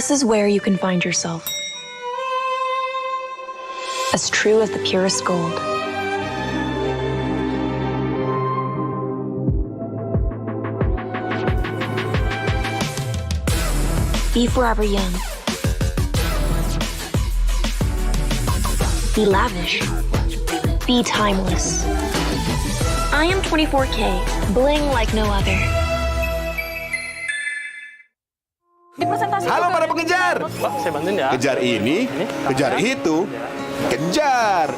This is where you can find yourself. As true as the purest gold. Be forever young. Be lavish. Be timeless. I am 24K, bling like no other. Halo para pengejar. Wah, saya bantuin ya. Kejar ini, kejar itu, kejar.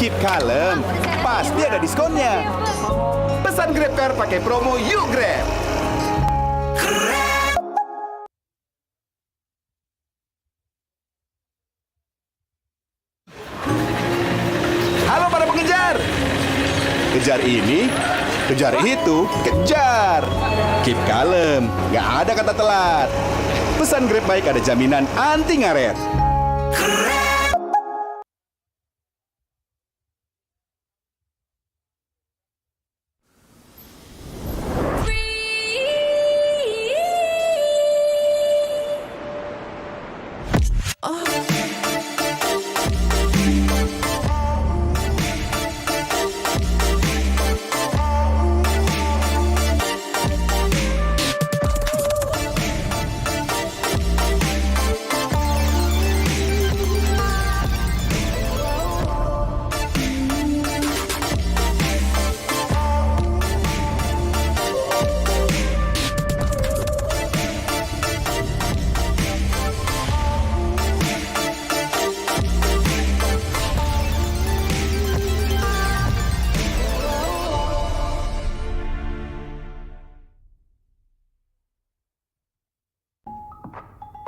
Keep kalem, pasti ada diskonnya. Pesan Grab Car pakai promo Yuk Grab. Halo para pengejar. Kejar ini, kejar itu, kejar. Keep kalem, nggak ada kata telat. Pesan Grab Bike ada jaminan anti ngaret.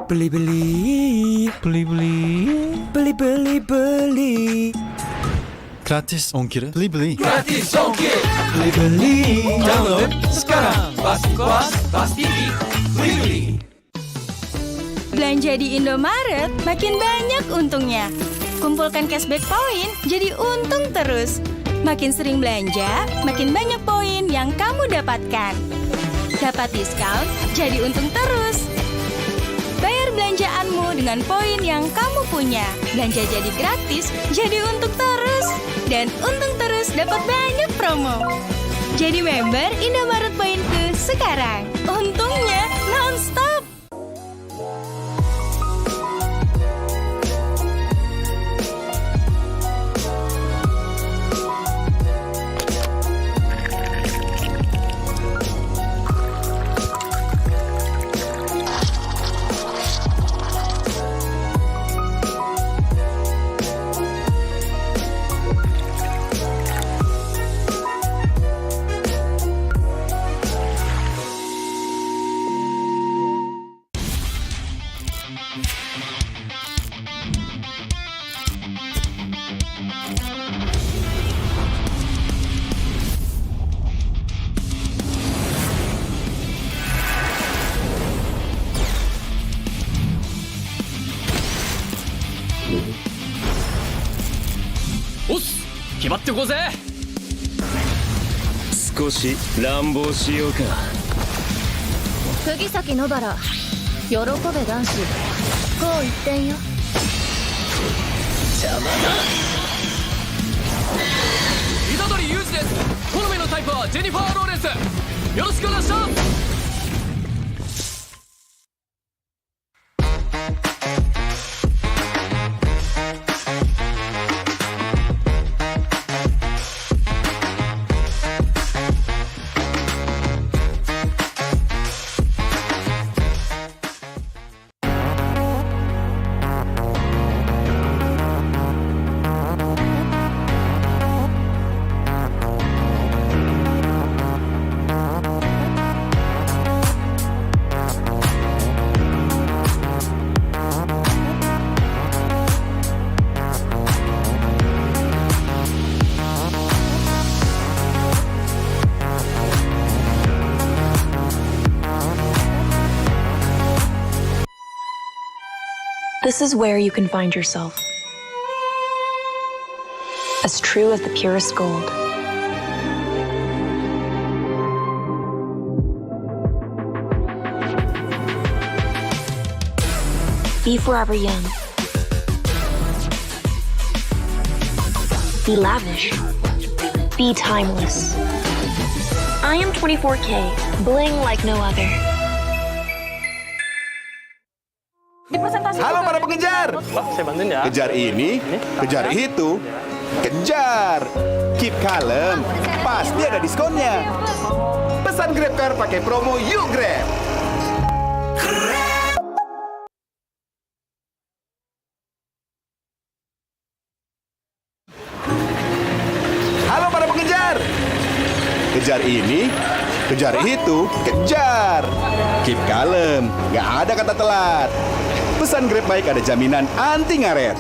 Beli. Gratis ongkir. Beli. Gratis ongkir. Beli. Download sekarang. Pasti kuas, pasti beli. Belanja di Indomaret makin banyak untungnya. Kumpulkan cashback poin jadi untung terus. Makin sering belanja, makin banyak poin yang kamu dapatkan. Dapat diskon, jadi untung terus. Bayar belanjaanmu dengan poin yang kamu punya. Belanja jadi gratis, jadi untung terus. Dan untung terus dapat banyak promo. Jadi member Indomaret Poinku sekarang. Untungnya non-stop. Os! 決まってこうぜ。少し乱暴しようか。釘崎野原、喜べ男子、こう一点よ。邪魔だ。虎杖裕二です。好みのタイプはジェニファー・ローレンス。よろしくお願いします。This is where you can find yourself. As true as the purest gold. Be forever young. Be lavish. Be timeless. I am 24K, bling like no other. Halo para pengejar. Saya bantuin ya. Kejar ini, kejar itu, kejar. Keep kalem, pasti ada diskonnya. Pesan Grab Car pakai promo Yuk Grab. Halo para pengejar. Kejar ini, kejar itu, kejar. Keep kalem, nggak ada kata telat. Pesan Grab Bike ada jaminan anti ngaret.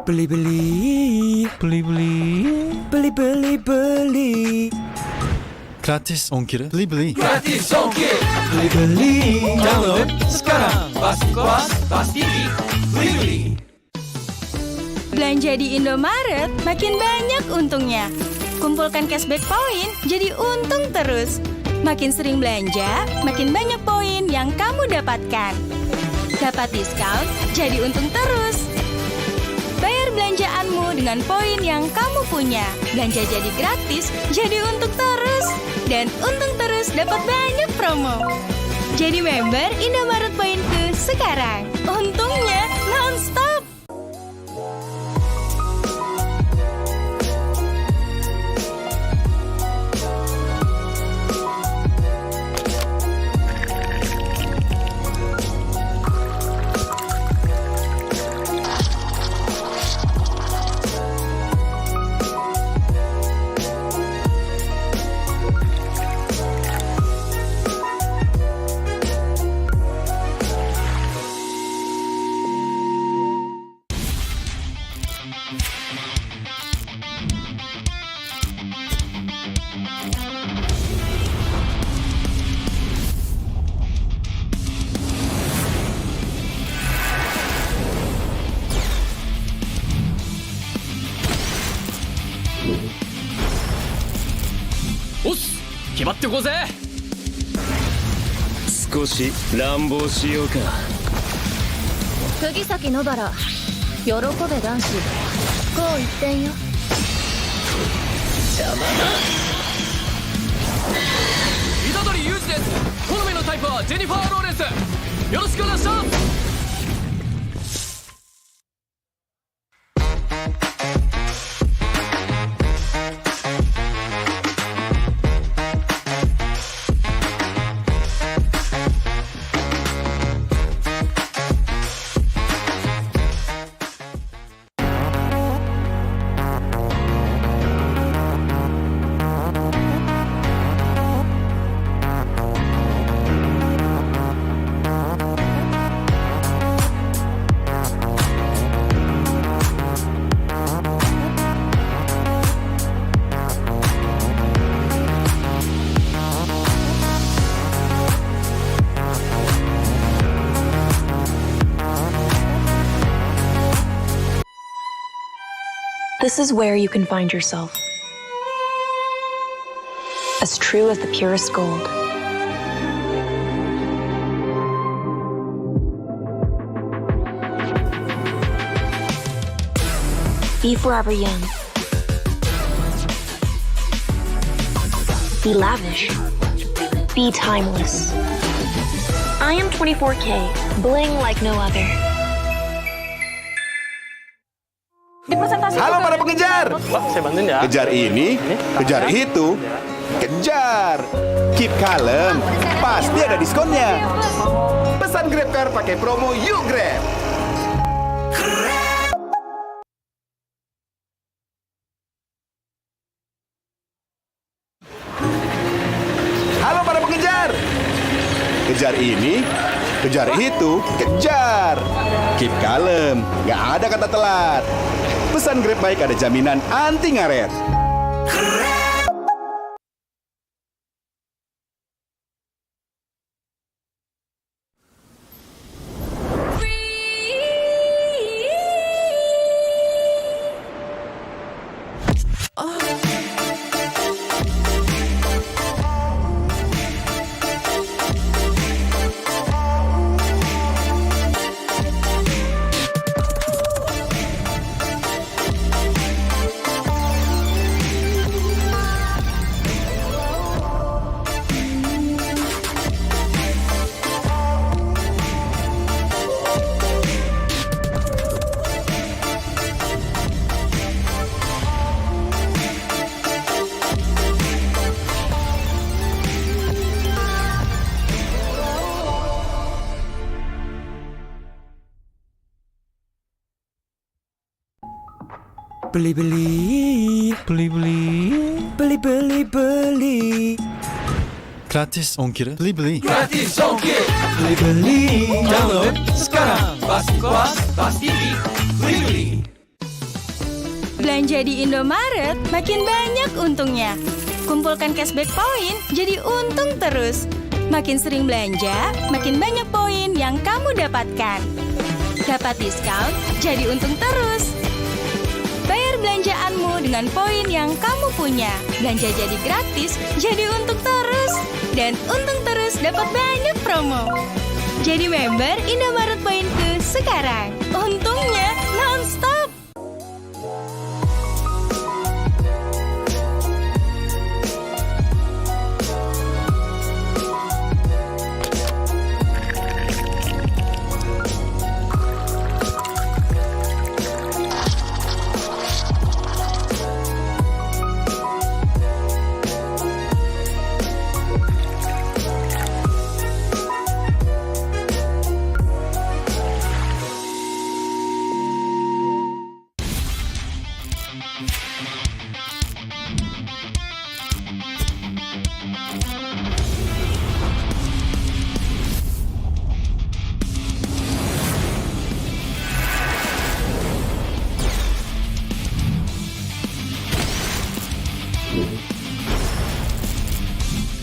Beli-beli, beli-beli. Gratis ongkir. Beli-beli. Gratis ongkir. Beli-beli. Download sekarang. Pasti puas, pasti beli-beli. Belanja di Indomaret makin banyak untungnya. Kumpulkan cashback poin jadi untung terus. Makin sering belanja, makin banyak poin yang kamu dapatkan. Dapat diskon, jadi untung terus. Bayar belanjaanmu dengan poin yang kamu punya. Belanja jadi gratis, jadi untung terus. Dan untung terus dapat banyak promo. Jadi member Indomaret Poinku sekarang. Untungnya non-stop. Os! 決まってこうぜ。少し乱暴しようか。釘崎野原、喜べ男子。こう一点よ。虎杖裕二です。好みのタイプはジェニファー・ローレンス。よろしくお願いします。This is where you can find yourself. As true as the purest gold. Be forever young. Be lavish. Be timeless. I am 24K, bling like no other. Halo para pengejar. Saya bantuin ya. Kejar ini, kejar itu, kejar. Keep kalem, pasti ada diskonnya. Pesan GrabCar pakai promo Yuk Grab. Halo para pengejar. Kejar ini, kejar itu, kejar. Keep kalem, nggak ada kata telat. Pesan Grab Bike ada jaminan anti ngaret. Beli-beli. Beli-beli. Gratis ongkir. Beli. Gratis ongkir. Beli-beli. Download sekarang. Pas TV. Beli-beli. Belanja di Indomaret makin banyak untungnya. Kumpulkan cashback poin jadi untung terus. Makin sering belanja, makin banyak poin yang kamu dapatkan. Dapat diskon, jadi untung terus. Bayar belanjaanmu dengan poin yang kamu punya. Belanja jadi gratis, jadi untung terus. Dan untung terus dapat banyak promo. Jadi member Indomaret Poinku sekarang. Untungnya non-stop.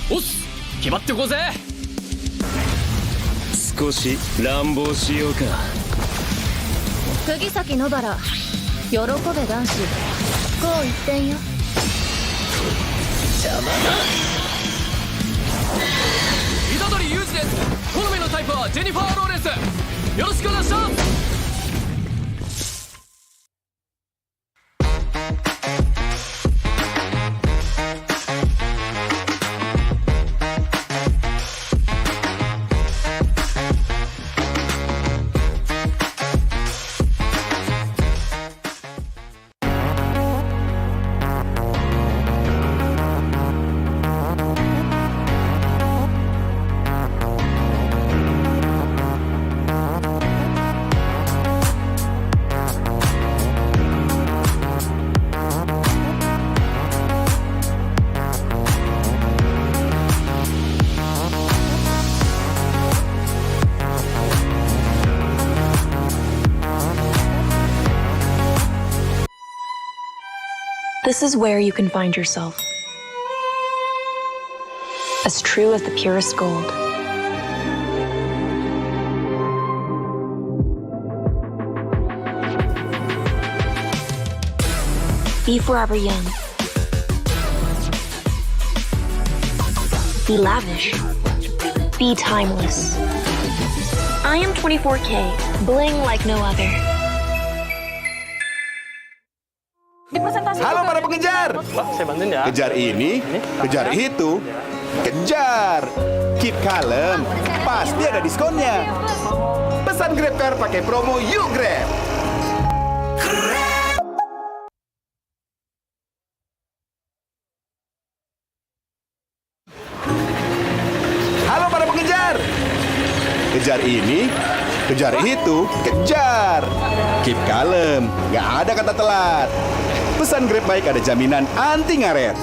Os! 決まってこうぜ。少し乱暴しようか。釘崎野原、喜べ男子、こう一点よ。虎杖裕二です。好みのタイプはジェニファー・ローレンス。よろしくお願いします。This is where you can find yourself. As true as the purest gold. Be forever young. Be lavish. Be timeless. I am 24K, bling like no other. Halo para pengejar. Saya bantuin ya. Kejar ini, kejar itu, kejar. Keep kalem, pasti ada diskonnya. Pesan GrabCar pakai promo Yuk Grab. Kejar ini, kejar itu, kejar. Keep kalem, nggak ada kata telat. Pesan Grab Bike ada jaminan anti ngaret.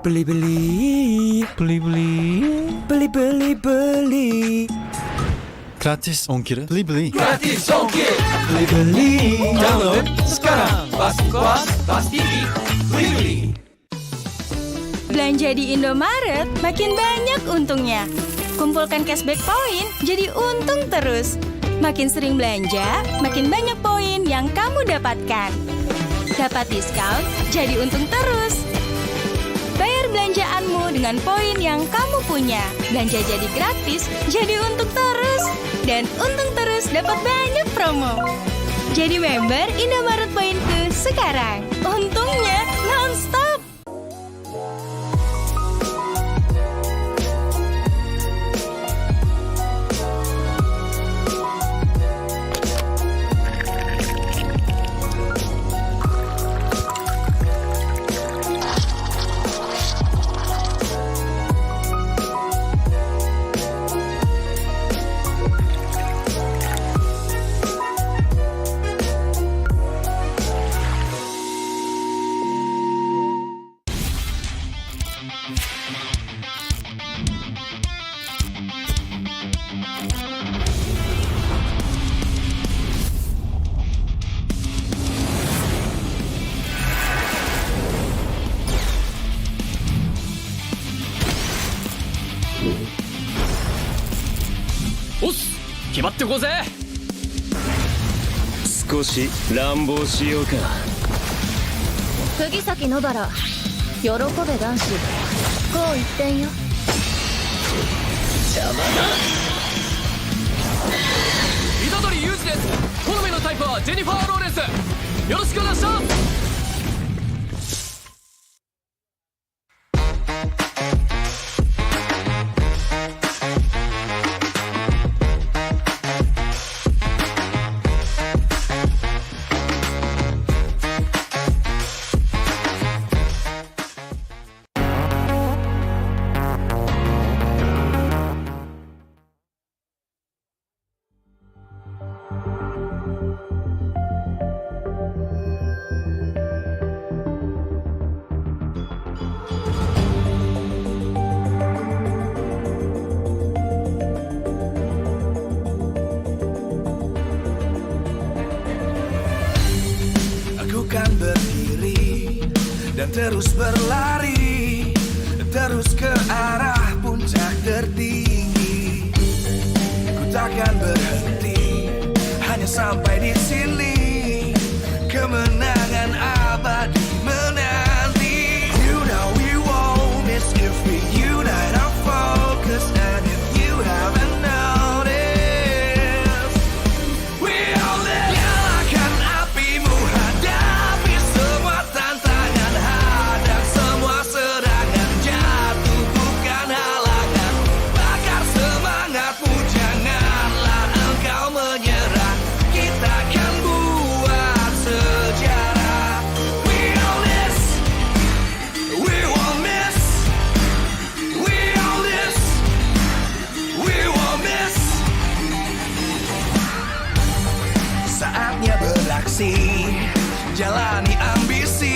Beli-beli, beli-beli. Gratis ongkir. Beli-beli. Gratis ongkir. Beli-beli. Download sekarang. Pasti kuas, pasti beli-beli. Belanja di Indomaret makin banyak untungnya. Kumpulkan cashback poin jadi untung terus. Makin sering belanja, makin banyak poin yang kamu dapatkan. Dapat diskon, jadi untung terus. Bayar belanjaanmu dengan poin yang kamu punya. Belanja jadi gratis, jadi untung terus. Dan untung terus dapat banyak promo. Jadi member Indomaret Poinku sekarang. Untungnya non-stop. Os! 決まってこうぜ。少し乱暴しようか。釘崎野原、喜べ男子。こう一点よ。虎杖裕二です。好みのタイプはジェニファー・ローレンス。よろしくお願いします。Kan berdiri dan terus berlari, terus ke arah puncak tertinggi. Ku takkan berhenti, hanya sampai di sini. Kemenangan abadi menanti. You know we won't miss if we unite our focus. And if you haven't noticed, we all live. Nyalakan apimu, hadapi semua tantangan, hadap semua serangan, jatuh bukan halangan. Bakar semangatmu, janganlah engkau menyerah. Kita akan buat sejarah. We all this, we won't miss. We all this, we won't miss. Saatnya beraksi, jalani ambisi.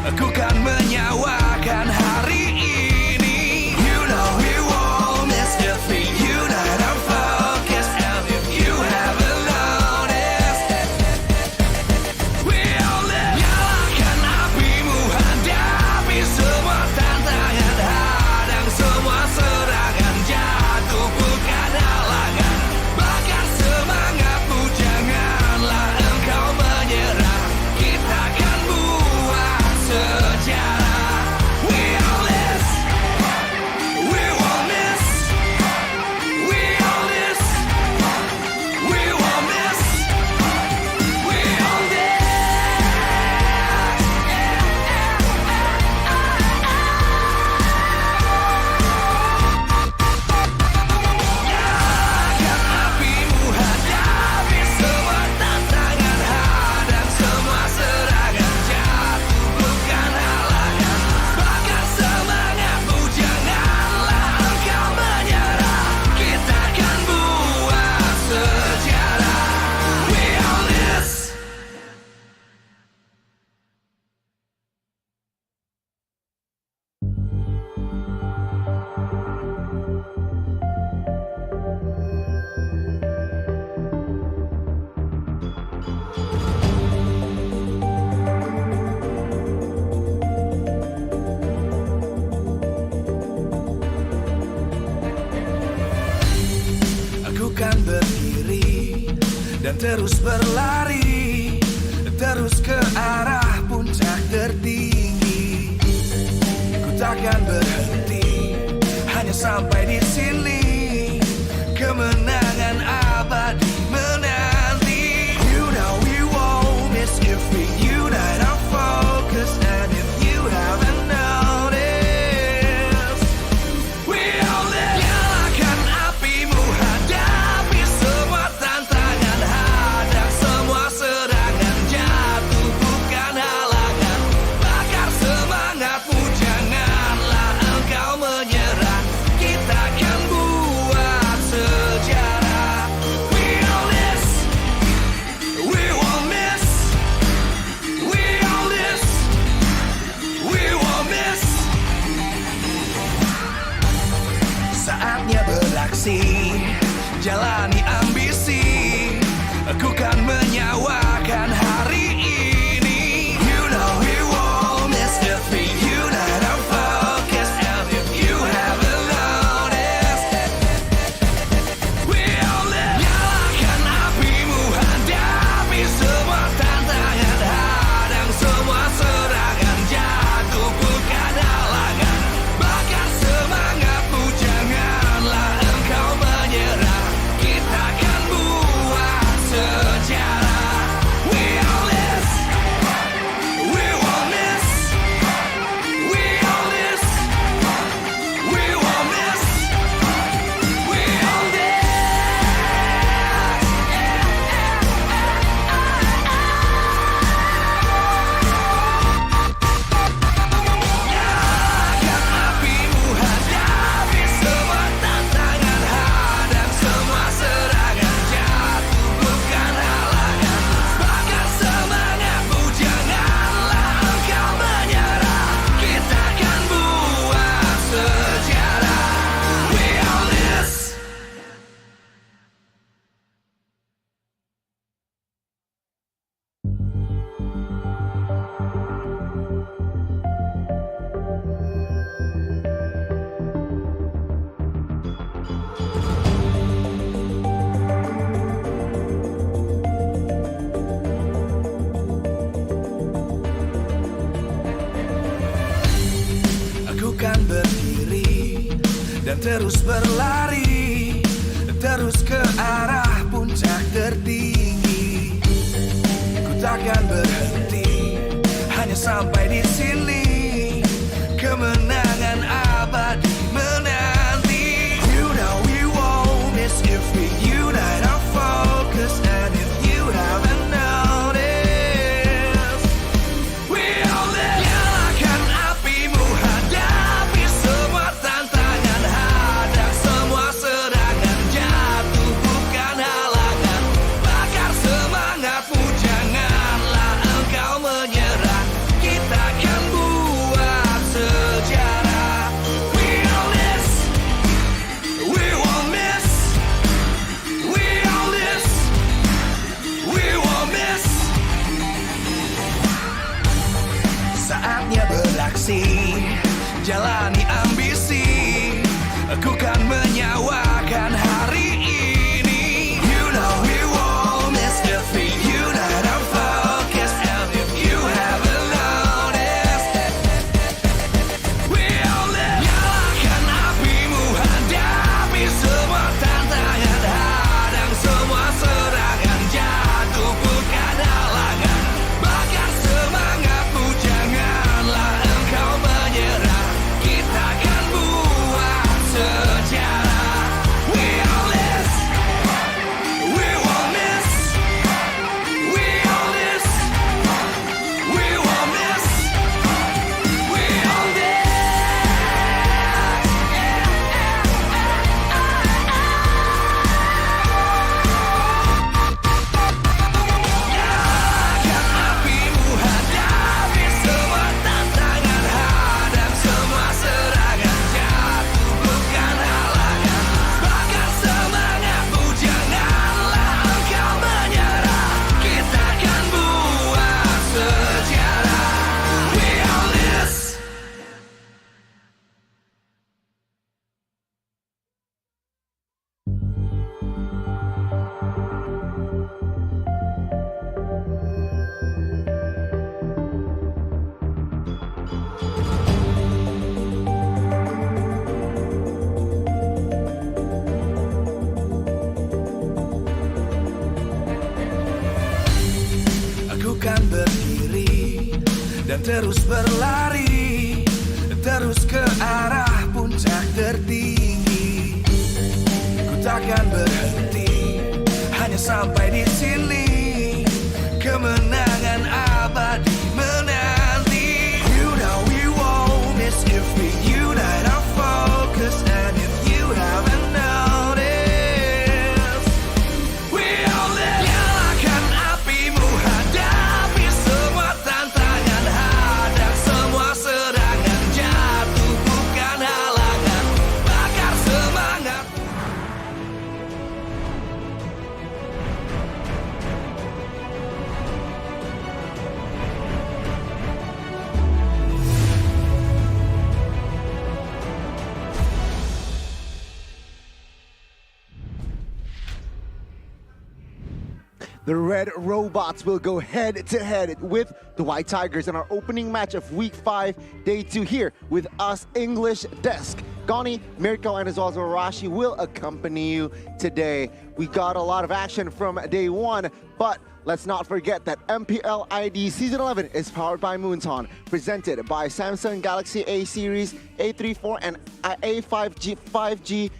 Aku kan menyawakan hari ini. You know we won't miss if we unite our focus. And if you haven't dan terus berlari, terus ke arah puncak tertinggi. Ku takkan berhenti, hanya sampai di sini. Kemenangan abadi menanti. You know we won't miss if we unite our focus. And if you haven't noticed, we all live. Nyalakan apimu, hadapi semua tantangan, hadang semua serangan, jatuh bukan halangan. Bakar semangatmu, janganlah engkau menyerah. Kita akan buat sejarah. We all this, we won't miss. We all this, we won't miss. Saatnya beraksi, jalani ambisi. Aku kan menyawakan hari ini. You know we won't miss if we unite our focus. And if you haven't noticed, we all live. Nyalakan apimu, hadapi semua tantangan, hadang semua serangan, jatuh bukan halangan. Bakar semangatmu, janganlah engkau menyerah. Kita akan buat sejarah. We all this, we won't miss. We all this, we won't miss. We all this. Nyalakan apimu, hadapi semua tantangan, hadang semua serangan, jatuh bukan halangan. Bakar semangatmu, janganlah engkau menyerah. Kita akan buat sejarah. We all this. Aku kan berdiri dan terus berlari, terus ke arah puncak tertinggi. Ku takkan berhenti, hanya sampai di sini. Kemenangan abadi menanti. You know we won't miss if we unite our focus. And if you haven't noticed, we all live. Nyalakan apimu, hadapi semua tantangan, hadang semua serangan, jatuh bukan halangan. Bakar semangatmu, janganlah engkau menyerah. Kita akan buat terus berlari, terus ke arah puncak tertinggi. Ku takkan berhenti, hanya sampai di sini. Kemenangan abadi menanti. You know we won't miss if we unite our focus. And if you haven't noticed, we'll nyalakan apimu, hadapi semua tantangan, hadap semua serangan, jatuh bukan halangan, bakar semangat. The Red Robots will go head-to-head with the White Tigers in our opening match of Week 5, Day 2 here with us English Desk. Gani, Mirko, and as well as Arashi will accompany you today. We got a lot of action from Day 1, but let's not forget that MPL ID Season 11 is powered by Moonton, presented by Samsung Galaxy A Series, A34, and A5G, 5G,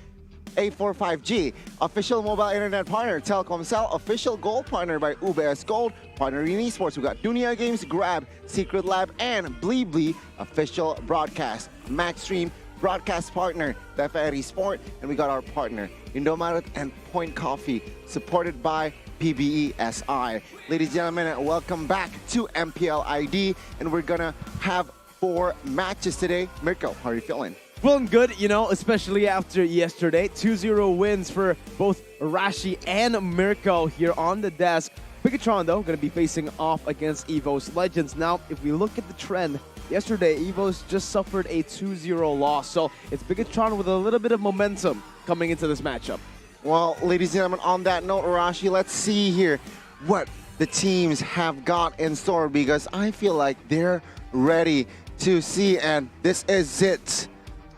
A4 5G, official mobile internet partner, Telkomsel, official gold partner by UBS Gold, partner in esports. We got Dunia Games, Grab, Secret Lab, and Bleebly, official broadcast, Maxstream, broadcast partner, TVRI Sport, and we got our partner, Indomaret and Point Coffee, supported by PBESI. Ladies and gentlemen, welcome back to MPL ID, and we're gonna have 4 matches today. Mirko, how are you feeling? Feeling good, you know, especially after yesterday. 2-0 wins for both Arashi and Mirko here on the desk. Bigetron, though, going to be facing off against EVOS Legends. Now, if we look at the trend, yesterday, EVOS just suffered a 2-0 loss. So it's Bigetron with a little bit of momentum coming into this matchup. Well, ladies and gentlemen, on that note, Arashi, let's see here what the teams have got in store, because I feel like they're ready to see, and this is it.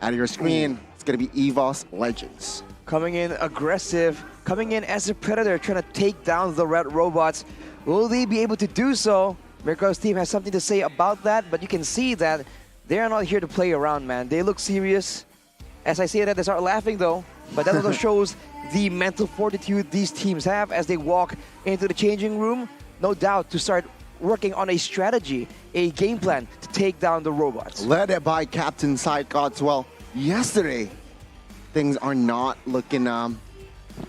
At your screen, it's going to be EVOS Legends. Coming in aggressive, coming in as a predator, trying to take down the Red Robots. Will they be able to do so? Mirko's team has something to say about that, but you can see that they're not here to play around, man. They look serious. As I say that, they start laughing, though. But that also shows the mental fortitude these teams have as they walk into the changing room. No doubt to start working on a strategy, a game plan to take down the robots. Led by Captain Psychots. Well, yesterday, things are not looking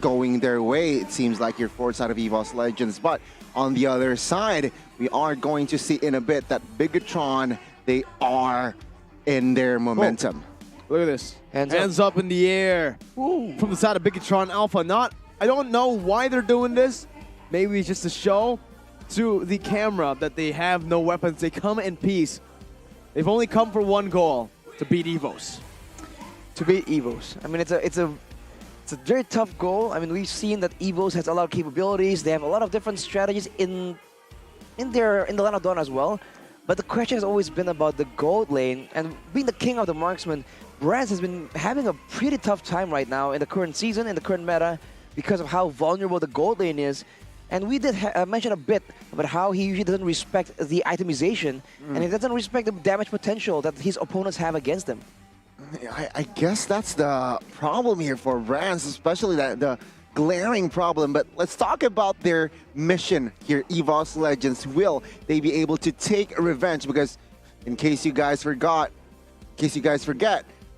going their way. It seems like you're forced out of EVOS Legends. But on the other side, we are going to see in a bit that Bigetron, they are in their momentum. Oh, look at this. Hands up in the air. Ooh. From the side of Bigetron Alpha. I don't know why they're doing this. Maybe it's just a show to the camera that they have no weapons. They come in peace. They've only come for one goal, to beat EVOS. To beat EVOS. I mean, it's a very tough goal. I mean, we've seen that EVOS has a lot of capabilities. They have a lot of different strategies in the line of dawn as well. But the question has always been about the gold lane, and being the king of the marksman, Brands has been having a pretty tough time right now in the current season, in the current meta, because of how vulnerable the gold lane is. And we did mention a bit about how he usually doesn't respect the itemization, and he doesn't respect the damage potential that his opponents have against him. I guess that's the problem here for Brands, especially the glaring problem. But let's talk about their mission here, EVOS Legends. Will they be able to take revenge? Because in case you guys forget,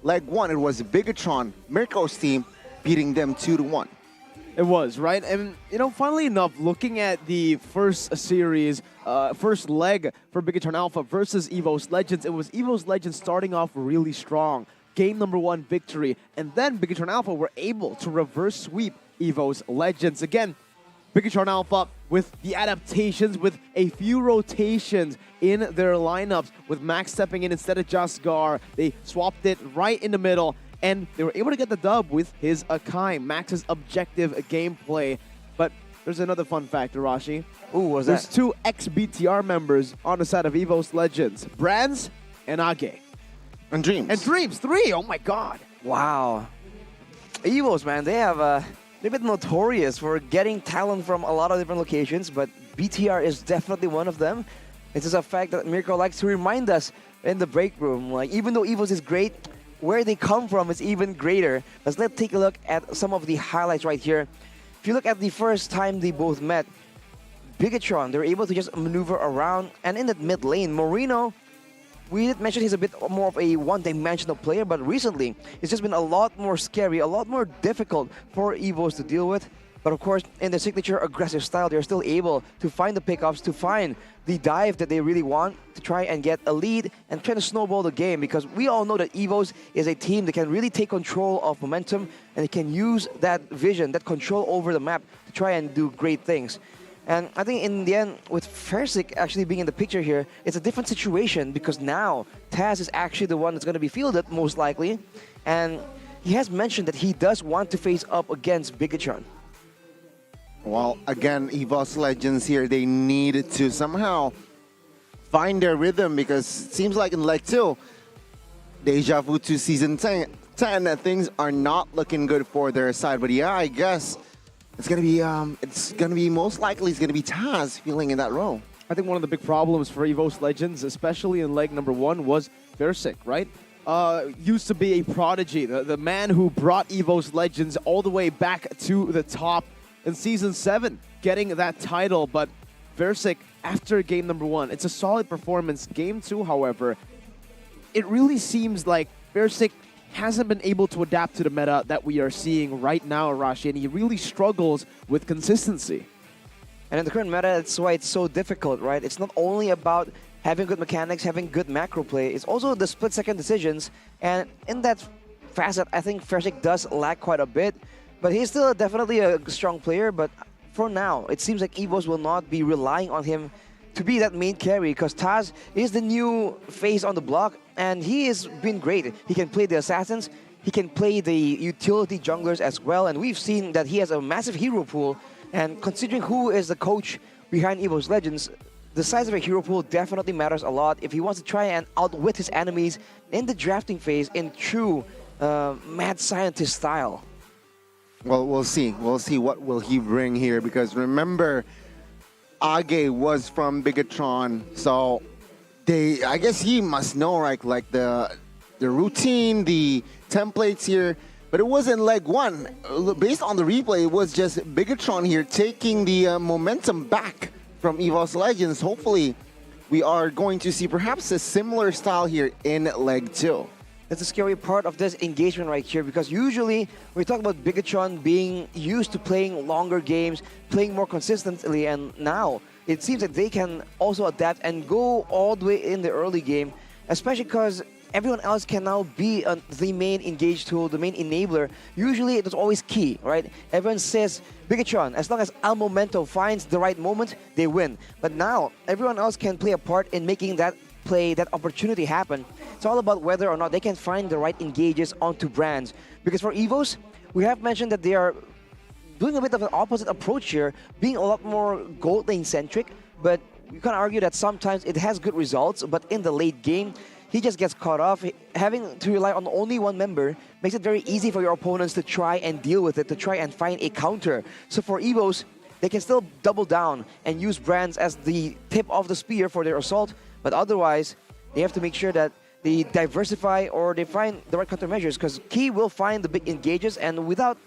leg 1, it was Bigetron, Mirko's team, beating them 2-1. It was, right? And, you know, funnily enough, looking at the first series, first leg for Bigetron Alpha versus EVOS Legends, it was EVOS Legends starting off really strong. Game number 1 victory. And then Bigetron Alpha were able to reverse sweep EVOS Legends. Again, Bigetron Alpha with the adaptations, with a few rotations in their lineups, with Max stepping in instead of Jaskar. They swapped it right in the middle, and they were able to get the dub with his Akai, Max's objective gameplay. But there's another fun fact, Arashi. Ooh, what's There's that? 2 ex-BTR members on the side of EVOS Legends, Brands and Age. And Dreams. And Dreams, 3, oh my god. Wow. EVOS, man, they've been notorious for getting talent from a lot of different locations, but BTR is definitely one of them. This is a fact that Mirko likes to remind us in the break room. Like, even though EVOS is great, where they come from is even greater. Let's take a look at some of the highlights right here. If you look at the first time they both met, Bigetron, they were able to just maneuver around, and in that mid lane, Moreno, we did mention he's a bit more of a one-dimensional player, but recently it's just been a lot more scary, a lot more difficult for EVOS to deal with. But of course, in their signature aggressive style, they're still able to find the pickups, to find the dive that they really want, to try and get a lead and try to snowball the game, because we all know that EVOS is a team that can really take control of momentum, and they can use that vision, that control over the map to try and do great things. And I think in the end, with Fersik actually being in the picture here, it's a different situation, because now Taz is actually the one that's going to be fielded, most likely. And he has mentioned that he does want to face up against Bigetron. Well, again, EVOS Legends here, they need to somehow find their rhythm, because it seems like in Leg 2, deja vu to Season 10, things are not looking good for their side. But yeah, I guess it's gonna be most likely it's gonna be Taz feeling in that role. I think one of the big problems for EVOS Legends, especially in leg number 1, was Fersik, right? Used to be a prodigy, the man who brought EVOS Legends all the way back to the top in Season 7, getting that title. But Fersik, after game number 1, it's a solid performance. Game 2, however, it really seems like Fersik hasn't been able to adapt to the meta that we are seeing right now, Arashi, and he really struggles with consistency. And in the current meta, that's why it's so difficult, right? It's not only about having good mechanics, having good macro play, it's also the split-second decisions. And in that facet, I think Fersik does lack quite a bit. But he's still definitely a strong player, but for now, it seems like EVOS will not be relying on him to be that main carry, because Taz is the new face on the block, and he has been great. He can play the assassins, he can play the utility junglers as well, and we've seen that he has a massive hero pool. And considering who is the coach behind EVOS Legends, the size of a hero pool definitely matters a lot if he wants to try and outwit his enemies in the drafting phase in true mad scientist style. Well, we'll see. We'll see what will he bring here, because remember, Age was from Bigetron, so I guess he must know, right, like the routine, the templates here. But it wasn't leg 1. Based on the replay, it was just Bigetron here taking the momentum back from EVOS Legends. Hopefully, we are going to see perhaps a similar style here in leg 2. That's the scary part of this engagement right here, because usually we talk about Bigetron being used to playing longer games, playing more consistently, and now it seems that they can also adapt and go all the way in the early game, especially because everyone else can now be the main engage tool, the main enabler. Usually it was always key, right? Everyone says, Bigetron, as long as Al Momento finds the right moment, they win. But now everyone else can play a part in making that play, that opportunity happen. It's all about whether or not they can find the right engages onto brands. Because for EVOS, we have mentioned that they are doing a bit of an opposite approach here, being a lot more gold lane centric, but you can argue that sometimes it has good results, but in the late game, he just gets caught off. Having to rely on only one member makes it very easy for your opponents to try and deal with it, to try and find a counter. So for EVOS, they can still double down and use brands as the tip of the spear for their assault, but otherwise, they have to make sure that they diversify or they find the right countermeasures, because Key will find the big engages, and without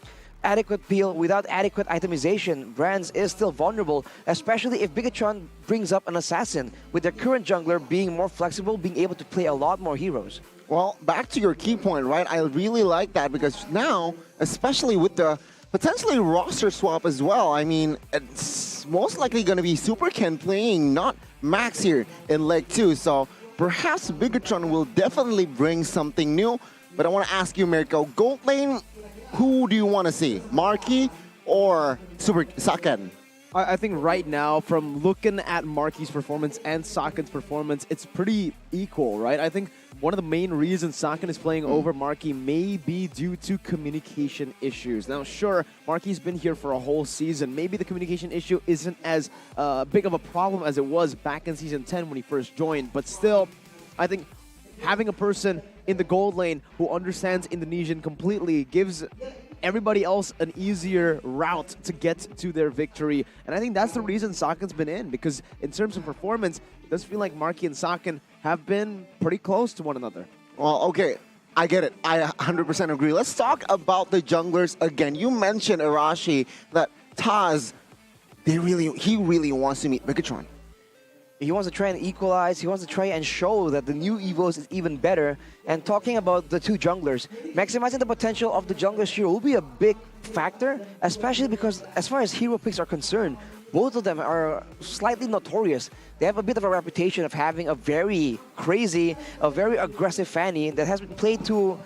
adequate peel, without adequate itemization, brands is still vulnerable, especially if Bigetron brings up an assassin, with their current jungler being more flexible, being able to play a lot more heroes. Well, back to your key point, right? I really like that, because now, especially with the potentially roster swap as well, I mean, it's most likely going to be Super Ken playing, not Max here in leg 2, so perhaps Bigetron will definitely bring something new. But I want to ask you, Mirko, gold lane, who do you want to see? Marquee or Super Saken? I think right now, from looking at Marquis' performance and Saken's performance, it's pretty equal, right? I think one of the main reasons Saken is playing over Marquis may be due to communication issues. Now, sure, Marquis' been here for a whole season. Maybe the communication issue isn't as big of a problem as it was back in Season 10 when he first joined, but still, I think having a person in the gold lane who understands Indonesian completely gives everybody else an easier route to get to their victory. And I think that's the reason Saken's been in, because in terms of performance, it does feel like Marky and Saken have been pretty close to one another. Well, okay, I get it. I 100% agree. Let's talk about the junglers again. You mentioned, Arashi, that Taz, he really wants to meet Bigetron. He wants to try and equalize, he wants to try and show that the new EVOS is even better. And talking about the two junglers, maximizing the potential of the junglers here will be a big factor, especially because as far as hero picks are concerned, both of them are slightly notorious. They have a bit of a reputation of having a very crazy, a very aggressive Fanny that has been played to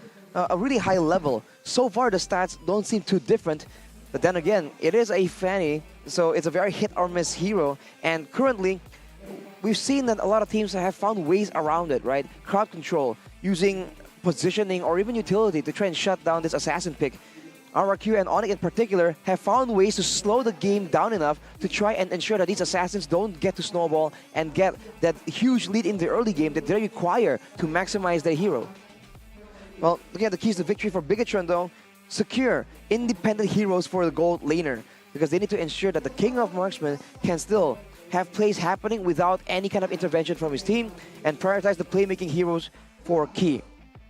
a really high level. So far the stats don't seem too different, but then again, it is a Fanny, so it's a very hit or miss hero, and currently, we've seen that a lot of teams have found ways around it, right? Crowd control, using positioning or even utility to try and shut down this assassin pick. RRQ and ONIC in particular have found ways to slow the game down enough to try and ensure that these assassins don't get to snowball and get that huge lead in the early game that they require to maximize their hero. Well, looking at the keys to victory for Bigetron though, secure independent heroes for the gold laner, because they need to ensure that the King of Marksmen can still have plays happening without any kind of intervention from his team, and prioritize the playmaking heroes for Key.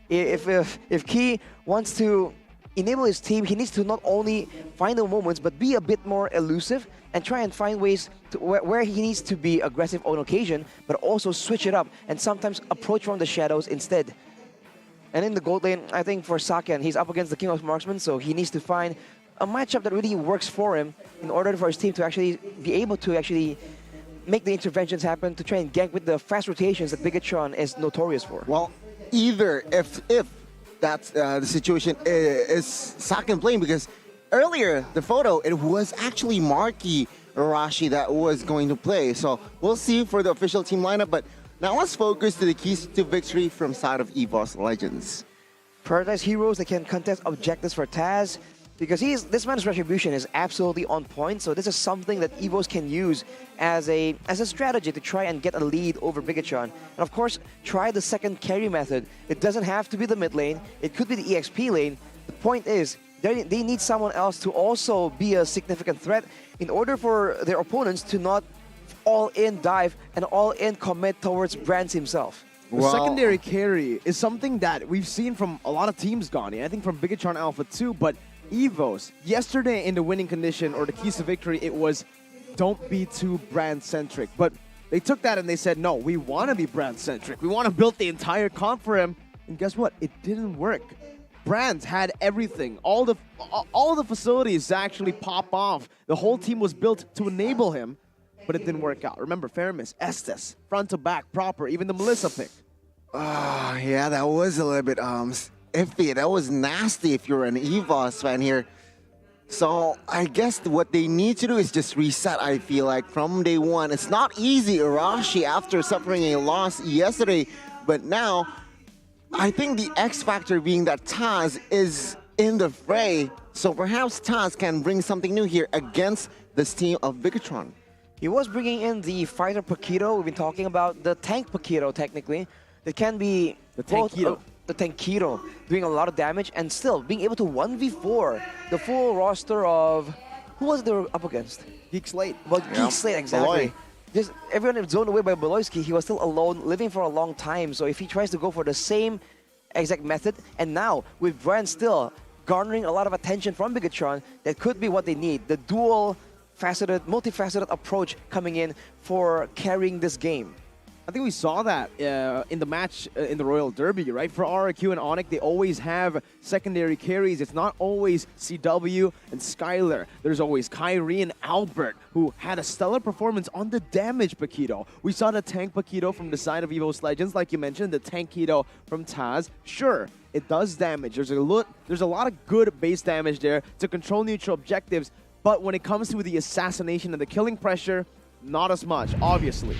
If Key wants to enable his team, he needs to not only find the moments, but be a bit more elusive and try and find ways to where he needs to be aggressive on occasion, but also switch it up and sometimes approach from the shadows instead. And in the gold lane, I think for Saken, he's up against the King of Marksmen, so he needs to find a matchup that really works for him in order for his team to actually be able to actually make the interventions happen, to try and gank with the fast rotations that Bigetron is notorious for. Well, either if that's the situation is Saken playing, because earlier the photo, it was actually Marky Arashi that was going to play. So we'll see for the official team lineup, but now let's focus to the keys to victory from side of EVOS Legends. Prioritize heroes that can contest objectives for Taz, because this man's retribution is absolutely on point, so this is something that EVOS can use as a strategy to try and get a lead over Bigetron. And of course, try the second carry method. It doesn't have to be the mid lane, it could be the EXP lane. The point is, they need someone else to also be a significant threat in order for their opponents to not all-in dive and all-in commit towards Brands himself. The secondary carry is something that we've seen from a lot of teams, Gani. I think from Bigetron Alpha too, but EVOS, yesterday in the winning condition or the keys to victory, it was don't be too brand-centric. But they took that and they said, no, we want to be brand-centric. We want to build the entire comp for him. And guess what? It didn't work. Brands had everything. All the facilities actually pop off. The whole team was built to enable him, but it didn't work out. Remember, Faramis, Estes, front to back, proper, even the Melissa pick. Yeah, that was a little bit iffy. That was nasty if you're an EVOS fan here. So I guess what they need to do is just reset, I feel like, from day one. It's not easy, Arashi, after suffering a loss yesterday, but now I think the X factor being that Taz is in the fray, so perhaps Taz can bring something new here against this team of Bigetron. He was bringing in the fighter Paquito. We've been talking about the tank Paquito, technically. That can be the Tankito. The Tankito, doing a lot of damage and still being able to 1v4 the full roster of... Who was they up against? GEEK SLATE. Well, GEEK SLATE, exactly. Just everyone is zoned away by Beloyski. He was still alone, living for a long time. So if he tries to go for the same exact method, and now with Brand still garnering a lot of attention from Bigetron, that could be what they need. The dual-faceted, multifaceted approach coming in for carrying this game. I think we saw that in the match in the Royal Derby, right? For RRQ and ONIC, they always have secondary carries. It's not always CW and Skylar. There's always Kyrie and Albert, who had a stellar performance on the damage Paquito. We saw the tank Paquito from the side of EVOS Legends, like you mentioned, the Tankito from Taz. Sure, it does damage. There's a lot of good base damage there to control neutral objectives, but when it comes to the assassination and the killing pressure, not as much, obviously.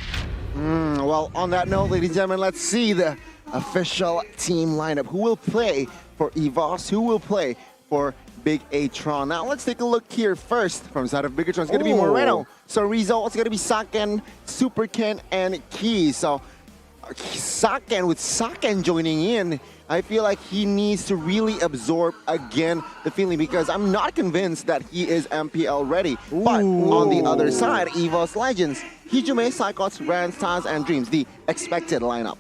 Well, on that note, ladies and gentlemen, let's see the official team lineup. Who will play for EVOS? Who will play for Bigetron? Now, let's take a look here first from the side of Bigetron. It's going to be Moreno, Sorizo, it's going to be Saken, Super Ken, and Key. So, Saken, with Saken joining in, I feel like he needs to really absorb again the feeling, because I'm not convinced that he is MPL ready. But on the other side, EVOS Legends, Hijume, Psychots, Rans, Taz, and Dreams, the expected lineup.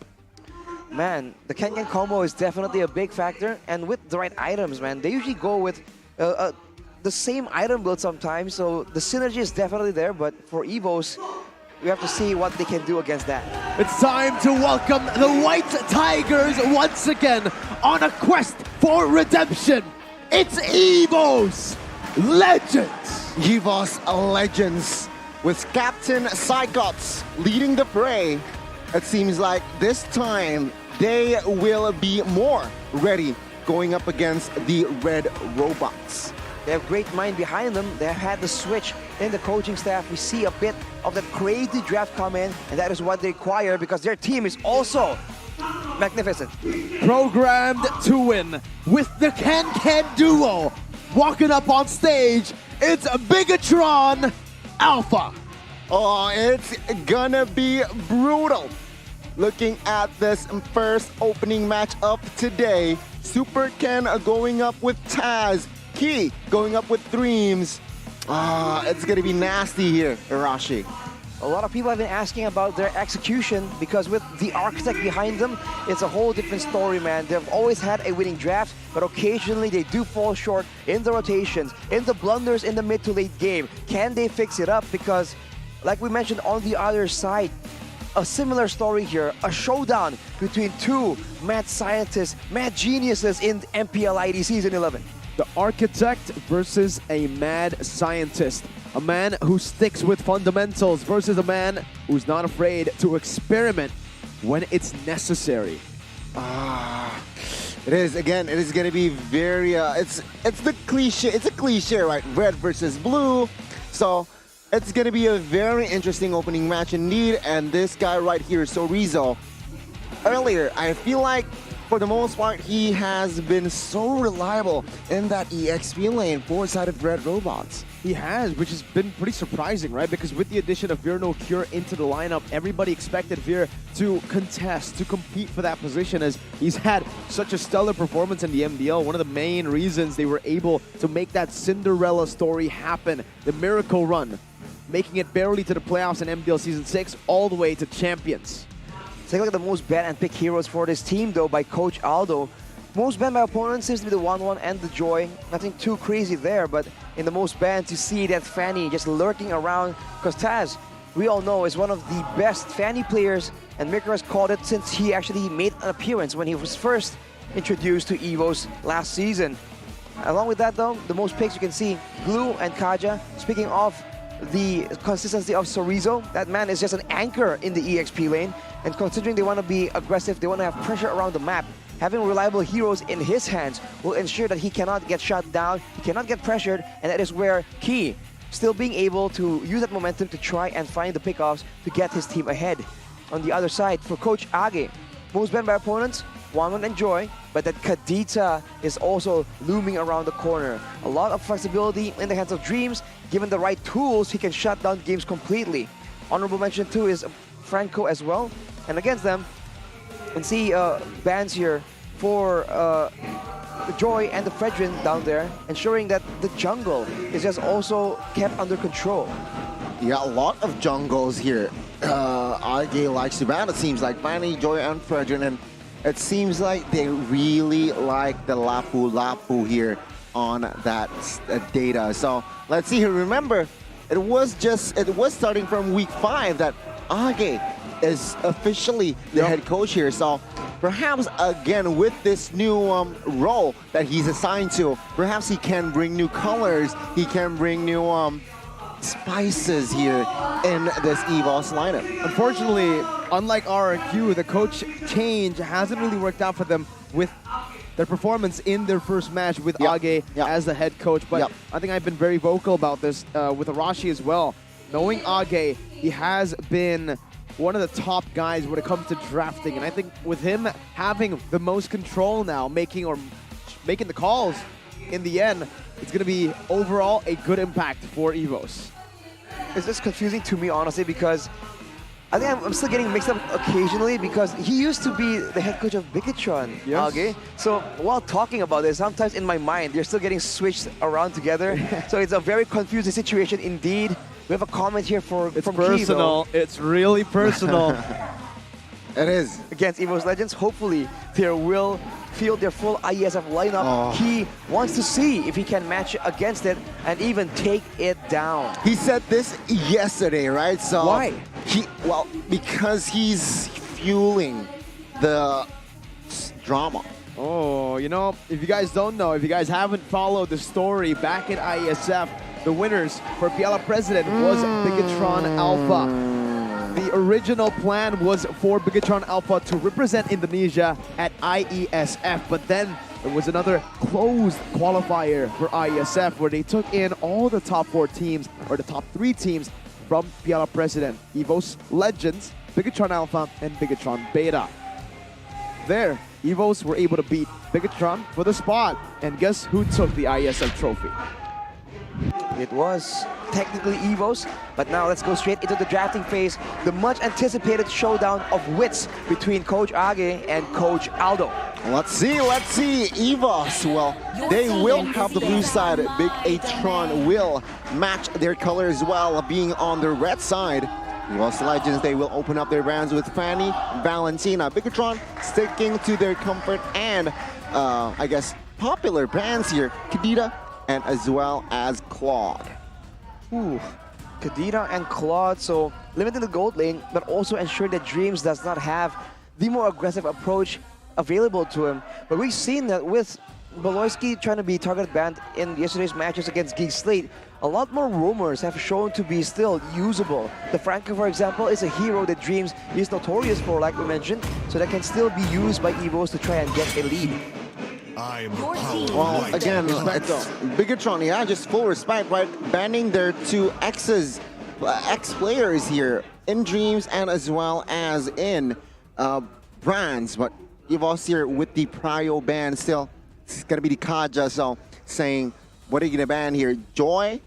Man, the Kenyan combo is definitely a big factor, and with the right items, man, they usually go with the same item build sometimes, so the synergy is definitely there, but for EVOS, we have to see what they can do against that. It's time to welcome the White Tigers once again on a quest for redemption. It's EVOS Legends! EVOS Legends with Captain Psychots leading the fray. It seems like this time they will be more ready going up against the Red Robots. They have great mind behind them. They have had the switch in the coaching staff. We see a bit of that crazy draft come in, and that is what they require because their team is also magnificent. Programmed to win with the Can duo walking up on stage. It's Bigetron Alpha. Oh, it's gonna be brutal. Looking at this first opening match of today, Super Ken going up with Taz, Key going up with Dreams. It's gonna be nasty here, Arashi. A lot of people have been asking about their execution because with the architect behind them, it's a whole different story, man. They've always had a winning draft, but occasionally they do fall short in the rotations, in the blunders in the mid to late game. Can they fix it up? Because, like we mentioned on the other side, a similar story here, a showdown between two mad scientists, mad geniuses in MPL ID Season 11. The architect versus a mad scientist. A man who sticks with fundamentals versus a man who's not afraid to experiment when it's necessary. It is, again, it is going to be very, it's the cliche, it's a cliche, right? Red versus blue. So it's going to be a very interesting opening match indeed. And this guy right here, Sorizo, earlier, I feel like for the most part, he has been so reliable in that EXP lane for side of Red Robots. He has, which has been pretty surprising, right? Because with the addition of Veer No Cure into the lineup, everybody expected Veer to contest, to compete for that position, as he's had such a stellar performance in the MDL. One of the main reasons they were able to make that Cinderella story happen, the miracle run, making it barely to the playoffs in MDL Season 6, all the way to Champions. Take a look at the most banned and picked heroes for this team, though, by Coach Aldo. Most banned by opponents seems to be the 1-1 and the Joy. Nothing too crazy there, but in the most banned, you see that Fanny just lurking around. Because Taz, we all know, is one of the best Fanny players, and Mirko has called it since he actually made an appearance when he was first introduced to EVOS last season. Along with that, though, the most picks you can see, Glue and Kaja. Speaking of the consistency of Sorizo, that man is just an anchor in the EXP lane. And considering they want to be aggressive, they want to have pressure around the map, having reliable heroes in his hands will ensure that he cannot get shut down, he cannot get pressured, and that is where Key still being able to use that momentum to try and find the pickoffs to get his team ahead. On the other side, for Coach Age, most banned by opponents, 1-1 and Joy, but that Kadita is also looming around the corner. A lot of flexibility in the hands of Dreams. Given the right tools, he can shut down games completely. Honorable mention too is Franco as well. And against them, you can see bans here for the Joy and the Fredrin down there, ensuring that the jungle is just also kept under control. Yeah, a lot of jungles here. Age likes to ban, it seems like, Fanny, Joy, and Fredrin, and it seems like they really like the Lapu here on that data. So let's see here. Remember, it was starting from week 5 that Age is officially the head coach here. So perhaps again with this new role that he's assigned to, perhaps he can bring new colors, he can bring new spices here in this EVOS lineup. Unfortunately, unlike RRQ, the coach change hasn't really worked out for them with their performance in their first match with Age as the head coach. But I think I've been very vocal about this with Arashi as well. Knowing Age, he has been one of the top guys when it comes to drafting, and I think with him having the most control now, making the calls in the end, it's going to be overall a good impact for EVOS. It's just confusing to me, honestly, because I think I'm still getting mixed up occasionally because he used to be the head coach of Bigetron. Yes. Okay, so while talking about this, sometimes in my mind they're still getting switched around together. So it's a very confusing situation indeed. We have a comment here from personal. Key, it's really personal. It is. Against EVOS Legends, hopefully they will field their full IESF lineup. He wants to see if he can match against it and even take it down. He said this yesterday, right? So why? Well, because he's fueling the drama. Oh, you know, if you guys don't know, if you guys haven't followed the story, back in IESF, the winners for MPL President was Bigetron Alpha. The original plan was for Bigetron Alpha to represent Indonesia at IESF, but then there was another closed qualifier for IESF where they took in all the top 4 teams, or the top 3 teams from MPL President, EVOS Legends, Bigetron Alpha, and Bigetron Beta. There, EVOS were able to beat Bigetron for the spot, and guess who took the IESF trophy? It was technically EVOS, but now let's go straight into the drafting phase. The much anticipated showdown of wits between Coach Age and Coach Aldo. Let's see. EVOS, well, they will have the blue side. Bigetron will match their color as well, being on the red side. EVOS Legends, they will open up their rounds with Fanny, Valentina. Bigetron sticking to their comfort and, I guess, popular brands here. Kadita and as well as Claude. Ooh, Kadita and Claude, so limiting the gold lane, but also ensure that Dreams does not have the more aggressive approach available to him. But we've seen that with Baloyski trying to be target banned in yesterday's matches against GEEK SLATE, a lot more roamers have shown to be still usable. The Franco, for example, is a hero that Dreams is notorious for, like we mentioned, so that can still be used by EVOS to try and get a lead. Well, again, it's Bigetron, yeah, just full respect, right? Banning their 2 ex-players here in Dreams and as well as in brands. But EVOS here with the Prio ban still, it's gonna be the Kaja, so saying, what are you gonna ban here? Joy?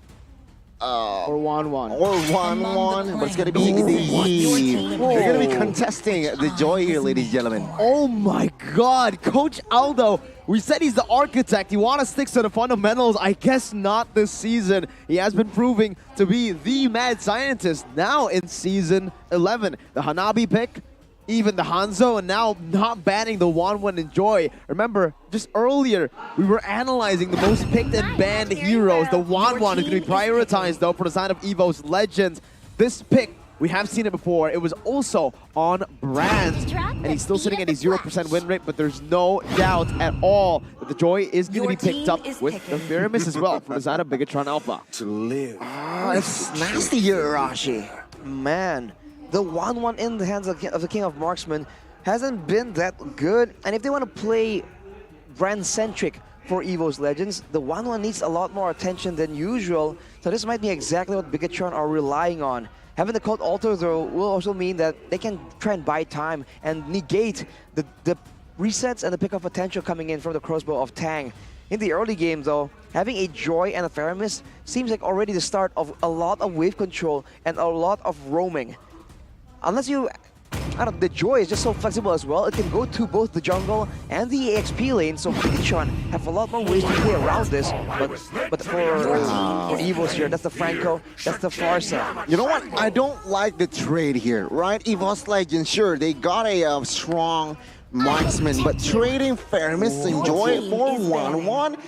Or 1-1. Or 1-1, but it's gonna be the Yi. They're gonna be contesting the Joy here, ladies and gentlemen. Oh my god, Coach Aldo, we said he's the architect. He wants to stick to the fundamentals. I guess not this season. He has been proving to be the mad scientist now in Season 11. The Hanabi pick, even the Hanzo, and now not banning the 1-1 Enjoy. Remember, just earlier, we were analyzing the most picked and banned heroes. The 1-1 is going to be prioritized, though, for the side of EVOS Legends. This pick, we have seen it before. It was also on brands, and he's still sitting at a 0% win rate, but there's no doubt at all that the Joy is going to be picked up with the Firamis as well from the side of Bigetron Alpha. To live. It's nasty here, Arashi. Man. The 1-1 in the hands of the King of Marksman hasn't been that good. And if they want to play brand-centric for EVOS Legends, the 1-1 needs a lot more attention than usual. So this might be exactly what Bigetron are relying on. Having the code Alter, though, will also mean that they can try and buy time and negate the resets and the pick-up potential coming in from the crossbow of Tang. In the early game, though, having a Joy and a Faramis seems like already the start of a lot of wave control and a lot of roaming. Unless you, I don't know, the Joy is just so flexible as well. It can go to both the jungle and the AXP lane, so Bigetron have a lot more ways to play around this. But for EVOS here, that's the Franco, that's the Farsa. You know what? I don't like the trade here, right? EVOS Legends, sure, they got a strong marksman, but trading Faramis and Joy for 1-1,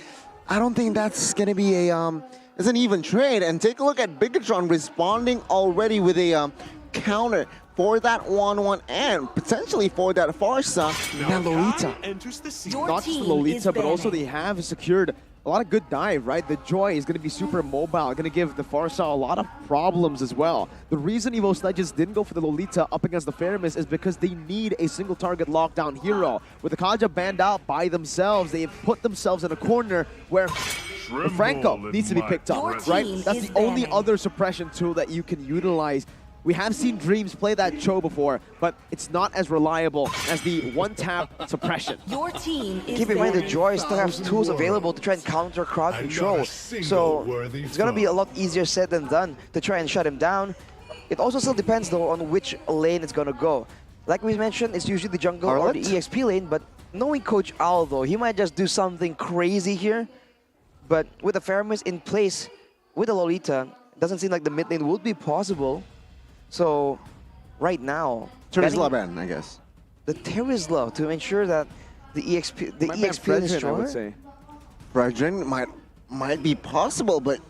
I don't think that's gonna be it's an even trade. And take a look at Bigetron responding already with a counter for that 1-1 and potentially for that Farsa and Lolita. Not just Lolita, but also they have secured a lot of good dive, right? The Joy is going to be super mobile, going to give the Farsa a lot of problems as well. The reason EVOS Legends didn't go for the Lolita up against the Faramis is because they need a single target lockdown hero. With the Kaja banned out by themselves, they have put themselves in a corner where the Franco needs to be picked up, right? That's the only other suppression tool that you can utilize. We have seen Dreams play that Cho before, but it's not as reliable as the one-tap suppression. Your team is Keep in mind the Joy still has tools available to try and counter crowd control. So it's going to be a lot easier said than done to try and shut him down. it also still depends though on which lane it's gonna go. Like we mentioned, it's usually the jungle or the EXP lane, but knowing Coach Al though, he might just do something crazy here. But with the Faramis in place, with the Lolita, doesn't seem like the mid lane would be possible. So, right now... Terizla ban, I guess. The Terizla to ensure that the EXP lane is stronger? I would say. Fredrin might be possible, but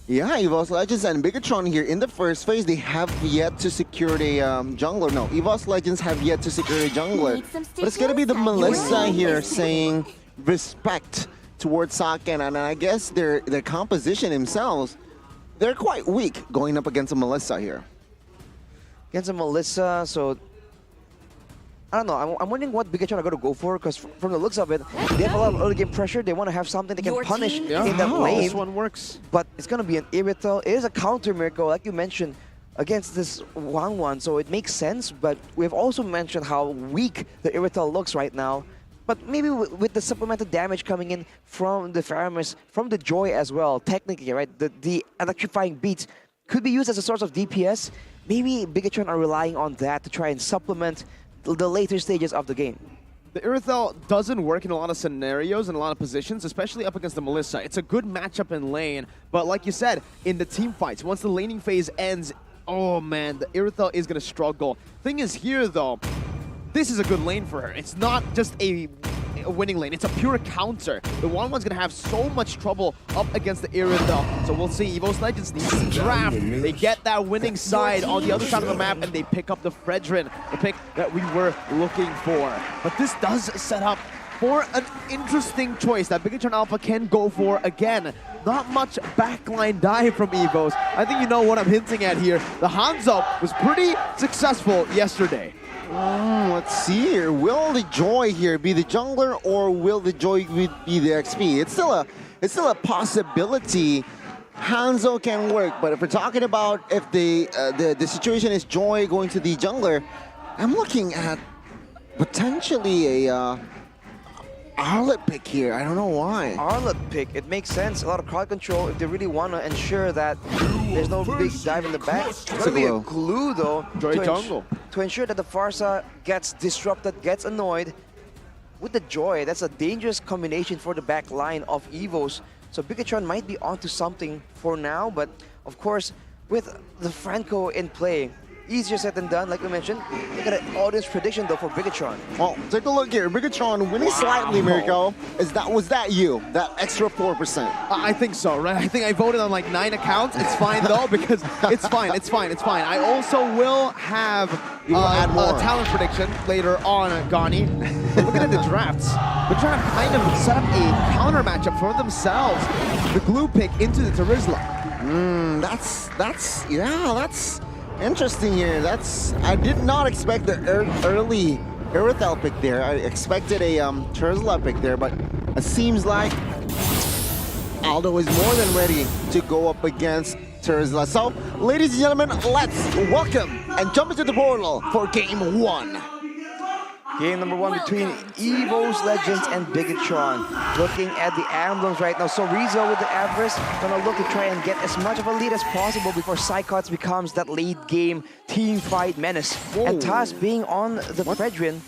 yeah, EVOS Legends and Bigetron here in the first phase, they have yet to secure a jungler. No, EVOS Legends have yet to secure a jungler. But it's gonna be the Melissa here saying respect towards Saken, and I guess their composition themselves, they're quite weak going up against a Melissa here. Against a Melissa, so I don't know. I'm wondering what Bigetron are going to go for, because from the looks of it, they have a lot of early game pressure. They want to have something they can punish in that lane. This one works. But it's going to be an Irithel. It is a counter Miracle, like you mentioned, against this 1-1, so it makes sense. But we've also mentioned how weak the Irithel looks right now. But maybe with the supplemented damage coming in from the Faramis, from the Joy as well, technically, right? The electrifying beats could be used as a source of DPS. Maybe Bigetron are relying on that to try and supplement the later stages of the game. The Irithel doesn't work in a lot of scenarios and a lot of positions, especially up against the Melissa. It's a good matchup in lane, but like you said, in the team fights, once the laning phase ends, oh man, the Irithel is going to struggle. Thing is here though, this is a good lane for her. It's not just a winning lane, it's a pure counter. The 1-1's gonna have so much trouble up against the Irithel. So we'll see. EVOS Legends needs to draft. They get that winning side on the other side of the map, and they pick up the Fredrin, the pick that we were looking for. But this does set up for an interesting choice that Bigetron Alpha can go for again. Not much backline dive from EVOS. I think you know what I'm hinting at here. The Hanzo was pretty successful yesterday. Let's see here. Will the Joy here be the jungler, or will the Joy be the XP? It's still a possibility. Hanzo can work, but if we're talking about if the situation is Joy going to the jungler, I'm looking at potentially a Arlet pick here. I don't know why. Arlet pick, it makes sense. A lot of crowd control if they really want to ensure that there's no big dive in the back. It's going to be a glue though to ensure that the Pharsa gets disrupted, gets annoyed. With the Joy, that's a dangerous combination for the back line of EVOS. So Bigetron might be onto something for now, but of course, with the Franco in play, easier said than done, like we mentioned. Look at an audience prediction though for Bigetron. Well, take a look here. Bigetron winning slightly, Miracle. Was that you? That extra 4%? I think so, right? I think I voted on like 9 accounts. It's fine though, because it's fine. I also will have a talent prediction later on, Gani. Looking at the drafts, Bigetron have kind of set up a counter matchup for themselves. The glue pick into the Terizla. That's interesting here. I did not expect the early Irithel pick there. I expected a Terizla pick there, but it seems like Aldo is more than ready to go up against Terizla. So, ladies and gentlemen, let's welcome and jump into the portal for Game 1. Game number 1 between EVOS Legends and Bigetron. Looking at the emblems right now. So Rizzo with the Everest gonna look to try and get as much of a lead as possible before Psychots becomes that late game team fight menace. Whoa. And Taz being on the Fredrin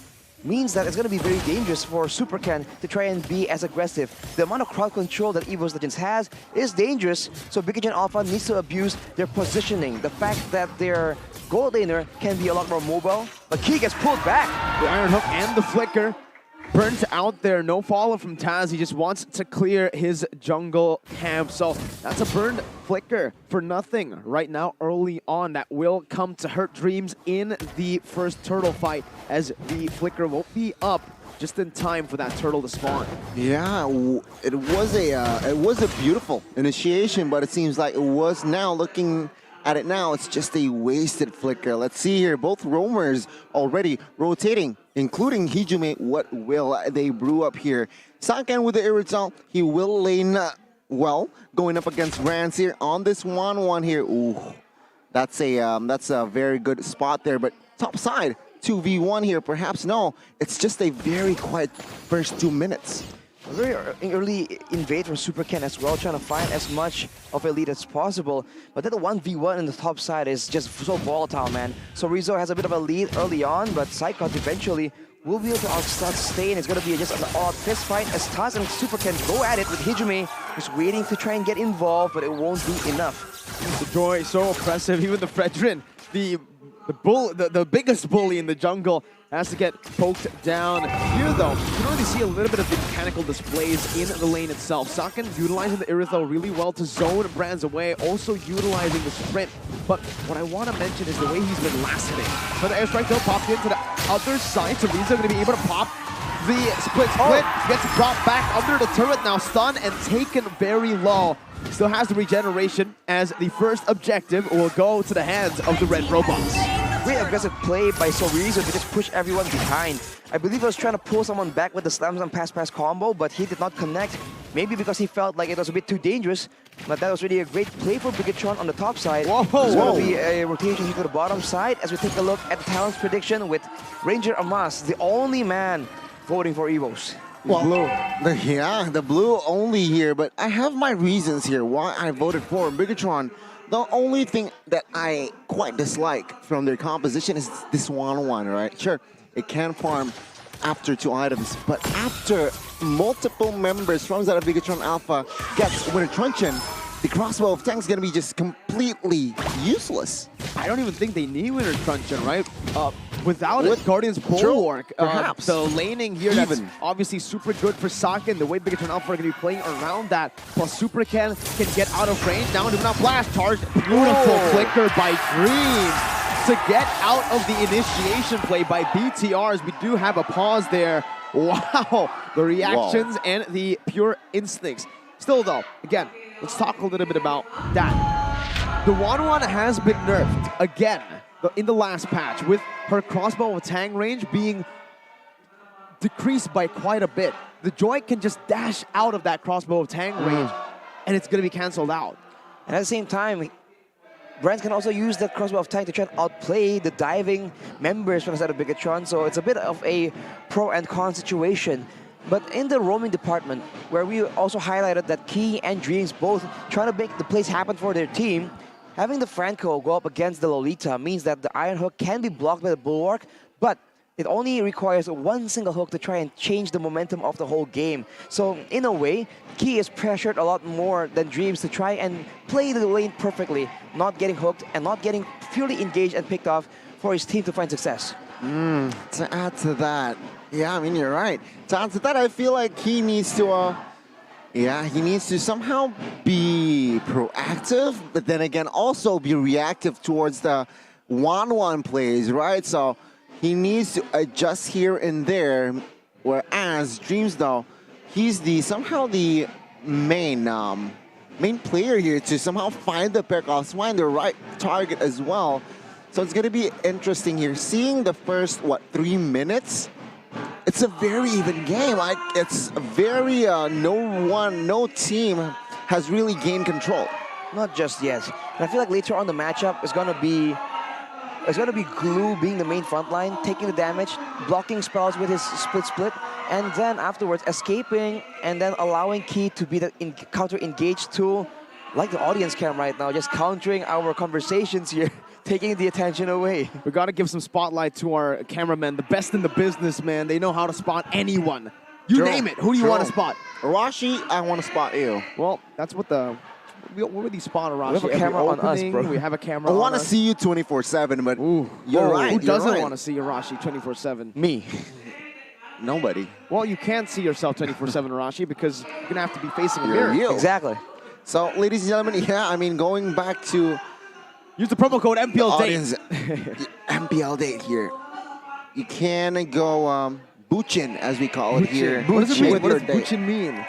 means that it's going to be very dangerous for Supercan to try and be as aggressive. The amount of crowd control that EVOS Legends has is dangerous, so Bigetron Alpha needs to abuse their positioning. The fact that their gold laner can be a lot more mobile, but Key gets pulled back. The Iron Hook and the Flicker burnt out there. No follow from Taz. He just wants to clear his jungle camp. So that's a burned Flicker for nothing right now early on. That will come to hurt dreams in the first turtle fight, as the Flicker won't be up just in time for that turtle to spawn. Yeah, it was a beautiful initiation, but it seems like it was now looking at it now, it's just a wasted Flicker. Let's see here, both roamers already rotating, including Hijume. What will they brew up here? Saken with the Irithel, he will lane well, going up against Rance here on this 1-1 here. Ooh, that's a very good spot there, but top side, 2v1 here, perhaps no. It's just a very quiet first 2 minutes. very early invade from Super Ken as well, trying to find as much of a lead as possible. But then the 1v1 in the top side is just so volatile, man. So Rizzo has a bit of a lead early on, but Psychot eventually will be able to outstart Stain. It's going to be just an all-out fist fight as Taz and Super Ken go at it with Hijime, who's waiting to try and get involved, but it won't be enough. The Joy, so oppressive. Even the Fredrin, the biggest bully in the jungle, has to get poked down. Here, though, you can already see a little bit of the mechanical displays in the lane itself. Saken utilizing the Irithyll really well to zone brands away, also utilizing the sprint. But what I want to mention is the way he's been lasting. But the airstrike, though, popped into the other side, so Rizzo going to be able to pop the split. Gets dropped back under the turret, now stunned and taken very low. Still has the regeneration as the first objective will go to the hands of the red robots. Great aggressive play by Sorizo to just push everyone behind. I believe he was trying to pull someone back with the slams and pass combo, but he did not connect. Maybe because he felt like it was a bit too dangerous, but that was really a great play for Bigetron on the top side. There's going to be a rotation here to the bottom side as we take a look at the talents prediction with Ranger Amas, the only man voting for EVOS. Well, the blue only here, but I have my reasons here why I voted for Bigetron. The only thing that I quite dislike from their composition is this 1-1, right? Sure, it can farm after 2 items, but after multiple members from Zeta Bigetron Alpha gets Winter Truncheon, the crossbow of tanks is going to be just completely useless. I don't even think they need Winter Truncheon, right? Without it, Guardian's Bulwark, perhaps. The laning here, that's obviously super good for Saken. The way Bigetron Alpha are going to be playing around that. Plus Super Ken can get out of range. Now do not blast. Charge. Beautiful flicker by Green to get out of the initiation play by BTRs. We do have a pause there. Wow. The reactions and the pure instincts. Still though, again, let's talk a little bit about that. The 1-1 has been nerfed again in the last patch, with her crossbow of Tang range being decreased by quite a bit. The Joy can just dash out of that crossbow of Tang range, and it's going to be cancelled out. And at the same time, brands can also use the crossbow of Tang to try and outplay the diving members from the side of Bigetron, so it's a bit of a pro and con situation. But in the roaming department, where we also highlighted that Key and Dreams both trying to make the plays happen for their team, having the Franco go up against the Lolita means that the Iron Hook can be blocked by the Bulwark, but it only requires one single hook to try and change the momentum of the whole game. So in a way, Key is pressured a lot more than Dreams to try and play the lane perfectly, not getting hooked and not getting purely engaged and picked off for his team to find success. To add to that, yeah, I mean, you're right. To add to that, I feel like he needs to, he needs to somehow be proactive, but then again, also be reactive towards the 1-1 plays, right? So he needs to adjust here and there, whereas Dreams, though, he's somehow the main player here to somehow find the pickoffs, find the right target as well. So it's going to be interesting here. Seeing the first, 3 minutes, it's a very even game. Like, it's very, no team has really gained control. Not just yet. And I feel like later on the matchup is gonna be Glue being the main front line, taking the damage, blocking spells with his split, and then afterwards escaping and then allowing Key to be the counter-engaged tool, like the audience cam right now, just countering our conversations here, taking the attention away. We gotta give some spotlight to our cameramen, the best in the business, man. They know how to spot anyone. You name it. Who do you want to spot? Arashi, I want to spot you. Well, that's what the... We already spot Arashi. We have a camera on us, bro. We have a camera I want to see you 24/7, but you're right. Who doesn't want to see Arashi 24/7? Me. Nobody. Well, you can't see yourself 24/7, Arashi, because you're going to have to be facing a mirror. You. Exactly. So, ladies and gentlemen, yeah, I mean, going back to... Use the promo code MPL audience, MPL date here. You can go Buchin, as we call it here. What does it mean? What does Buchin mean?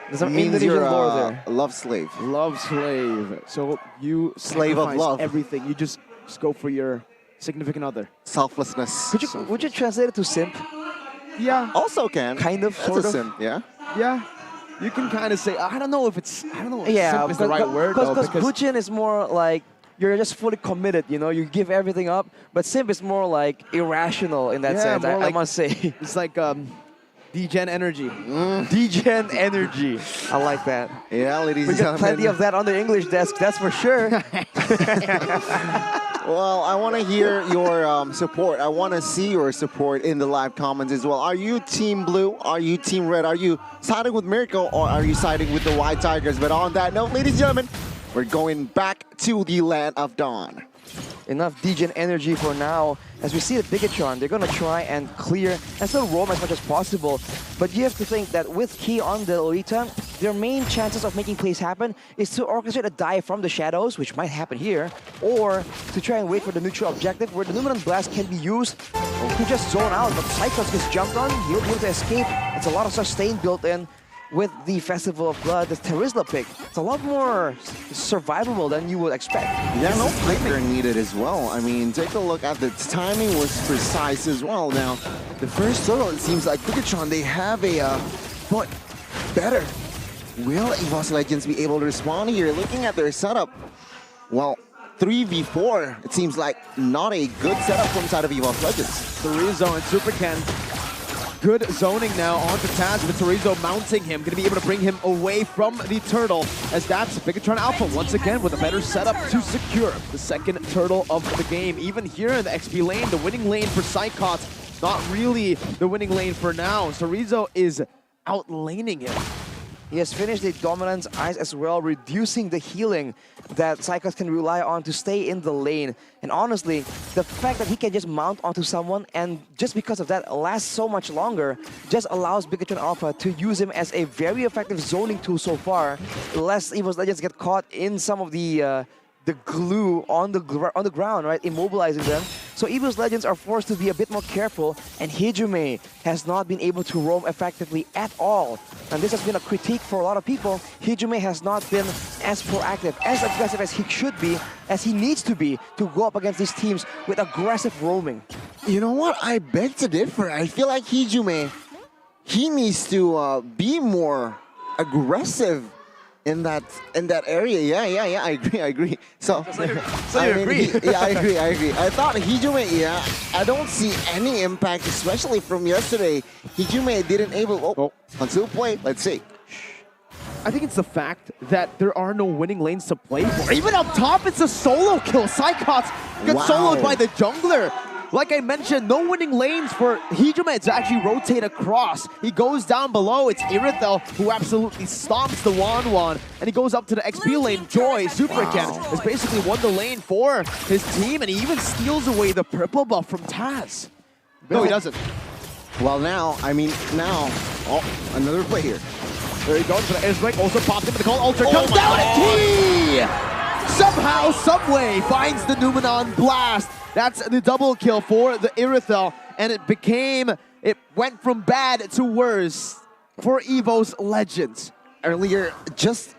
Does that mean you're a love slave? Love slave. So you slave of love. Everything. You just go for your significant other. Selflessness. Would you translate it to simp? Yeah. Also can. Kind of, sort of. Simp, yeah. Yeah. You can kind of say, I don't know if simp is the right word, because Buchin is more like you're just fully committed, you know, you give everything up. But simp is more like irrational in that sense, I must say. It's like D-Gen energy. D-Gen energy. I like that. Yeah, ladies We and got gentlemen. plenty of that on the English desk, that's for sure. Well, I want to hear your support. I want to see your support in the live comments as well. Are you Team Blue? Are you Team Red? Are you siding with Miracle or are you siding with the White Tigers? But on that note, ladies and gentlemen, we're going back to the Land of Dawn. Enough D-Gen energy for now. As we see at Bigetron, they're going to try and clear and still roam as much as possible. But you have to think that with Key on the Lolita, their main chances of making plays happen is to orchestrate a dive from the shadows, which might happen here, or to try and wait for the neutral objective where the Numeron Blast can be used to just zone out. But Cyclops gets jumped on, he'll be able to escape. It's a lot of sustain built in. With the Festival of Blood, the Terizla pick, it's a lot more survivable than you would expect. Yeah, no flicker needed as well. I mean, take a look at the timing was precise as well. Now, the first turtle, it seems like Bigetron, they have a but better. Will EVOS Legends be able to respond here? Looking at their setup, well, 3v4, it seems like not a good setup from side of EVOS Legends. Torizo and Super Ken. Good zoning now onto Taz, but Torizo mounting him, going to be able to bring him away from the turtle, as that's Bigetron Alpha once again with a better setup to secure the second turtle of the game. Even here in the XP lane, the winning lane for Psychots, not really the winning lane for now. Torizo is outlaning him. He has finished the Dominance Eyes as well, reducing the healing that Psychos can rely on to stay in the lane. And honestly, the fact that he can just mount onto someone and just because of that last so much longer just allows Bigetron Alpha to use him as a very effective zoning tool so far, lest EVOS Legends get caught in some of the glue on the ground, right, immobilizing them. So EVOS Legends are forced to be a bit more careful, and Hijume has not been able to roam effectively at all. And this has been a critique for a lot of people. Hijume has not been as proactive, as aggressive as he should be, as he needs to be, to go up against these teams with aggressive roaming. You know what? I beg to differ. I feel like Hijume, he needs to be more aggressive in that area. Yeah, I agree. So you agree? I agree. I thought Hijume, yeah, I don't see any impact, especially from yesterday. Hijume didn't able, until play, let's see. I think it's the fact that there are no winning lanes to play for. Even up top, it's a solo kill. Psychots gets soloed by the jungler. Like I mentioned, no winning lanes for Hijume to actually rotate across. He goes down below. It's Irithel who absolutely stomps the Wan, and he goes up to the XP lane. Joy, Superken, has basically won the lane for his team, and he even steals away the purple buff from Taz. No, he doesn't. Well, now, another play here. There he goes for the airstrike. Also pops into the call. Alter comes down, and he somehow, someway finds the Numenon Blast. That's the double kill for the Irithel, and it went from bad to worse for EVOS Legends. Earlier, just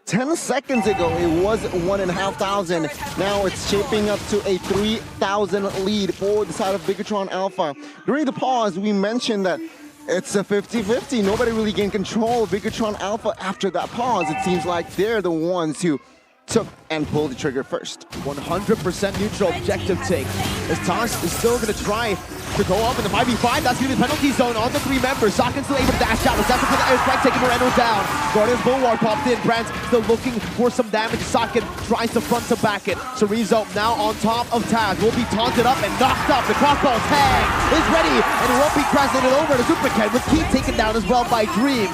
10 seconds ago, it was 1,500. Now it's shaping up to a 3,000 lead for the side of Bigetron Alpha. During the pause, we mentioned that it's a 50-50. Nobody really gained control of Bigetron Alpha after that pause. It seems like they're the ones who took and pulled the trigger first. 100% neutral objective take. As Taz is still going to try to go up in the 5v5. That's going to be the penalty zone on the 3 members. Sakin's still able to dash out. That's for the airstrike, taking Moreno down. Guardian's Bulwark popped in. Brands still looking for some damage. Sakin tries to front to back it. Chorizo now on top of Taz. Will be taunted up and knocked up. The crossbow tag is ready, and it won't be translated over to Superken, with Keith taken down as well by Dream.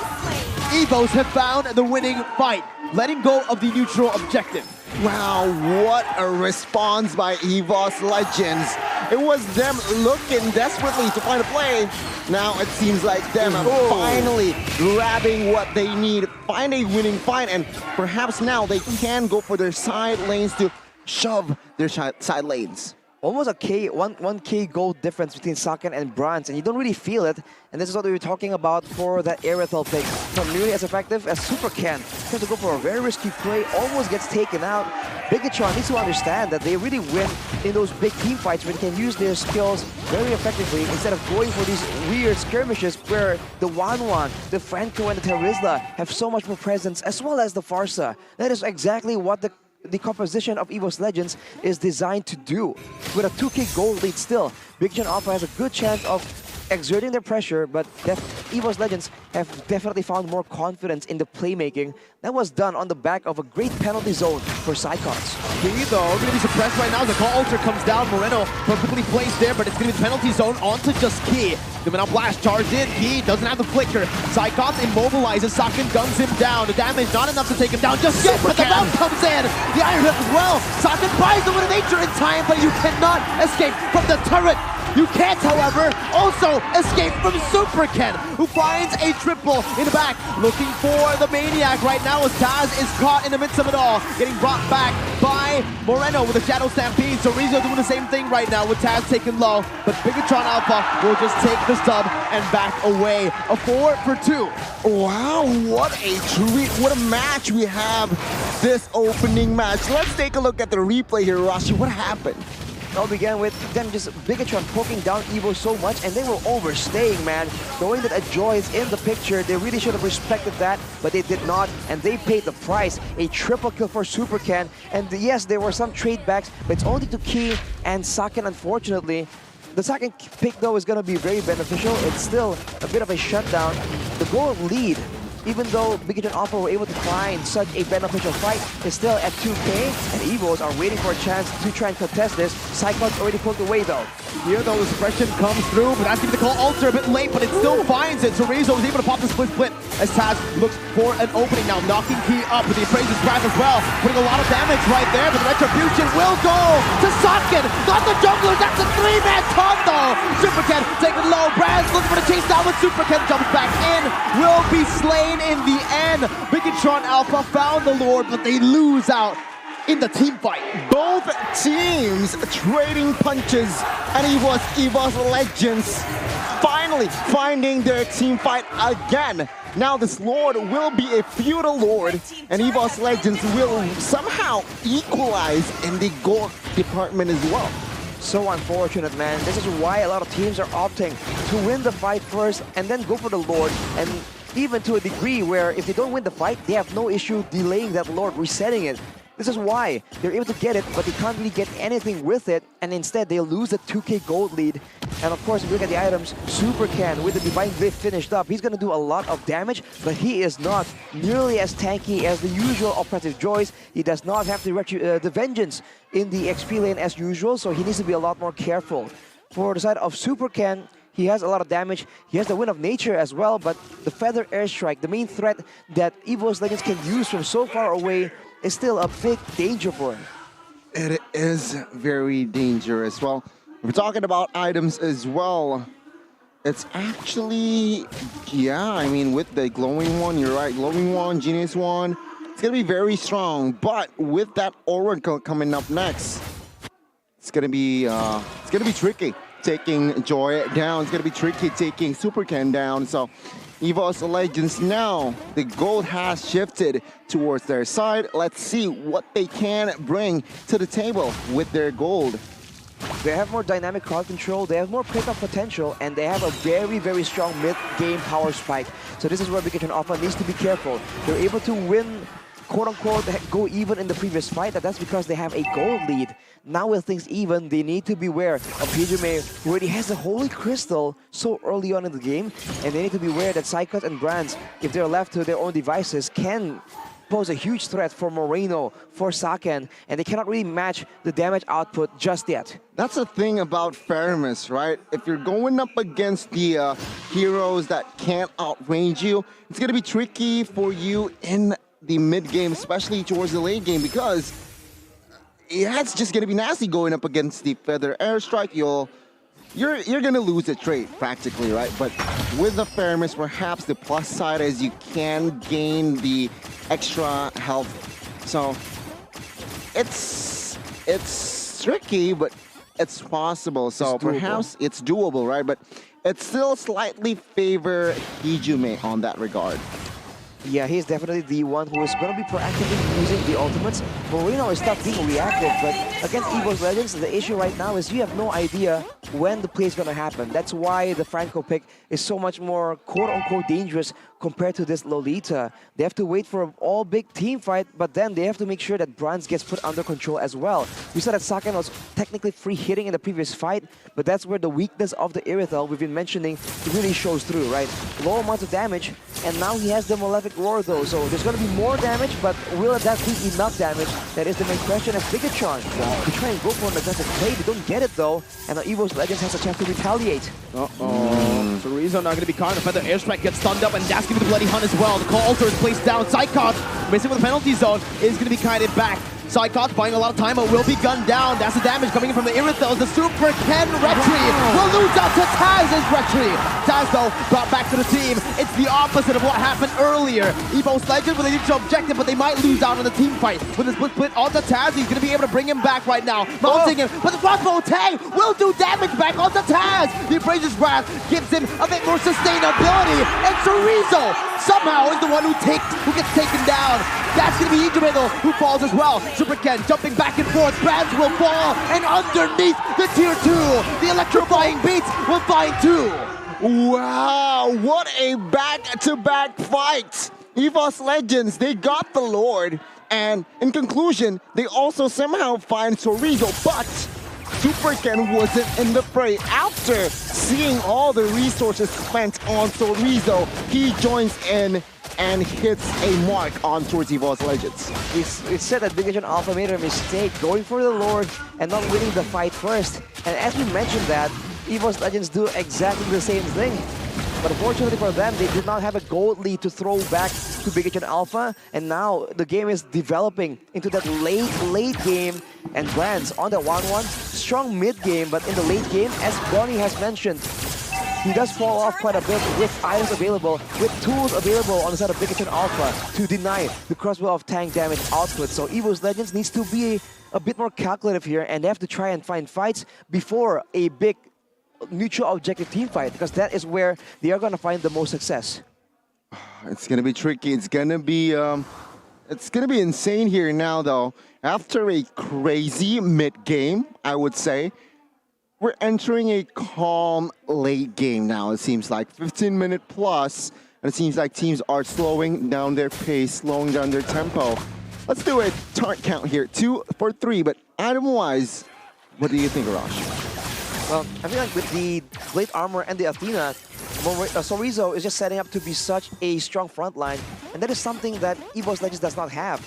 EVOS have found the winning fight, letting go of the neutral objective. Wow, what a response by EVOS Legends. It was them looking desperately to find a play. Now it seems like them are finally grabbing what they need, find a winning fight, and perhaps now they can go for their side lanes to shove their side lanes. Almost a 1K gold difference between Saken and Bronze, and you don't really feel it. And this is what we were talking about for that Irithel pick. Not nearly as effective as Superken. Tries to go for a very risky play, almost gets taken out. Bigetron needs to understand that they really win in those big team fights where they can use their skills very effectively instead of going for these weird skirmishes where the Wan, the Franco, and the Terizla have so much more presence, as well as the Farsa. That is exactly what the composition of EVOS Legends is designed to do. With a 2K gold lead still, Bigetron Alpha has a good chance of exerting their pressure, but EVOS Legends have definitely found more confidence in the playmaking. That was done on the back of a great penalty zone for Psychots. GEEK though, going to be suppressed right now as the call Alter comes down. Moreno perfectly placed there, but it's going to be the penalty zone onto just GEEK. The Mana Blast charged in. GEEK doesn't have the flicker. Psychots immobilizes. Saken guns him down. The damage not enough to take him down just yet, but the mount comes in. The Iron Hit as well. Saken buys the Winner Nature in time, but you cannot escape from the turret. You can't, however, also escape from Super Ken, who finds a triple in the back, looking for the Maniac right now as Taz is caught in the midst of it all, getting brought back by Moreno with a Shadow Stampede. So Rizzo doing the same thing right now with Taz taken low, but Bigetron Alpha will just take the stub and back away. A 4 for 2. Wow, what a treat, what a match we have this opening match. Let's take a look at the replay here, Rashi. What happened? It all began with them just Bigetron poking down Evo so much, and they were overstaying, man. Knowing that a Joy is in the picture, they really should have respected that, but they did not, and they paid the price. A triple kill for Super Ken, and yes, there were some trade backs, but it's only to Key and Saken, unfortunately. The second pick, though, is going to be very beneficial. It's still a bit of a shutdown. The goal lead, even though Bigetron Alpha were able to find such a beneficial fight, is still at 2K, and EVOs are waiting for a chance to try and contest this. Psychots already pulled away, though. Here, though, the suppression comes through, but that's going to call Alter a bit late, but it still finds it. So Rizzo is able to pop the split as Taz looks for an opening now, knocking Key up with the Appraiser's Grasp as well, putting a lot of damage right there, but the Retribution will go to Saken, not the jungler. That's a 3-man combo. Super Ken taking low. Braz looking for the chase down, but Super Ken jumps back in, will be slain in the end. Bigetron Alpha found the Lord, but they lose out in the team fight. Both teams trading punches, and it was EVOS Legends finally finding their team fight again. Now this Lord will be a feudal Lord, and EVOS Legends will somehow equalize in the gold department as well. So unfortunate, man. This is why a lot of teams are opting to win the fight first and then go for the Lord, and even to a degree where if they don't win the fight, they have no issue delaying that Lord, resetting it. This is why they're able to get it, but they can't really get anything with it, and instead they lose the 2K gold lead. And of course, if you look at the items, Super Ken with the Divine Glyph finished up, he's going to do a lot of damage, but he is not nearly as tanky as the usual Oppressive Joys. He does not have the Vengeance in the XP lane as usual, so he needs to be a lot more careful. For the side of Super Ken, he has a lot of damage. He has the Wind of Nature as well, but the Feather Airstrike, the main threat that EVOS Legends can use from so far away, is still a big danger for him. It is very dangerous. Well, we're talking about items as well. It's actually, yeah, I mean, with the glowing one, you're right, glowing one, genius one, it's gonna be very strong. But with that Oracle coming up next, it's gonna be tricky taking Joy down. It's gonna be tricky taking Super Ken down. So EVOS Legends now, the gold has shifted towards their side. Let's see what they can bring to the table with their gold. They have more dynamic card control, they have more pickup potential, and they have a very, very strong mid-game power spike. So this is where Bigetron Alpha needs to be careful. They're able to win, quote-unquote, go even in the previous fight, and that's because they have a gold lead. Now with things even, they need to beware of Hijime, who already has a Holy Crystal so early on in the game, and they need to beware that Psychos and Brands, if they're left to their own devices, can pose a huge threat for Moreno, for Saken, and they cannot really match the damage output just yet. That's the thing about Faramis, right? If you're going up against the heroes that can't outrange you, it's going to be tricky for you in the mid-game, especially towards the late game, because it's just going to be nasty going up against the Feather Airstrike. You're going to lose the trade, practically, right? But with the Faramis, perhaps the plus side is you can gain the extra health. So it's tricky, but it's possible. So perhaps it's doable, right? But it still slightly favor Hijime on that regard. Yeah, he's definitely the one who is going to be proactively using the ultimates. Moreno is not being reactive, but against EVOS Legends, the issue right now is you have no idea when the play is going to happen. That's why the Franco pick is so much more quote-unquote dangerous compared to this Lolita. They have to wait for an all-big team fight, but then they have to make sure that Bronze gets put under control as well. We saw that Saken was technically free hitting in the previous fight, but that's where the weakness of the Irithel we've been mentioning really shows through, right? Low amount of damage, and now he has the Malefic Roar though, so there's going to be more damage, but will that be enough damage? That is the main question as Bigetron. They try and go for an aggressive play, they don't get it though, and now EVOS Legends has a chance to retaliate. So Rizzo not going to be caught. The Feather Airstrike gets stunned up, and that's going to be the Bloody Hunt as well. The Call Alter is placed down. Psychot, missing with the penalty zone, is going to be kited back. Psychot buying a lot of time, but will be gunned down. That's the damage coming in from the Irithel. The Super Ken Retri will lose out to Taz's Retri. Taz, though, brought back to the team. It's the opposite of what happened earlier. EVOS Legends with a neutral objective, but they might lose out on the team fight. With his split onto Taz, he's going to be able to bring him back right now. Mounting him, but the crossbow tag will do damage back onto Taz. The Abrasion's Wrath gives him a bit more sustainability. And Chorizo somehow is the one who gets taken down. That's going to be Idrimiddle who falls as well. Super Ken jumping back and forth. Brands will fall. And underneath the tier 2, the electrifying beats will find 2. Wow, what a back-to-back fight. EVOS Legends, they got the Lord. And in conclusion, they also somehow find Chorizo, but Super Ken wasn't in the fray. After seeing all the resources spent on Chorizo, he joins in and hits a mark on towards EVOS Legends. It's said that Bigetron Alpha made a mistake going for the Lord and not winning the fight first. And as we mentioned that, EVOS Legends do exactly the same thing. But unfortunately for them, they did not have a gold lead to throw back to Bigetron Alpha. And now the game is developing into that late game. And Brands on the 1-1, strong mid game, but in the late game, as Bonnie has mentioned, he does fall off quite a bit with items available, with tools available on the side of Bigetron Alpha to deny the crossbow of tank damage output. So EVOS Legends needs to be a bit more calculative here, and they have to try and find fights before a big mutual objective team fight, because that is where they are going to find the most success. It's going to be tricky. It's going to be insane here now, though. After a crazy mid-game, I would say, we're entering a calm late game now, it seems like. 15-minute plus, and it seems like teams are slowing down their pace, slowing down their tempo. Let's do a taunt count here. 2 for 3, but item-wise, what do you think, Arash? Well, I feel like with the Blade Armor and the Athena, Chorizo is just setting up to be such a strong front line, and that is something that EVOS Legends does not have.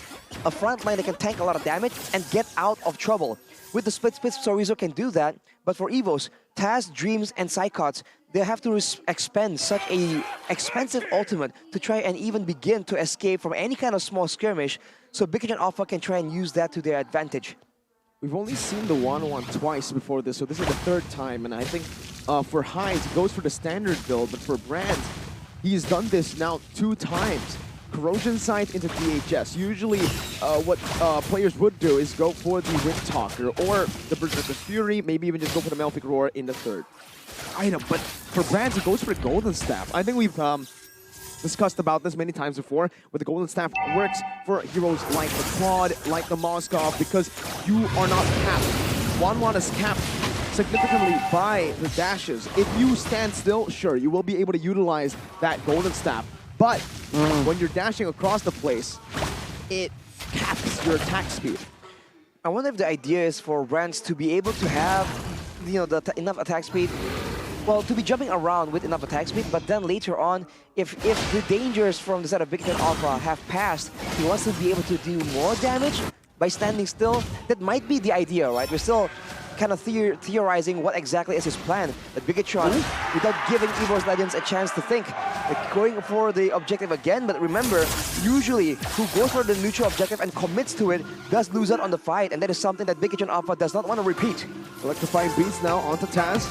A front line that can tank a lot of damage and get out of trouble. With the split, Chorizo can do that, but for EVOS, Taz, Dreams, and Psychots, they have to expend such a expensive ultimate to try and even begin to escape from any kind of small skirmish, so Bigetron Alpha can try and use that to their advantage. We've only seen the 1-1 twice before this, so this is the third time, and I think for Hides, he goes for the standard build, but for Brands, he's done this now 2 times. Corrosion Sight into DHS. Usually what players would do is go for the Wind Talker or the Berserker's Fury, maybe even just go for the Malefic Roar in the third item. But for Brands, he goes for the Golden Staff. I think we've discussed about this many times before, where the Golden Staff works for heroes like the Quad, like the Moskov, because you are not capped. 1-1 is capped significantly by the dashes. If you stand still, sure, you will be able to utilize that Golden Staff. But when you're dashing across the place, it caps your attack speed. I wonder if the idea is for Brands to be able to have, you know, enough attack speed, well, to be jumping around with enough attack speed, but then later on, if the dangers from the side of Bigetron Alpha have passed, he wants to be able to do more damage by standing still. That might be the idea, right? We're still kind of theorizing what exactly is his plan. But Bigetron, without giving EVOS Legends a chance to think, like going for the objective again. But remember, usually who goes for the neutral objective and commits to it does lose out on the fight, and that is something that Bigetron Alpha does not want to repeat. Electrifying beats now onto Taz.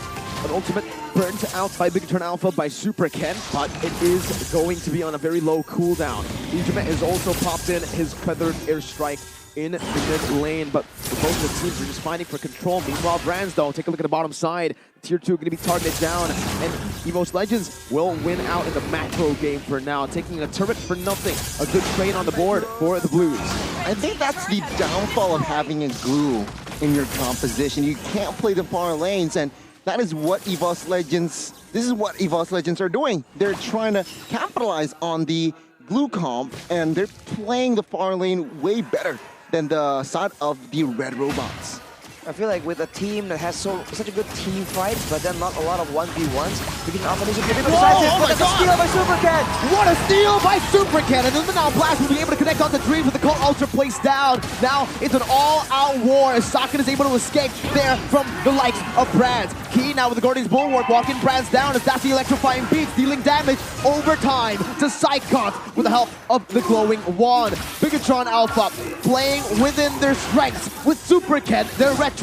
An ultimate burnt out by Bigetron Alpha by Super Ken, but it is going to be on a very low cooldown. Ijume is also popped in his Feathered Airstrike in the mid lane, but both of the teams are just fighting for control. Meanwhile, Brands, though, take a look at the bottom side. Tier 2 going to be targeted down, and EVOS Legends will win out in the macro game for now, taking a turret for nothing. A good trade on the board for the Blues. I think that's the downfall of having a glue in your composition. You can't play the far lanes, and that is what EVOS Legends, this is what EVOS Legends are doing. They're trying to capitalize on the glue comp, and they're playing the far lane way better than the side of the Red Robots. I feel like with a team that has such a good team fight, but then not a lot of 1v1s, Bigetron Alpha needs to be a bit more decisive. But that's a steal by Supercat! What a steal by Supercat! And then now Blast will be able to connect onto Dreams with the Cold Ultra placed down. Now it's an all-out war as Socket is able to escape there from the likes of Brands. Key now with the Guardian's Bulwark walking Brands down as that's the electrifying beats, dealing damage over time to Psychons with the help of the glowing wand. Bigetron Alpha playing within their strengths with Supercat, their retry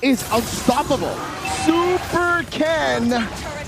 is unstoppable. Super Ken,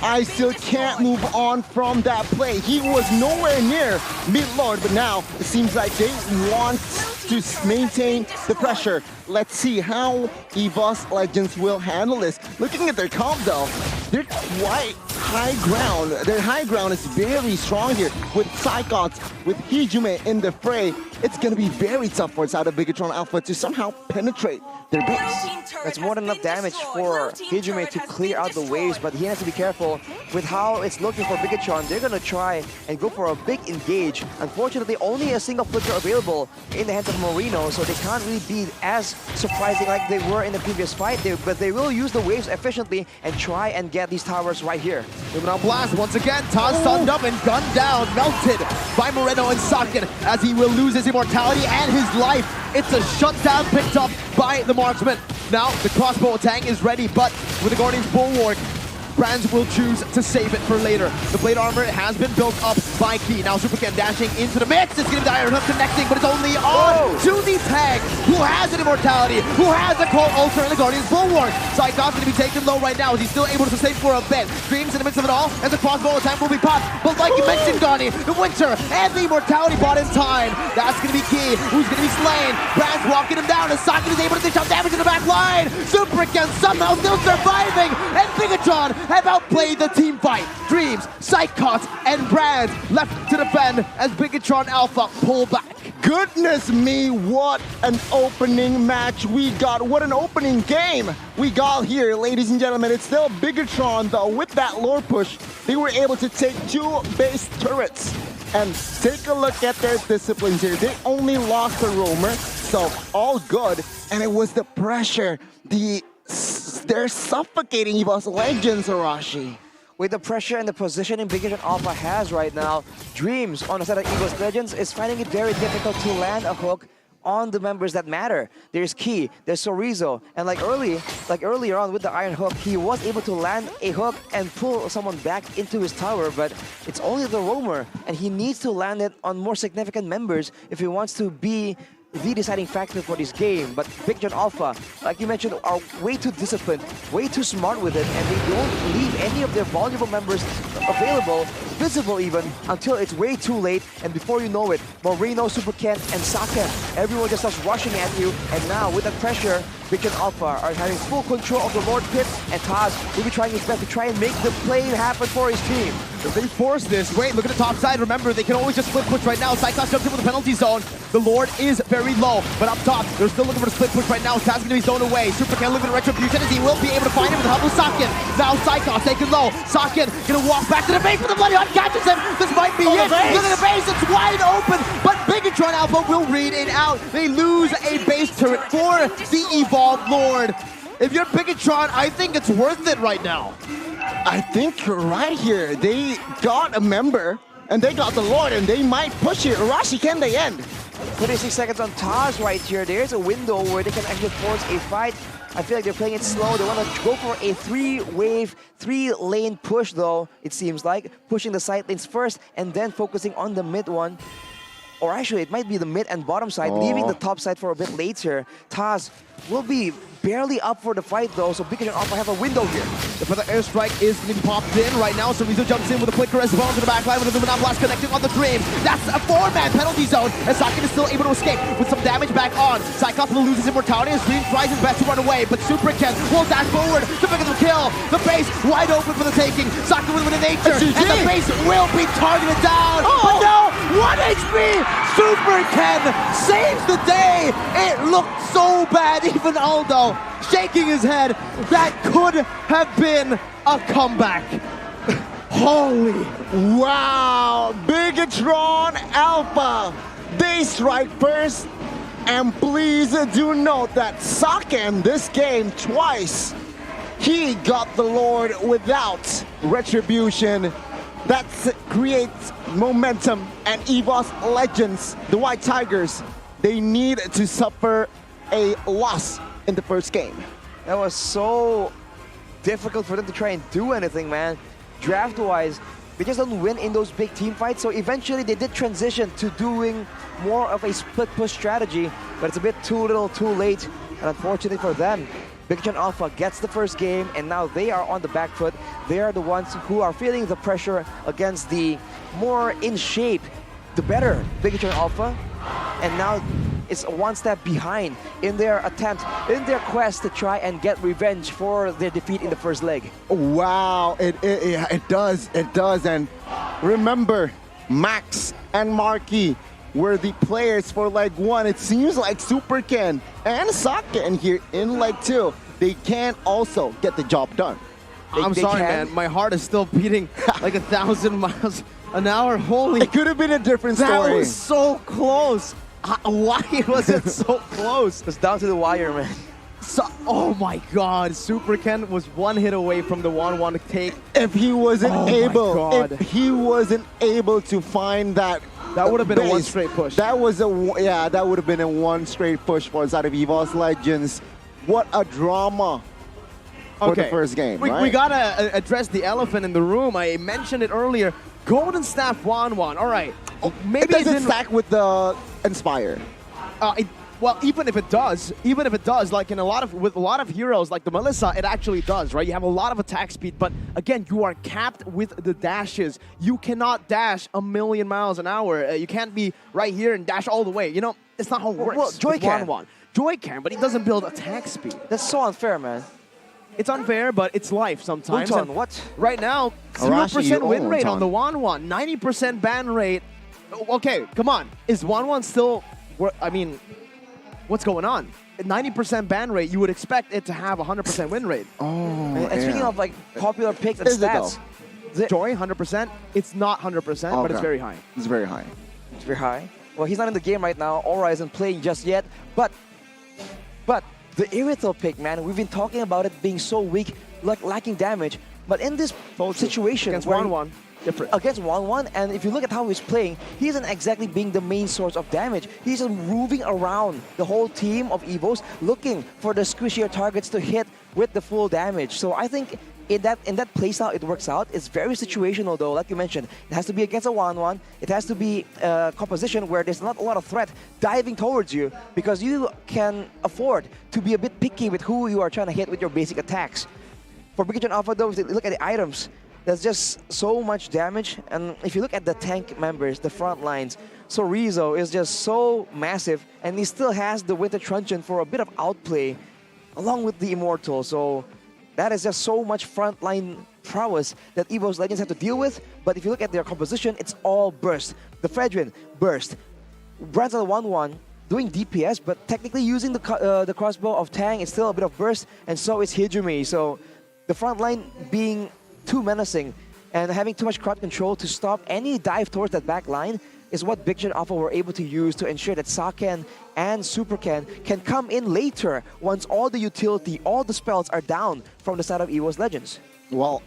I still can't move on from that play. He was nowhere near mid-lord, but now it seems like they want to maintain the pressure. Let's see how EVOS Legends will handle this. Looking at their comp though, they're quite high ground. Their high ground is very strong here with Psychons, with Hijume in the fray. It's going to be very tough for side of Bigetron Alpha to somehow penetrate their base. That's more than enough damage for Hijume to clear out the waves, but he has to be careful with how it's looking for Bigetron. They're going to try and go for a big engage. Unfortunately, only a single flicker available in the hands of Moreno, so they can't really be as surprising like they were in the previous fight, but they will use the waves efficiently and try and get these towers right here. Moving on Blast once again, Taz stunned up and gunned down, melted by Moreno and Socket as he will lose his immortality and his life. It's a shutdown picked up by the marksman. Now the crossbow attack is ready, but with the Guardian's Bulwark, Brands will choose to save it for later. The blade armor has been built up by Key. Now Supercan dashing into the mix. It's going to be the Iron Hook connecting, but it's only on to the tag. Who has an immortality? Who has a Cold Ultra and the Guardian's Bulwark? Psychon's going to be taken low right now. Is he still able to sustain for a bit? Dreams in the midst of it all, and the crossbow attack will be popped. But like you mentioned, Donnie, the Winter and the immortality bought in time. That's going to be Key, who's going to be slain. Brands walking him down, and Socket is able to dish out damage in the back line. Supercan somehow still surviving, and Bigetron have outplayed the team fight. Dreams, Psychons, and Brands left to defend as Bigetron Alpha pull back. Goodness me, what an opening match we got. What an opening game we got here, ladies and gentlemen. It's still Bigetron, though. With that lore push, they were able to take 2 base turrets. And take a look at their disciplines here. They only lost the roamer, so all good. And it was the pressure, they're suffocating EVOS Legends, Arashi. With the pressure and the positioning Bigetron Alpha has right now, Dreams on the side of EVOS Legends is finding it very difficult to land a hook on the members that matter. There's Key, there's Sorizo, and like earlier on with the Iron Hook, he was able to land a hook and pull someone back into his tower, but it's only the roamer, and he needs to land it on more significant members if he wants to be the deciding factor for this game. But Bigetron Alpha, like you mentioned, are way too disciplined, way too smart with it, and they don't leave any of their vulnerable members available, visible even, until it's way too late. And before you know it, Moreno, Supercan, and Saka, everyone just starts rushing at you. And now with the pressure, Bigetron Alpha are having full control of the Lord Pit, and Taz will be trying his best to try and make the play happen for his team. If they force this, wait, look at the top side. Remember, they can always just split push right now. Psychos jumps in with the penalty zone. The Lord is very low, but up top, they're still looking for the split push right now. Taz going to be zoned away. Supercan looking at Retribution as he will be able to find him with the help of Socket. Now Psychos taken low. Socket going to walk back to the base, but the Bloody Hunt catches him. This might be it. Look at the base, it's wide open, but Bigetron Alpha will read it out. They lose a base turret for the Evolved Lord. If you're Bigetron, I think it's worth it right now. I think you're right here. They got a member, and they got the Lord, and they might push it. Arashi, can they end? 26 seconds on Taz right here. There's a window where they can actually force a fight. I feel like they're playing it slow. They want to go for a 3-wave, 3-lane push, though, it seems like. Pushing the side lanes first, and then focusing on the mid one. or actually it might be the mid and bottom side, leaving the top side for a bit later. Taz will be barely up for the fight though, so Bigetron Alpha have a window here. The further airstrike is being popped in right now, so Rizzo jumps in with a flicker as well to the back line with the Luminat Blast connecting on the Dream. That's a 4-man penalty zone, and Saken is still able to escape with some damage back on. Cyclops will lose his immortality as Dream tries his best to run away, but Super Ken will dash forward to pick up the kill. The base wide open for the taking. Saken with a nature, and the base will be targeted down. But no, 1 HP! Super Ken saves the day! It looked so bad, even Aldo shaking his head. That could have been a comeback. Holy. Wow, Bigetron Alpha, they strike first. And please do note that Saken this game twice, he got the Lord without retribution. That creates momentum, and EVOS Legends, the White Tigers, they need to suffer a loss in the first game. That was so difficult for them to try and do anything, man. Draft-wise, they just don't win in those big team fights, so eventually they did transition to doing more of a split push strategy, but it's a bit too little, too late, and unfortunately for them, Bigetron Alpha gets the first game, and now they are on the back foot. They are the ones who are feeling the pressure against the more in shape, the better Bigetron Alpha, and now it's one step behind in their attempt, in their quest to try and get revenge for their defeat in the first leg. Wow, it does, and remember, Max and Marky were the players for leg 1. It seems like Super Ken and Saken here in leg 2, they can also get the job done. I'm sorry, man. My heart is still beating like 1,000 miles an hour. Holy. It could have been a different story. That was so close. Why was it so close? It's down to the wire, man. So, oh my God, Super Ken was 1 hit away from the 1-1 take. If he wasn't able to find that would have been a 1 straight push. That would have been a 1 straight push for side of EVOS Legends. What a drama for the first game, we gotta address the elephant in the room. I mentioned it earlier. Golden Staff 1-1. All right. Maybe it doesn't stack with the Inspire. Well, even if it does, like with a lot of heroes like the Melissa, it actually does, right? You have a lot of attack speed, but again, you are capped with the dashes. You cannot dash 1,000,000 miles an hour. You can't be right here and dash all the way. You know, it's not how it works. Well, Joy can. Joy can, but he doesn't build attack speed. That's so unfair, man. It's unfair, but it's life sometimes. What? Right now, 0% win rate on the 1-1, 90% ban rate. Okay, come on. Is 1-1 still... I mean, what's going on? 90% ban rate, you would expect it to have 100% win rate. And speaking of like popular picks and stats, Joy, 100%. It's not 100%, but it's very high. It's very high. It's very high. Well, he's not in the game right now. Aura isn't playing just yet, but the Irithel pick, man, we've been talking about it being so weak, like lacking damage, but in this situation against 1-1, different. Against 1-1, and if you look at how he's playing, he isn't exactly being the main source of damage. He's just moving around the whole team of EVOs, looking for the squishier targets to hit with the full damage. So I think in that playstyle, it works out. It's very situational, though, like you mentioned. It has to be against a 1-1. It has to be a composition where there's not a lot of threat diving towards you, because you can afford to be a bit picky with who you are trying to hit with your basic attacks. For Bigetron Alpha, though, if you look at the items, there's just so much damage. And if you look at the tank members, the front lines, so Rizzo is just so massive, and he still has the Winter Truncheon for a bit of outplay, along with the Immortal. So that is just so much frontline prowess that EVOS Legends have to deal with. But if you look at their composition, it's all burst. The Fredrin, burst. Branzel 1-1, doing DPS, but technically using the crossbow of Tang, it's still a bit of burst, and so is Hijumi. So the front line being too menacing and having too much crowd control to stop any dive towards that back line is what Bigetron Alpha were able to use to ensure that Saken and Super Ken can come in later once all the utility, all the spells are down from the side of EVOS Legends. Well,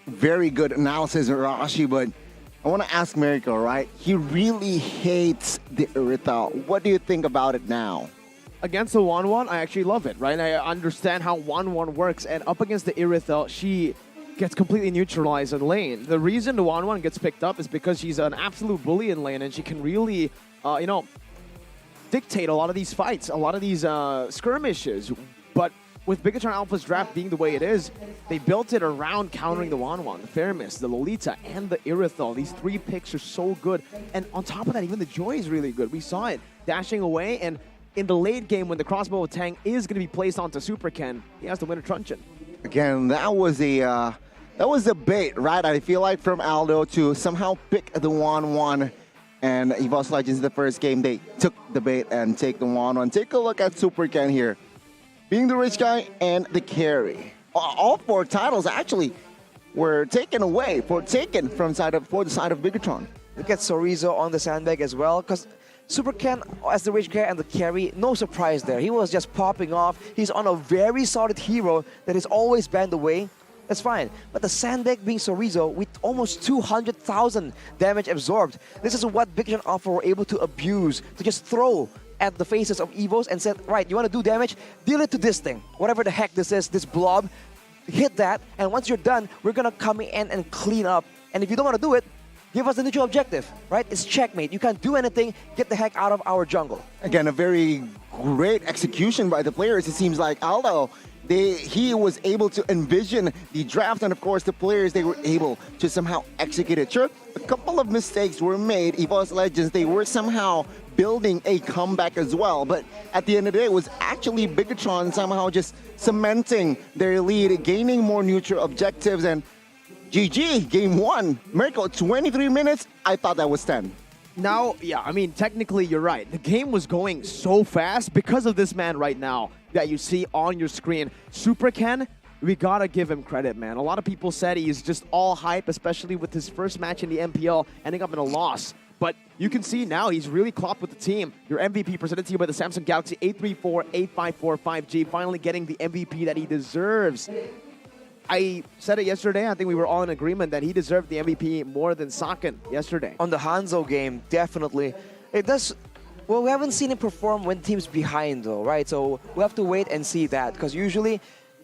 very good analysis, Rashi, but I want to ask Mariko, right? He really hates the Irithel. What do you think about it now? Against the 1-1, I actually love it, right? I understand how 1-1 works, and up against the Irithel, she gets completely neutralized in lane. The reason the 1-1 gets picked up is because she's an absolute bully in lane, and she can really, you know, dictate a lot of these fights, a lot of these skirmishes. But with Bigetron Alpha's draft being the way it is, they built it around countering the 1-1, the Fairmiss, the Lolita, and the Irithel. These 3 picks are so good. And on top of that, even the Joy is really good. We saw it dashing away, and in the late game, when the crossbow of Tang is going to be placed onto Super Ken, he has to win a truncheon. Again, that was a bait, right? I feel like from Aldo to somehow pick the 1-1. And EVOS Legends, the first game, they took the bait and take the 1-1. Take a look at Super Ken here. Being the rich guy and the carry. All 4 titles actually were taken away, taken from for the side of Bigetron. Look at Sorizo on the sandbag as well, because Super Ken as the rich guy and the carry, no surprise there. He was just popping off. He's on a very solid hero that is always banned away. That's fine. But the sandbag being Sorizo with almost 200,000 damage absorbed. This is what Bigetron Alpha were able to abuse, to just throw at the faces of EVOS and said, right, you want to do damage? Deal it to this thing. Whatever the heck this is, this blob. Hit that, and once you're done, we're going to come in and clean up. And if you don't want to do it, give us the neutral objective, right? It's checkmate. You can't do anything. Get the heck out of our jungle. Again, a very great execution by the players. It seems like Aldo, he was able to envision the draft, and of course the players, they were able to somehow execute it. Sure, a couple of mistakes were made. EVOS Legends, they were somehow building a comeback as well, but at the end of the day, it was actually Bigetron somehow just cementing their lead, gaining more neutral objectives, and GG, game 1. Miracle, 23 minutes, I thought that was 10. Now, yeah, I mean, technically you're right. The game was going so fast because of this man right now that you see on your screen. Super Ken, we gotta give him credit, man. A lot of people said he's just all hype, especially with his first match in the MPL, ending up in a loss. But you can see now he's really clocked with the team. Your MVP presented to you by the Samsung Galaxy A34, 5G, finally getting the MVP that he deserves. I said it yesterday. I think we were all in agreement that he deserved the MVP more than Saken yesterday. On the Hanzo game, definitely. It does. Well, we haven't seen him perform when team's behind, though, right? So we have to wait and see that, because usually,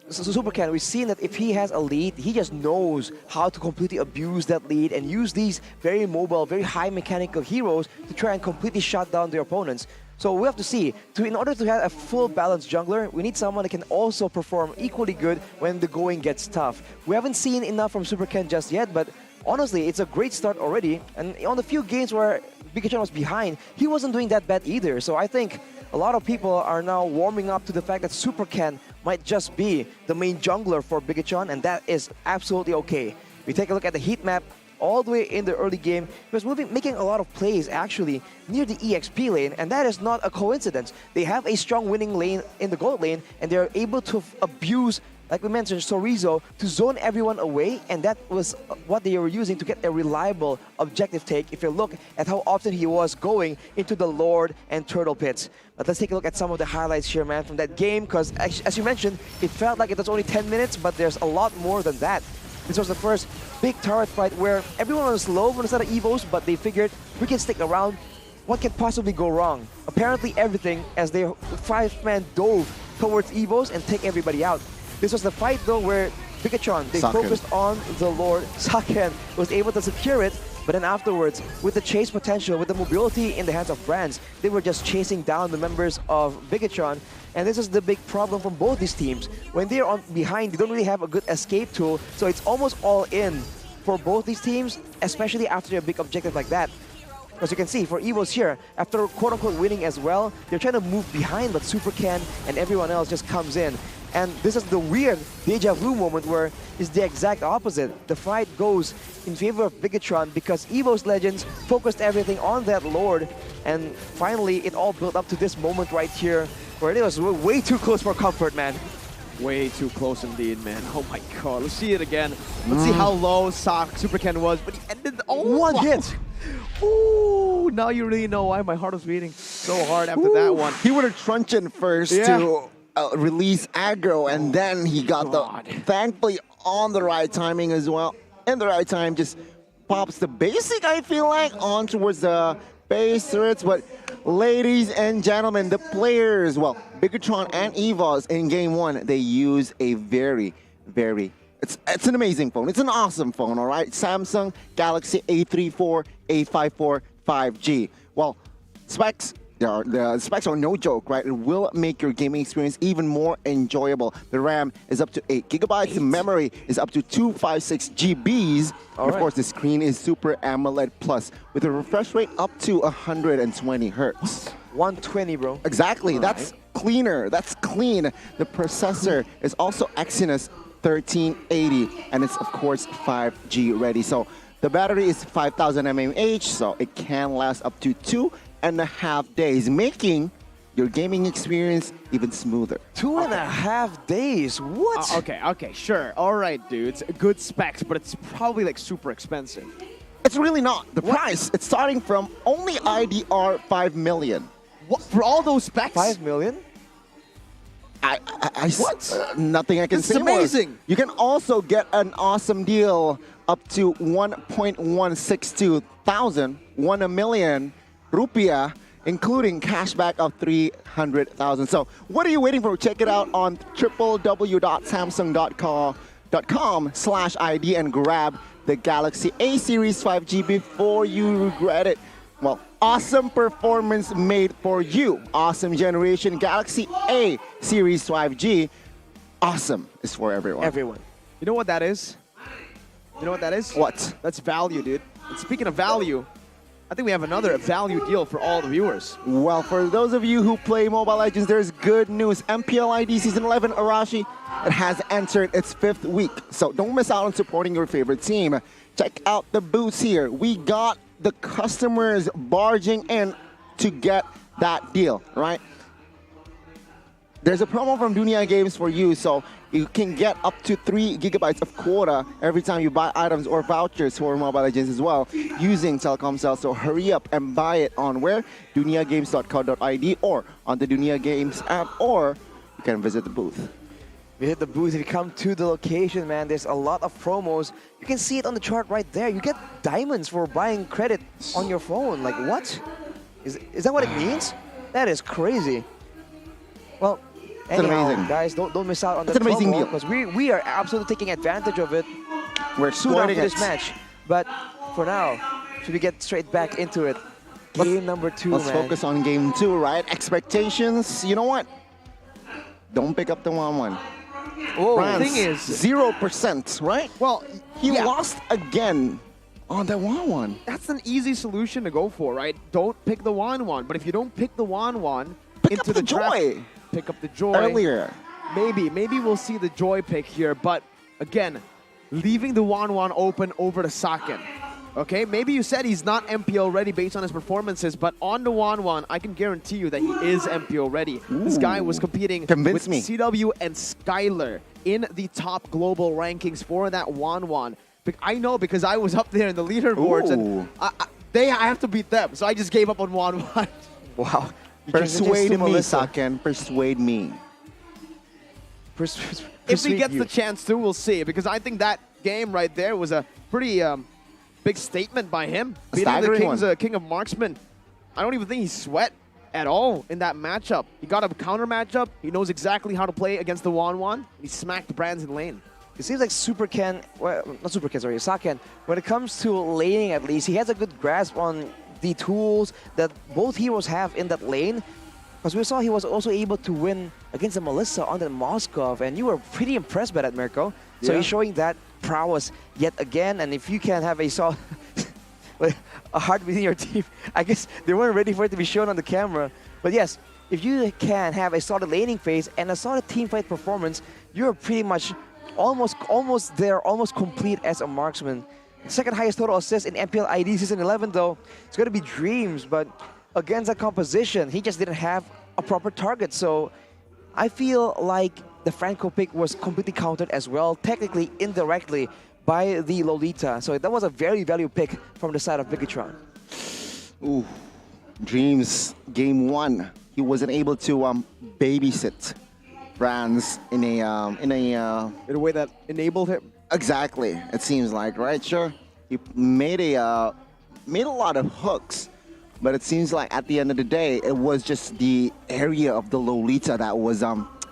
Super Ken, we've seen that if he has a lead, he just knows how to completely abuse that lead and use these very mobile, very high mechanical heroes to try and completely shut down their opponents. So we have to see, in order to have a full balanced jungler, we need someone that can also perform equally good when the going gets tough. We haven't seen enough from Super Ken just yet, but honestly, it's a great start already. And on the few games where Bigetron was behind, he wasn't doing that bad either. So I think a lot of people are now warming up to the fact that Super Ken might just be the main jungler for Bigetron, and that is absolutely okay. We take a look at the heat map. All the way in the early game, he was making a lot of plays actually near the EXP lane, and that is not a coincidence. They have a strong winning lane in the gold lane, and they're able to abuse, like we mentioned, Sorizo to zone everyone away, and that was what they were using to get a reliable objective take if you look at how often he was going into the Lord and Turtle pits. But let's take a look at some of the highlights here, man, from that game, because as you mentioned, it felt like it was only 10 minutes, but there's a lot more than that. This was the first big turret fight where everyone was low on the side of EVOS, but they figured we can stick around. What can possibly go wrong? Apparently everything, as their 5-man dove towards EVOS and take everybody out. This was the fight though where Bigetron, they focused on the Lord. Saken was able to secure it, but then afterwards, with the chase potential, with the mobility in the hands of Brands, they were just chasing down the members of Bigetron. And this is the big problem from both these teams. When they're on behind, they don't really have a good escape tool, so it's almost all in for both these teams, especially after a big objective like that. As you can see, for EVOS here, after quote-unquote winning as well, they're trying to move behind, but Super Ken and everyone else just comes in. And this is the weird deja vu moment where it's the exact opposite. The fight goes in favor of Bigetron because EVOS Legends focused everything on that Lord. And finally, it all built up to this moment right here where it was way too close for comfort, man. Way too close indeed, man. Oh my god, let's see it again. Let's see how low Super Ken was, but he ended one hit. Ooh, now you really know why my heart was beating so hard after that one. He would have truncheon first to release aggro, and then he got thankfully on the right timing as well. In the right time, just pops the basic, I feel like, on towards the base turrets. But ladies and gentlemen, the players, well, Bigetron and EVOS in game 1, they use a very, very It's an amazing phone. It's an awesome phone, all right? Samsung Galaxy A34, A54 5G. Well, specs, the specs are no joke, right? It will make your gaming experience even more enjoyable. The RAM is up to 8 gigabytes. The memory is up to 256 GBs. And of course, the screen is Super AMOLED Plus with a refresh rate up to 120 hertz. 120, bro. Exactly. That's cleaner. That's clean. The processor is also Exynos 1380, and it's of course 5G ready. So the battery is 5000 mAh, so it can last up to 2.5 days, making your gaming experience even smoother. 2.5 days? What? Okay, sure. All right, dudes. Good specs, but it's probably like super expensive. It's really not. The price, it's starting from only IDR 5 million. What? For all those specs? 5 million? What? Nothing I can This say is amazing. more. You can also get an awesome deal up to 1.162 thousand, 1 million rupiah, including cashback of 300,000. So what are you waiting for? Check it out on www.samsung.com/ID and grab the Galaxy A Series 5G before you regret it. Well, awesome performance made for you. Awesome generation Galaxy A Series 5G. Awesome is for everyone. Everyone. You know what that is? You know what that is? What? That's value, dude. And speaking of value, I think we have another value deal for all the viewers. Well, for those of you who play Mobile Legends, there's good news. MPL ID Season 11 Arashi, it has entered its 5th week. So don't miss out on supporting your favorite team. Check out the booths here. We got the customers barging in to get that deal, right? There's a promo from Dunia Games for you, so you can get up to 3 gigabytes of quota every time you buy items or vouchers for Mobile Legends as well using Telkomsel. So hurry up and buy it on where? duniagames.co.id or on the Dunia Games app, or you can visit the booth. Visit the booth. If you come to the location, man, there's a lot of promos. You can see it on the chart right there. You get diamonds for buying credit on your phone. Like, what? Is that what it means? That is crazy. Well, anyhow, amazing. guys, don't miss out on It's the an amazing promo, deal. because we are absolutely taking advantage of it We're soon after exploiting this it. match. But for now, should we get straight back into it? Game number 2, Let's man. focus on game 2, right? Expectations, you know what? Don't pick up the 1-1. Oh, France, the thing is, 0%, right? well, He yeah, lost again on the 1-1. that's an easy solution to go for, right? Don't pick the 1-1. But if you don't pick the 1-1 Pick into up the draft, joy pick up the joy. earlier. Maybe we'll see the joy pick here. But again, leaving the 1-1 open over the Saken. Okay, maybe you said he's not MPL ready based on his performances, but on the 1-1, I can guarantee you that he is MPL ready. This guy was competing Convince with me. CW and Skylar in the top global rankings for that 1-1. I know because I was up there in the leaderboards, and I have to beat them, so I just gave up on 1-1. Wow. Persuade me, Melissa. Saken. Persuade me. If he gets the chance to, we'll see, because I think that game right there was a pretty big statement by him. Beating the King of Marksman. I don't even think he sweat at all in that matchup. He got a counter matchup. He knows exactly how to play against the 1-1. He smacked Brands in lane. It seems like Saken, when it comes to laning at least, he has a good grasp on the tools that both heroes have in that lane. Because we saw he was also able to win against the Melissa on the Moskov, and you were pretty impressed by that, Mirko. So he's showing that prowess yet again, and if you can have a solid a heart within your team, I guess they weren't ready for it to be shown on the camera. But yes, if you can have a solid laning phase and a solid team fight performance, you're pretty much almost there, almost complete as a marksman. Second highest total assist in MPL ID Season 11 though, it's going to be Dreams, but against that composition, he just didn't have a proper target. So I feel like the Franco pick was completely countered as well, technically indirectly, by the Lolita. So that was a very value pick from the side of Bigetron. Ooh, Dreams game 1. He wasn't able to babysit Brands in a way that enabled him. Exactly. It seems like, right? Sure. He made a lot of hooks, but it seems like at the end of the day, it was just the area of the Lolita that was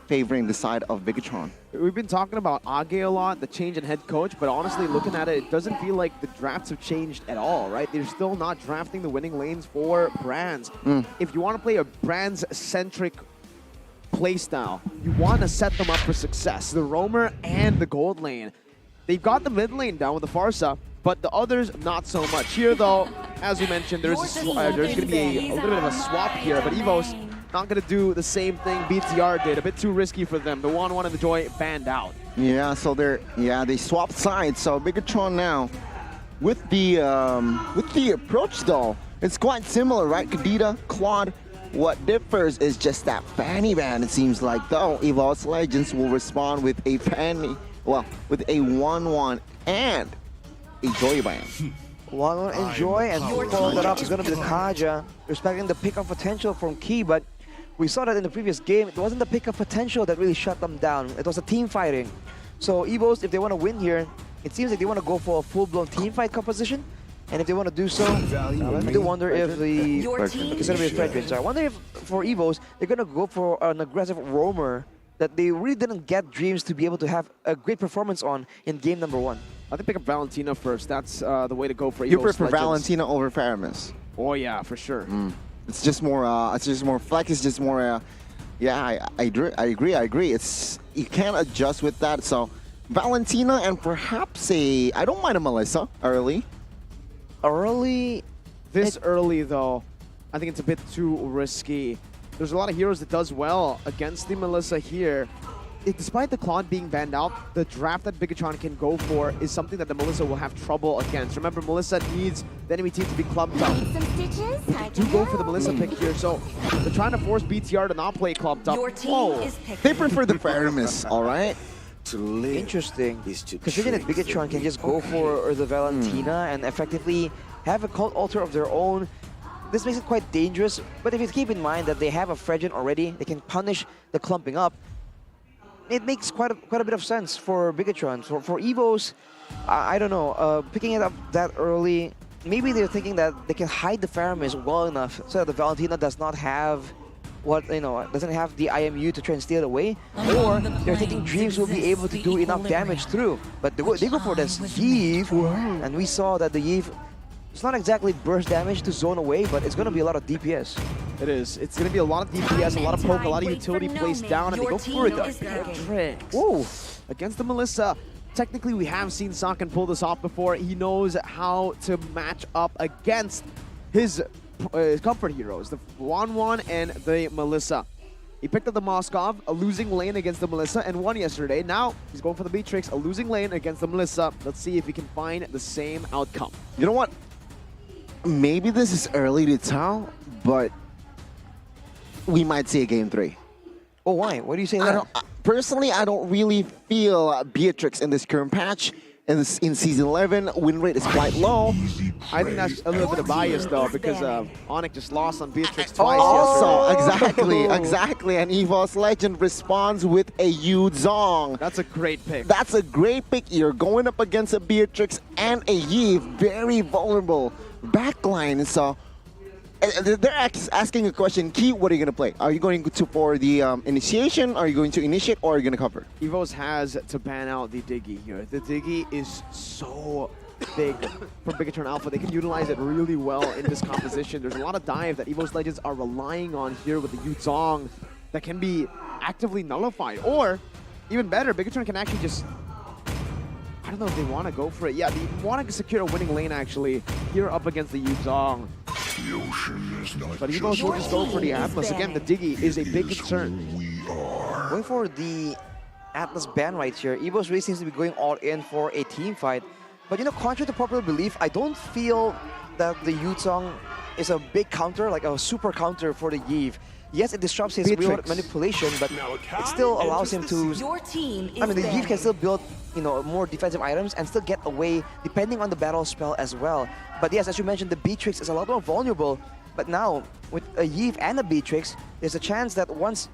favoring the side of Bigetron. We've been talking about Age a lot, the change in head coach, but honestly, looking at it, it doesn't feel like the drafts have changed at all, right? They're still not drafting the winning lanes for brands. If you want to play a brands-centric playstyle, you want to set them up for success. The roamer and the gold lane. They've got the mid lane down with the Farsa, but the others not so much. Here, though, as we mentioned, there's going to be a little bit of a swap here, but EVOS not going to do the same thing BTR did. A bit too risky for them. The 1-1 and the Joy banned out. Yeah, so they swapped sides. So Bigetron now with the approach though, it's quite similar, right? Kadita, Claude. What differs is just that fanny ban. It seems like though EVOS Legends will respond with a fanny, well, with a 1-1 and a Joy ban. 1-1 and Joy, and following that up is going to be the Kaja, respecting the pick-up potential from Key, but we saw that in the previous game, it wasn't the pick-up potential that really shut them down. It was the team fighting. So EVOS, if they want to win here, it seems like they want to go for a full-blown team fight composition. And if they want to do so, I do wonder if it's going to be a Fredrin. So I wonder if for EVOS, they're going to go for an aggressive roamer that they really didn't get Dreams to be able to have a great performance on in game number 1. I think pick up Valentina first. That's the way to go for EVOS You prefer Legends. Valentina over Faramis? Oh yeah, for sure. It's just more. It's just more flex. It's just more. Yeah, I agree. It's you can't adjust with that. So Valentina and perhaps I don't mind a Melissa early. This early though, I think it's a bit too risky. There's a lot of heroes that does well against the Melissa here. Despite the Claude being banned out, the draft that Bigetron can go for is something that the Melissa will have trouble against. Remember, Melissa needs the enemy team to be clumped up. Do go for the Melissa pick here, so they're trying to force BTR to not play clumped up. They prefer the Faramis, all right? Interesting. Considering that Bigetron can just go for the Valentina and effectively have a cult altar of their own, this makes it quite dangerous. But if you keep in mind that they have a Fredrin already, they can punish the clumping up. It makes quite a bit of sense for Bigetron. For EVOS, I don't know, picking it up that early, maybe they're thinking that they can hide the Faramis well enough so that the Valentina does not have doesn't have the IMU to try and steal it away, or they're thinking Dreams will be able to do enough damage through. But they go for this Yeve, and we saw that the Yeve, it's not exactly burst damage to zone away, but it's going to be a lot of DPS. It is. It's going to be a lot of DPS, a lot of poke, a lot of utility placed down, and they go for the trick. Whoa! Against the Melissa. Technically, we have seen Saken pull this off before. He knows how to match up against his comfort heroes, the 1-1 and the Melissa. He picked up the Moskov, a losing lane against the Melissa, and won yesterday. Now, he's going for the Beatrix, a losing lane against the Melissa. Let's see if he can find the same outcome. You know what? Maybe this is early to tell, but we might see a game 3. Oh, why? Why do you say that? Personally, I don't really feel Beatrix in this current patch. In Season 11, win rate is quite low. I think that's a little bit of bias, though, because ONIC just lost on Beatrix twice yesterday. Exactly. And EVOS Legend responds with a Yuzong. That's a great pick. That's a great pick. You're going up against a Beatrix and a Yeve, very vulnerable backline. So they're asking a question. Key, what are you going to play? Are you going to for the initiation? Are you going to initiate, or are you going to cover? EVOS has to ban out the Diggy here. The Diggy is so big for Bigetron Alpha. They can utilize it really well in this composition. There's a lot of dive that EVOS Legends are relying on here with the Yuzong that can be actively nullified. Or, even better, Bigetron can actually just... I don't know if they want to go for it. Yeah, they want to secure a winning lane, actually, here up against the Yuzong. But EVOS will just go for the Atlas. Again, the Diggy is a big concern. Going for the Atlas ban right here, EVOS really seems to be going all in for a team fight. But you know, contrary to popular belief, I don't feel that the Yuzong is a big counter, like a super counter for the Yeve. Yes, it disrupts his real manipulation, but it still allows him to... I mean, the Yeve can still build, you know, more defensive items and still get away depending on the battle spell as well. But yes, as you mentioned, the Beatrix is a lot more vulnerable. But now, with a Yeve and a Beatrix, there's a chance that once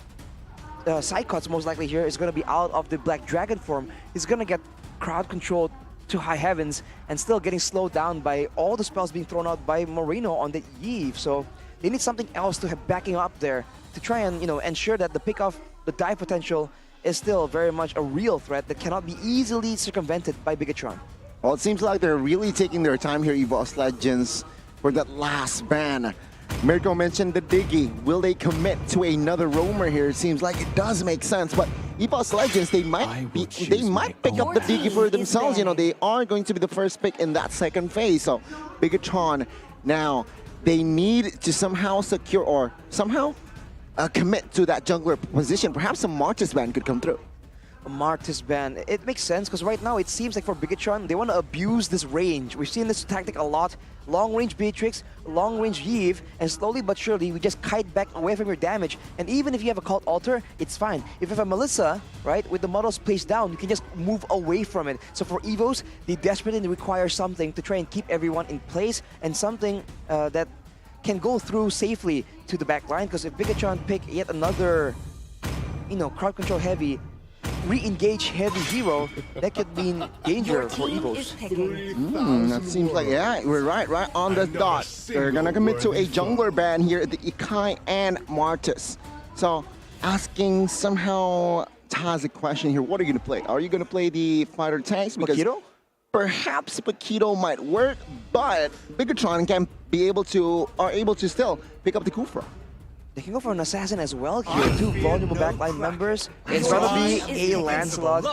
Psychots most likely here is going to be out of the Black Dragon form, he's going to get crowd controlled to high heavens and still getting slowed down by all the spells being thrown out by Moreno on the Yeve. So they need something else to have backing up there to try and, you know, ensure that the pick off the dive potential is still very much a real threat that cannot be easily circumvented by Bigetron. Well, it seems like they're really taking their time here, EVOS Legends, for that last ban. Mirko mentioned the Diggy. Will they commit to another roamer here? It seems like it does make sense, but EVOS Legends, they might pick up the Diggy for themselves. You know, they are going to be the first pick in that second phase. So Bigetron now, they need to somehow secure or somehow commit to that jungler position. Perhaps a Martis ban could come through. A Martis ban, it makes sense because right now it seems like for Bigetron, they want to abuse this range. We've seen this tactic a lot. Long range Beatrix, long range Yves, and slowly but surely we just kite back away from your damage. And even if you have a Cult Alter, it's fine. If you have a Melissa, right, with the models placed down, you can just move away from it. So for EVOS, they desperately require something to try and keep everyone in place and something that can go through safely to the back line. Because if Bigetron pick yet another, you know, crowd control heavy, re-engage heavy hero, that could mean danger for EVOS. That seems like, yeah, we're right on the dot. They're gonna commit to a jungler ban here at the Ikai and Martis. So, asking somehow Taz a question here, what are you gonna play? Are you gonna play the fighter tanks? Because Paquito? Perhaps Paquito might work, but Bigetron can be able to, are able to still pick up the Kufra. They can go for an assassin as well here. Two vulnerable backline members. It's gonna be a Lancelot.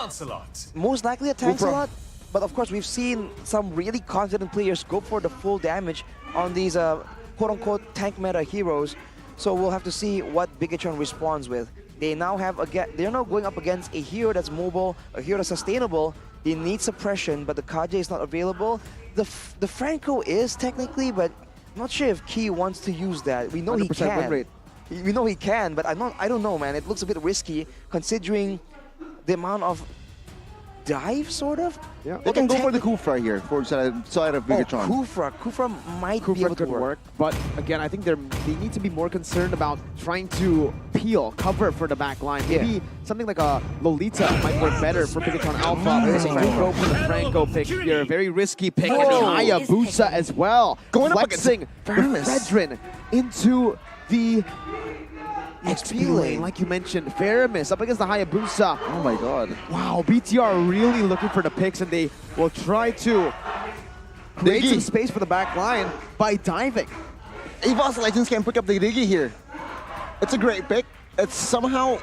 Most likely a Tancelot. But of course, we've seen some really confident players go for the full damage on these quote-unquote tank meta heroes. So we'll have to see what Bigetron responds with. They now have they're now going up against a hero that's mobile, a hero that's sustainable. They need suppression, but the Kaja is not available. The Franco is technically, but I'm not sure if Key wants to use that. We know he can. Win rate. We know he can, but I don't know, man. It looks a bit risky considering the amount of dive, sort of. Yeah, they can go for the Kufra here for side of Bigetron. Kufra might be able to work. But again, I think they need to be more concerned about trying to peel, cover for the back line. Maybe something like a Lolita might work better for Bigetron Alpha. They go for the Franco pick here. Very risky pick. And the Hayabusa as well. Flexing the Fredrin into the XP lane, like you mentioned. Faramis up against the Hayabusa. Oh my god. Wow, BTR really looking for the picks, and they will try to create some space for the back line by diving. EVOS Legends can pick up the Diggy here. It's a great pick. It's somehow,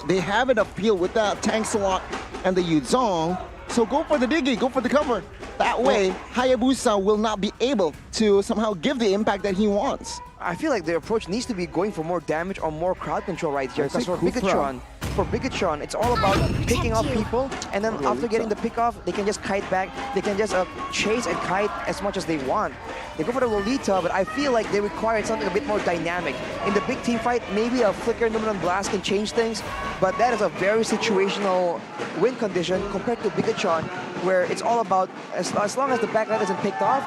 they have enough peel with that Tancelot and the Yuzong. So go for the Diggy, go for the cover. That way, Hayabusa will not be able to somehow give the impact that he wants. I feel like their approach needs to be going for more damage or more crowd control right here. Because for Bigetron, it's all about picking off people, and then after getting the pick off, they can just kite back. They can just chase and kite as much as they want. They go for the Lolita, but I feel like they require something a bit more dynamic. In the big team fight, maybe a Flicker Numinum Blast can change things, but that is a very situational win condition compared to Bigetron, where it's all about, as long as the backline isn't picked off,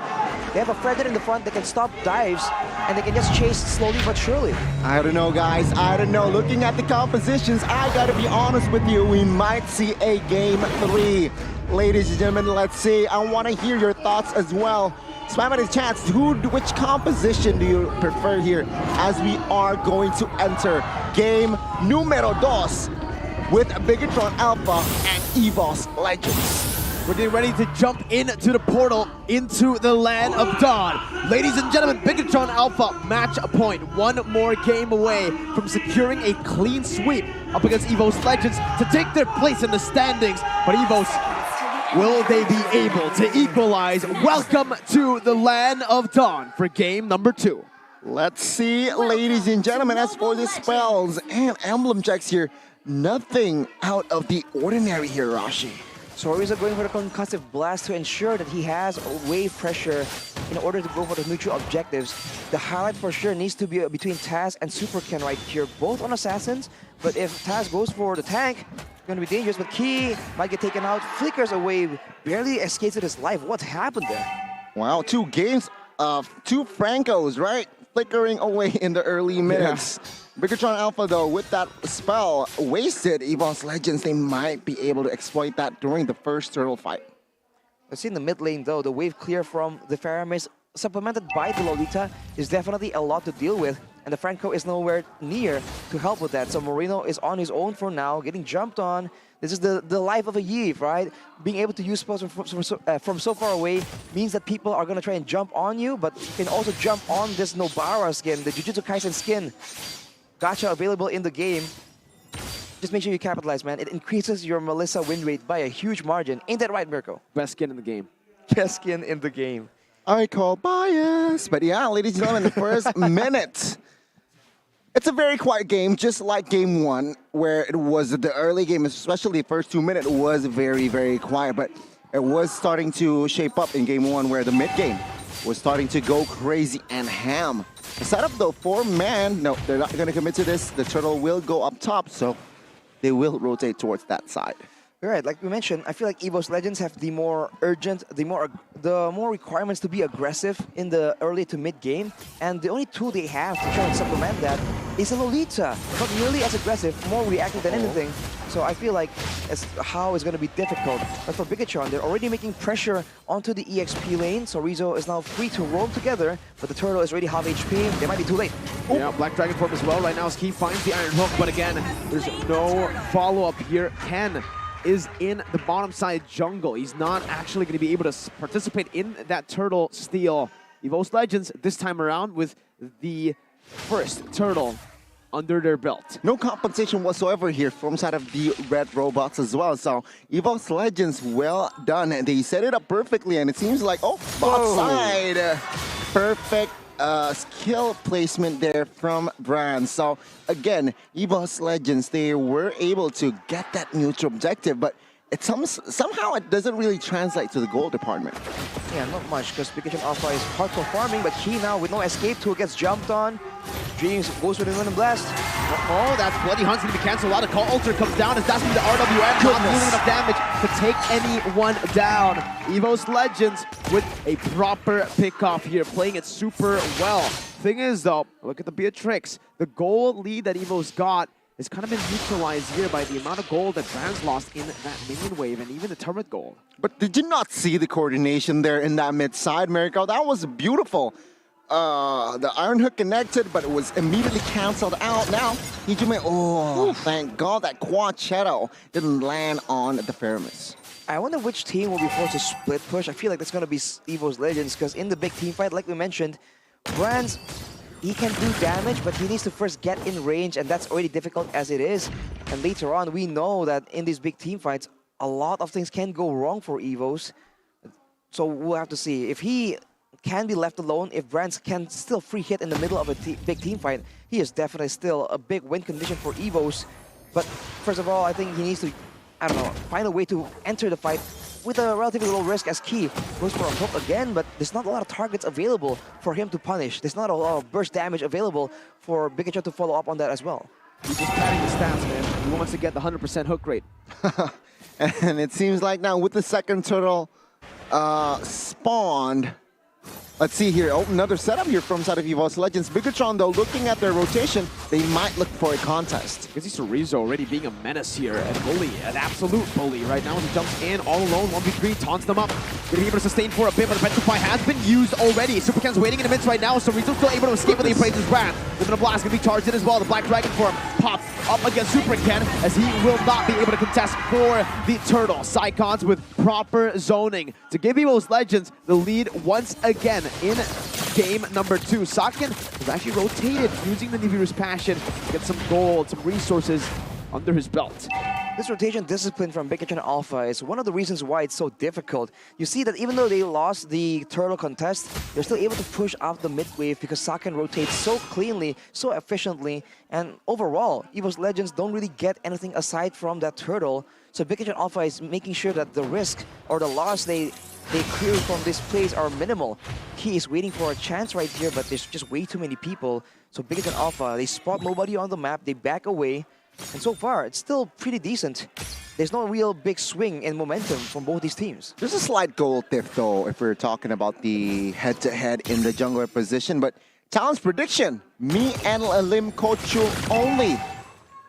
they have a Fredrin in the front that can stop dives, and they can just chase slowly but surely. I don't know, guys. I don't know. Looking at the compositions, I gotta be honest with you. We might see a Game 3. Ladies and gentlemen, let's see. I want to hear your thoughts as well. Spam at his chance. Which composition do you prefer here as we are going to enter game numero dos with Bigetron Alpha and EVOS Legends? We're getting ready to jump into the portal, into the land of Dawn. Ladies and gentlemen, Bigetron Alpha match point. One more game away from securing a clean sweep up against EVOS Legends to take their place in the standings. But EVOS, will they be able to equalize? Welcome to the land of Dawn for game number 2. Let's see, ladies and gentlemen, as for the spells and emblem checks here, nothing out of the ordinary here, Rashi. So Oriza going for the concussive blast to ensure that he has wave pressure in order to go for the mutual objectives. The highlight for sure needs to be between Taz and Super Ken right here, both on assassins. But if Taz goes for the tank, it's going to be dangerous. But Key might get taken out, flickers away, barely escapes with his life. What happened there? Wow, 2 games of 2 Francos, right? Flickering away in the early minutes. Yeah. Bigetron Alpha, though, with that spell wasted, EVOS Legends, they might be able to exploit that during the first turtle fight. Let's see in the mid lane, though, the wave clear from the Faramis, supplemented by the Lolita, is definitely a lot to deal with. and the Franco is nowhere near to help with that. So Moreno is on his own for now, getting jumped on. This is the life of a Yves, right? Being able to use spells from so far away means that people are going to try and jump on you, but you can also jump on this Nobara skin, the Jujutsu Kaisen skin. Gacha available in the game. Just make sure you capitalize, man. It increases your Melissa win rate by a huge margin. Ain't that right, Mirko? Best skin in the game. Best skin in the game. I call bias. But yeah, ladies and gentlemen, the first minute. It's a very quiet game, just like game one, where it was the early game, especially the first 2 minutes, was very, very quiet. But it was starting to shape up in game one, where the mid game was starting to go crazy and ham. The setup, though, 4-man, no, they're not going to commit to this. The turtle will go up top, so they will rotate towards that side. Right, like we mentioned, I feel like EVOS Legends have the more urgent, the more requirements to be aggressive in the early to mid game, and the only tool they have to try and supplement that is a Lolita. Not nearly as aggressive, more reactive than anything. So I feel like how it's going to be difficult. But for Bigetron, they're already making pressure onto the EXP lane, so Rizzo is now free to roam together, but the turtle is already half HP. They might be too late. Ooh. Yeah, Black Dragon form as well right now as he finds the Iron Hook, but again, there's no follow-up here. Ken is in the bottom side jungle. He's not actually going to be able to participate in that turtle steal. EVOS Legends this time around with the first turtle under their belt. No compensation whatsoever here from side of the red robots as well. So EVOS Legends, well done. And they set it up perfectly, and it seems like, oh, bot side. Perfect skill placement there from Brand. So again, EVOS Legends, they were able to get that neutral objective, but it somehow it doesn't really translate to the goal department. Yeah, not much, because Bigetron Alpha is hardcore farming, but he now, with no escape tool, gets jumped on. Dreams goes with a Wind and Blast. Oh, that's Bloody Hunt's going to be cancelled out. A call Alter comes down as that's the RWM, not dealing enough damage to take anyone down. EVOS Legends with a proper pickoff here, playing it super well. Thing is, though, look at the Beatrix. The goal lead that EVOS got has kind of been neutralized here by the amount of gold that Brand's lost in that minion wave and even the turret gold. But did you not see the coordination there in that mid side, Mirko? That was beautiful. The Iron Hook connected, but it was immediately cancelled out. Now, Hijime, thank God that Quad Shadow didn't land on the Pyramus. I wonder which team will be forced to split push. I feel like that's going to be EVOS Legends, because in the big team fight, like we mentioned, Brand's, he can do damage, but he needs to first get in range, and that's already difficult as it is. And later on, we know that in these big team fights, a lot of things can go wrong for EVOS. So we'll have to see. If he can be left alone, if Brands can still free hit in the middle of a big team fight, he is definitely still a big win condition for EVOS. But first of all, I think he needs to, I don't know, find a way to enter the fight with a relatively low risk, as Key goes for a hook again, but there's not a lot of targets available for him to punish. There's not a lot of burst damage available for Bigetron to follow up on that as well. He's just padding the stats, man. He wants to get the 100% hook rate. And it seems like now with the second turtle spawned, let's see here. Oh, another setup here from side of EVOS Legends. Bigetron, though, looking at their rotation, they might look for a contest. You can see Cerezo already being a menace here, a bully, an absolute bully right now. He jumps in all alone, 1v3, taunts them up. Gonna be able to sustain for a bit, but the Petrify has been used already. Supercan's waiting in the midst right now, so Cerezo's still able to escape with the Appraiser's Wrath. The Blast gonna be charged in as well. The Black Dragon form pops up against Supercan, as he will not be able to contest for the Turtle. Psycons with proper zoning to give EVOS Legends the lead once again in game number 2. Saken has actually rotated using the Nibiru's Passion to get some gold, some resources under his belt. This rotation discipline from Bigetron Alpha is one of the reasons why it's so difficult. You see that even though they lost the turtle contest, they're still able to push out the mid wave because Saken rotates so cleanly, so efficiently, and overall, EVOS Legends don't really get anything aside from that turtle. So Bigetron Alpha is making sure that the risk or the loss they clear from this place are minimal. He is waiting for a chance right here, but there's just way too many people. So Bigetron Alpha, they spot nobody on the map, they back away, and so far, it's still pretty decent. There's no real big swing in momentum from both these teams. There's a slight goal diff, though, if we're talking about the head-to-head in the jungler position. But Talon's prediction, me and Lim Kochu only,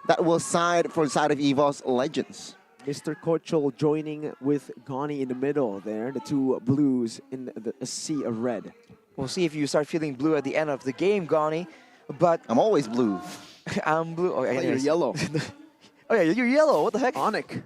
that will side for the side of EVOS Legends. Mr. Kochel joining with Gani in the middle there, the two blues in a sea of red. We'll see if you start feeling blue at the end of the game, Gani. But I'm always blue. I'm blue. Oh, You're yellow. Oh yeah, you're yellow. What the heck? ONIC.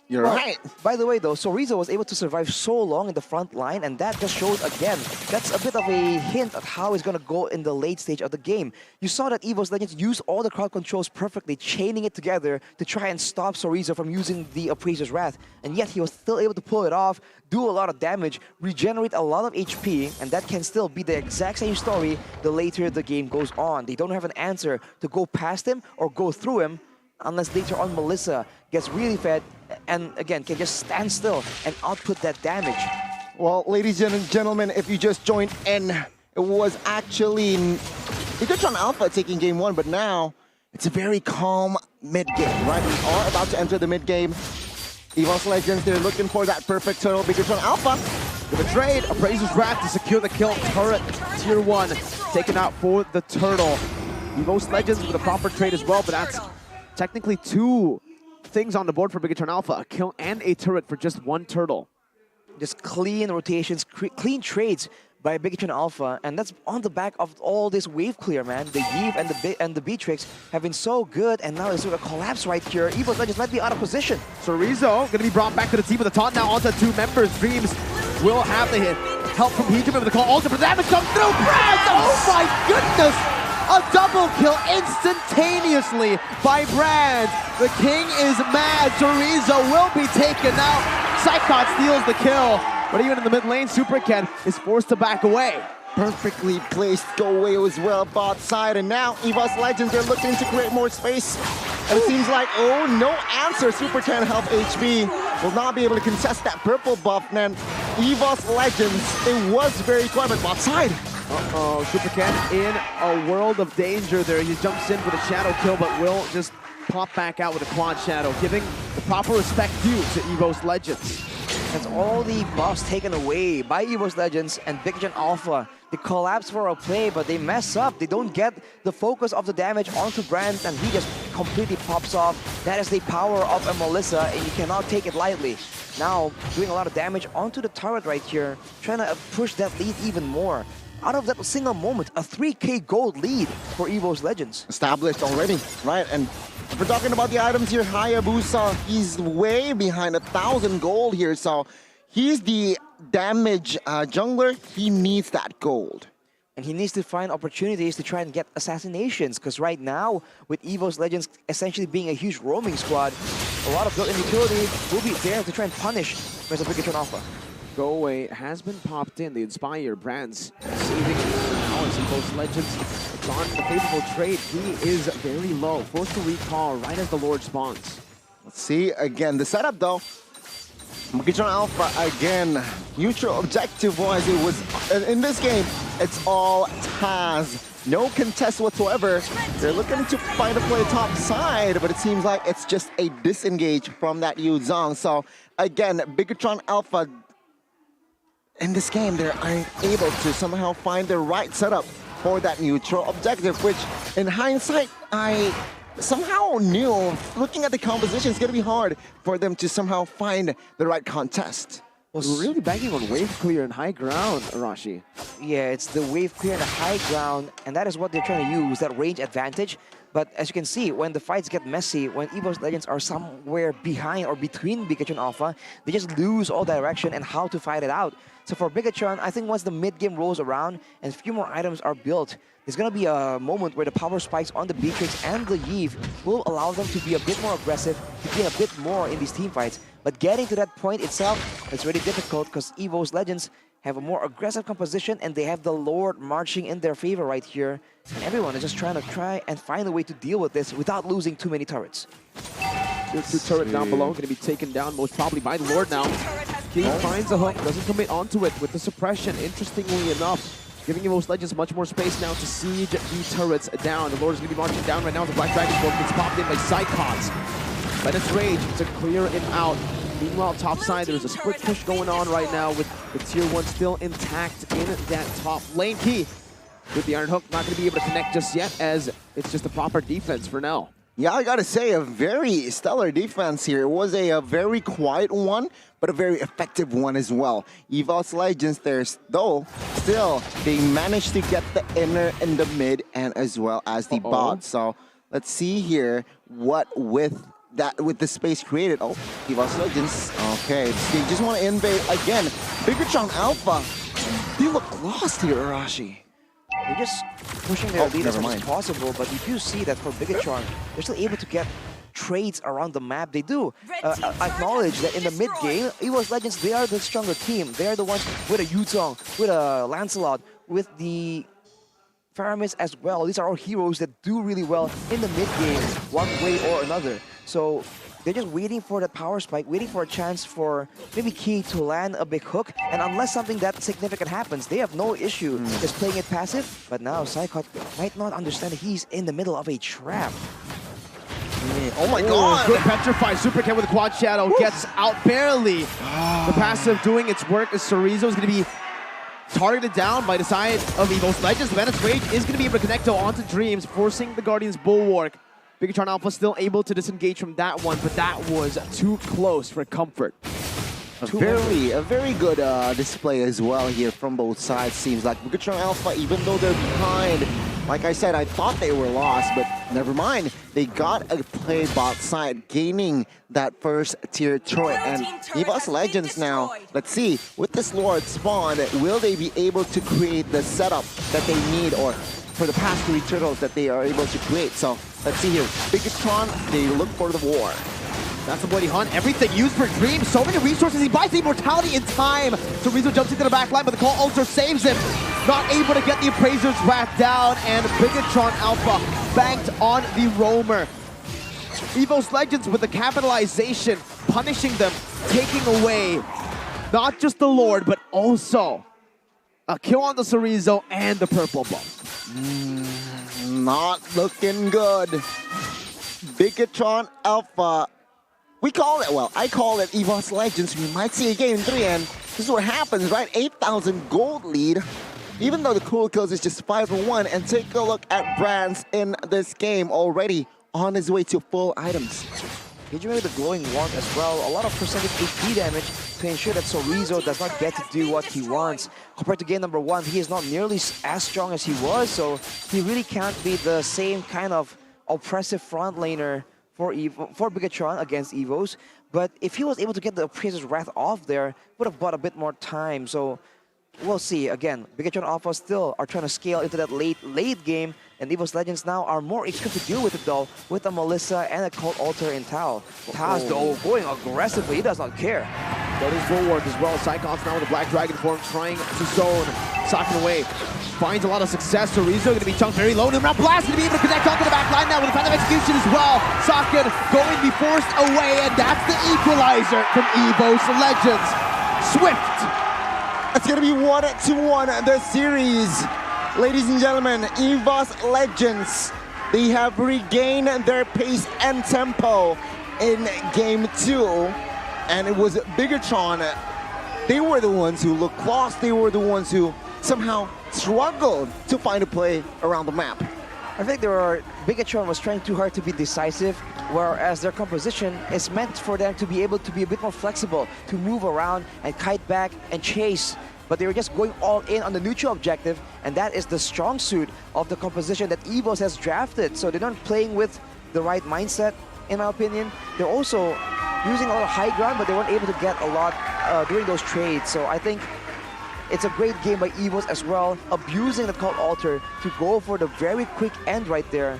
You're right. By the way, though, Chorizo was able to survive so long in the front line, and that just shows again, that's a bit of a hint at how it's going to go in the late stage of the game. You saw that EVOS Legends use all the crowd controls perfectly, chaining it together to try and stop Chorizo from using the Appraiser's Wrath, and yet he was still able to pull it off, do a lot of damage, regenerate a lot of HP, and that can still be the exact same story the later the game goes on. They don't have an answer to go past him or go through him, unless later on Melissa gets really fed and again can just stand still and output that damage. Well, ladies and gentlemen, if you just joined in, it was actually Bigetron Alpha taking game 1, but now it's a very calm mid-game, right? We are about to enter the mid-game. EVOS Legends, they're looking for that perfect turtle. Bigetron Alpha with a trade, Appraiser's Wrath to secure the kill. Turret, tier 1, taken out for the turtle. EVOS Legends with a proper trade as well, but that's technically 2 things on the board for Bigetron Alpha, a kill and a turret for just 1 turtle. Just clean rotations, clean trades by Bigetron Alpha, and that's on the back of all this wave clear, man. The Eve and the Beatrix have been so good, and now it's sort of collapse right here. EVOS Legends might be out of position. Chorizo going to be brought back to the team with a taunt now onto 2 members. Dreams will have the hit. Help from Heejun with the call. Also for damage comes through. Brad! Oh my goodness! A double kill instantaneously by Brand. The king is mad. Chorizo will be taken out. Psychot steals the kill. But even in the mid lane, Supercat is forced to back away. perfectly placed go away as well, bot side, and now EVOS Legends are looking to create more space. And it seems like, oh, no answer. Super 10 health HP will not be able to contest that purple buff. And EVOS Legends, it was very quiet, but bot side. Uh-oh, Supercat in a world of danger there. He jumps in with a shadow kill, but will just pop back out with a quad shadow, giving the proper respect due to EVOS Legends. That's all the buffs taken away by EVOS Legends and Bigetron Alpha. They collapse for a play, but they mess up. They don't get the focus of the damage onto Brand, and he just completely pops off. That is the power of a Melissa, and you cannot take it lightly. Now, doing a lot of damage onto the turret right here, trying to push that lead even more. Out of that single moment, a 3K gold lead for EVOS Legends. Established already, right? And if we're talking about the items here, Hayabusa, he's way behind 1,000 gold here, so he's the damage jungler. He needs that gold. And he needs to find opportunities to try and get assassinations, because right now, with EVOS Legends essentially being a huge roaming squad, a lot of built-in utility will be there to try and punish Mr. Bigetron Alpha. Go away has been popped in. The Inspire Brands saving powers EVOS Legends. It's on the favorable trade. He is very low, forced to recall right as the Lord spawns. Let's see again the setup though. Bigetron Alpha again, neutral objective wise. It was in this game. It's all Taz. No contest whatsoever. They're looking to find a play top side, but it seems like it's just a disengage from that Yu Zhang. So again, Bigetron Alpha. In this game, they're unable to somehow find the right setup for that neutral objective, which in hindsight, I somehow knew, looking at the composition, it's going to be hard for them to somehow find the right contest. Well, really banking on wave clear and high ground, Arashi. Yeah, it's the wave clear and the high ground, and that is what they're trying to use, that range advantage. But as you can see, when the fights get messy, when EVOS Legends are somewhere behind or between Bigetron Alpha, they just lose all direction and how to fight it out. So for Bigetron, I think once the mid-game rolls around and a few more items are built, there's going to be a moment where the power spikes on the Beatrix and the Eve will allow them to be a bit more aggressive, to gain a bit more in these team fights. But getting to that point itself, it's really difficult because EVOS Legends have a more aggressive composition and they have the Lord marching in their favor right here. And everyone is just trying and find a way to deal with this without losing too many turrets. Two turret down below, going to be taken down most probably by the Lord now. He finds a hook, doesn't commit onto it with the suppression, interestingly enough, giving EVOS Legends much more space now to siege the turrets down. The Lord is going to be marching down right now. The Black Dragon Bolt gets popped in by Psychots. But it's Rage to clear him out. Meanwhile, top side, there's a split push going on right now with the tier 1 still intact in that top lane. Key with the Iron Hook, not going to be able to connect just yet as it's just a proper defense for now. Yeah, I gotta say, a very stellar defense here. It was a very quiet one, but a very effective one as well. EVOS Legends there, though, still, they managed to get the inner and the mid and as well as the bot. So let's see here what with the space created. Oh, EVOS Legends. Okay, they just want to invade again. Bigetron Alpha, they look lost here, Arashi. They're just pushing their lead as much as possible, but you do see that for Bigetron, they're still able to get trades around the map. They do acknowledge that in the mid game, EVOS Legends, they are the stronger team. They are the ones with a Yutong, with a Lancelot, with the Faramis as well. These are all heroes that do really well in the mid game, one way or another. So they're just waiting for that power spike, waiting for a chance for maybe Key to land a big hook. And unless something that significant happens, they have no issue just playing it passive. But now Psychot might not understand that he's in the middle of a trap. Oh my god! Good petrify. Super Ken with the quad shadow gets out barely. The passive doing its work as Chorizo is going to be targeted down by the side of EVOS Legends. Menace Rage is going to be able to connect onto Dreams, forcing the Guardian's Bulwark. Bigetron Alpha still able to disengage from that one, but that was too close for comfort. A very good display as well here from both sides. Seems like Bigetron Alpha, even though they're behind, like I said, I thought they were lost, but never mind. They got a play bot side, gaining that first tier turret. And EVOS Legends now, let's see, with this Lord spawn, will they be able to create the setup that they need, or for the past 3 turtles that they are able to create? So let's see here. Bigetron, they look for the war. That's a bloody hunt. Everything used for Dream. So many resources. He buys the immortality in time. So Rizzo jumps into the back line, but the call Alter saves him. Not able to get the Appraiser's Wrath down, and Bigetron Alpha banked on the Roamer. EVOS Legends with the capitalization, punishing them, taking away not just the Lord, but also a kill on the Chorizo and the purple buff. Not looking good. Bigetron Alpha. We call it, well, I call it EVOS Legends. We might see a game 3, and this is what happens, right? 8,000 gold lead. Even though the cool kills is just 5-1, and take a look at Brands in this game already on his way to full items. Engaging with the glowing wand as well, a lot of percentage AP damage to ensure that Chorizo does not get to do what he wants. Compared to game number 1, he is not nearly as strong as he was, so he really can't be the same kind of oppressive front laner for Bigetron against EVOS. But if he was able to get the Appraiser's Wrath off there, would have bought a bit more time. So we'll see. Again, Bigetron Alpha still are trying to scale into that late game, and EVOS Legends now are more equipped to deal with it though, with a Melissa and a Cult Alter in Tao. Taz though going aggressively, he does not care. Building forward as well. Psychon's now with the Black Dragon form, trying to zone, socking away. Finds a lot of success. Chorizo going to be chunked very low. Now Blast going to be able to connect onto the back line now with a Phantom Execution as well. Socket going to be forced away, and that's the equalizer from EVOS Legends. Swift. It's going to be 1-1 the series. Ladies and gentlemen, EVOS Legends, they have regained their pace and tempo in game 2. And it was Bigetron. They were the ones who looked lost. They were the ones who somehow struggled to find a play around the map. I think Bigetron was trying too hard to be decisive, whereas their composition is meant for them to be able to be a bit more flexible, to move around and kite back and chase. But they were just going all in on the neutral objective, and that is the strong suit of the composition that EVOS has drafted. So they're not playing with the right mindset, in my opinion. They're also using a lot of high ground, but they weren't able to get a lot during those trades. So I think it's a great game by EVOS as well, abusing the Cult Alter to go for the very quick end right there.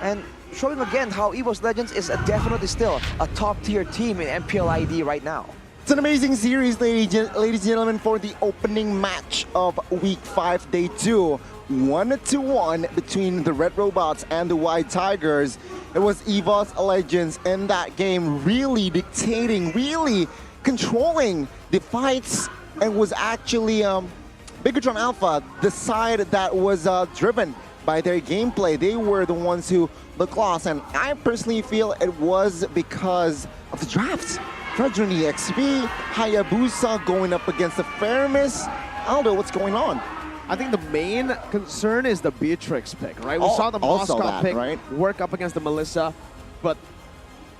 And showing again how EVOS Legends is definitely still a top-tier team in MPL ID right now. It's an amazing series, ladies and gentlemen, for the opening match of Week 5, Day 2. 1-1 between the Red Robots and the White Tigers. It was EVOS Legends in that game really dictating, really controlling the fights, and was actually Bigetron Alpha, the side that was driven by their gameplay. They were the ones who looked lost, and I personally feel it was because of the drafts. Fredron EXP, Hayabusa going up against the Faramis. Aldo, what's going on? I think the main concern is the Beatrix pick, right? We saw the also Moscow that, pick right? work up against the Melissa, but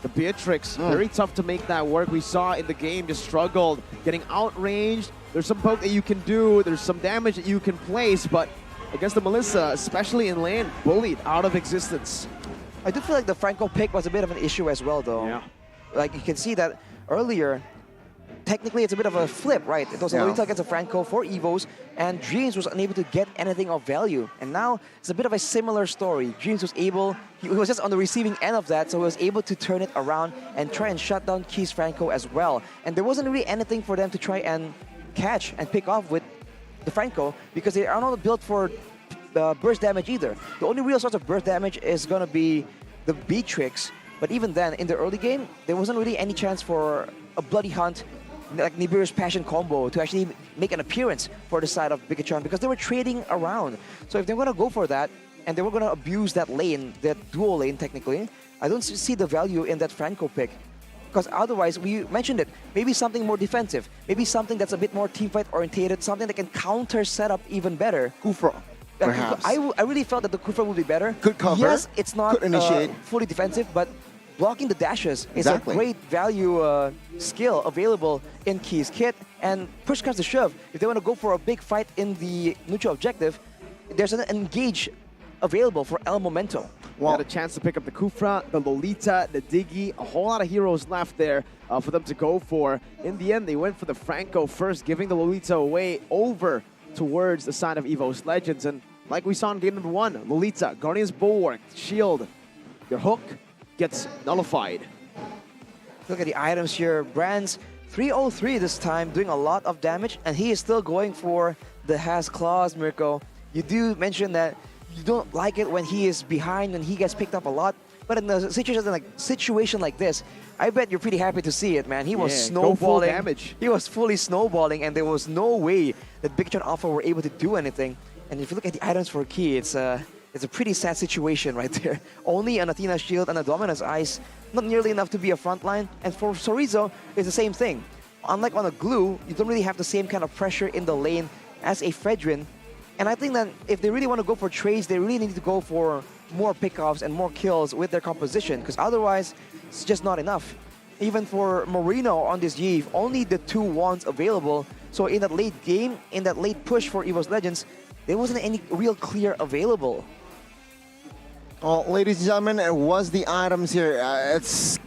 the Beatrix, very tough to make that work. We saw in the game just struggled, getting outranged. There's some poke that you can do, there's some damage that you can place, but against the Melissa, especially in lane, bullied out of existence. I do feel like the Franco pick was a bit of an issue as well, though. Yeah. Like, you can see that earlier, technically it's a bit of a flip, right? It was a Lolita against a Franco for EVOS, and Dreams was unable to get anything of value. And now it's a bit of a similar story. Dreams was able, he was just on the receiving end of that, so he was able to turn it around and try and shut down Keys Franco as well. And there wasn't really anything for them to try and catch and pick off with the Franco, because they are not built for burst damage either. The only real source of burst damage is going to be the Beatrix, but even then, in the early game, there wasn't really any chance for a Bloody Hunt, like Nibiru's Passion combo, to actually make an appearance for the side of Bigetron, because they were trading around. So if they're going to go for that, and they were going to abuse that lane, that dual lane technically, I don't see the value in that Franco pick. Because otherwise, we mentioned it, maybe something more defensive, maybe something that's a bit more teamfight orientated, something that can counter setup even better. Kufra, perhaps. I really felt that the Kufra would be better. Could cover. Yes, it's not could initiate. Fully defensive, but blocking the dashes Exactly. is a great value skill available in Key's kit. And push comes to shove, if they want to go for a big fight in the neutral objective, there's an engage available for El Momento. Well, had a chance to pick up the Kufra, the Lolita, the Diggy, a whole lot of heroes left there for them to go for. In the end, they went for the Franco first, giving the Lolita away over towards the side of EVOS Legends. And like we saw in game number 1, Lolita, Guardian's Bulwark, Shield, your hook gets nullified. Look at the items here. Brands 303 this time, doing a lot of damage, and he is still going for the Has Claws, Mirko. You do mention that you don't like it when he is behind and he gets picked up a lot, but in a situation like this, I bet you're pretty happy to see it, man. He was snowballing. Go full damage. He was fully snowballing, and there was no way that Bigetron Alpha were able to do anything. And if you look at the items for Key, it's a pretty sad situation right there. Only an Athena Shield and a Dominus Ice, not nearly enough to be a frontline. And for Sorizo, it's the same thing. Unlike on a Glue, you don't really have the same kind of pressure in the lane as a Fredrin. And I think that if they really want to go for trades, they really need to go for more pickoffs and more kills with their composition, because otherwise, it's just not enough. Even for Marino on this Eve, only the 2 wands available. So in that late game, in that late push for EVOS Legends, there wasn't any real clear available. Well, ladies and gentlemen, it was the items here. It's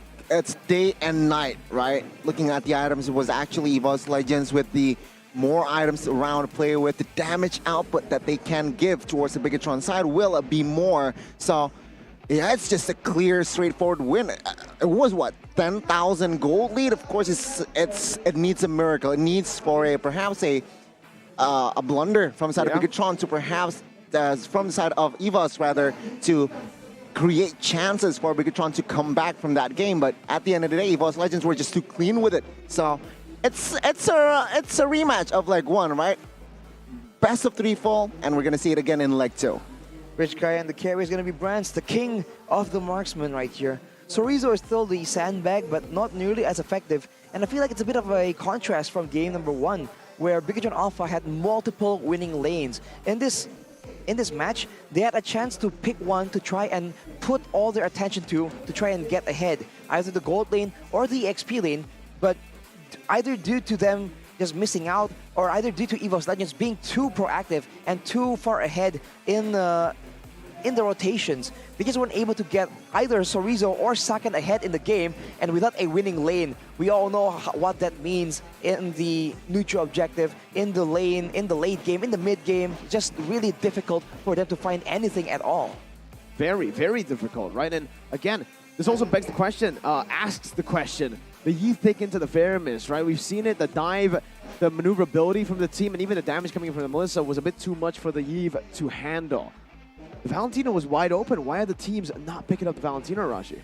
day and night, right? Looking at the items, it was actually EVOS Legends with the more items around to play with. The damage output that they can give towards the Bigetron side will be more. So, yeah, it's just a clear, straightforward win. It was, what, 10,000 gold lead? Of course, it needs a miracle. It needs for perhaps a blunder from the side of Bigetron to perhaps, from the side of EVOS rather, to create chances for Bigetron to come back from that game. But at the end of the day, EVOS Legends were just too clean with it. So it's a rematch of leg 1, right? Best of 3 full, and we're gonna see it again in leg 2. Rich Guy and the carry is going to be Brands, the king of the marksman right here. Sorizo is still the sandbag, but not nearly as effective. And I feel like it's a bit of a contrast from game number 1, where Bigetron Alpha had multiple winning lanes. In this match, they had a chance to pick one to try and put all their attention to try and get ahead, either the gold lane or the XP lane, but either due to them just missing out, or either due to EVOS Legends being too proactive and too far ahead in the rotations, they just weren't able to get either Sorizo or Sakan ahead in the game. And without a winning lane, we all know what that means in the neutral objective, in the lane, in the late game, in the mid game. Just really difficult for them to find anything at all. Very, very difficult, right? And again, this also begs the question, asks the question, the Yeeth pick into the Faramis, right? We've seen it, the dive, the maneuverability from the team, and even the damage coming from the Melissa was a bit too much for the Yeeth to handle. The Valentina was wide open. Why are the teams not picking up the Valentina, Rashi?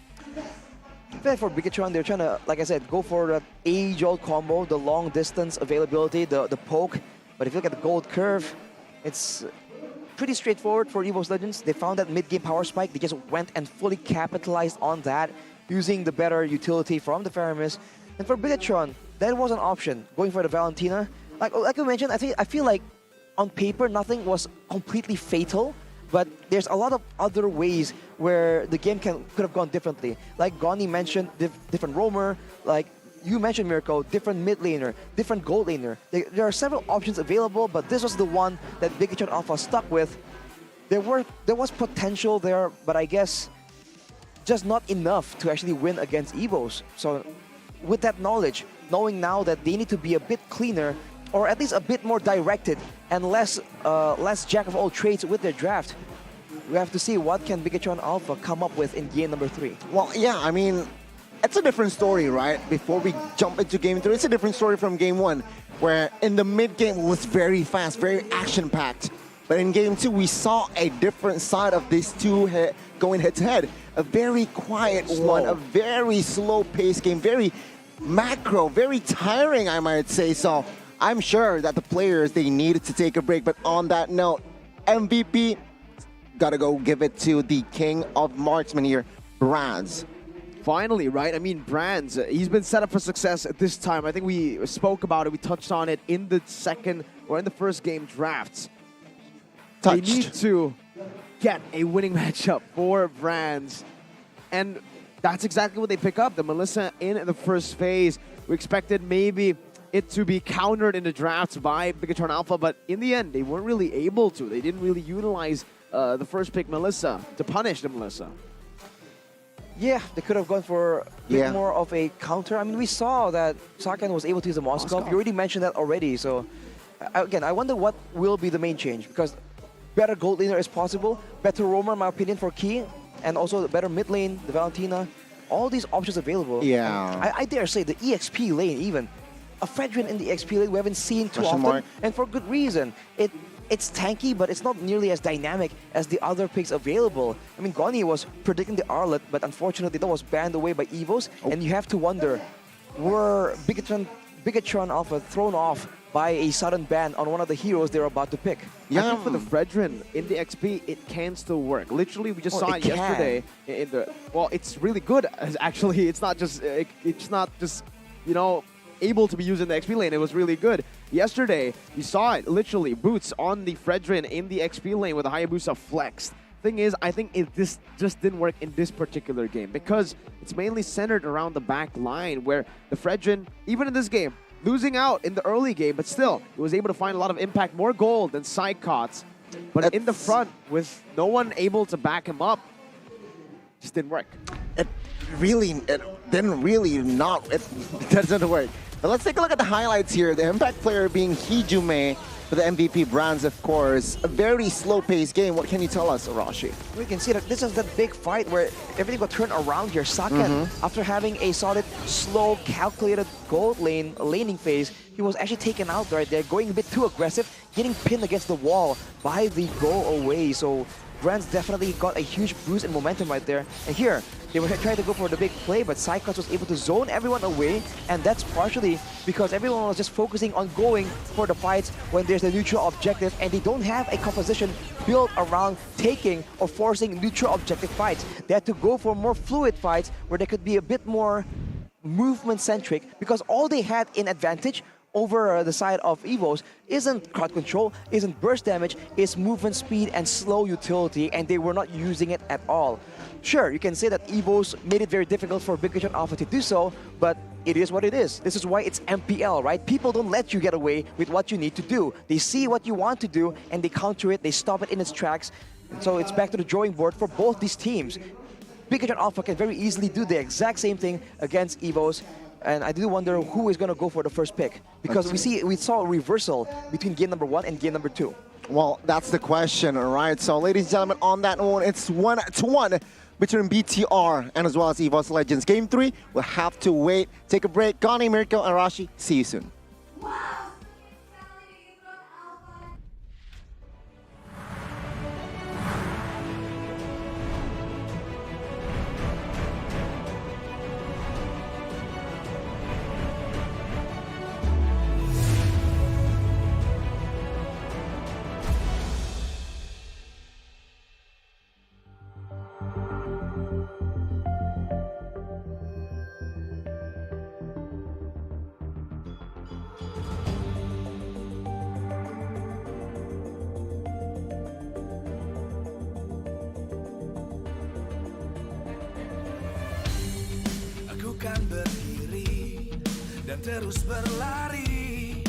But for Bigetron, they're trying to, like I said, go for that age-old combo, the long distance availability, the poke. But if you look at the gold curve, it's pretty straightforward for EVOS Legends. They found that mid-game power spike. They just went and fully capitalized on that, using the better utility from the Faramis. And for Bigetron, that was an option, going for the Valentina. Like I mentioned, I feel like on paper, nothing was completely fatal, but there's a lot of other ways where the game could have gone differently. Like Goni mentioned, different roamer, like you mentioned, Mirko, different mid laner, different gold laner. There are several options available, but this was the one that Bigetron Alpha stuck with. There was potential there, but I guess just not enough to actually win against EVOS. So with that knowledge, knowing now that they need to be a bit cleaner, or at least a bit more directed and less jack of all trades with their draft, we have to see what can Bigetron Alpha come up with in game number 3. Well, yeah, I mean, it's a different story, right? Before we jump into game 3, it's a different story from game 1, where in the mid game it was very fast, very action-packed. But in game 2, we saw a different side of these two going head-to-head. A very quiet one, a very slow-paced game, very macro, very tiring, I might say. So I'm sure that the players, they needed to take a break. But on that note, MVP, gotta go give it to the king of marksmen here, Brands. Finally, right? I mean, Brands, he's been set up for success at this time. I think we spoke about it, we touched on it in the first game drafts. They need to get a winning matchup for Brands. And that's exactly what they pick up. The Melissa in the first phase. We expected maybe it to be countered in the drafts by Bigetron Alpha, but in the end, they weren't really able to. They didn't really utilize the first pick Melissa to punish the Melissa. Yeah, they could have gone for a bit more of a counter. I mean, we saw that Sakan was able to use the Moskov. You already mentioned that already. So, again, I wonder what will be the main change, because better gold laner is possible, better roamer, in my opinion, for Key, and also the better mid lane, the Valentina. All these options available. Yeah. I dare say the EXP lane even. A Fredrin in the EXP lane we haven't seen too often, and for good reason. It's tanky, but it's not nearly as dynamic as the other picks available. I mean, Goni was predicting the Arlet, but unfortunately that was banned away by EVOS, and you have to wonder, were Bigetron Alpha thrown off by a sudden ban on one of the heroes they're about to pick? Yeah, I think for the Fredrin in the XP, it can still work. Literally, we just saw it yesterday. In the it's really good. Actually, it's not just you know, able to be used in the XP lane. It was really good. Yesterday, you saw it literally boots on the Fredrin in the XP lane with the Hayabusa flexed. Thing is, I think this just didn't work in this particular game because it's mainly centered around the back line, where the Fredrin, even in this game, losing out in the early game, but still, he was able to find a lot of impact, more gold than Psychots. But in the front, with no one able to back him up, just didn't work. It doesn't work. But let's take a look at the highlights here. The impact player being Hijume for the MVP, Brands, of course. A very slow-paced game. What can you tell us, Arashi? We can see that this is that big fight where everything got turned around here. Saken, after having a solid, slow, calculated gold laning phase, he was actually taken out right there, going a bit too aggressive, getting pinned against the wall by the go away. So Brands definitely got a huge boost in momentum right there. And here, they were trying to go for the big play, but Psychots was able to zone everyone away, and that's partially because everyone was just focusing on going for the fights when there's a neutral objective, and they don't have a composition built around taking or forcing neutral objective fights. They had to go for more fluid fights where they could be a bit more movement-centric, because all they had in advantage over the side of EVOS isn't crowd control, isn't burst damage, is movement speed and slow utility, and they were not using it at all. Sure, you can say that EVOS made it very difficult for Bigetron Alpha to do so, but it is what it is. This is why it's MPL, right? People don't let you get away with what you need to do. They see what you want to do, and they counter it, they stop it in its tracks. And so it's back to the drawing board for both these teams. Bigetron Alpha can very easily do the exact same thing against EVOS. And I do wonder who is going to go for the first pick, because we saw a reversal between game number 1 and game number 2. Well, that's the question, all right? So, ladies and gentlemen, on that one, it's 1-1 between BTR and as well as EVOS Legends. Game 3, we'll have to wait. Take a break. Gani, Mirko, and Arashi, see you soon. kan berdiri dan terus berlari,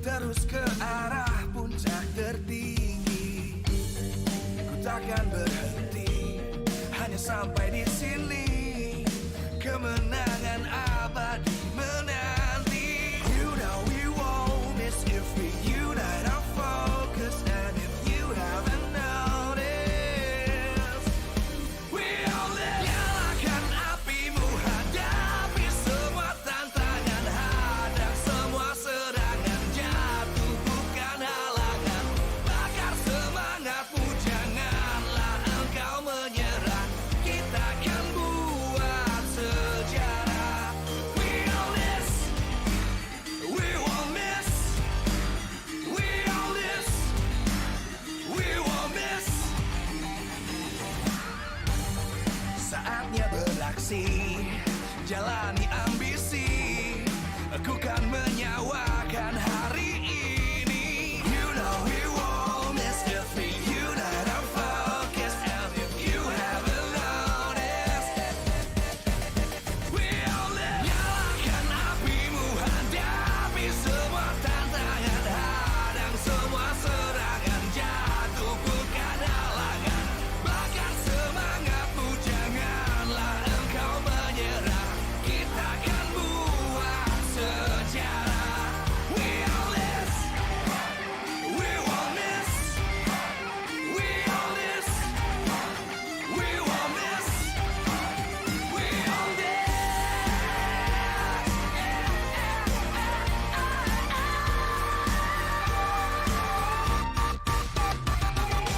terus ke arah puncak tertinggi. Ku takkan berhenti, hanya sampai di sini. Kemenangan abadi menanti. You know we won't miss if we unite our focus. And if you haven't noticed, we all live. Nyalakan apimu, hadapi semua tantangan, hadang semua serangan, jatuh bukan halangan. Bakar semangatmu, janganlah engkau menyerah. Kita akan buat sejarah. We all this, we won't miss. We all this, we won't miss. Saatnya beraksi, jalani ambisi. Aku kan menyawakan hari ini. You know we won't miss if we unite our focus. And if you haven't noticed, we all live. Nyalakan apimu, hadapi semua tantangan, hadang semua serangan, jatuh bukan halangan. Bakar semangatmu, janganlah engkau menyerah. Kita akan buat sejarah. We all this, we won't miss. We all this, we won't miss. We all this.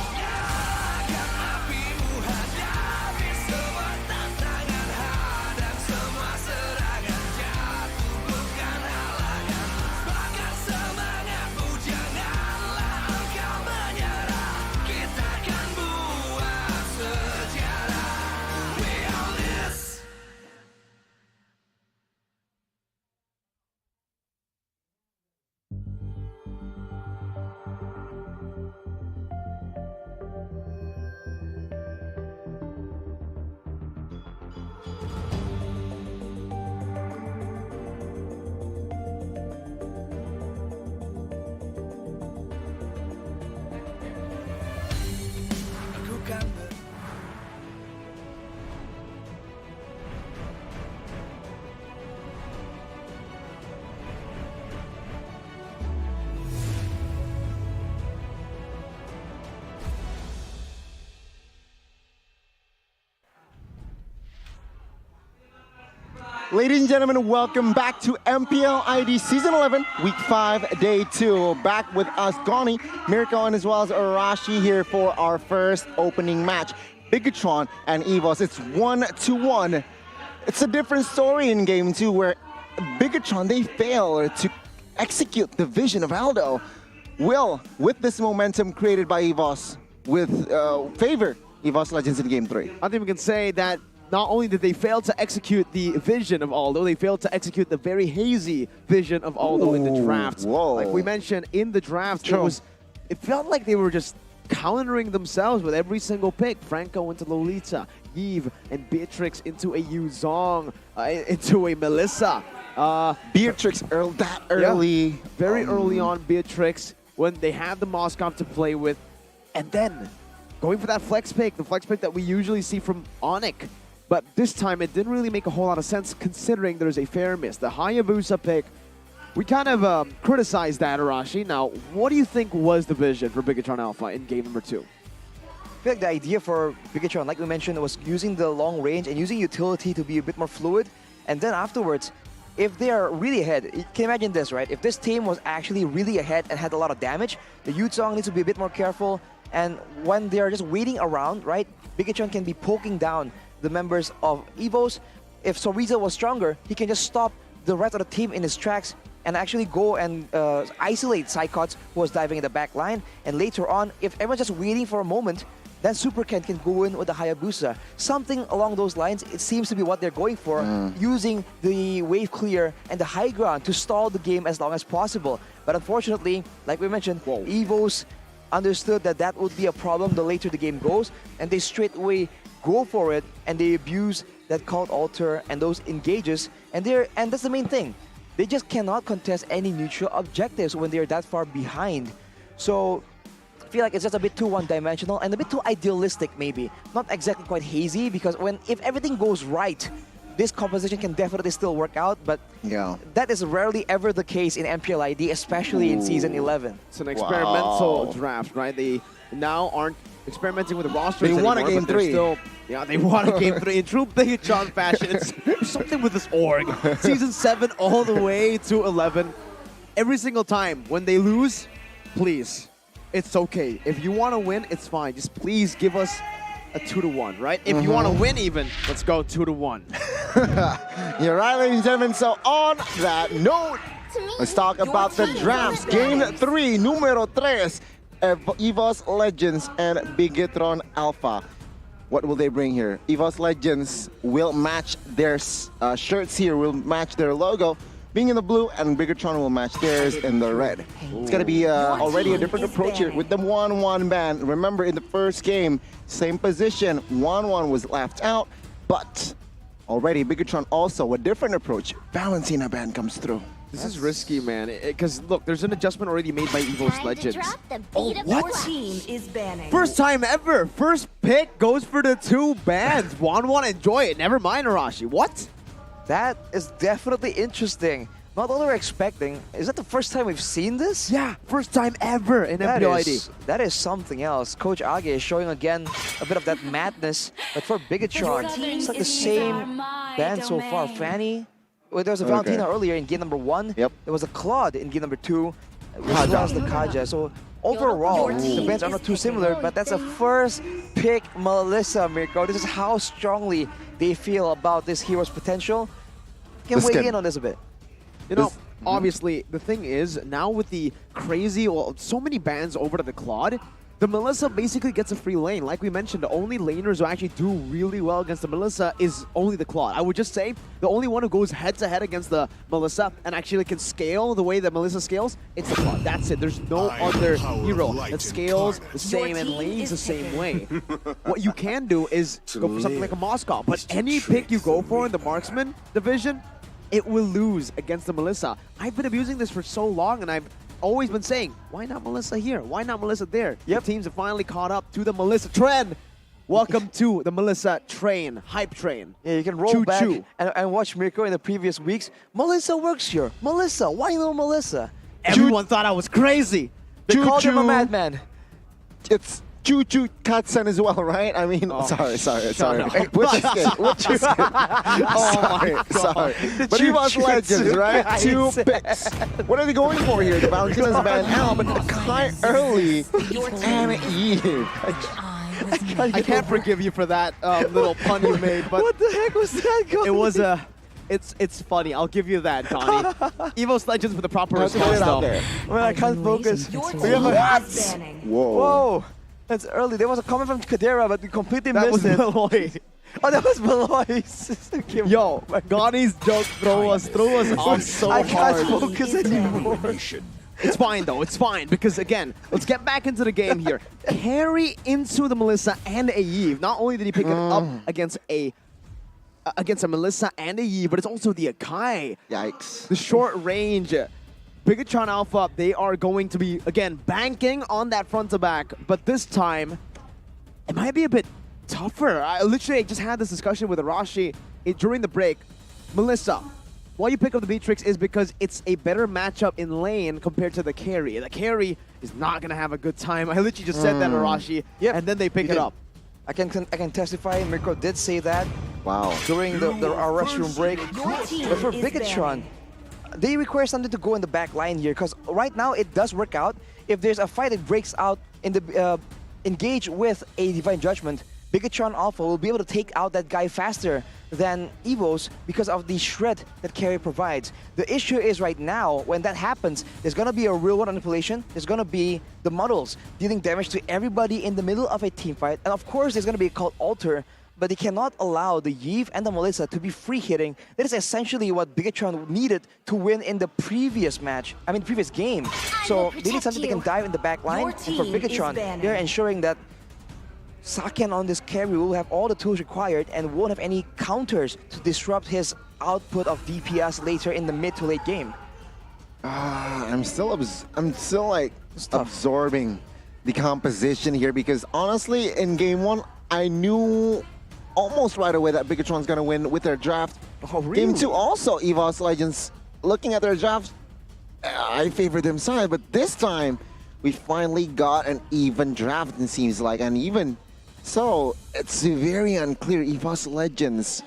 Nyalakan apimu, hadapi semua tantangan, hadang semua serangan, jatuh bukan halangan. Bakar semangatmu, janganlah engkau menyerah. Kita akan buat sejarah. We all this. Aku kan Ladies and gentlemen, welcome back to MPL ID Season 11, Week 5, Day 2. Back with us, Goni, Mirko, and as well as Arashi here for our first opening match. Bigetron and EVOS, it's 1-1. It's a different story in Game 2 where Bigetron, they fail to execute the vision of Aldo. Will, with this momentum created by EVOS, with favor EVOS Legends in Game 3. I think we can say that not only did they fail to execute the vision of Aldo, they failed to execute the very hazy vision of Aldo in the draft. Whoa. Like we mentioned in the draft, it felt like they were just countering themselves with every single pick. Franco into Lolita, Yves and Beatrix into a Yuzong, into a Melissa. Beatrix that early. Yeah, very early on, Beatrix, when they had the Moskov to play with. And then going for that flex pick, the flex pick that we usually see from ONIC. But this time, it didn't really make a whole lot of sense considering there's a fair miss. The Hayabusa pick, we kind of criticized that, Arashi. Now, what do you think was the vision for Bigetron Alpha in game number 2? I feel like the idea for Bigetron, like we mentioned, was using the long range and using utility to be a bit more fluid. And then afterwards, if they are really ahead, you can imagine this, right? If this team was actually really ahead and had a lot of damage, the Yuzong needs to be a bit more careful. And when they're just waiting around, right, Bigetron can be poking down the members of EVOS. If Soriza was stronger, he can just stop the rest of the team in his tracks and actually go and isolate Psychots, who was diving in the back line. And later on, if everyone's just waiting for a moment, then Super Ken can go in with the Hayabusa. Something along those lines, it seems to be what they're going for, using the wave clear and the high ground to stall the game as long as possible. But unfortunately, like we mentioned, EVOS understood that that would be a problem the later the game goes, and they straight away go for it, and they abuse that called Alter and those engages, and that's the main thing. They just cannot contest any neutral objectives when they're that far behind. So I feel like it's just a bit too one-dimensional and a bit too idealistic maybe. Not exactly quite hazy, because if everything goes right, this composition can definitely still work out, but that is rarely ever the case in MPL ID, especially in Season 11. It's an experimental draft, right? They now aren't experimenting with the rosters They won a anymore, game but they're 3. Still, yeah, they won a game 3 in true Bigetron fashion. It's something with this org. Season 7 all the way to 11. Every single time when they lose, please, it's okay. If you want to win, it's fine. Just please give us a 2-1, right? If you want to win even, let's go 2-1. You're right, ladies and gentlemen. So on that note, let's talk about the drafts. Game 3, numero 3, EVOS Legends and Bigetron Alpha. What will they bring here? EVOS Legends will match their shirts here, will match their logo, being in the blue, and Bigetron will match theirs in the red. It's going to be already a different approach here with the 1-1 ban. Remember, in the first game, same position, 1-1 was left out, but already Bigetron also a different approach. Valentina ban comes through. This is risky, man, because look, there's an adjustment already made by EVOS Legends. Oh, what? Team is banning. First time ever. First pick goes for the 2 bans. 1-1, enjoy it. Never mind, Arashi. What? That is definitely interesting. Not all we're expecting. Is that the first time we've seen this? Yeah, first time ever in MPL ID. That is something else. Coach Age is showing again a bit of that madness. But for Bigetron, it's like the same band so far. Fanny. Well, there was a Valentina earlier in game number 1. Yep. There was a Claude in game number 2. As well as the Kaja. So overall, the bands are not too similar, but that's a first pick Melissa, Mirko. This is how strongly they feel about this hero's potential. Can weigh in on this a bit. You know, obviously, the thing is, now with the crazy, well, so many bans over to the Claude, the Melissa basically gets a free lane. Like we mentioned, the only laners who actually do really well against the Melissa is only the Claude. I would just say the only one who goes head-to-head against the Melissa and actually can scale the way that Melissa scales, it's the Claude. That's it. There's no other hero that scales the same and lanes the same way. What you can do is go for something like a Moscow, but any pick you go for in the Marksman division, it will lose against the Melissa. I've been abusing this for so long, and I've always been saying, why not Melissa here? Why not Melissa there? Yep. The teams have finally caught up to the Melissa trend. Welcome to the Melissa train, hype train. Yeah, you can roll back and watch Mirko in the previous weeks. Melissa works here. Melissa, why no Melissa? Everyone thought I was crazy. They called him a madman. It's Choo-choo Katsan as well, right? I mean, sorry. Which is good. Sorry. But EVOS Legends, right? 2 picks. What are they going for here? The Valentina's ban out, but the Kai early and Eve. I can't forgive you for that little pun you made, but what the heck was that going? It was a... It's funny. I'll give you that, Donnie. EVOS Legends with the proper response, though. Man, I can't focus. Whoa. That's early. There was a comment from Kadera, but we completely That missed was it. Malloy. Oh, that was Malloy. Yo, Donnie's joke throw us off so hard. I can't focus anymore. It's fine, though. It's fine. Because, again, let's get back into the game here. Carry into the Melissa and a Eve. Not only did he pick it up against a Melissa and a Eve, but it's also the Akai. Yikes. The short range. Bigetron Alpha, they are going to be, again, banking on that front to back, but this time, it might be a bit tougher. I just had this discussion with Arashi during the break. Melissa, why you pick up the Beatrix is because it's a better matchup in lane compared to the carry. The carry is not going to have a good time. I literally just said that, Arashi, and then they pick it up. I can testify, Mirko did say that. Wow. During our restroom break. But for Bigetron, they require something to go in the back line here, because right now it does work out. If there's a fight that breaks out in the engage with a Divine Judgment, Bigetron Alpha will be able to take out that guy faster than EVOS because of the shred that carry provides. The issue is right now, when that happens, there's going to be a real-world manipulation. There's going to be the Muddles dealing damage to everybody in the middle of a team fight. And of course, there's going to be a called Alter, but they cannot allow the Yve and the Melissa to be free hitting. That is essentially what Bigetron needed to win in the previous match, previous game. So they need something they can dive in the back line, and for Bigetron, they're ensuring that Saken on this carry will have all the tools required and won't have any counters to disrupt his output of DPS later in the mid to late game. I'm still like absorbing the composition here because honestly, in game 1, I knew almost right away that Bigetron's gonna win with their draft. Oh, really? Game 2 also, EVOS Legends, looking at their draft, I favored them side, but this time we finally got an even draft. It seems like uneven. So it's very unclear. EVOS Legends,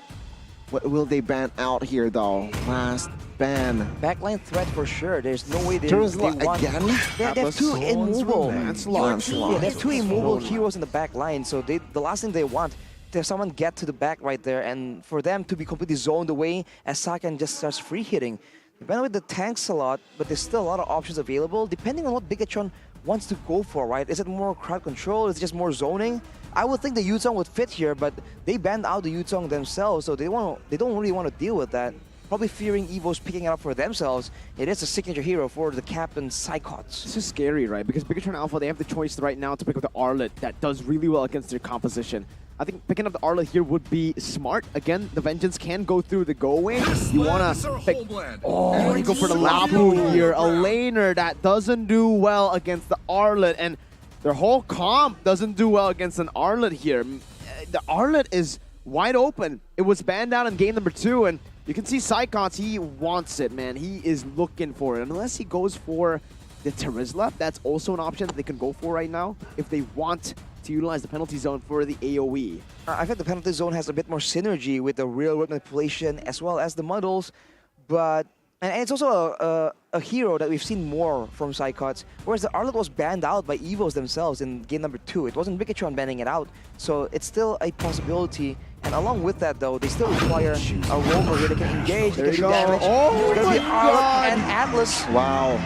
what will they ban out here though? Last ban. Backline threat for sure. There's no way they want. Again? They have two immobile. Lancelot. Yeah, they have two immobile heroes in the back line. So the last thing they want to have someone get to the back right there, and for them to be completely zoned away as Saken just starts free hitting. They ban with the tanks a lot, but there's still a lot of options available depending on what Bigetron wants to go for, right? Is it more crowd control? Is it just more zoning? I would think the Yuzong would fit here, but they banned out the Yuzong themselves, so they don't really want to deal with that. Probably fearing EVOS picking it up for themselves. It is a signature hero for the captain Psychots. This is scary, right? Because Bigetron Alpha, they have the choice right now to pick up the Arlet that does really well against their composition. I think picking up the Arlet here would be smart. Again, the Vengeance can go through the go-away. You want to pick... Oh, you go for the Lapu here. A laner that doesn't do well against the Arlet, and their whole comp doesn't do well against an Arlet here. The Arlet is wide open. It was banned out in game number 2, and you can see Psychots, he wants it, man. He is looking for it. Unless he goes for the Terizla, that's also an option that they can go for right now if they want to utilize the penalty zone for the AoE. I think the penalty zone has a bit more synergy with the real-world manipulation as well as the muddles, but and it's also a hero that we've seen more from Psychots, whereas the Arlet was banned out by EVOS themselves in game number 2. It wasn't Bigetron banning it out, so it's still a possibility. And along with that, though, they still require a roamer here that can engage, they can do damage. Oh, it's gonna my be Arlet God. and Atlas. Wow.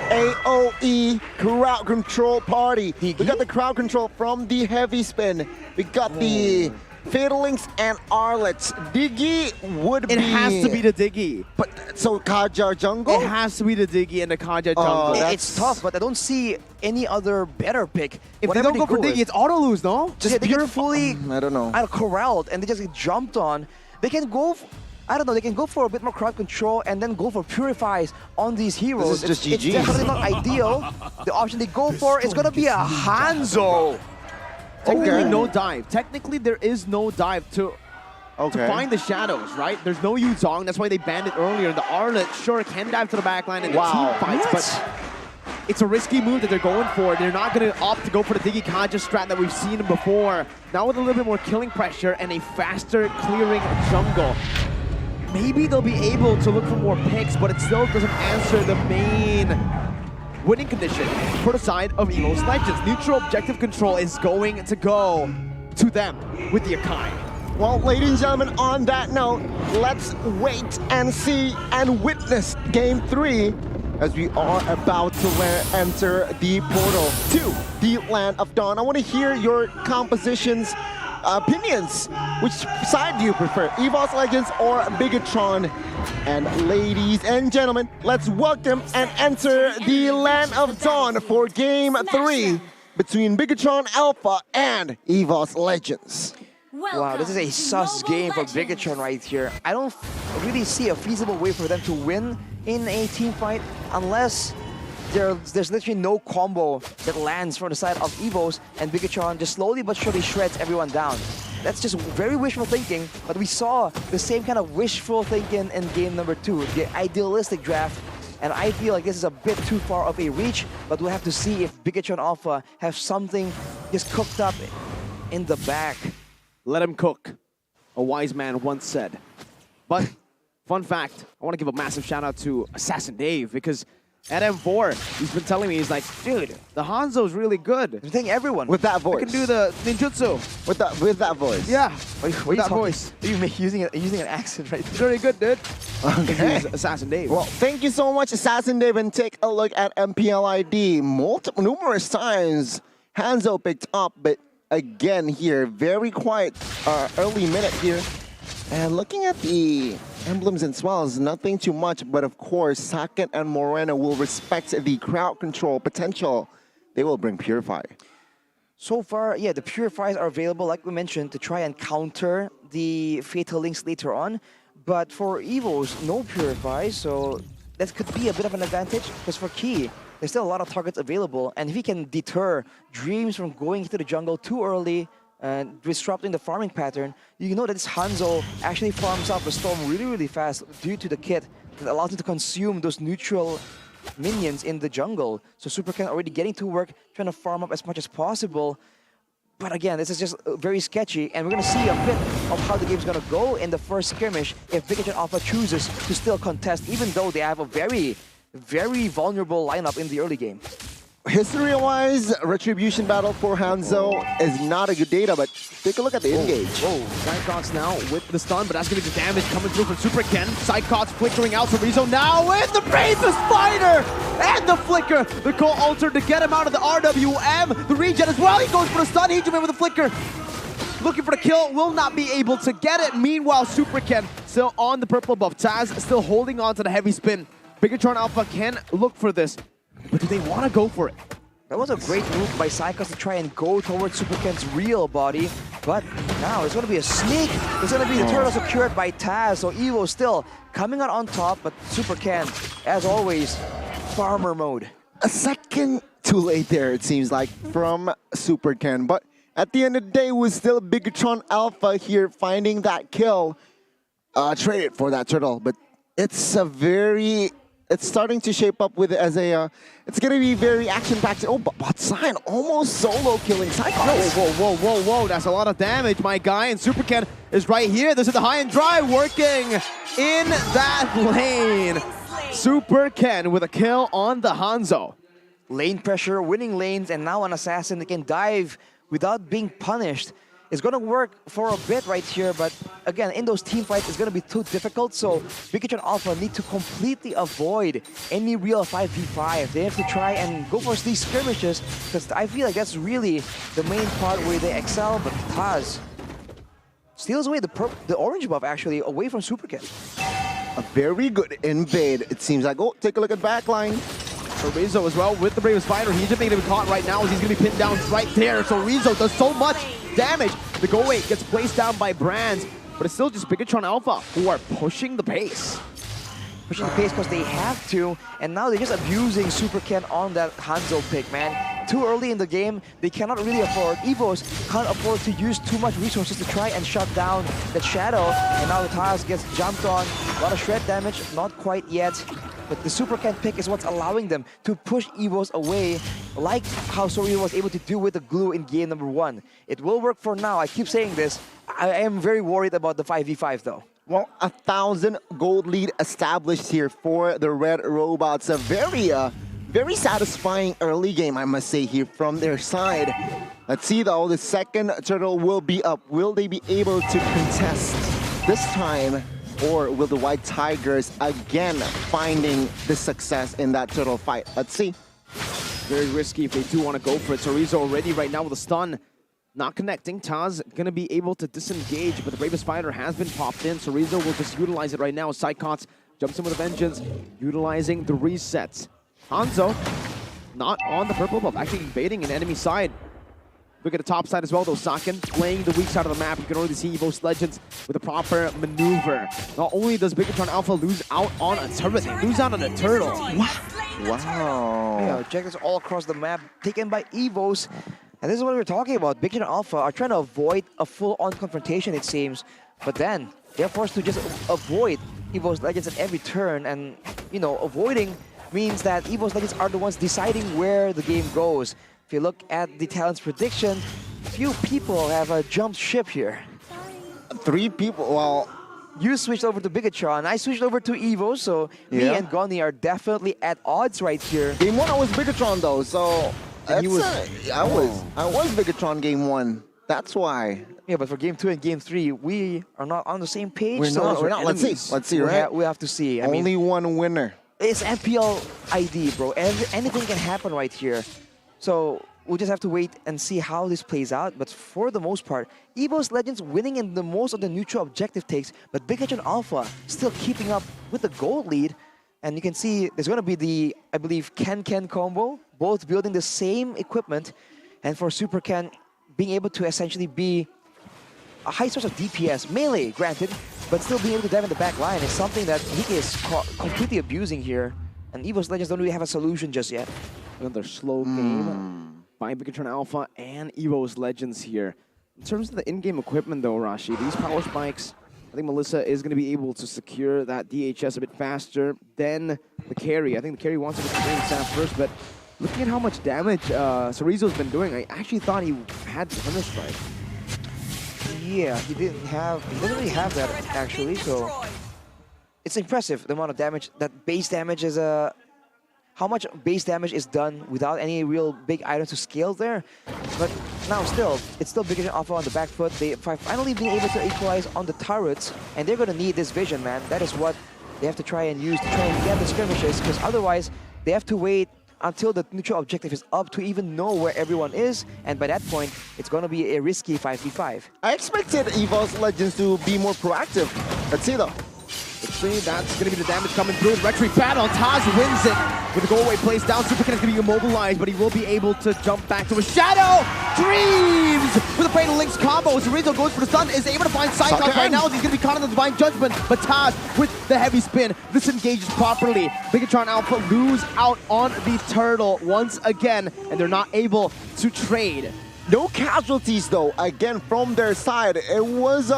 AoE crowd control party. We got the crowd control from the heavy spin. We got the Fiddlings and Arlets. Diggy would be... It has to be the Diggy. But so Kaja jungle? It has to be the Diggy and the Kaja jungle. It's tough, but I don't see any other better pick. If Whatever they don't go for Diggy, it's auto lose, no? Just they get fully I don't know. corralled and they just get jumped on. They can go... I don't know, they can go for a bit more crowd control and then go for purifies on these heroes. This is just it's GG. definitely not ideal. The option they go for is going to be a Hanzo. Technically no dive. Technically there is no dive to find the shadows, right? There's no Yuzong, that's why they banned it earlier. The Arlet sure can dive to the backline and the team fights, but it's a risky move that they're going for. They're not going to opt to go for the Diggy Kaja strat that we've seen before. Now with a little bit more killing pressure and a faster clearing jungle. Maybe they'll be able to look for more picks, but it still doesn't answer the main winning condition for the side of EVOS Legends. Neutral objective control is going to go to them with the Akai. Well, ladies and gentlemen, on that note, let's wait and see and witness Game 3 as we are about to enter the portal to the Land of Dawn. I want to hear your compositions, opinions. Which side do you prefer, EVOS Legends or Bigetron? And ladies and gentlemen, let's welcome and enter the Land of Dawn for Game 3 between Bigetron Alpha and EVOS Legends. Wow, this is a sus game for Bigetron right here. I don't really see a feasible way for them to win in a team fight unless there's literally no combo that lands from the side of EVOS and Bigetron just slowly but surely shreds everyone down. That's just very wishful thinking, but we saw the same kind of wishful thinking in game number 2, the idealistic draft, and I feel like this is a bit too far of a reach, but we'll have to see if Bigetron Alpha have something just cooked up in the back. Let him cook, a wise man once said. But, fun fact, I want to give a massive shout out to Assassin Dave, because at M4, he's been telling me, he's like, dude, the Hanzo's really good. I think everyone. With that voice. I can do the ninjutsu. With that voice. Yeah, with that voice. Are you using an accent right there? It's very good, dude. Okay. Assassin Dave. Well, thank you so much, Assassin Dave, and take a look at MPL ID. Numerous times, Hanzo picked up, but again here, very quiet early minute here. And looking at the emblems and swells, nothing too much, but of course, Saken and Moreno will respect the crowd control potential. They will bring Purify. so far, yeah, the Purifiers are available, like we mentioned, to try and counter the Fatal Links later on. But for EVOS, no Purifiers, so that could be a bit of an advantage, because for Key, there's still a lot of targets available, and if he can deter Dreams from going into the jungle too early and disrupting the farming pattern, you know that this Hanzo actually farms up the Storm really, really fast due to the kit that allows him to consume those neutral minions in the jungle. So Super Ken already getting to work, trying to farm up as much as possible. But again, this is just very sketchy, and we're going to see a bit of how the game's going to go in the first skirmish if Bigetron Alpha chooses to still contest, even though they have a very, very vulnerable lineup in the early game. History-wise, Retribution battle for Hanzo is not a good data, but take a look at the engage. Psychots now with the stun, but that's going to be the damage coming through from Super Ken. Psychots flickering out to Rizzo now with the bravest fighter! And the flicker! The call Alter to get him out of the RWM. The regen as well, he goes for the stun, he with the flicker. Looking for the kill, will not be able to get it. Meanwhile, Super Ken still on the purple buff. Taz still holding on to the heavy spin. Bigetron Alpha can look for this, but do they want to go for it? That was a great move by Psychos to try and go towards Super Ken's real body, but now there's going to be a sneak. There's going to be the turtle secured by Taz, so Evo still coming out on top, but Super Ken, as always, farmer mode. A second too late there, it seems like, from Super Ken, but at the end of the day, it was still Bigetron Alpha here finding that kill, traded for that turtle, but it's a very... It's starting to shape up with it as a, it's going to be very action-packed. Oh, but Sign almost solo killing Psychos. Whoa, that's a lot of damage, my guy. And Super Ken is right here. This is the high and dry working in that lane. Super Ken with a kill on the Hanzo. Lane pressure, winning lanes, and now an assassin that can dive without being punished. It's going to work for a bit right here, but again, in those team fights, it's going to be too difficult, so Bigetron Alpha need to completely avoid any real 5v5. They have to try and go for these skirmishes, because I feel like that's really the main part where they excel, but Taz steals away the orange buff, actually, away from Super Ken. A very good invade, it seems like. Oh, take a look at backline. So Rizzo as well with the bravest fighter. He's just making him caught right now as he's going to be pinned down right there. So Rizzo does so much damage. The go away gets placed down by Brands, but it's still just Bigetron Alpha who are pushing the pace. Pushing the pace because they have to, and now they're just abusing Super Ken on that Hanzo pick, man. Too early in the game, they cannot really afford. EVOS can't afford to use too much resources to try and shut down that Shadow, and now the Taz gets jumped on. A lot of shred damage, not quite yet. But the Super Ken pick is what's allowing them to push EVOS away, like how Soryu was able to do with the glue in game number 1. It will work for now, I keep saying this. I am very worried about the 5v5 though. Well, 1,000 gold lead established here for the Red Robots. A very satisfying early game, I must say, here from their side. Let's see though, the second turtle will be up. Will they be able to contest this time? Or will the White Tigers again finding the success in that turtle fight? Let's see. Very risky if they do want to go for it. Rizzo already right now with a stun. Not connecting. Taz going to be able to disengage, but the bravest fighter has been popped in. Rizzo will just utilize it right now. Psychots jumps in with a vengeance, utilizing the resets. Hanzo not on the purple buff, actually invading an enemy side. Look at the top side as well, though. Saken playing the weak side of the map. You can already see EVOS Legends with a proper maneuver. Not only does Bigetron Alpha lose out on a turret, they lose out on a turtle. Wow. Yeah, objectives all across the map taken by EVOS. And this is what we were talking about. Bigetron Alpha are trying to avoid a full-on confrontation, it seems. But then, they're forced to just avoid EVOS Legends at every turn. And, you know, avoiding means that EVOS Legends are the ones deciding where the game goes. If you look at the talent's prediction, few people have jumped ship here. 3 people, well... You switched over to Bigetron, I switched over to EVO, so me and Goni are definitely at odds right here. Game 1 I was Bigetron though, so... I was Bigetron game 1, that's why. Yeah, but for game 2 and game 3, we are not on the same page. We're not. Let's see, right? We have to see. Only one winner. It's MPL ID, bro. Anything can happen right here. So we'll just have to wait and see how this plays out. But for the most part, EVOS Legends winning in the most of the neutral objective takes, but Bigetron Alpha still keeping up with the gold lead. And you can see there's going to be the, I believe, Ken combo, both building the same equipment. and for Super Ken being able to essentially be a high source of DPS, melee, granted, but still being able to dive in the back line is something that he is completely abusing here. And EVOS Legends don't really have a solution just yet. Another slow game by Bigetron Alpha and EVOS Legends here. In terms of the in-game equipment though, Rashi, these power spikes, I think Melissa is going to be able to secure that DHS a bit faster than the carry. I think the carry wants to get the main staff first, but looking at how much damage Cerezo's been doing, I actually thought he had Thunder Strike. Yeah, he didn't really have that actually, so it's impressive the amount of damage, that base damage is how much base damage is done without any real big items to scale there. But now still, it's still Bigetron Alpha on the back foot. They finally been able to equalize on the turrets, and they're gonna need this vision, man. That is what they have to try and use to try and get the skirmishes, because otherwise they have to wait until the neutral objective is up to even know where everyone is, and by that point, it's gonna be a risky 5v5. I expected EVOS Legends to be more proactive. Let's see though. Let's see, that's going to be the damage coming through. Retreat battle, Taz wins it with the go-away place down. Super Ken is going to be immobilized, but he will be able to jump back to a Shadow! Dreams! With a Fatal Links combo, Cerezo goes for the stun, is able to find Cyclops right now. He's going to be caught in the Divine Judgment, but Taz with the heavy spin disengages properly. Bigetron Alpha lose out on the turtle once again, and they're not able to trade. No casualties though, again from their side. It was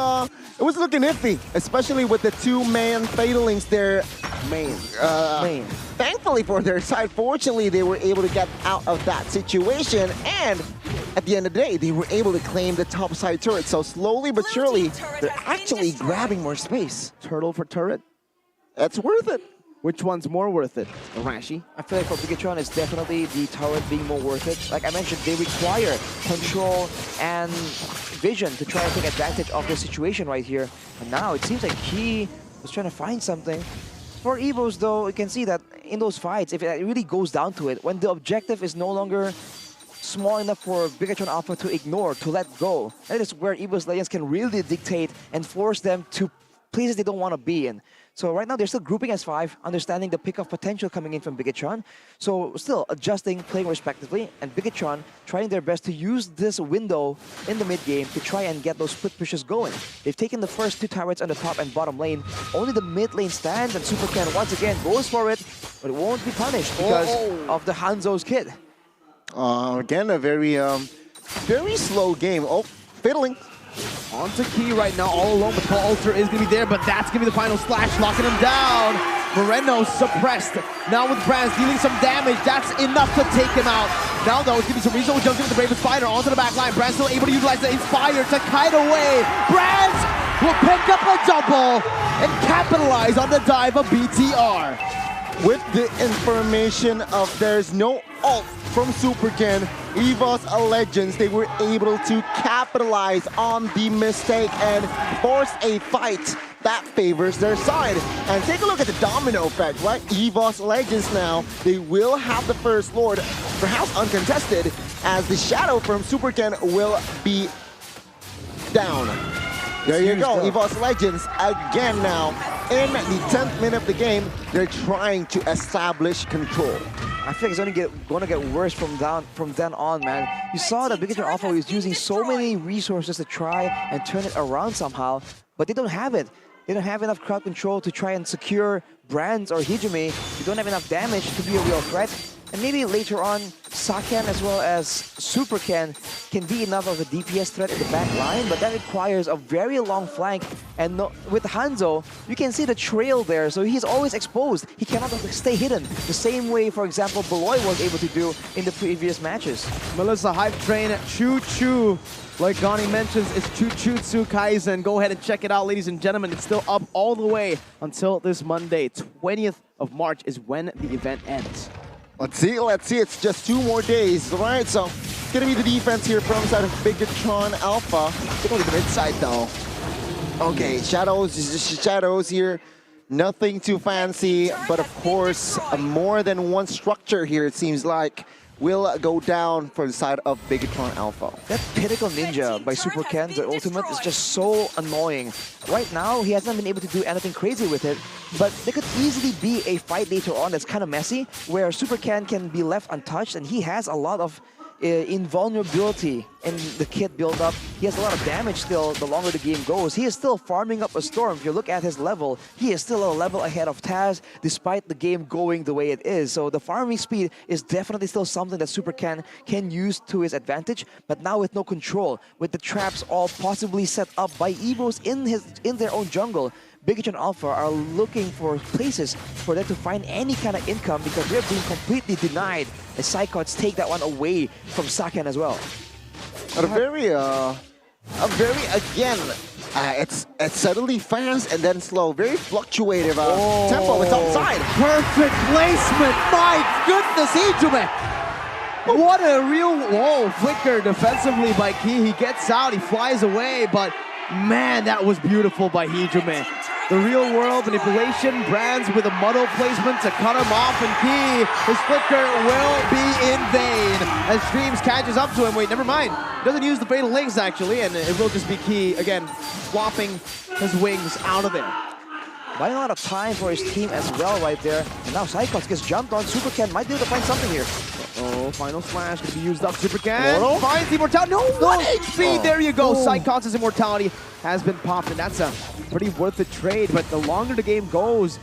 looking iffy, especially with the two-man Fatalings there. Thankfully for their side, fortunately they were able to get out of that situation, and at the end of the day, they were able to claim the top side turret. So slowly but surely, they're actually grabbing more space. Turtle for turret? That's worth it. Which one's more worth it, Rashi? I feel like for Bigetron, it's definitely the turret being more worth it. Like I mentioned, they require control and vision to try and take advantage of the situation right here. And now it seems like he was trying to find something. For EVOS though, you can see that in those fights, if it really goes down to it, when the objective is no longer small enough for Bigetron Alpha to ignore, to let go, that is where EVOS Legends can really dictate and force them to places they don't want to be in. So right now they're still grouping as 5, understanding the pick of potential coming in from Bigetron. So still adjusting, playing respectively, and Bigetron trying their best to use this window in the mid game to try and get those split pushes going. They've taken the first 2 turrets on the top and bottom lane. Only the mid lane stands, and Super Ken once again goes for it, but it won't be punished because of the Hanzo's kit. Again, a very slow game. Oh, fiddling. Onto Key right now, all alone, but Alter is going to be there, but that's going to be the final slash, locking him down. Moreno suppressed. Now with Brands dealing some damage, that's enough to take him out. Now though, it's going to be Cerezo who jumps in with the Bravest Spider onto the back line. Brands still able to utilize the Inspire to kite away. Brands will pick up a double and capitalize on the dive of BTR. With the information of there's no ult from Super Ken, EVOS Legends, they were able to capitalize on the mistake and force a fight that favors their side. And take a look at the domino effect, right? EVOS Legends now, they will have the First Lord, perhaps uncontested, as the Shadow from Super Ken will be down. There you go, EVOS Legends again now. In the 10th minute of the game, they're trying to establish control. I think it's only going to get worse from then on, man. You saw that Bigetron Alpha was using so many resources to try and turn it around somehow, but they don't have it. They don't have enough crowd control to try and secure Brands or Hijime. They don't have enough damage to be a real threat. And maybe later on, Saken as well as Super Ken can be enough of a DPS threat in the back line, but that requires a very long flank. And with Hanzo, you can see the trail there, so he's always exposed. He cannot stay hidden, the same way, for example, Beloy was able to do in the previous matches. Melissa Hype Train, Choo Choo. Like Gani mentions, it's Chujutsu Kaisen. Go ahead and check it out, ladies and gentlemen. It's still up all the way until this Monday. 20th of March is when the event ends. Let's see. It's just 2 more days, right? So it's gonna be the defense here from the side of Bigetron Alpha. Take a look at the mid side though. Okay, shadows here. Nothing too fancy, but of course, more than one structure here, it seems like, will go down for the side of Bigetron Alpha. That Pinnacle Ninja by Super Ken, the ultimate, is just so annoying. Right now, he hasn't been able to do anything crazy with it, but there could easily be a fight later on that's kind of messy, where Super Ken can be left untouched, and he has a lot of invulnerability in the kit build up. He has a lot of damage still the longer the game goes. He is still farming up a Storm. If you look at his level, he is still a level ahead of Taz despite the game going the way it is. So the farming speed is definitely still something that Super can use to his advantage, but now with no control, with the traps all possibly set up by EVOS in their own jungle, Bigetron Alpha are looking for places for them to find any kind of income because they're being completely denied as Psychots take that one away from Saken as well. It's suddenly fast and then slow, very fluctuative tempo. It's outside. Perfect placement. My goodness, Ijume. What a real flicker defensively by Key. He gets out, he flies away, but man, that was beautiful by Hijume. The real world manipulation, Brands with a muddle placement to cut him off, and Key, his flicker will be in vain as Dreams catches up to him. Wait, never mind. Doesn't use the fatal links actually, and it will just be Key again, flopping his wings out of there. Buying a lot of time for his team as well right there. And now Psychots gets jumped on. Super Ken might be able to find something here. Oh, final slash gonna be used up. Super Ken finds the immortality. No, 1 HP. There you go. Psychots' immortality has been popped, and that's a pretty worth it trade. But the longer the game goes,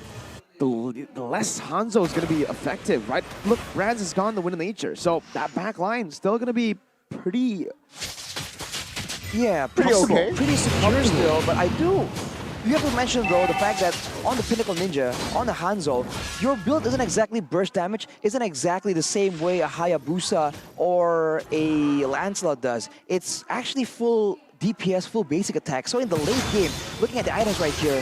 the less Hanzo is gonna be effective, right? Look, Brands is gone, the win of nature. So that back line still gonna be pretty. Yeah, pretty okay. Pretty secure still, but you have to mention though the fact that on the Pinnacle Ninja, on the Hanzo, your build isn't exactly burst damage, isn't exactly the same way a Hayabusa or a Lancelot does. It's actually full DPS, full basic attack. So in the late game, looking at the items right here,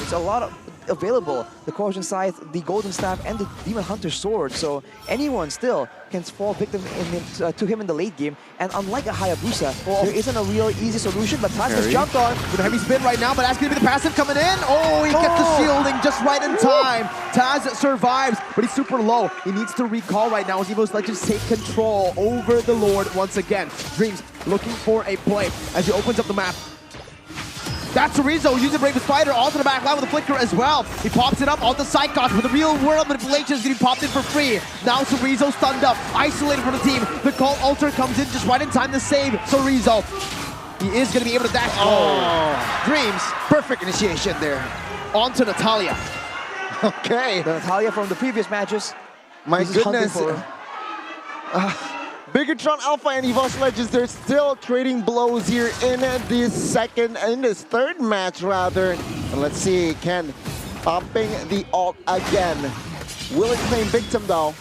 it's a lot of available. The Corrosion Scythe, the Golden Staff, and the Demon Hunter Sword. So anyone still can fall victim to him in the late game. And unlike a Hayabusa, there isn't a real easy solution, but Taz has jumped on. With a heavy spin right now, but that's going to be the passive coming in. Oh, he gets the shielding just right in time. Taz survives, but he's super low. He needs to recall right now as EVOS Legends take control over the Lord once again. Dreams looking for a play as he opens up the map. That's Chorizo using Brave Spider onto the back line with a flicker as well. He pops it up on the Psychots, but the real world manipulation is getting popped in for free. Now Chorizo stunned up, isolated from the team. The call Alter comes in just right in time to save Chorizo. He is going to be able to dash. Dreams. Perfect initiation there. Onto Natalia. Okay. The Natalia from the previous matches. My goodness. Bigetron Alpha and EVOS Legends, they're still trading blows here in this third match rather. And let's see, Ken popping the ult again. Will it claim victim though?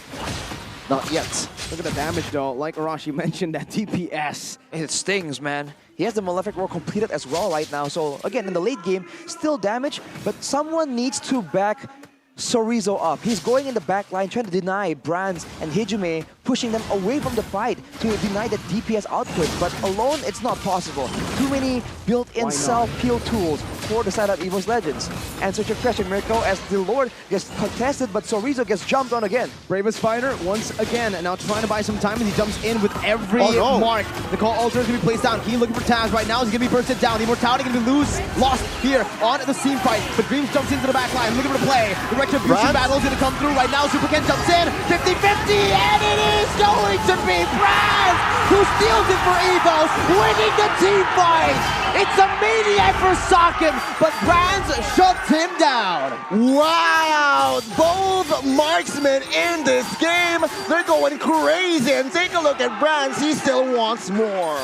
Not yet. Look at the damage though, like Arashi mentioned, that DPS. It stings, man. He has the Malefic Roar completed as well right now. So again, in the late game, still damage, but someone needs to back Chorizo up. He's going in the back line, trying to deny Brands and Hijume, pushing them away from the fight to deny the DPS output. But alone, it's not possible. Too many built-in self-peel tools for the side of EVOS Legends. And such a question, Mirko, as the Lord gets contested, but Chorizo gets jumped on again. Bravest Fighter, once again, and now trying to buy some time as he jumps in with every mark. The call Alter is going to be placed down. He looking for Taz right now. He's going to be bursted down. The immortality going to be lost here on the team fight. But Dreams jumps into the back line, looking for the play. The Retribution battle is going to come through right now. Super Ken jumps in, 50-50, and it is going to be Brands who steals it for EVOS, winning the team fight. It's a maniac for Saken, but Brands shuts him down. Wow, both marksmen in this game, they're going crazy. And take a look at Brands, he still wants more.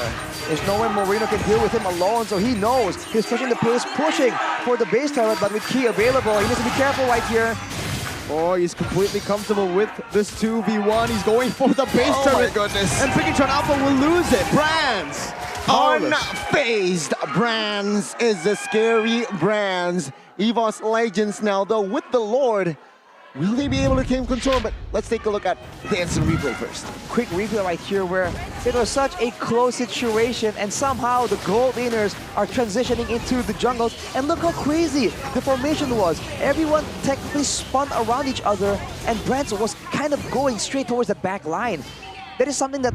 There's no way Moreno can deal with him alone, so he knows he's pushing the pace, pushing for the base turret, but with Key available, he needs to be careful right here. Oh, he's completely comfortable with this 2v1. He's going for the base turret. Oh my goodness. And Bigetron Alpha will lose it. Brands. Unfazed Brands is the scary Brands. EVOS Legends now, though, with the Lord. Will they be able to claim control? But let's take a look at the instant replay first. Quick replay right here where it was such a close situation and somehow the gold laners are transitioning into the jungles. And look how crazy the formation was. Everyone technically spun around each other and Brands was kind of going straight towards the back line. That is something that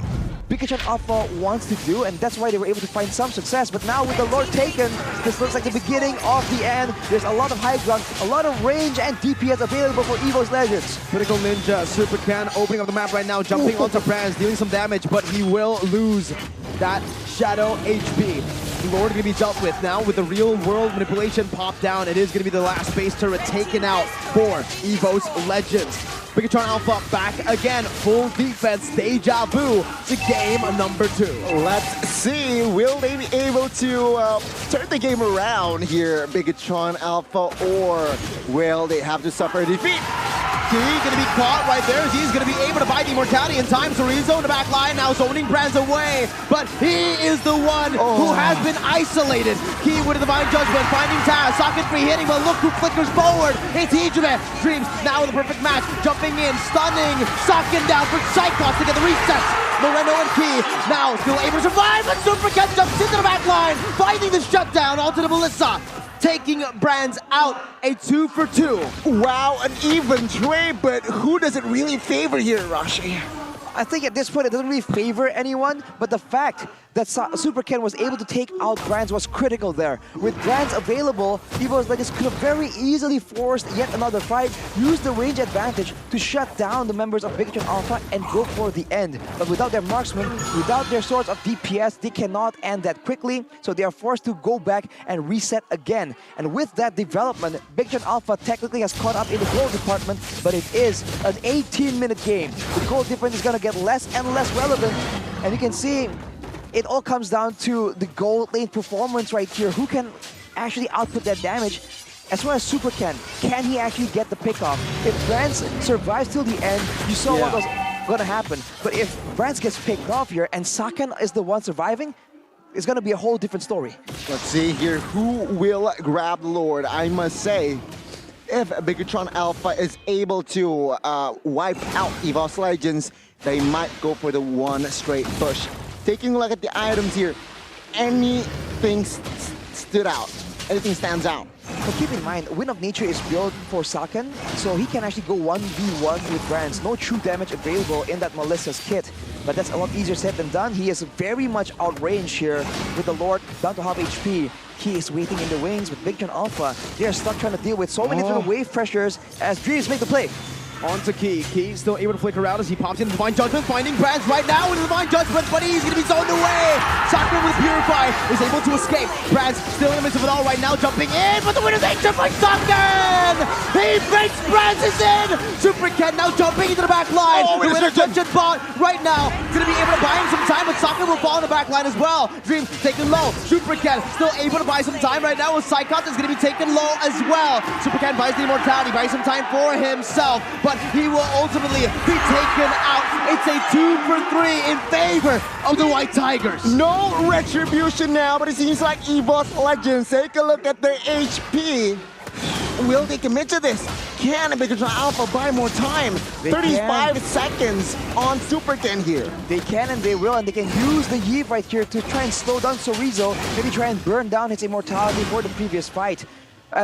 Bigetron Alpha wants to do, and that's why they were able to find some success. But now with the Lord taken, this looks like the beginning of the end. There's a lot of high ground, a lot of range and DPS available for EVOS Legends. Critical Ninja, Super Can opening up the map right now, jumping onto Brands, dealing some damage, but he will lose that Shadow HP. Lord going to be dealt with now with the real world manipulation pop down. It is going to be the last base turret taken out for EVOS Legends. Bigetron Alpha back again, full defense, deja vu to game number 2. Let's see, will they be able to turn the game around here, Bigetron Alpha, or will they have to suffer a defeat? He's going to be caught right there. He's going to be able to buy the immortality in time. Chorizo in the back line now zoning Brands away. But he is the one who has been isolated. Key with a divine judgment, finding Taz. Socket free hitting, but look who flickers forward. It's Hijime. Dreams now with a perfect match. Jumping in, stunning. Socket down for Psychos to get the reset. Moreno and Key now still able to survive. But Super Cat jumps into the back line, finding the shutdown onto the Melissa. Taking Brands out, a 2 for 2. Wow, an even trade, but who does it really favor here, Rashi? I think at this point it doesn't really favor anyone, but the fact that Super Ken was able to take out Brands was critical there. With Brands available, EVOS Legends could have very easily forced yet another fight, used the range advantage to shut down the members of Bigetron Alpha and go for the end. But without their marksmen, without their source of DPS, they cannot end that quickly, so they are forced to go back and reset again. And with that development, Bigetron Alpha technically has caught up in the goal department, but it is an 18-minute game. The goal difference is going to get less and less relevant, and you can see it all comes down to the gold lane performance right here. Who can actually output that damage? As well as Super Ken. Can he actually get the pick off? If Brands survives till the end, you saw what was going to happen. But if Brands gets picked off here and Saken is the one surviving, it's going to be a whole different story. Let's see here who will grab the Lord. I must say, if Bigetron Alpha is able to wipe out EVOS Legends, they might go for the one straight push. Taking a look at the items here, anything stood out, anything stands out. But keep in mind, Wind of Nature is built for Saken, so he can actually go 1v1 with Brands. No true damage available in that Melissa's kit. But that's a lot easier said than done. He is very much outranged here with the Lord down to half HP. He is waiting in the wings with Bigetron Alpha. They are stuck trying to deal with so many different wave pressures as Dreams make the play. On to Key. Key still able to flicker out as he pops in Divine Judgment, finding Brands right now with Divine Judgment, but he's going to be zoned away. Sakura with Purify is able to escape. Brands still in the midst of it all right now, jumping in, but the winner's nature by Saken! He breaks Brands is in! Super Ken now jumping into the back line. The winner's judgment bot right now going to be able to buy him some time, but Saken will fall in the back line as well. Dreams taken low. Super Ken still able to buy some time right now with Psychot is going to be taken low as well. Super Ken buys the immortality, buys some time for himself, but he will ultimately be taken out. It's a 2 for 3 in favor of the White Tigers. No retribution now, but it seems like EVOS Legends. Take a look at their HP. Will they commit to this? Can Bigetron Alpha buy more time? 35 seconds on Super Ken here. They can and they will, and they can use the Yeeve right here to try and slow down Chorizo, maybe try and burn down his immortality for the previous fight.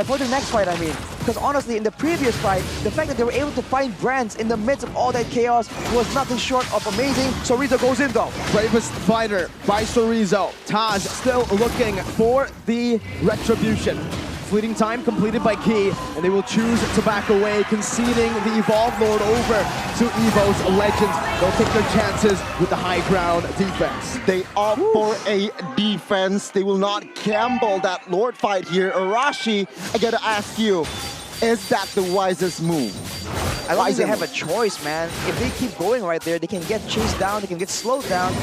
For the next fight, I mean. Because honestly, in the previous fight, the fact that they were able to find Brands in the midst of all that chaos was nothing short of amazing. Chorizo goes in though. Bravest fighter by Chorizo. Taz still looking for the retribution. Fleeting time completed by Key, and they will choose to back away, conceding the Evolved Lord over to EVOS Legends. They'll take their chances with the high ground defense. They opt for a defense. They will not gamble that Lord fight here. Arashi, I gotta ask you, is that the wisest move? I don't think they have a choice, man. If they keep going right there, they can get chased down, they can get slowed down.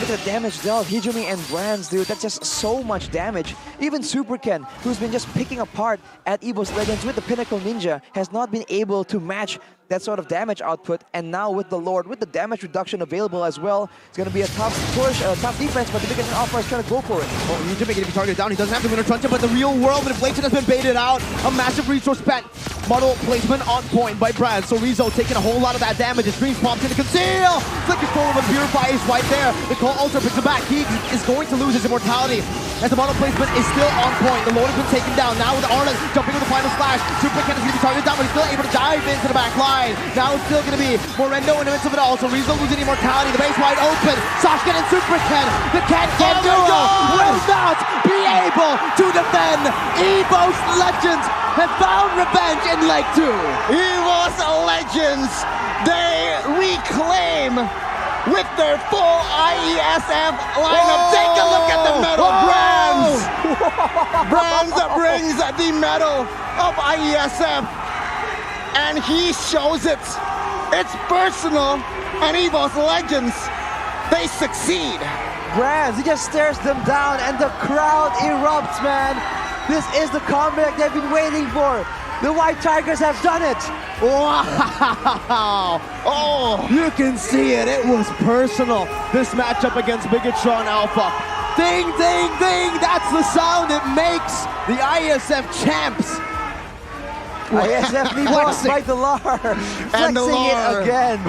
Look at the damage dealt. Hijumi and Brands, dude, that's just so much damage. Even Super Ken, who's been just picking apart at EVOS Legends with the Pinnacle Ninja, has not been able to match that sort of damage output. And now with the Lord, with the damage reduction available as well, it's going to be a tough push, a tough defense, but the Bigetron Alpha is trying to go for it. Oh, Hijumi going to be targeted down. He doesn't have the winner truncheon, but the real world manipulation has been baited out. A massive resource spent. Model placement on point by Brands. So Rizzo taking a whole lot of that damage. His Dreams pops in to conceal. Flick control of a Purify is right there. The Call Alter picks him back. He is going to lose his immortality. as the model placement is still on point. The Lord has been taken down. Now with Arlen jumping with the final splash. Super Ken is going to be targeted down, but he's still able to dive into the back line. Now it's still going to be Morendo in the midst of it all. So Rizzo losing immortality. The base wide open. Sashken and Super Ken. The Ken duo will not be able to defend. EVOS Legends have found revenge in leg 2. EVOS Legends, they reclaim with their full IESF lineup. Take a look at the medal. Brands brings the medal of IESF, and he shows it. It's personal, and EVOS Legends, they succeed. Brands, he just stares them down and the crowd erupts, man. This is the comeback they've been waiting for. The White Tigers have done it. Wow! Oh, you can see it. It was personal. This matchup against Bigetron Alpha. Ding, ding, ding. That's the sound it makes. The ISF champs. ISF lost by the Lar. And the Flexing Lar. it again.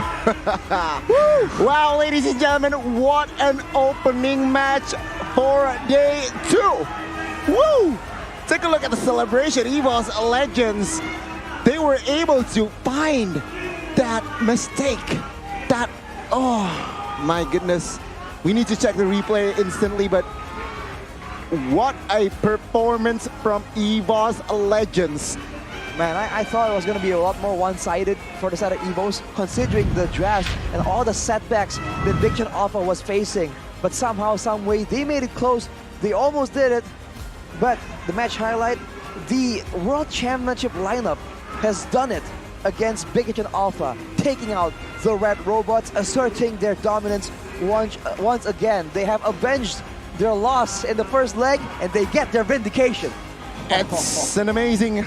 Wow, ladies and gentlemen, what an opening match for day 2. Woo! Take a look at the celebration. EVOS Legends, they were able to find that mistake. That, oh my goodness. We need to check the replay instantly, but what a performance from EVOS Legends. Man, I thought it was going to be a lot more one-sided for the side of EVOS, considering the draft and all the setbacks that Bigetron Alpha was facing. But somehow, some way, they made it close. They almost did it. But the match highlight, the World Championship lineup has done it against Bigetron Alpha, taking out the Red Robots, asserting their dominance once again. They have avenged their loss in the first leg, and they get their vindication. It's an amazing...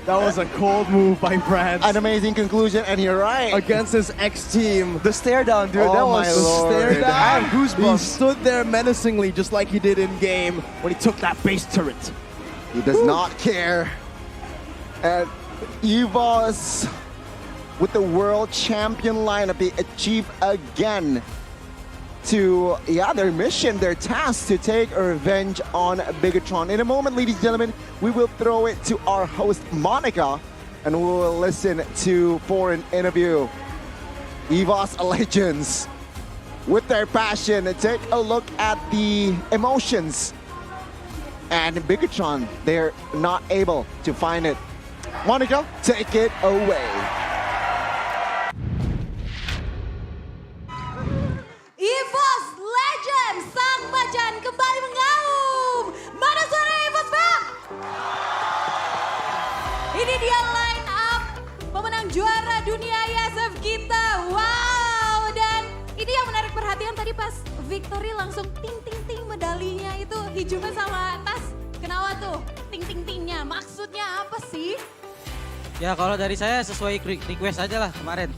That was a cold move by Brands. An amazing conclusion, and you're right. Against his ex-team. The stare down, dude. Oh that my was lord. Stare down. I have goosebumps. He stood there menacingly, just like he did in game when he took that base turret. He does not care. And EVOS, with the world champion lineup, they achieve again to, their mission, their task to take revenge on Bigetron. In a moment, ladies and gentlemen, we will throw it to our host, Monica, and we will listen for an interview. EVOS Legends, with their passion, take a look at the emotions. And Bigetron, they're not able to find it. Monica, take it away. EVOS Legends, sang macan kembali mengaum. Mana suara EVOS Fam? Ini dia line up pemenang juara dunia ISF kita. Wow, dan ini yang menarik perhatian tadi pas Victory langsung ting ting ting medalinya itu hijaunya sama tas. Kenapa tuh ting ting tingnya? Maksudnya apa sih? Ya kalau dari saya sesuai request aja lah kemarin.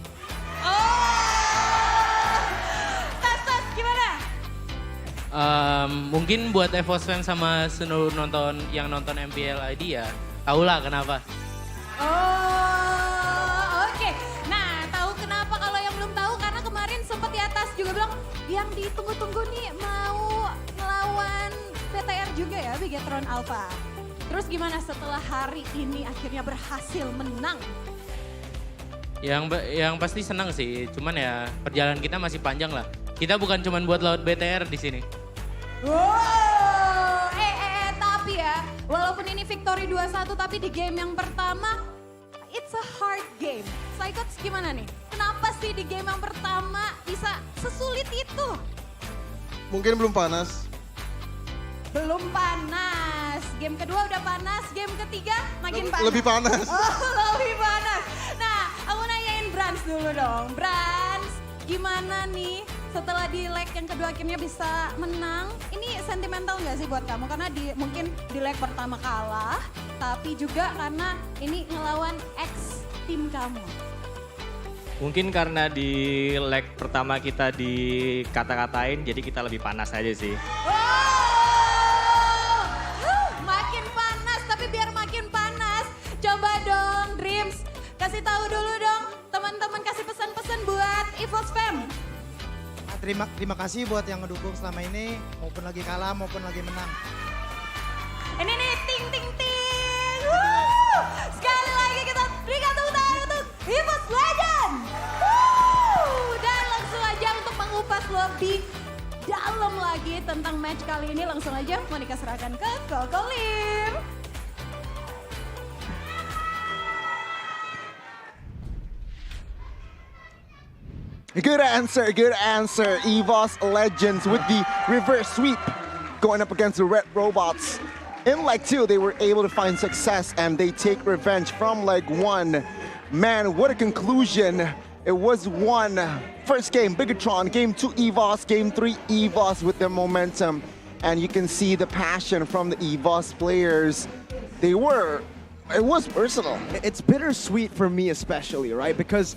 Mungkin buat EVOS fans sama seluruh yang nonton MPL ID ya, tahulah kenapa. Oh, oke. Nah, tahu kenapa kalau yang belum tahu karena kemarin sempat di atas juga bilang yang ditunggu-tunggu nih mau ngelawan PTR juga ya, Bigetron Alpha. Terus gimana setelah hari ini akhirnya berhasil menang? Yang pasti senang sih, cuman ya perjalanan kita masih panjang lah. Kita bukan cuma buat lawan BTR di sini. Wow, tapi ya, walaupun ini victory 2-1 tapi di game yang pertama, it's a hard game. Psychots gimana nih? Kenapa sih di game yang pertama bisa sesulit itu? Mungkin belum panas. Belum panas. Game kedua udah panas, game ketiga makin panas. Lebih panas. Oh, lebih panas. Nah, aku nanyain Brands dulu dong. Brands, gimana nih setelah di leg yang kedua akhirnya bisa menang? Ini sentimental nggak sih buat kamu? Karena mungkin di leg pertama kalah, tapi juga karena ini ngelawan ex tim kamu. Mungkin karena di leg pertama kita dikata-katain, jadi kita lebih panas aja sih. Makin panas, tapi biar makin panas, coba dong Dreams, kasih tahu dulu dong teman-teman, kasih pesan-pesan buat EVOS Fam. Terima kasih buat yang ngedukung selama ini, maupun lagi kalah maupun lagi menang. Ini nih, ting ting ting. Wuh. Sekali lagi kita berikan tepuk tangan untuk EVOS Legends. Dan langsung aja untuk mengupas lebih dalam lagi tentang match kali ini, langsung aja Monica serahkan ke Koko Lim. Good answer. EVOS Legends with the reverse sweep going up against the Red Robots. In leg 2, they were able to find success and they take revenge from leg 1. Man, what a conclusion. It was one. First game, Bigetron. Game 2, EVOS. Game 3, EVOS with their momentum. And you can see the passion from the EVOS players. It was personal. It's bittersweet for me especially, right? Because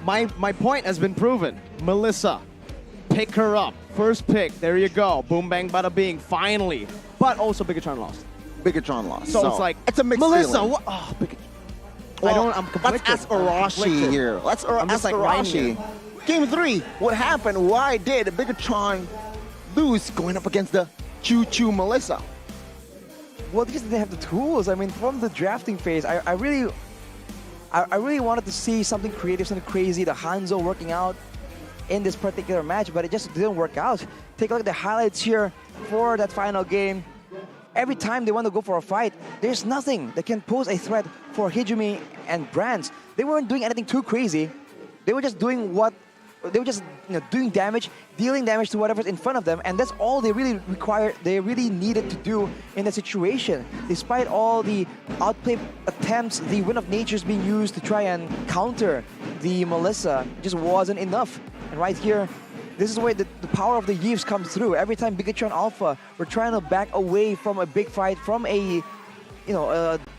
my point has been proven. Melissa, pick her up. First pick, there you go. Boom, bang, bada bing, finally. But also Bigetron lost. Bigetron lost. So it's like, it's a mixed Melissa, feeling. what? Oh, Bigetron. Well, I'm conflicted. let's ask Arashi here. Let's ask Arashi. Game 3, what happened? Why did Bigetron lose going up against the Choo Choo Melissa? Well, because they have the tools. I mean, from the drafting phase, I really wanted to see something creative, something crazy, the Hanzo working out in this particular match, but it just didn't work out. Take a look at the highlights here for that final game. Every time they want to go for a fight, there's nothing that can pose a threat for Hijumi and Brands. They weren't doing anything too crazy. They were just doing doing damage, dealing damage to whatever's in front of them, and that's all they really needed to do in that situation. Despite all the outplay attempts, the Wind of Nature's being used to try and counter the Melissa, just wasn't enough. And right here, this is where the power of the Yves comes through. Every time Bigetron Alpha were trying to back away from a big fight, from a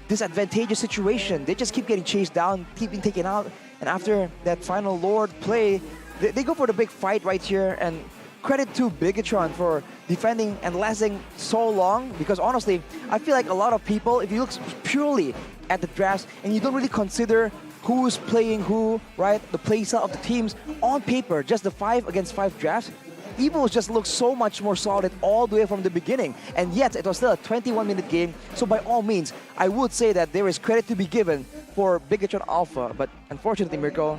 disadvantageous situation, they just keep getting chased down, keep being taken out, and after that final Lord play, they go for the big fight right here, and credit to Bigetron for defending and lasting so long, because honestly, I feel like a lot of people, if you look purely at the drafts and you don't really consider who's playing who, right, the playstyle of the teams, on paper, just the 5 against 5 drafts, EVOS just looks so much more solid all the way from the beginning, and yet it was still a 21-minute game, so by all means, I would say that there is credit to be given for Bigetron Alpha, but unfortunately, Mirko,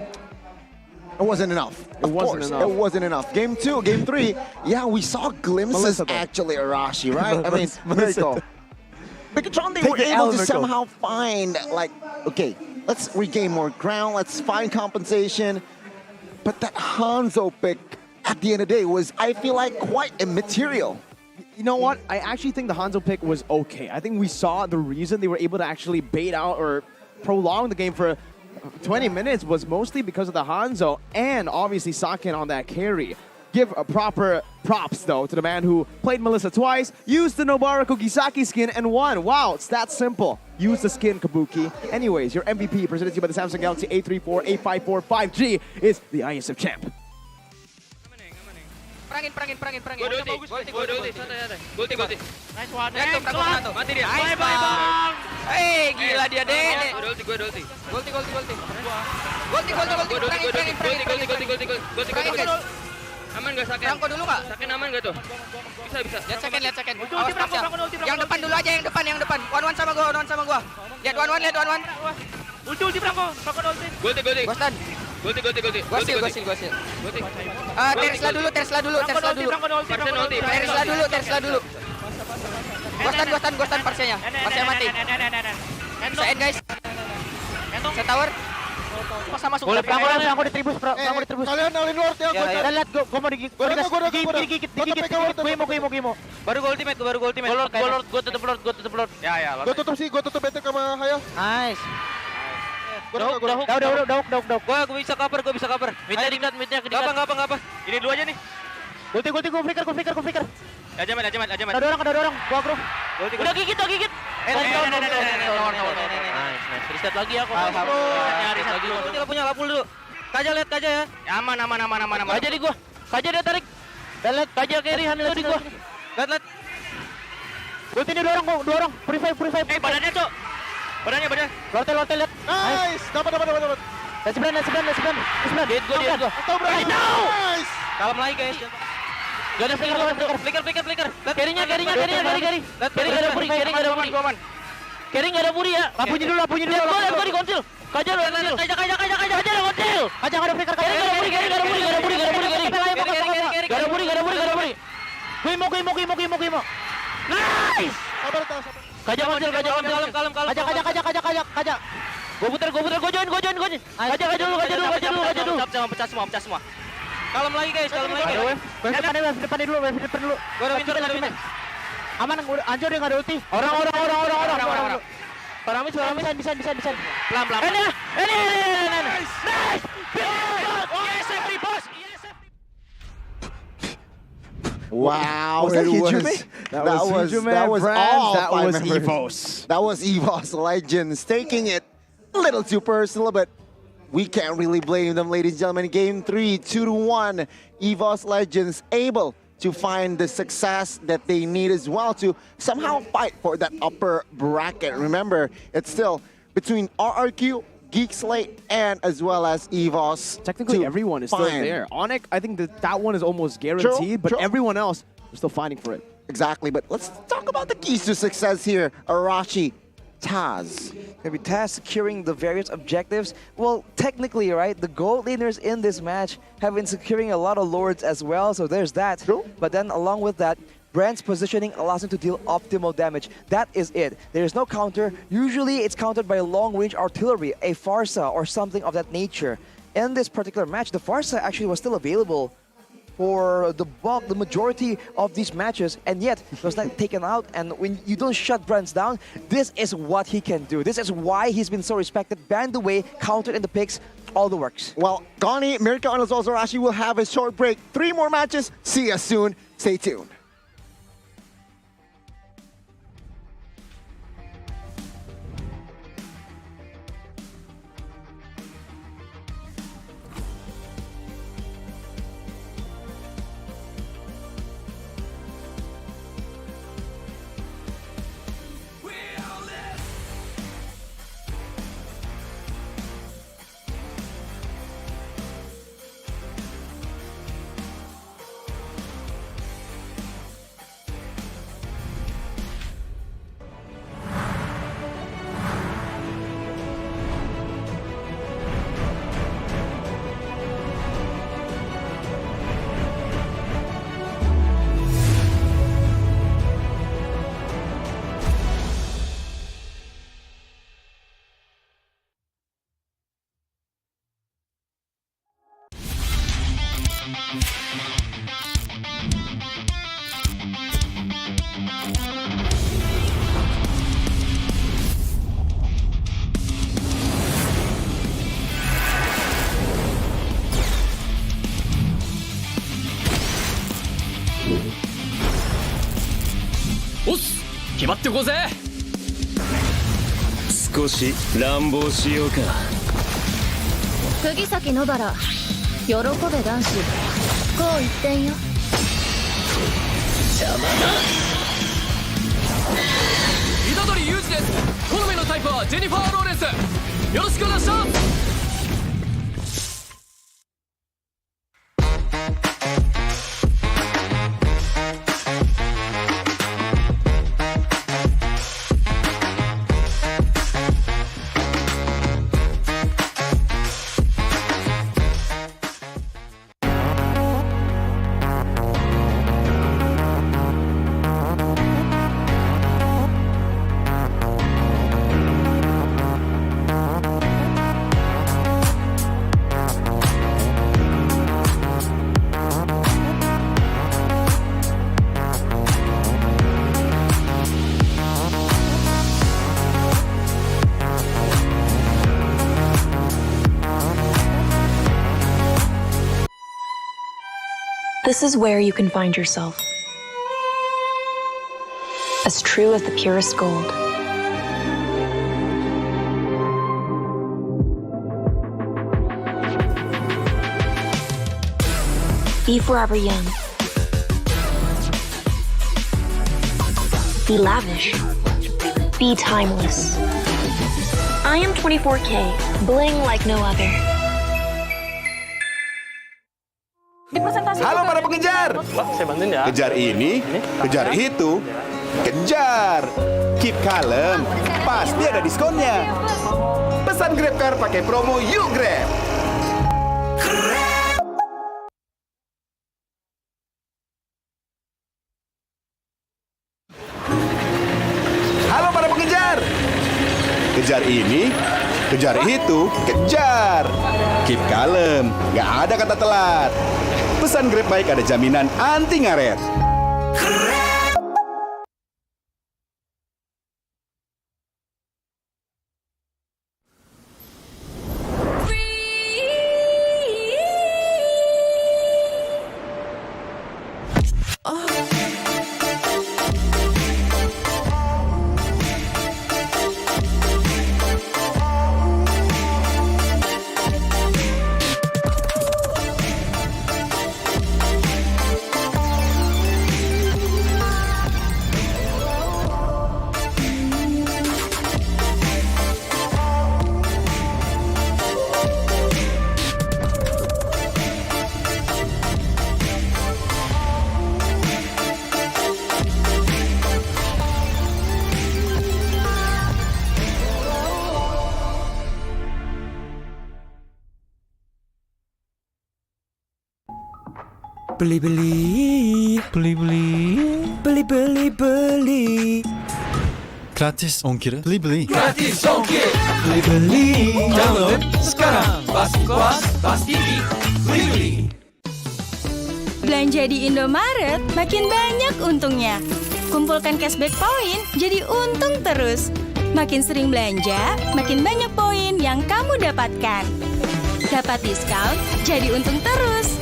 it wasn't enough. It wasn't enough. Game 2, Game 3, yeah, we saw glimpses actually, Arashi, right? I mean, Mirko. Bigetron, they were able to somehow find, like, okay, let's regain more ground, let's find compensation, but that Hanzo pick at the end of the day was, I feel like, quite immaterial. You know what? I actually think the Hanzo pick was okay. I think we saw the reason they were able to actually bait out or prolong the game for 20 minutes was mostly because of the Hanzo and obviously Saken on that carry. Give a proper props, though, to the man who played Melissa twice, used the Nobara Kugisaki skin, and won. Wow, it's that simple. Use the skin, Kabuki. Anyways, your MVP presented to you by the Samsung Galaxy A34, A54, 5G is the ISF champ. Perangin. Gua ulti, santai. Ulti. Nice one. Satu. Mati dia. Bye bang. Gila dia deh. Gua ulti. Ulti. Aman gak Saken? Prangko dulu gak? Saken aman gak tuh? Bisa. Lihat Saken. Yang depan dulu aja, yang depan. One sama gua. Lihat one. Ulti Prangko ulti. Ulti. Gostan. Ulti. Gosil. Tersla dulu. Tersla dulu. Gostan parsianya. Parsianya mati. Bisa end guys. Saya tower. Kok sama masuk. Prangko ditribus. Kalian nalin Lord ya. Lihat gua mau digigit. Gue mau. Baru gua ultimate. Gua tutup Lord. Ya. Gue tutup BT sama Hayal. Nice. Dauk. Gua bisa cover. Midnya ke dekat. Ngapa. Ini dulu aja nih. Ulti, gue flicker. Ajaman. Ada orang. Gua agro. Udah gigit. Nice. Reset lagi ya kok. Nyaris lagi. Enggak punya lapul dulu. Lihat Kaja ya. Aman. Kaja di gua. Kaja dia tarik. Lihat Kaja carry handle di gua. Lihat. Ulti ini dua orang. Free five. Badannya, Cok. Badannya. Lotte lihat. Nice. Dapat. Let's brand. Dia gua. Nice. Kalem lagi guys. Gak ada flicker. Carry-nya gak ada puri. Carry gak ada puri ya. Lampunya dulu. Lihat gua di konsil. Kajar lu. Kajar konsil. Kajar ada flicker. Carry gak ada puri. Gak ada puri. Kuimo. Nice. Kajar konsil. Kajar. Gua putar. Gua join. Kajar dulu. Pecah semua. Kalem lagi guys. Depan dulu. Gua udah pintar. Aman, Anjo dia nggak ada ulti. Orang. Paramis bisa. Pelan. Ini. Nice. ESF bos. Wow, Was that Hijume? that was Hijume, all That 5 was members. EVOS. That was EVOS Legends taking it a little too personal, but we can't really blame them, ladies and gentlemen. Game 3, 2-1. EVOS Legends able to find the success that they need as well to somehow fight for that upper bracket. Remember, it's still between RRQ, GEEK SLATE, and as well as EVOS. Technically, everyone is still there. ONIC, I think that one is almost guaranteed, but everyone else is still fighting for it. Exactly, but let's talk about the keys to success here. Arashi, Taz. Maybe Taz securing the various objectives. Well, technically, right, the gold laners in this match have been securing a lot of lords as well, so there's that. True. But then along with that, Brand's positioning allows him to deal optimal damage. That is it. There is no counter. Usually it's countered by long-range artillery, a Farsa or something of that nature. In this particular match, the Farsa actually was still available for the majority of these matches, and yet it was not taken out. And when you don't shut Brands down, this is what he can do. This is why he's been so respected. Banned away, countered in the picks, all the works. Well, Gani, Mirko, and as well as Arashi will have a short break. 3 more matches. See us soon. Stay tuned. Oss! 決まってこうぜ少し乱暴しようか釘崎野原喜べ男子こう一点よ邪魔だ虎杖裕二です好みのタイプはジェニファー・ローレンスよろしくお願いします This is where you can find yourself. As true as the purest gold. Be forever young. Be lavish. Be timeless. I am 24K, bling like no other. Halo para pengejar. Wah, saya bantuin ya. Kejar ini, kejar itu, kejar. Keep kalem, pasti ada diskonnya. Pesan GrabCar pakai promo Yuk Grab. Halo para pengejar. Kejar ini, kejar itu, kejar. Keep kalem, nggak ada kata telat. Pesan Grab Bike ada jaminan anti ngaret. Beli. Gratis ongkir. Beli. Gratis ongkir. Beli. Download sekarang. Pas TV. Beli. Belanja di Indomaret makin banyak untungnya. Kumpulkan cashback poin jadi untung terus. Makin sering belanja, makin banyak poin yang kamu dapatkan. Dapat diskon, jadi untung terus.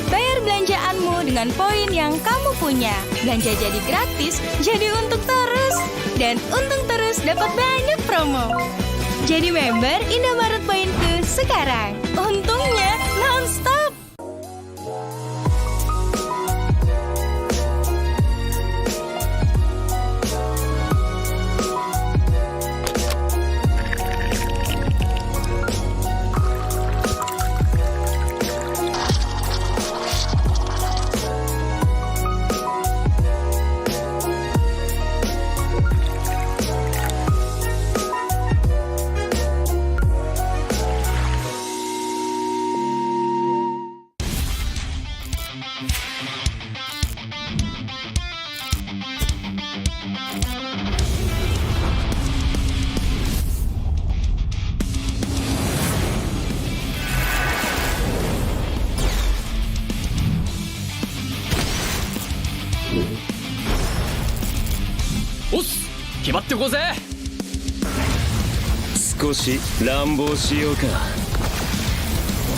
Bayar belanjaanmu dengan poin yang kamu punya. Belanja jadi gratis, jadi untung terus. Dan untung terus dapat banyak promo. Jadi member Indomaret Poinku sekarang. Untungnya non-stop.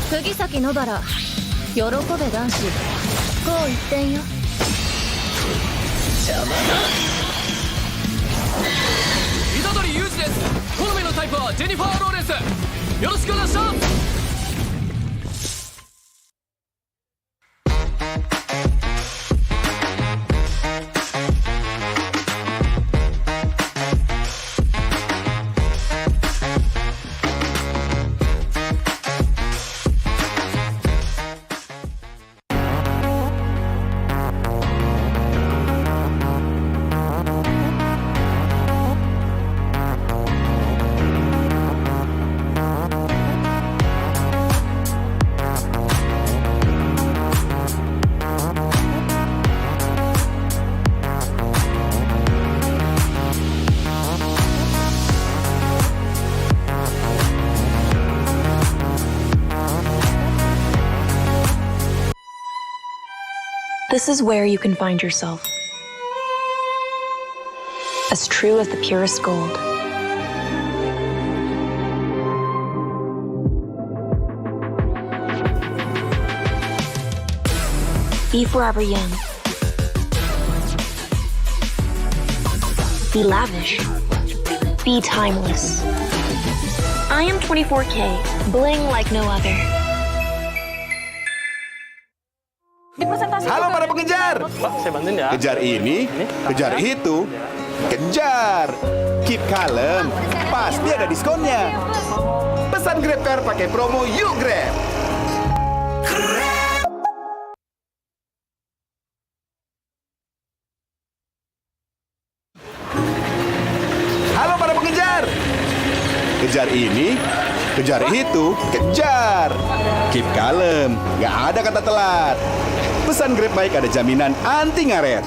釘崎野原喜べ男子こう一点よ邪魔だ虎杖裕二です。好みのタイプはジェニファー・ローレンス。よろしくお願いします。This is where you can find yourself. As true as the purest gold. Be forever young. Be lavish. Be timeless. I am 24K, bling like no other. Halo para pengejar. Wah, saya bantuin ya. Kejar ini, kejar itu, kejar. Keep kalem, pasti ada diskonnya. Pesan GrabCar pakai promo Yuk Grab. Kejar itu, kejar. Keep kalem, nggak ada kata telat. Pesan Grab baik ada jaminan anti ngaret.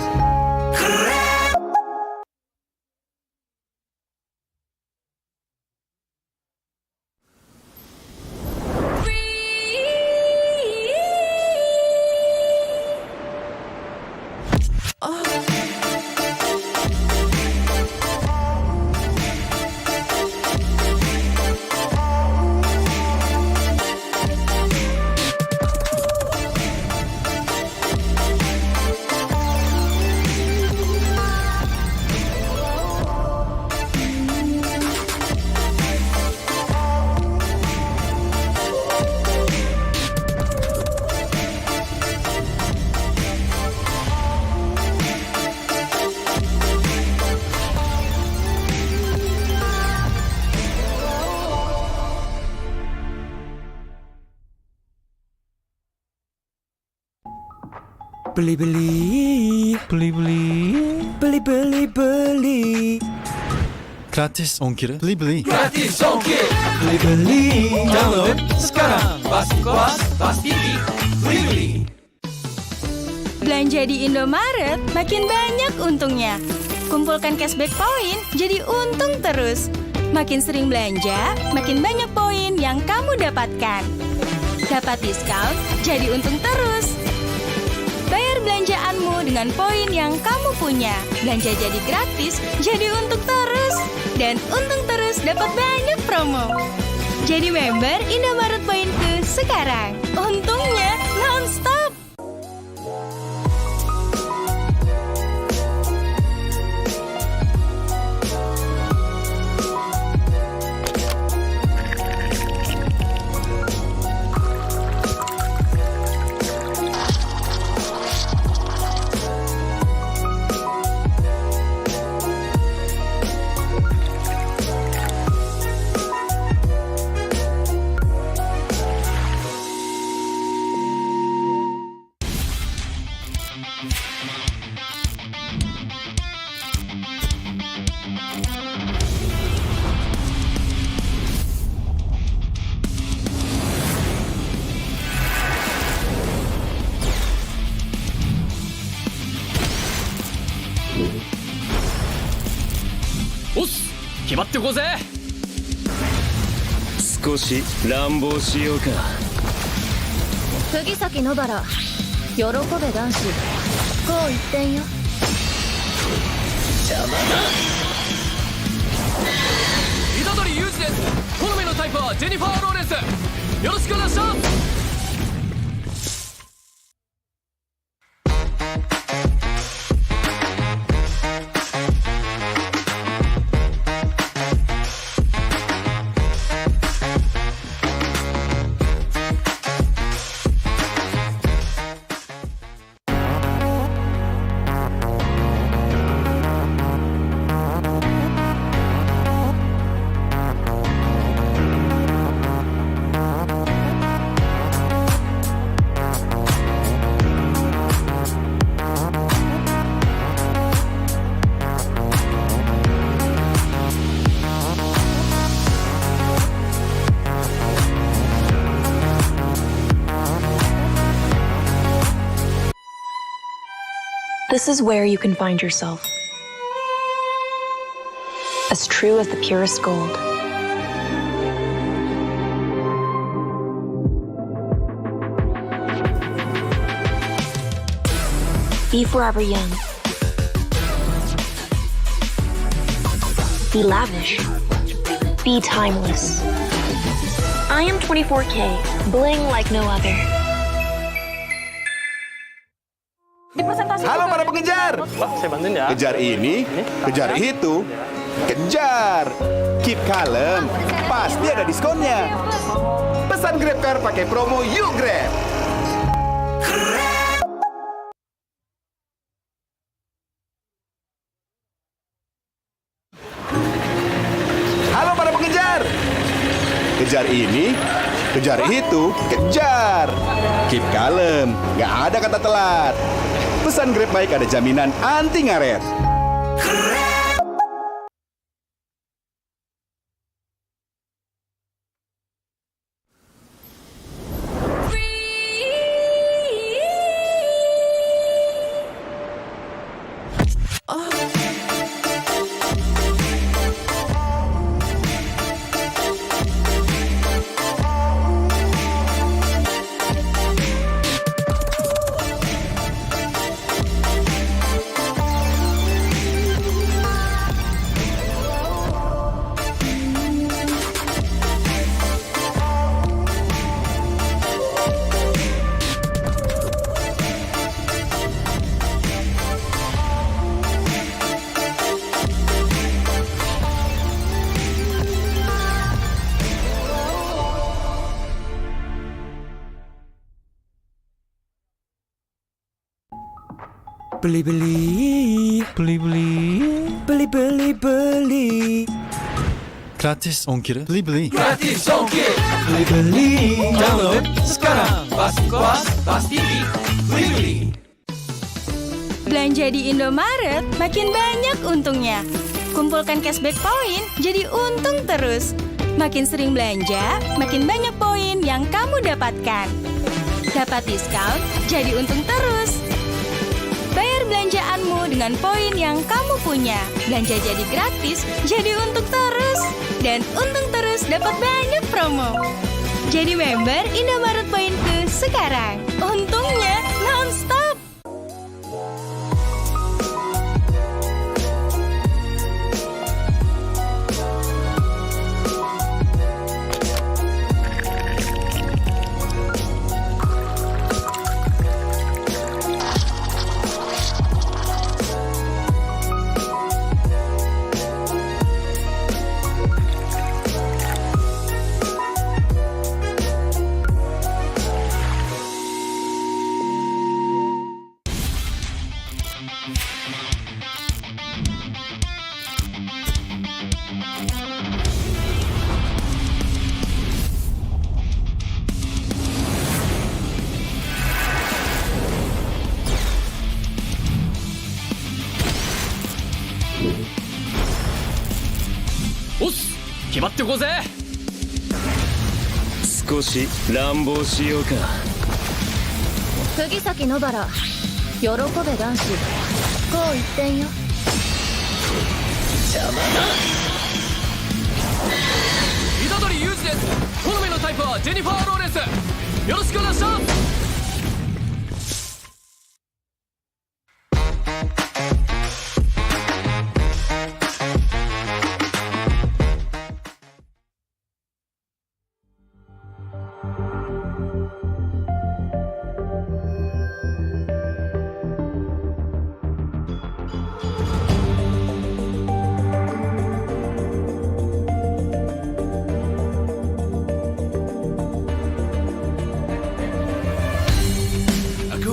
Beli. Gratis ongkir. Beli. Gratis ongkir. Beli. Download sekarang. Pas TV. Beli. Belanja di Indomaret makin banyak untungnya. Kumpulkan cashback poin jadi untung terus. Makin sering belanja, makin banyak poin yang kamu dapatkan. Dapat diskon, jadi untung terus. Bayar belanjaanmu dengan poin yang kamu punya. Belanja jadi gratis, jadi untung terus. Dan untung terus dapat banyak promo. Jadi member Indomaret Poinku sekarang. Untungnya non-stop.釘崎野原喜べ男子こう一点よ虎杖裕二です。好みのタイプはジェニファー・ローレンス。よろしくお願いします。This is where you can find yourself. As true as the purest gold. Be forever young. Be lavish. Be timeless. I am 24K, bling like no other. Halo para pengejar. Pak, saya bantuin ya. Kejar ini, kejar itu, kejar. Keep kalem, pasti ada diskonnya. Pesan Grab Car pakai promo Yuk Grab. Halo para pengejar. Kejar ini, kejar itu, kejar. Keep kalem, nggak ada kata telat. Pesan Grab baik ada jaminan anti ngaret. Beli-beli. Gratis ongkir. Beli-beli. Gratis ongkir. Beli-beli. Download sekarang. Pas TV. Beli-beli. Belanja di Indomaret makin banyak untungnya. Kumpulkan cashback poin jadi untung terus. Makin sering belanja, makin banyak poin yang kamu dapatkan. Dapat diskon, jadi untung terus. Bayar belanjaanmu dengan poin yang kamu punya. Belanja jadi gratis, jadi untung terus. Dan untung terus dapat banyak promo. Jadi member Indomaret Poinku sekarang. Untungnya non-stop. Os! 決まってこうぜ少し乱暴しようか釘崎野原喜べ男子こう一点よ邪魔だ虎杖裕二です好みのタイプはジェニファー・ローレンスよろしくお願いします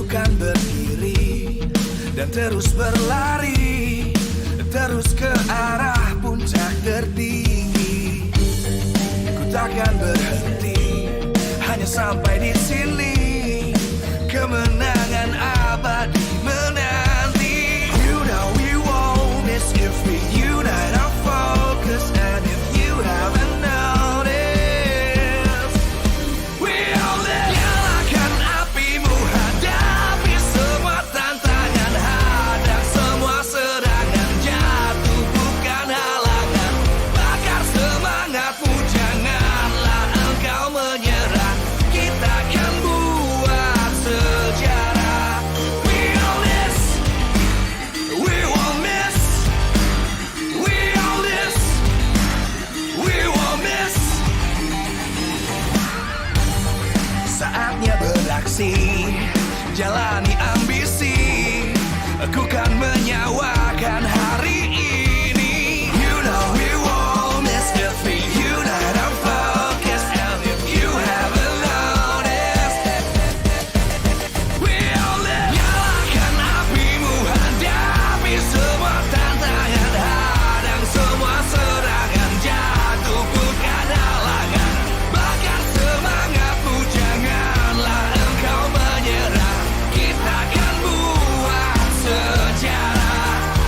Kan berdiri dan terus berlari terus ke arah puncak tertinggi. Ku takkan berhenti hanya sampai di sini. Kemenangan abadi menanti. You know we won't miss if we unite our focus. And if you haven't noticed, we all live. Nyalakan apimu, hadapi semua tantangan, hadang semua serangan, jatuh bukan halangan. Bakar semangatmu, janganlah engkau menyerah. Kita akan buat sejarah. We all this, we won't miss. We all this, we won't miss. Saatnya beraksi, jalani ambisi. Aku kan menyawakan hari ini. You know we won't miss if we unite our focus. And if you haven't noticed, we all live. Nyalakan apimu, hadapi semua tantangan, hadang semua serangan, jatuh bukan halangan. Bakar semangatmu, janganlah engkau menyerah. Kita akan buat sejarah.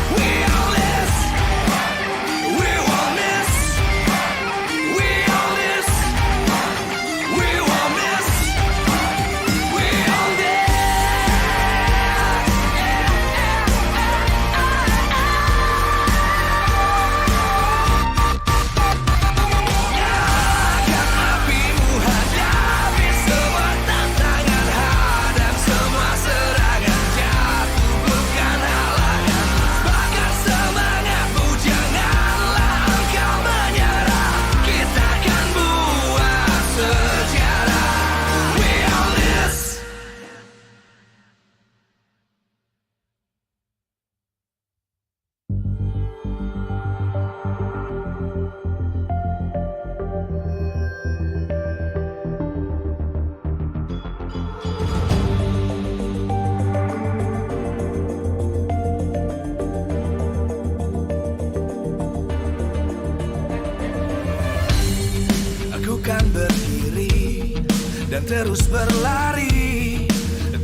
dan terus berlari,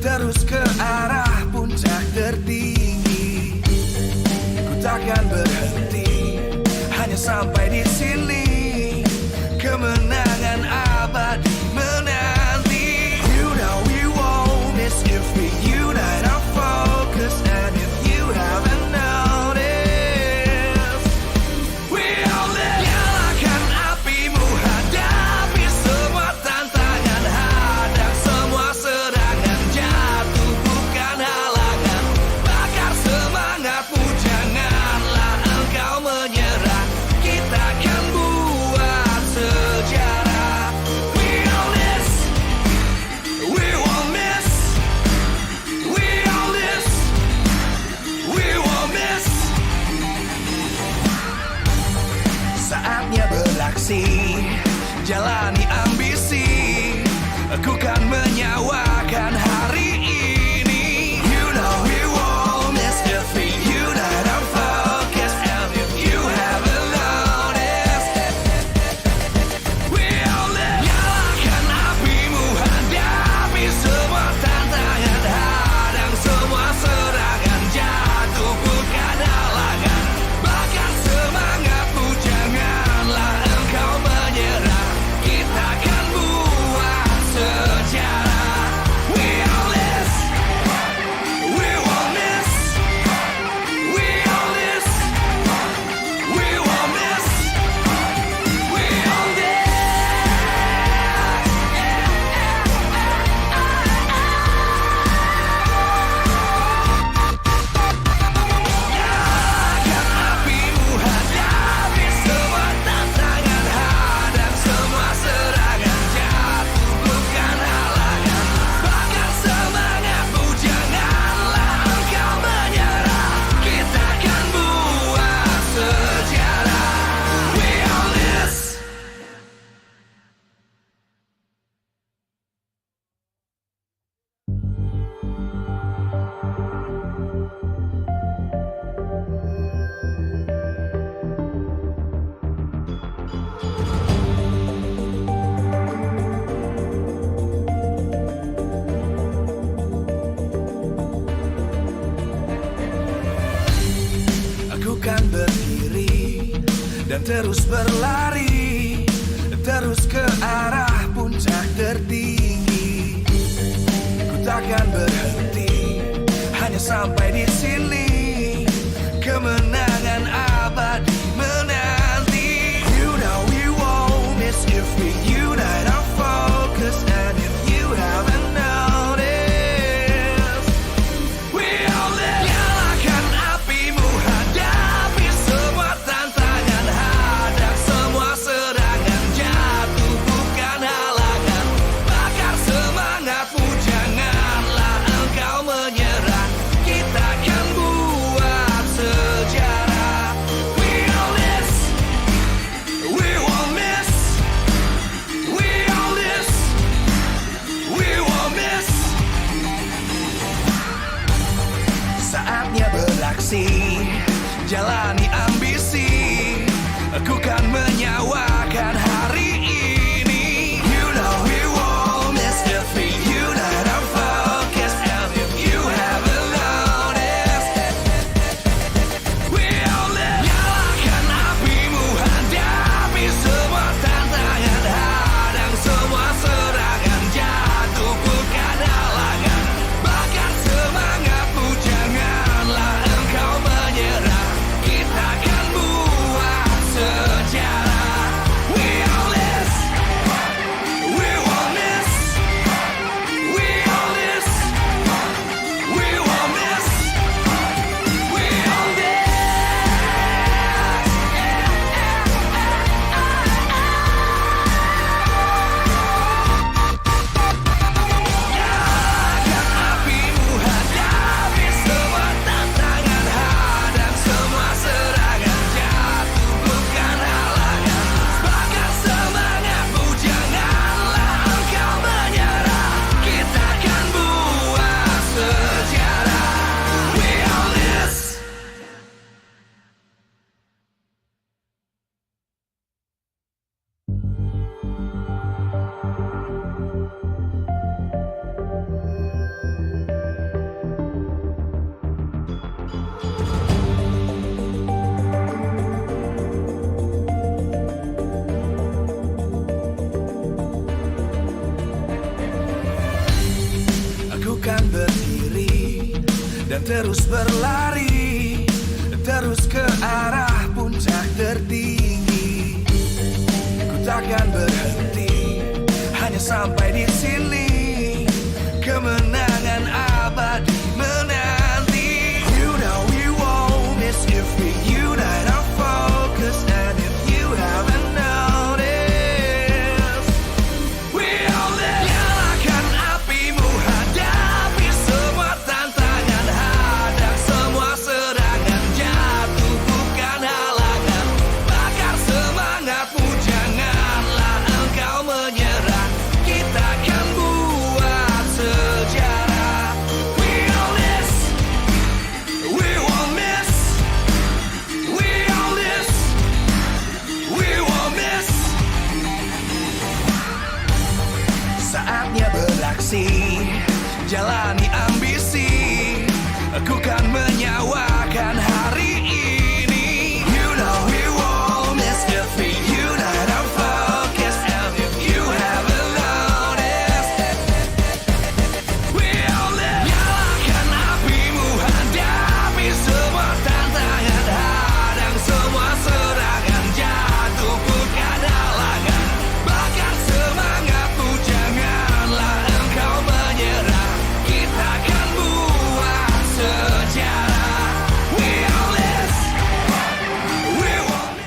terus ke arah puncak tertinggi. Ku takkan berhenti, hanya sampai di sini. Kemenangan abadi menanti. You know we won't miss if we unite our focus. And if you haven't noticed, we all live. Nyalakan apimu, hadapi semua tantangan, hadang semua serangan, jatuh bukan halangan. Bakar semangatmu, janganlah engkau menyerah. Kita akan buat sejarah. We all this, we won't miss. We all this, we won't miss. Saatnya beraksi, jalani ambisi. Aku kan menyawakan hari ini. You know we won't miss if we unite our focus. And if you haven't noticed, we all live. Nyalakan apimu, hadapi semua tantangan, hadang semua serangan, jatuh bukan halangan. Bakar semangatmu, janganlah engkau menyerah. Kita akan buat sejarah. We all this, we won't miss. We all this, we won't miss. We all this. Nyalakan apimu, hadapi semua tantangan, hadang semua serangan, jatuh bukan halangan. Bakar semangatmu, janganlah engkau menyerah. Kita akan buat sejarah. We all this. Aku kan berdiri dan terus berlari, terus ke arah puncak tertinggi. Ku takkan berhenti, hanya sampai di sini. Kemenangan abadi menanti. You know we won't miss if we unite our focus. And if you haven't noticed, we all live. Nyalakan apimu, hadapi semua tantangan, hadang semua serangan, jatuh bukan halangan. Bakar semangatmu, janganlah engkau menyerah. Kita akan buat sejarah. terus berlari, terus ke arah puncak tertinggi. Ku takkan berhenti, hanya sampai di sini. Kemenangan abadi menanti. You know we won't miss if we unite our focus. And if you haven't noticed, we all live. Nyalakan apimu, hadapi semua tantangan, hadang semua serangan, jatuh bukan halangan. Bakar semangatmu, janganlah engkau menyerah. Kita akan buat sejarah. We all this, we won't miss. We all this, we won't miss. Saatnya beraksi, jalani ambisi. Aku kan menyawakan hari ini. You know we won't miss if we unite our focus. And if you haven't noticed, we all live. Nyalakan apimu, hadapi semua tantangan, hadang semua serangan, jatuh bukan halangan. Bakar semangatmu, janganlah engkau menyerah. Kita akan buat sejarah. We all this, we won't.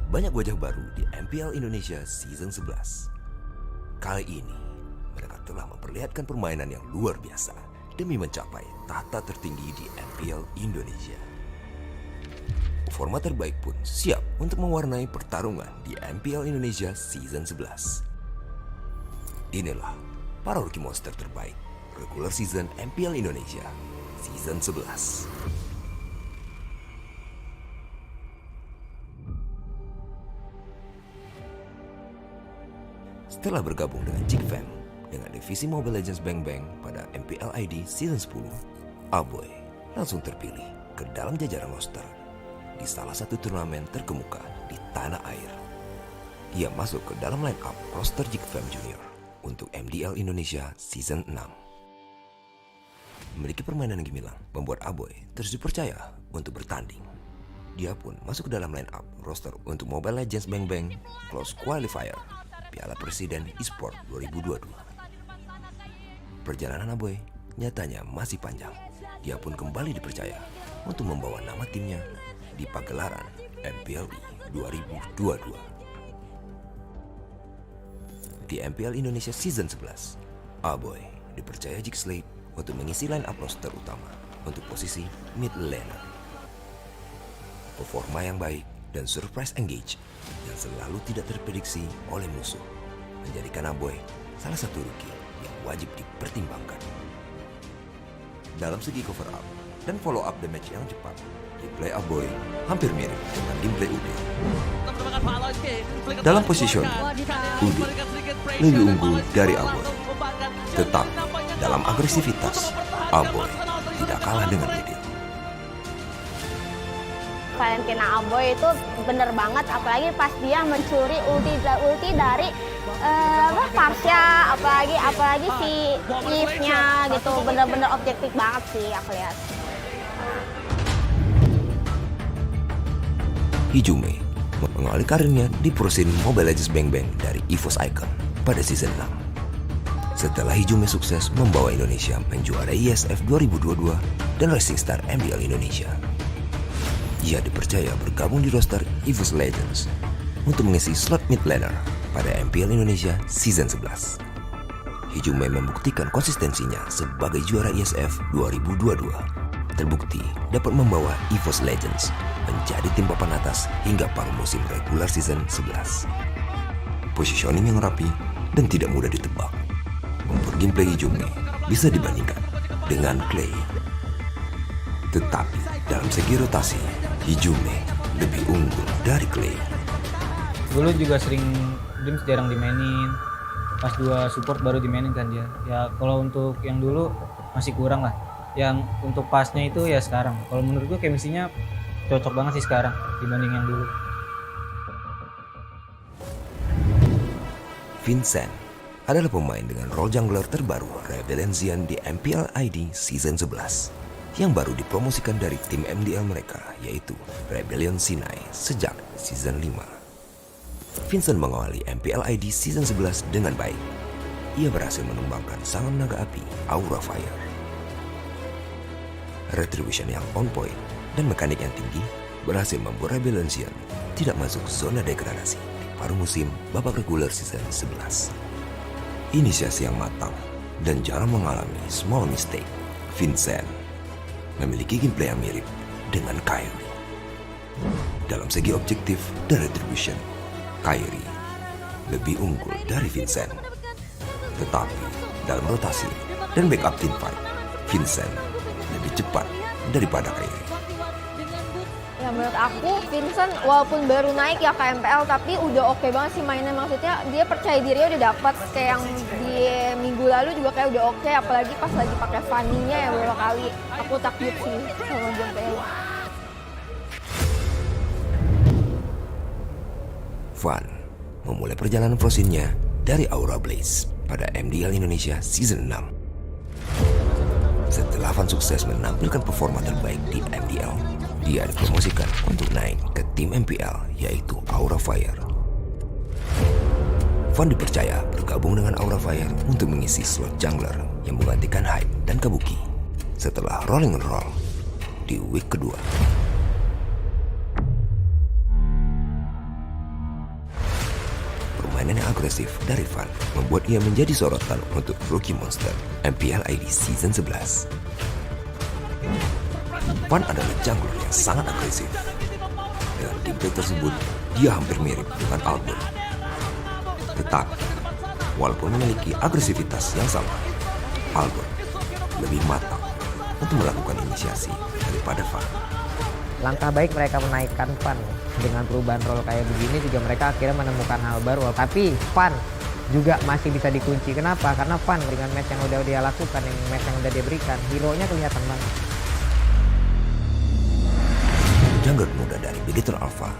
Banyak wajah baru di MPL Indonesia Season 11. Kali ini, mereka telah memperlihatkan permainan yang luar biasa demi mencapai tahta tertinggi di MPL Indonesia. Performa terbaik pun siap untuk mewarnai pertarungan di MPL Indonesia Season 11. Inilah para rookie monster terbaik regular season MPL Indonesia Season 11. Setelah bergabung dengan GEEK Fam dengan divisi Mobile Legends Bang Bang pada MPL ID Season 10, Aboy langsung terpilih ke dalam jajaran roster di salah satu turnamen terkemuka di tanah air. Ia masuk ke dalam line up roster GEEK Fam Junior untuk MDL Indonesia Season 6. Memiliki permainan yang gemilang membuat Aboy terus dipercaya untuk bertanding. Dia pun masuk ke dalam line up roster untuk Mobile Legends Bang Bang Close Qualifier Piala Presiden Esports 2022. Perjalanan Aboy nyatanya masih panjang. Dia pun kembali dipercaya untuk membawa nama timnya di pagelaran MPL 2022. Di MPL Indonesia Season 11, Aboy dipercaya GEEK SLATE untuk mengisi line up roster utama untuk posisi mid laner. Performa yang baik dan surprise engage yang selalu tidak terprediksi oleh musuh menjadikan Aboy salah satu rookie yang wajib dipertimbangkan. Dalam segi cover up dan follow up damage yang cepat, gameplay Aboy hampir mirip dengan gameplay UD. Dalam position, UD lebih unggul dari Aboy. Tetapi dalam agresivitas, Aboy tidak kalah dengan UD. Valentina Aboy itu bener banget, apalagi pas dia mencuri ulti dari Parsha, apalagi si Eve-nya gitu, bener-bener objektif banget sih aku lihat. Hijume mengawali karirnya di perusahaan Mobile Legends Bang Bang dari EVOS Icon pada season 6. Setelah Hijume sukses membawa Indonesia menjuarai ISF 2022 dan Rising Star MPL Indonesia, ia dipercaya bergabung di roster EVOS Legends untuk mengisi slot mid laner pada MPL Indonesia Season 11. Hijume membuktikan konsistensinya sebagai juara ISF 2022. Terbukti dapat membawa EVOS Legends menjadi tim papan atas hingga paruh musim regular season 11. Positioning yang rapi dan tidak mudah ditebak membuat gameplay Hijume bisa dibandingkan dengan Clay. Tetapi dalam segi rotasi, Hijume lebih unggul dari Clay. Dulu juga sering Dreams jarang dimainin. Pas 2 support baru dimainin kan dia. Ya kalau untuk yang dulu masih kurang lah. Yang untuk pasnya itu ya sekarang. Kalau menurut gue chemistry-nya cocok banget sih sekarang dibanding yang dulu. Vincent adalah pemain dengan role jungler terbaru Rebellion di MPL ID Season 11 yang baru dipromosikan dari tim MDL mereka, yaitu Rebellion Sinai sejak Season 5. Vincent mengawali MPL ID Season 11 dengan baik. Ia berhasil menumbangkan salam naga api Aura Fire. Retribution yang on point dan mekanik yang tinggi berhasil membuat Rebellion tidak masuk zona degradasi di paruh musim babak reguler Season 11. Inisiasi yang matang dan jarang mengalami small mistake, Vincent memiliki gameplay yang mirip dengan Kyrie. Dalam segi objektif dan retribution, Kyrie lebih unggul dari Vincent. Tetapi dalam rotasi dan backup team fight, Vincent lebih cepat daripada Kyrie. Ya menurut aku Vincent walaupun baru naik ya ke MPL tapi udah oke banget sih mainnya, maksudnya dia percaya dirinya udah dapat kayak yang di minggu lalu juga kayak udah oke, apalagi pas lagi pakai Fanny-nya ya beberapa kali aku takjub sih sama gameplay. Van memulai perjalanan Frosinnya dari Aura Blaze pada MDL Indonesia Season 6. Setelah Van sukses menampilkan performa terbaik di MDL, dia dipromosikan untuk naik ke tim MPL yaitu Aura Fire. Van dipercaya bergabung dengan Aura Fire untuk mengisi slot jungler yang menggantikan Hype dan Kabuki setelah rolling and roll di week kedua. Permainan yang agresif dari Van membuat ia menjadi sorotan untuk rookie monster MPL ID Season 11. Van adalah jungler yang sangat agresif. Dengan gameplay tersebut, dia hampir mirip dengan Albert. Tetapi, walaupun memiliki agresivitas yang sama, Albert lebih matang untuk melakukan inisiasi daripada Van. Langkah baik mereka menaikkan Van. Dengan perubahan role kayak begini juga mereka akhirnya menemukan hal baru. Tapi Van juga masih bisa dikunci. Kenapa? Karena Van dengan match yang udah dia lakukan, yang match yang udah dia berikan, hero-nya kelihatan banget. Jungler muda dari Bigetron Alpha,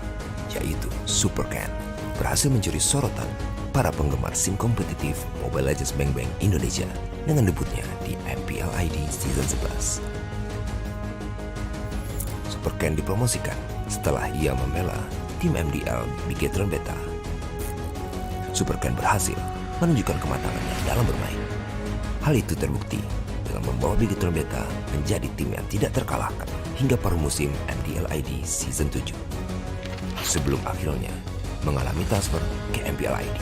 yaitu Supercan, berhasil mencuri sorotan para penggemar sim kompetitif Mobile Legends Bang Bang Indonesia dengan debutnya di MPL ID Season 11. Supercan dipromosikan setelah ia membela tim MDL Bigetron Beta. Supercan berhasil menunjukkan kematangannya dalam bermain. Hal itu terbukti dengan membawa Bigetron Beta menjadi tim yang tidak terkalahkan hingga paruh musim MPL ID Season 7. Sebelum akhirnya mengalami transfer ke MPL ID.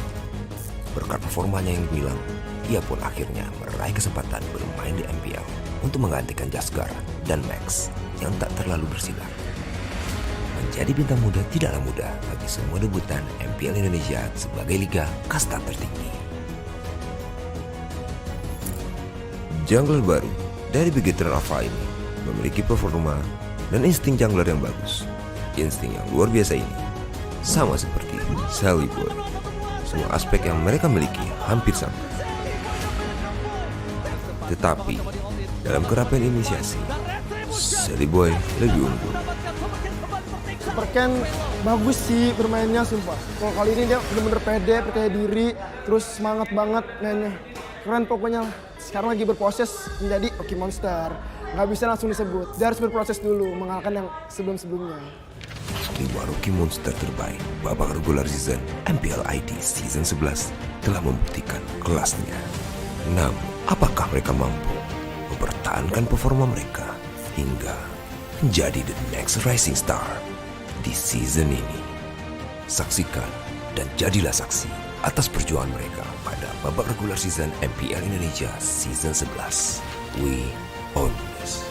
Berkat performanya yang gemilang, ia pun akhirnya meraih kesempatan bermain di MPL untuk menggantikan Jaskar dan Max yang tak terlalu bersinar. Menjadi bintang muda tidaklah mudah bagi semua debutan MPL Indonesia sebagai liga kasta tertinggi. Jungler baru dari Bigetron Alpha ini memiliki performa dan insting jungler yang bagus. Insting yang luar biasa ini sama seperti Sally Boy. Semua aspek yang mereka miliki hampir sama. Tetapi dalam kerapian inisiasi, Sally Boy lebih unggul. Supercan bagus sih bermainnya sumpah. Kalau kali ini dia bener-bener pede, percaya diri, terus semangat banget mainnya. Keren pokoknya. Sekarang lagi berproses menjadi Rookie Monster. Nggak bisa langsung disebut, dia harus berproses dulu mengalahkan yang sebelum-sebelumnya. 5 rookie monster terbaik babak regular season MPL ID Season 11 telah membuktikan kelasnya. Namun, apakah mereka mampu mempertahankan performa mereka hingga menjadi the next rising star di season ini? Saksikan dan jadilah saksi atas perjuangan mereka pada babak regular season MPL Indonesia Season 11. We own this.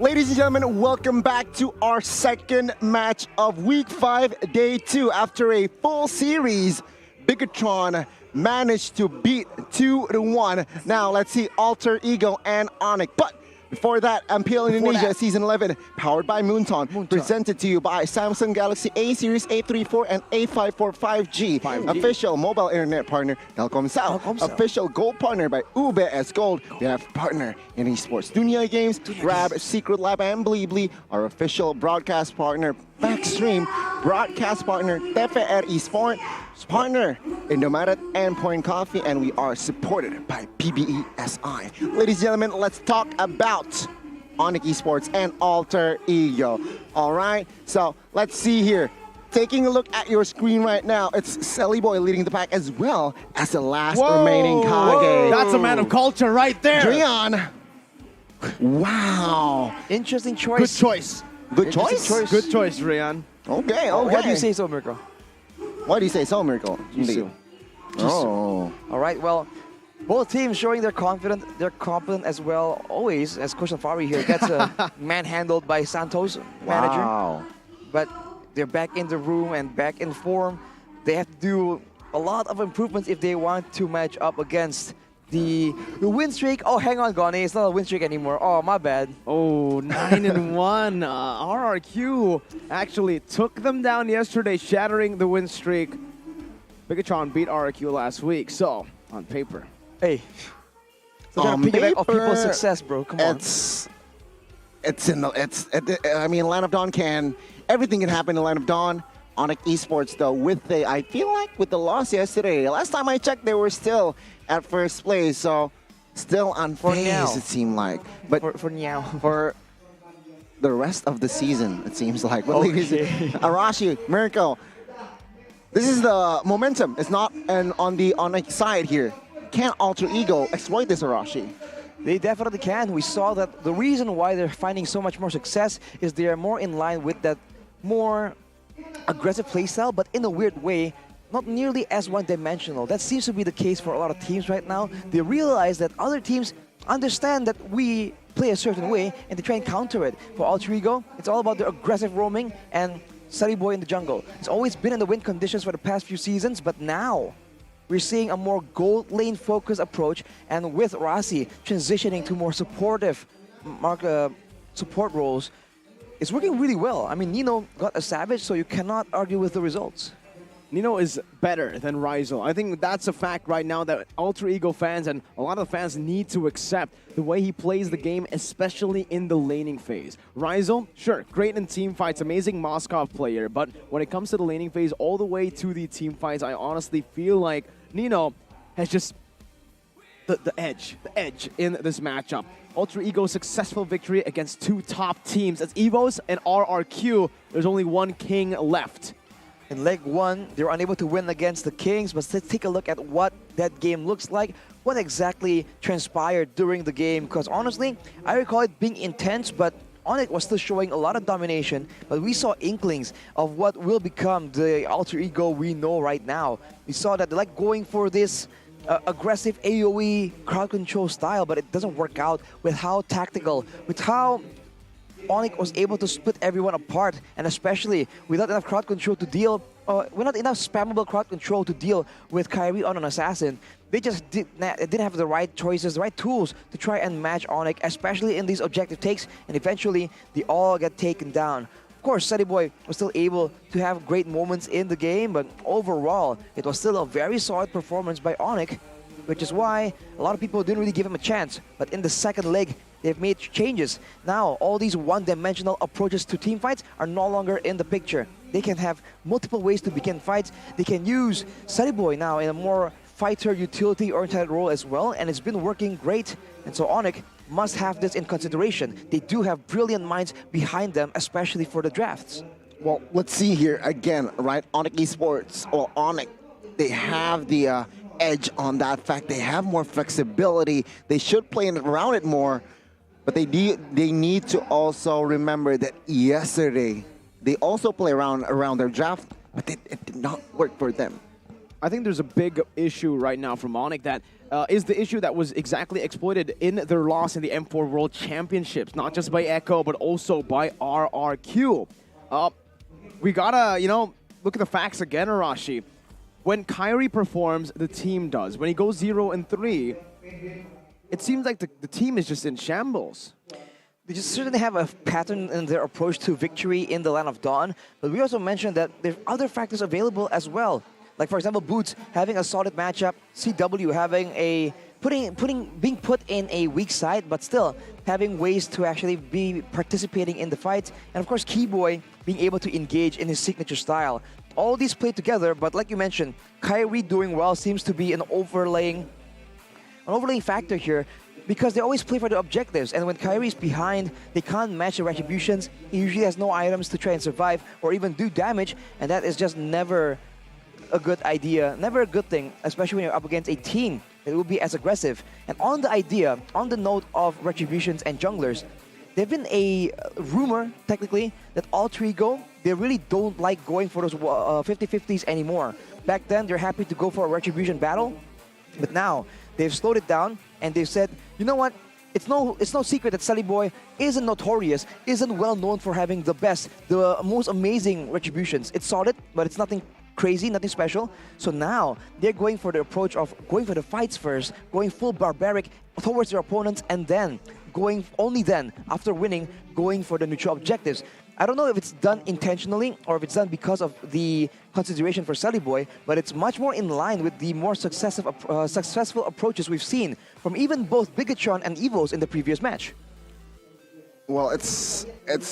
Ladies and gentlemen, welcome back to our second match of Week 5, Day 2. After a full series, Bigetron managed to beat 2-1. Now, let's see Alter Ego and ONIC. But Before that, MPL Indonesia Season 11, powered by Moonton, presented to you by Samsung Galaxy A Series A34 and A54 5G. Official mobile internet partner, Telkomsel. Official gold partner by UBS Gold. We have partner in esports, Dunia Games, Grab, Secret Lab, and Blibli. Our official broadcast partner, Backstream. Broadcast partner, TVR Esports. Partner, Indomaret and Point Coffee, and we are supported by PBESI. Ladies and gentlemen, let's talk about ONIC Esports and Alter Ego. All right, so let's see here. Taking a look at your screen right now, it's Sally Boy leading the pack as well as the last remaining Kage. That's a man of culture right there. Dreon. Wow. Interesting choice. Good choice. Good choice? Good choice, Rian. Okay, okay. Why do you say so, Mirko? Why do you say so, Miracle? Oh. All right, well, both teams showing they're confident as well. Always, as Coach Fari here gets manhandled by Santos, manager. Wow. But they're back in the room and back in form. They have to do a lot of improvements if they want to match up against the win streak. Oh, hang on, Goni. It's not a win streak anymore. Oh, my bad. Oh, 9-1. RRQ actually took them down yesterday, shattering the win streak. Bigetron beat RRQ last week, so on paper. Hey. So on piggyback paper, of people's success, bro. Come on. I mean, Land of Dawn everything can happen in Land of Dawn. ONIC Esports, though, I feel like with the loss yesterday, last time I checked, they were still at first place, so still unfazed, it seemed like. But for now, for the rest of the season, it seems like. But Arashi, Mirko, this is the momentum. It's not on the ONIC side here. Can Alter Ego exploit this, Arashi? They definitely can. We saw that the reason why they're finding so much more success is they are more in line with that more aggressive playstyle, but in a weird way, not nearly as one-dimensional. That seems to be the case for a lot of teams right now. They realize that other teams understand that we play a certain way, and they try and counter it. For Alter Ego, it's all about the aggressive roaming and Sunny Boy in the jungle. It's always been in the win conditions for the past few seasons, but now we're seeing a more gold lane focused approach, and with Rasi transitioning to more supportive support roles, it's working really well. I mean, Nino got a Savage, so you cannot argue with the results. Nino is better than Rizal. I think that's a fact right now that Alter Ego fans and a lot of the fans need to accept the way he plays the game, especially in the laning phase. Rizal, sure, great in team fights, amazing Moskov player, but when it comes to the laning phase all the way to the team fights, I honestly feel like Nino has just the edge in this matchup. Alter Ego successful victory against two top teams. As EVOS and RRQ, there's only one king left. In leg one, they were unable to win against the Kings, but let's take a look at what that game looks like, what exactly transpired during the game, because honestly, I recall it being intense, but ONIC was still showing a lot of domination, but we saw inklings of what will become the Alter Ego we know right now. We saw that they like going for this aggressive AoE crowd control style, but it doesn't work out with how tactical, with how ONIC was able to split everyone apart, and especially without enough crowd control to deal, without enough spammable crowd control to deal with Kyrie on an assassin. They just didn't have the right choices, the right tools to try and match ONIC, especially in these objective takes, and eventually they all get taken down. Of course, Sunny Boy was still able to have great moments in the game, but overall, it was still a very solid performance by ONIC, which is why a lot of people didn't really give him a chance. But in the second leg, they've made changes. Now, all these one-dimensional approaches to team fights are no longer in the picture. They can have multiple ways to begin fights. They can use Sunny Boy now in a more fighter utility-oriented role as well, and it's been working great. And so ONIC must have this in consideration. They do have brilliant minds behind them, especially for the drafts. Well, let's see here again, right? ONIC Esports, or ONIC, they have the edge on that fact. They have more flexibility. They should play around it more, but they need to also remember that yesterday, they also play around their draft, but it did not work for them. I think there's a big issue right now from ONIC that is the issue that was exactly exploited in their loss in the M4 World Championships, not just by Echo, but also by RRQ. We gotta, look at the facts again, Arashi. When Kyrie performs, the team does. When he goes 0-3, it seems like the team is just in shambles. They just certainly have a pattern in their approach to victory in the Land of Dawn, but we also mentioned that there are other factors available as well. Like for example, Boots having a solid matchup, CW having a being put in a weak side, but still having ways to actually be participating in the fight, and of course Keyboy being able to engage in his signature style. All these play together, but like you mentioned, Kyrie doing well seems to be an overlaying factor here, because they always play for the objectives, and when Kyrie's behind, they can't match the retributions. He usually has no items to try and survive or even do damage, and that is just never a good idea, never a good thing, especially when you're up against a team that will be as aggressive. And on the note of retributions and junglers, there's been a rumor, technically, that Alter Ego, they really don't like going for those 50-50s anymore. Back then, they're happy to go for a retribution battle, but now they've slowed it down and they've said, you know what? It's no secret that Sally isn't notorious, isn't well known for having the best, the most amazing retributions. It's solid, but it's nothing crazy, nothing special. So now they're going for the approach of going for the fights first, going full barbaric towards their opponents, and then only then, after winning, going for the neutral objectives. I don't know if it's done intentionally or if it's done because of the consideration for Sally Boy, but it's much more in line with the more successful approaches we've seen from even both Bigetron and EVOS in the previous match. Well, it's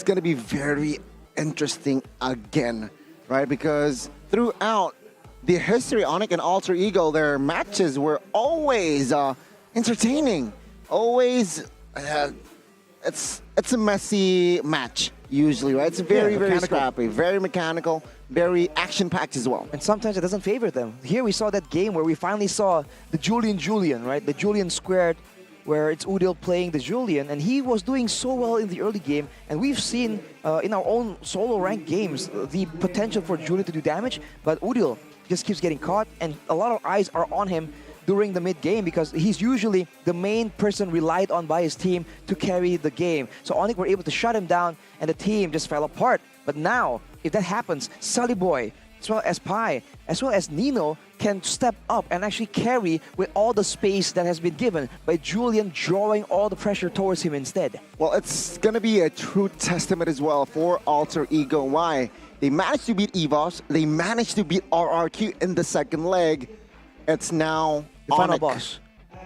going to be very interesting again, right? Because throughout the history, ONIC and Alter Ego, their matches were always entertaining. Always, it's a messy match usually, right? It's very scrappy, very mechanical, very action-packed as well. And sometimes it doesn't favor them. Here we saw that game where we finally saw the Julian, right? The Julian squared, where it's Udil playing the Julian, and he was doing so well in the early game, and we've seen in our own solo ranked games the potential for Julian to do damage, but Udil just keeps getting caught, and a lot of eyes are on him during the mid-game because he's usually the main person relied on by his team to carry the game. So ONIC were able to shut him down, and the team just fell apart. But now, if that happens, Sully Boy, as well as Pi, as well as Nino, can step up and actually carry with all the space that has been given by Julian drawing all the pressure towards him instead. Well, it's going to be a true testament as well for Alter Ego. Why? They managed to beat EVOS, they managed to beat RRQ in the second leg. It's now the final ONIC, boss.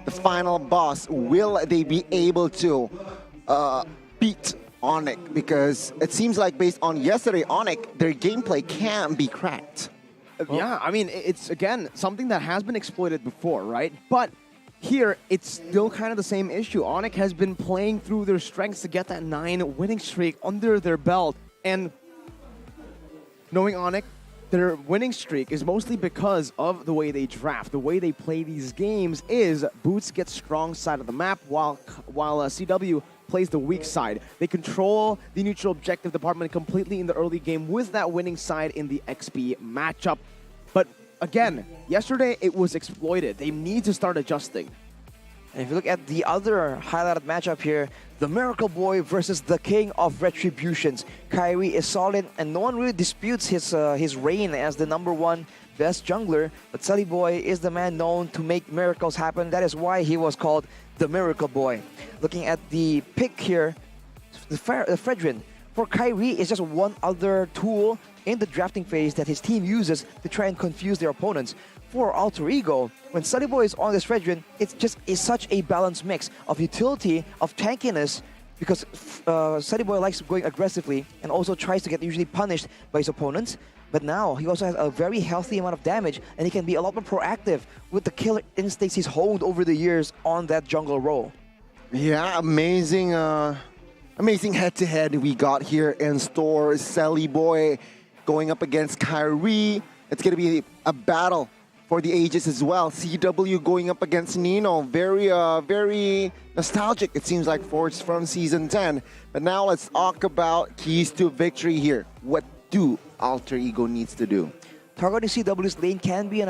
The final boss. Will they be able to beat ONIC? Because it seems like based on yesterday, ONIC, their gameplay can be cracked. Yeah, I mean, it's, again, something that has been exploited before, right? But here, it's still kind of the same issue. ONIC has been playing through their strengths to get that 9 winning streak under their belt. And knowing ONIC, their winning streak is mostly because of the way they draft. The way they play these games is Boots gets strong side of the map while CW plays the weak side. They control the neutral objective department completely in the early game with that winning side in the XP matchup. But again, yesterday it was exploited. They need to start adjusting. And if you look at the other highlighted matchup here, the Miracle Boy versus the King of Retributions. Kyrie is solid, and no one really disputes his reign as the #1 best jungler, but Sully Boy is the man known to make miracles happen. That is why he was called the Miracle Boy. Looking at the pick here, the Fredrin, for Kyrie is just one other tool in the drafting phase that his team uses to try and confuse their opponents. For Alter Ego, when Sully Boy is on this Fredrin, it's just such a balanced mix of utility, of tankiness, because Sully Boy likes going aggressively and also tries to get usually punished by his opponents. But now he also has a very healthy amount of damage, and he can be a lot more proactive with the killer instincts he's honed over the years on that jungle role. Yeah, amazing, amazing head-to-head we got here in store. Sully Boy going up against Kyrie. It's gonna be a battle for the ages as well. CW going up against Nino. Very nostalgic, it seems like, from Season 10. But now let's talk about keys to victory here. What do Alter Ego needs to do? Targeting CW's lane can be an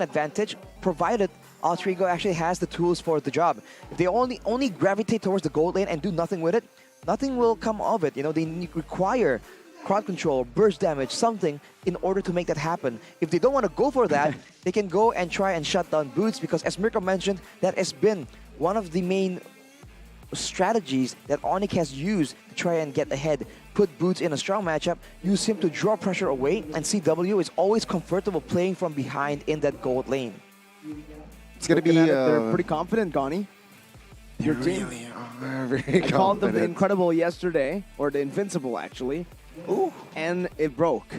advantage, provided Alter Ego actually has the tools for the job. If they only gravitate towards the gold lane and do nothing with it, nothing will come of it. You know, they require crowd control, burst damage, something in order to make that happen. If they don't want to go for that, they can go and try and shut down Boots, because as Mirko mentioned, that has been one of the main strategies that ONIC has used to try and get ahead, put Boots in a strong matchup, use him to draw pressure away, and CW is always comfortable playing from behind in that gold lane. It's going to be... they're pretty confident, Gani. Your team. Really are very I called them the confident. Incredible yesterday, or the Invincible actually. Ooh. And it broke.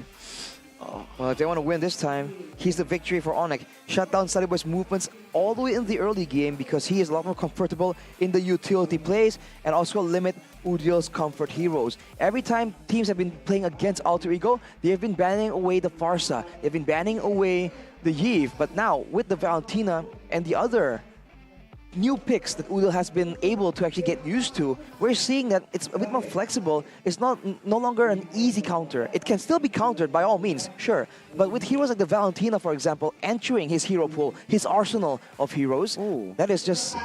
Well, if they want to win this time, here's the victory for ONIC. Shut down Sunnyboy's movements all the way in the early game because he is a lot more comfortable in the utility plays and also limit Udil's comfort heroes. Every time teams have been playing against Alter Ego, they have been banning away the Farsa, they've been banning away the Yves, but now with the Valentina and the other new picks that Udil has been able to actually get used to, we're seeing that it's a bit more flexible. It's no longer an easy counter. It can still be countered by all means, sure. But with heroes like the Valentina, for example, entering his hero pool, his arsenal of heroes, that is just...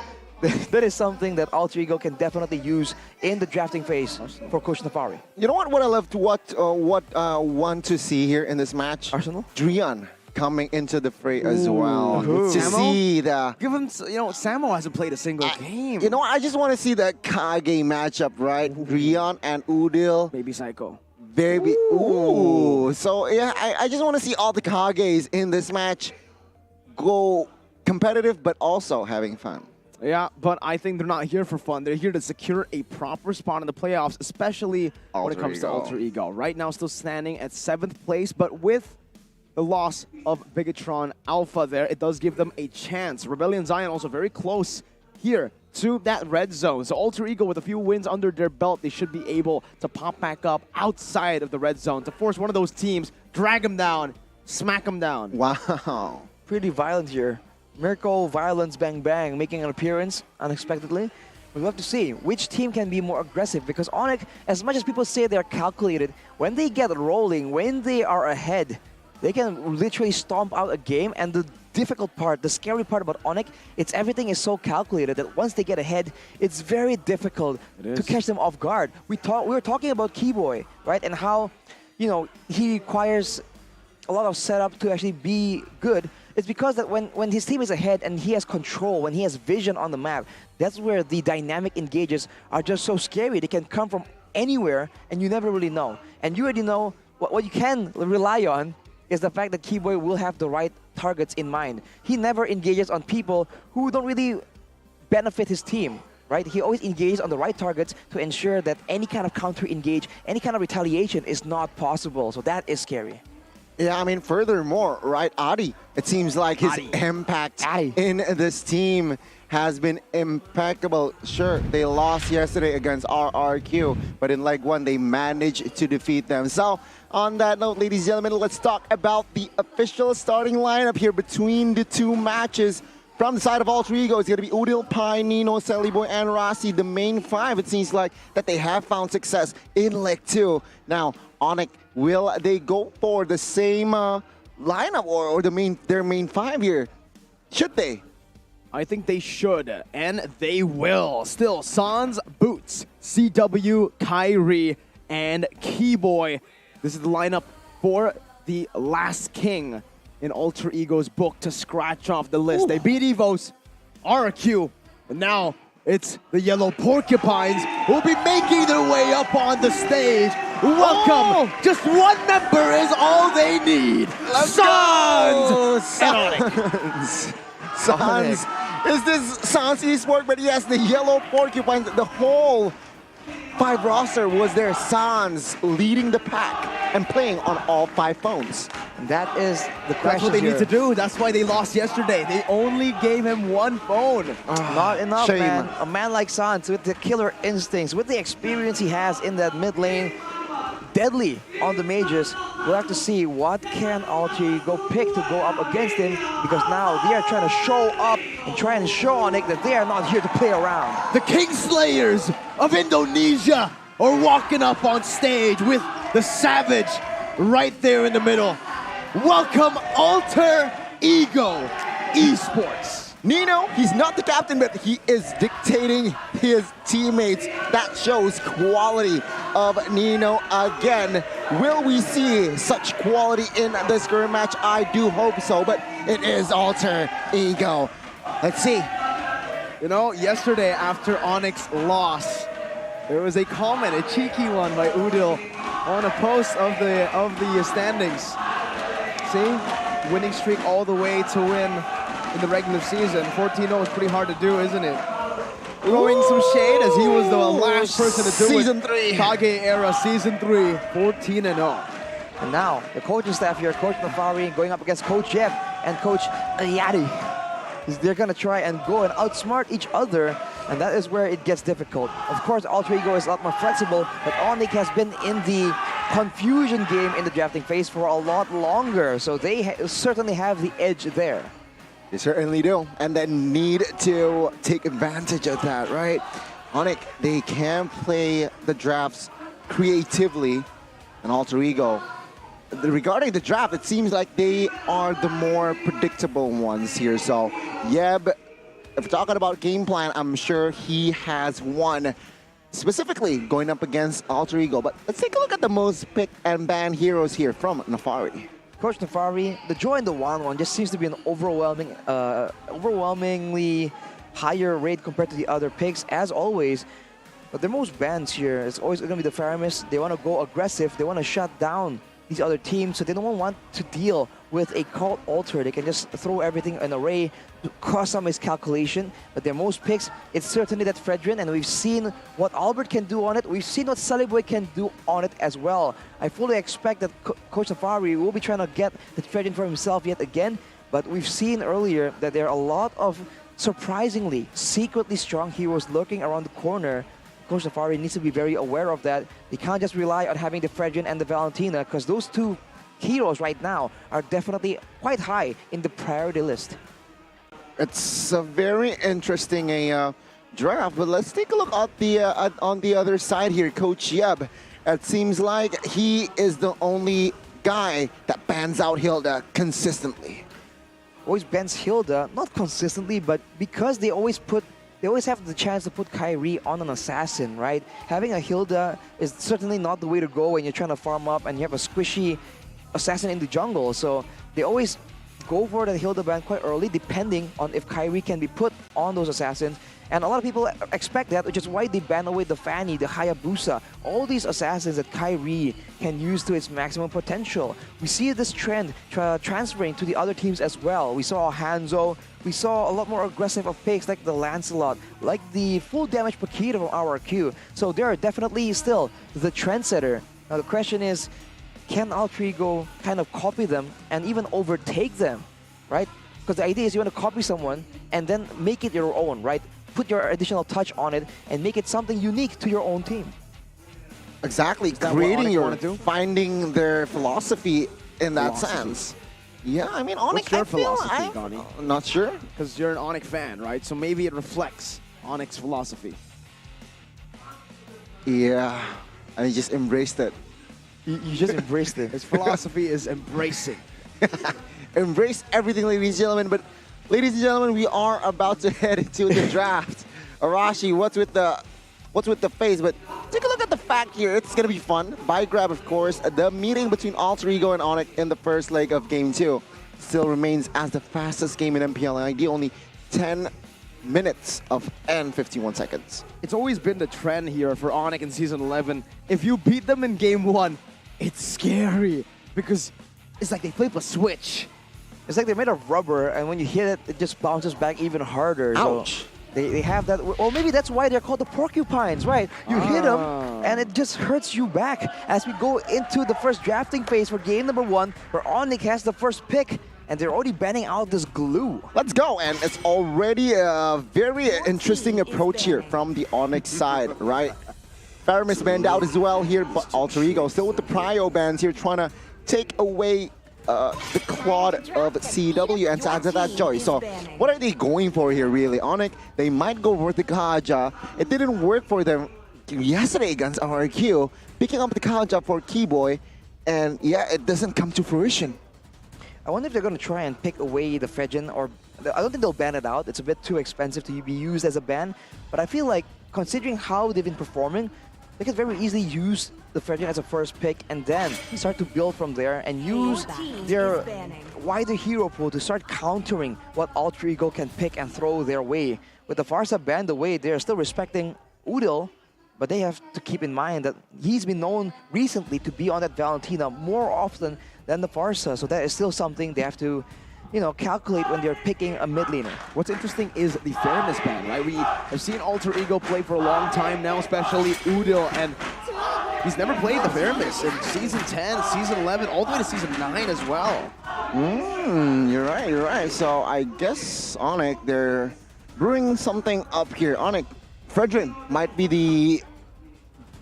that is something that Alter Ego can definitely use in the drafting phase for Coach Nafari. You know what I love to want to see here in this match? Arsenal? Drian coming into the fray as well. To see the... Give him, you know, Samo hasn't played a single game. You know, I just want to see the Kage matchup, right? Drian and Udil. Baby Psycho. Baby. Ooh. So, yeah, I just want to see all the Kages in this match go competitive, but also having fun. Yeah, but I think they're not here for fun. They're here to secure a proper spot in the playoffs, especially when it comes to Alter Ego. Right now, still standing at 7th place, but with the loss of Bigetron Alpha there, it does give them a chance. Rebellion Zion also very close here to that red zone. So Alter Ego with a few wins under their belt, they should be able to pop back up outside of the red zone to force one of those teams, drag them down, smack them down. Wow. Pretty violent here. Mirko, Violence, Bang Bang making an appearance unexpectedly. We'll have to see which team can be more aggressive because ONIC, as much as people say they're calculated, when they get rolling, when they are ahead, they can literally stomp out a game. And the difficult part, the scary part about ONIC, it's everything is so calculated that once they get ahead, it's very difficult to catch them off guard. We were talking about Keyboy, right? And how, you know, he requires a lot of setup to actually be good. It's because that when his team is ahead and he has control, when he has vision on the map, that's where the dynamic engages are just so scary. They can come from anywhere and you never really know. And you already know what you can rely on is the fact that Keyboy will have the right targets in mind. He never engages on people who don't really benefit his team, right? He always engages on the right targets to ensure that any kind of counter-engage, any kind of retaliation is not possible. So that is scary. Yeah, I mean, furthermore, right, Adi, it seems like his impact in this team has been impeccable. Sure, they lost yesterday against RRQ, but in leg 1, they managed to defeat them. So, on that note, ladies and gentlemen, let's talk about the official starting lineup here between the two matches. From the side of Alter Ego, it's going to be Udil, Pai, Nino, Sellyboy, and Rossi, the main 5. It seems like that they have found success in leg 2. Now, ONIC, will they go for the same lineup or their main 5 here? Should they? I think they should, and they will. Still, Sans, Boots, CW, Kyrie, and Keyboy. This is the lineup for the last king in Alter Ego's book to scratch off the list. They beat EVOS, RRQ, and now it's the Yellow Porcupines who will be making their way up on the stage. Welcome! Just one member is all they need. Sans! Sans. Is this Sans Esports? But yes, the Yellow Porcupines, the whole 5 roster was there. Sans leading the pack and playing on all 5 phones. And that is the question. That's what they need to do. That's why they lost yesterday. They only gave him 1 phone. Not enough, man. A man like Sans with the killer instincts, with the experience he has in that mid lane, deadly on the mages. We'll have to see what can Alter Ego pick to go up against him, because now they are trying to show up and try and show ONIC that they are not here to play around. The King Slayers of Indonesia are walking up on stage with the Savage right there in the middle. Welcome, Alter Ego Esports. Nino, he's not the captain, but he is dictating his teammates. That shows quality of Nino again. Will we see such quality in this current match? I do hope so, but it is Alter Ego. Let's see. You know, yesterday after ONIC lost, there was a comment, a cheeky one by Udil on a post of the standings. See, winning streak all the way to win in the regular season. 14-0 is pretty hard to do, isn't it? Throwing some shade as he was the last person to do Season it. 3. Kage era, Season 3, 14-0. And now, the coaching staff here, Coach Nafari going up against Coach Jeb and Coach Ayadi. They're going to try and go and outsmart each other, and that is where it gets difficult. Of course, Alter Ego is a lot more flexible, but ONIC has been in the confusion game in the drafting phase for a lot longer, so they certainly have the edge there. They certainly do, and they need to take advantage of that, right? ONIC, they can play the drafts creatively, and Alter Ego, regarding the draft, it seems like they are the more predictable ones here. So, Yeb, if we're talking about game plan, I'm sure he has one, specifically going up against Alter Ego. But let's take a look at the most picked and banned heroes here from Nafari. Coach Nafari, the joy in the 1-1 just seems to be an overwhelmingly higher rate compared to the other picks, as always. But their most bans here is always going to be the Faramis. They want to go aggressive. They want to shut down these other teams, so they don't want to deal with a cult alter. They can just throw everything in an array, cause some miscalculation. But their most picks, it's certainly that Fredrin, and we've seen what Albert can do on it. We've seen what Sullyboy can do on it as well. I fully expect that Coach Safari will be trying to get the Fredrin for himself yet again. But we've seen earlier that there are a lot of surprisingly secretly strong heroes lurking around the corner. Coach Safari needs to be very aware of that. They can't just rely on having the Fredrin and the Valentina, because those two heroes right now are definitely quite high in the priority list. It's a very interesting draft, but let's take a look at the on the other side here, Coach Yeb. It seems like he is the only guy that bans out Hilda consistently. Always bans Hilda, not consistently, but because they always have the chance to put Kyrie on an assassin, right? Having a Hilda is certainly not the way to go when you're trying to farm up and you have a squishy assassin in the jungle. So they always go for the Hilda ban quite early, depending on if Kyrie can be put on those assassins. And a lot of people expect that, which is why they ban away the Fanny, the Hayabusa, all these assassins that Kyrie can use to its maximum potential. We see this trend transferring to the other teams as well. We saw Hanzo, we saw a lot more aggressive of picks like the Lancelot, like the full damage Paquita from RRQ. So they're definitely still the trendsetter. Now the question is, can Alter Ego kind of copy them and even overtake them, right? Because the idea is you want to copy someone and then make it your own, right? Put your additional touch on it and make it something unique to your own team. Exactly, creating your, finding their philosophy in that sense. Yeah, I mean, ONIC, what's your philosophy, Donnie? I'm not sure. Because you're an ONIC fan, right? So maybe it reflects ONIC's philosophy. Yeah, I just embraced it. You just embraced it. His philosophy is embracing. Embrace everything, ladies and gentlemen. But ladies and gentlemen, we are about to head into the draft. Arashi, what's with the face? But take a look at the fact here. It's gonna be fun. By grab, of course. The meeting between Alter Ego and ONIC in the first leg of Game 2 still remains as the fastest game in MPL ID. Only 10 minutes and 51 seconds. It's always been the trend here for ONIC in Season 11. If you beat them in Game 1, it's scary because it's like they flip a switch. It's like they're made of rubber, and when you hit it, it just bounces back even harder. Ouch. So they have that, or maybe that's why they're called the porcupines, right? You hit them, and it just hurts you back. As we go into the first drafting phase for game number 1, where ONIC has the first pick, and they're already banning out this glue. Let's go, and it's already a very interesting approach here from the ONIC side, right? Faramis banned out as well here, but Alter Ego still with the prio bans here, trying to take away the Claude of CW and Sazadat Joy. So what are they going for here, really? ONIC, they might go for the Kaja. It didn't work for them yesterday against RRQ, picking up the Kaja for Keyboy, and yeah, it doesn't come to fruition. I wonder if they're going to try and pick away the Fredgen, or I don't think they'll ban it out. It's a bit too expensive to be used as a ban, but I feel like considering how they've been performing, they can very easily use the Fredrin as a first pick and then start to build from there and use their wider hero pool to start countering what Alter Ego can pick and throw their way. With the Pharsa banned away, they're still respecting Udil, but they have to keep in mind that he's been known recently to be on that Valentina more often than the Pharsa, so that is still something they have to, you know, calculate when they're picking a mid laner. What's interesting is the fairness ban, right? We have seen Alter Ego play for a long time now, especially Udil, and he's never played the fairness in Season 10, Season 11, all the way to Season 9 as well. You're right. So I guess ONIC, they're brewing something up here. ONIC, Fredrin might be the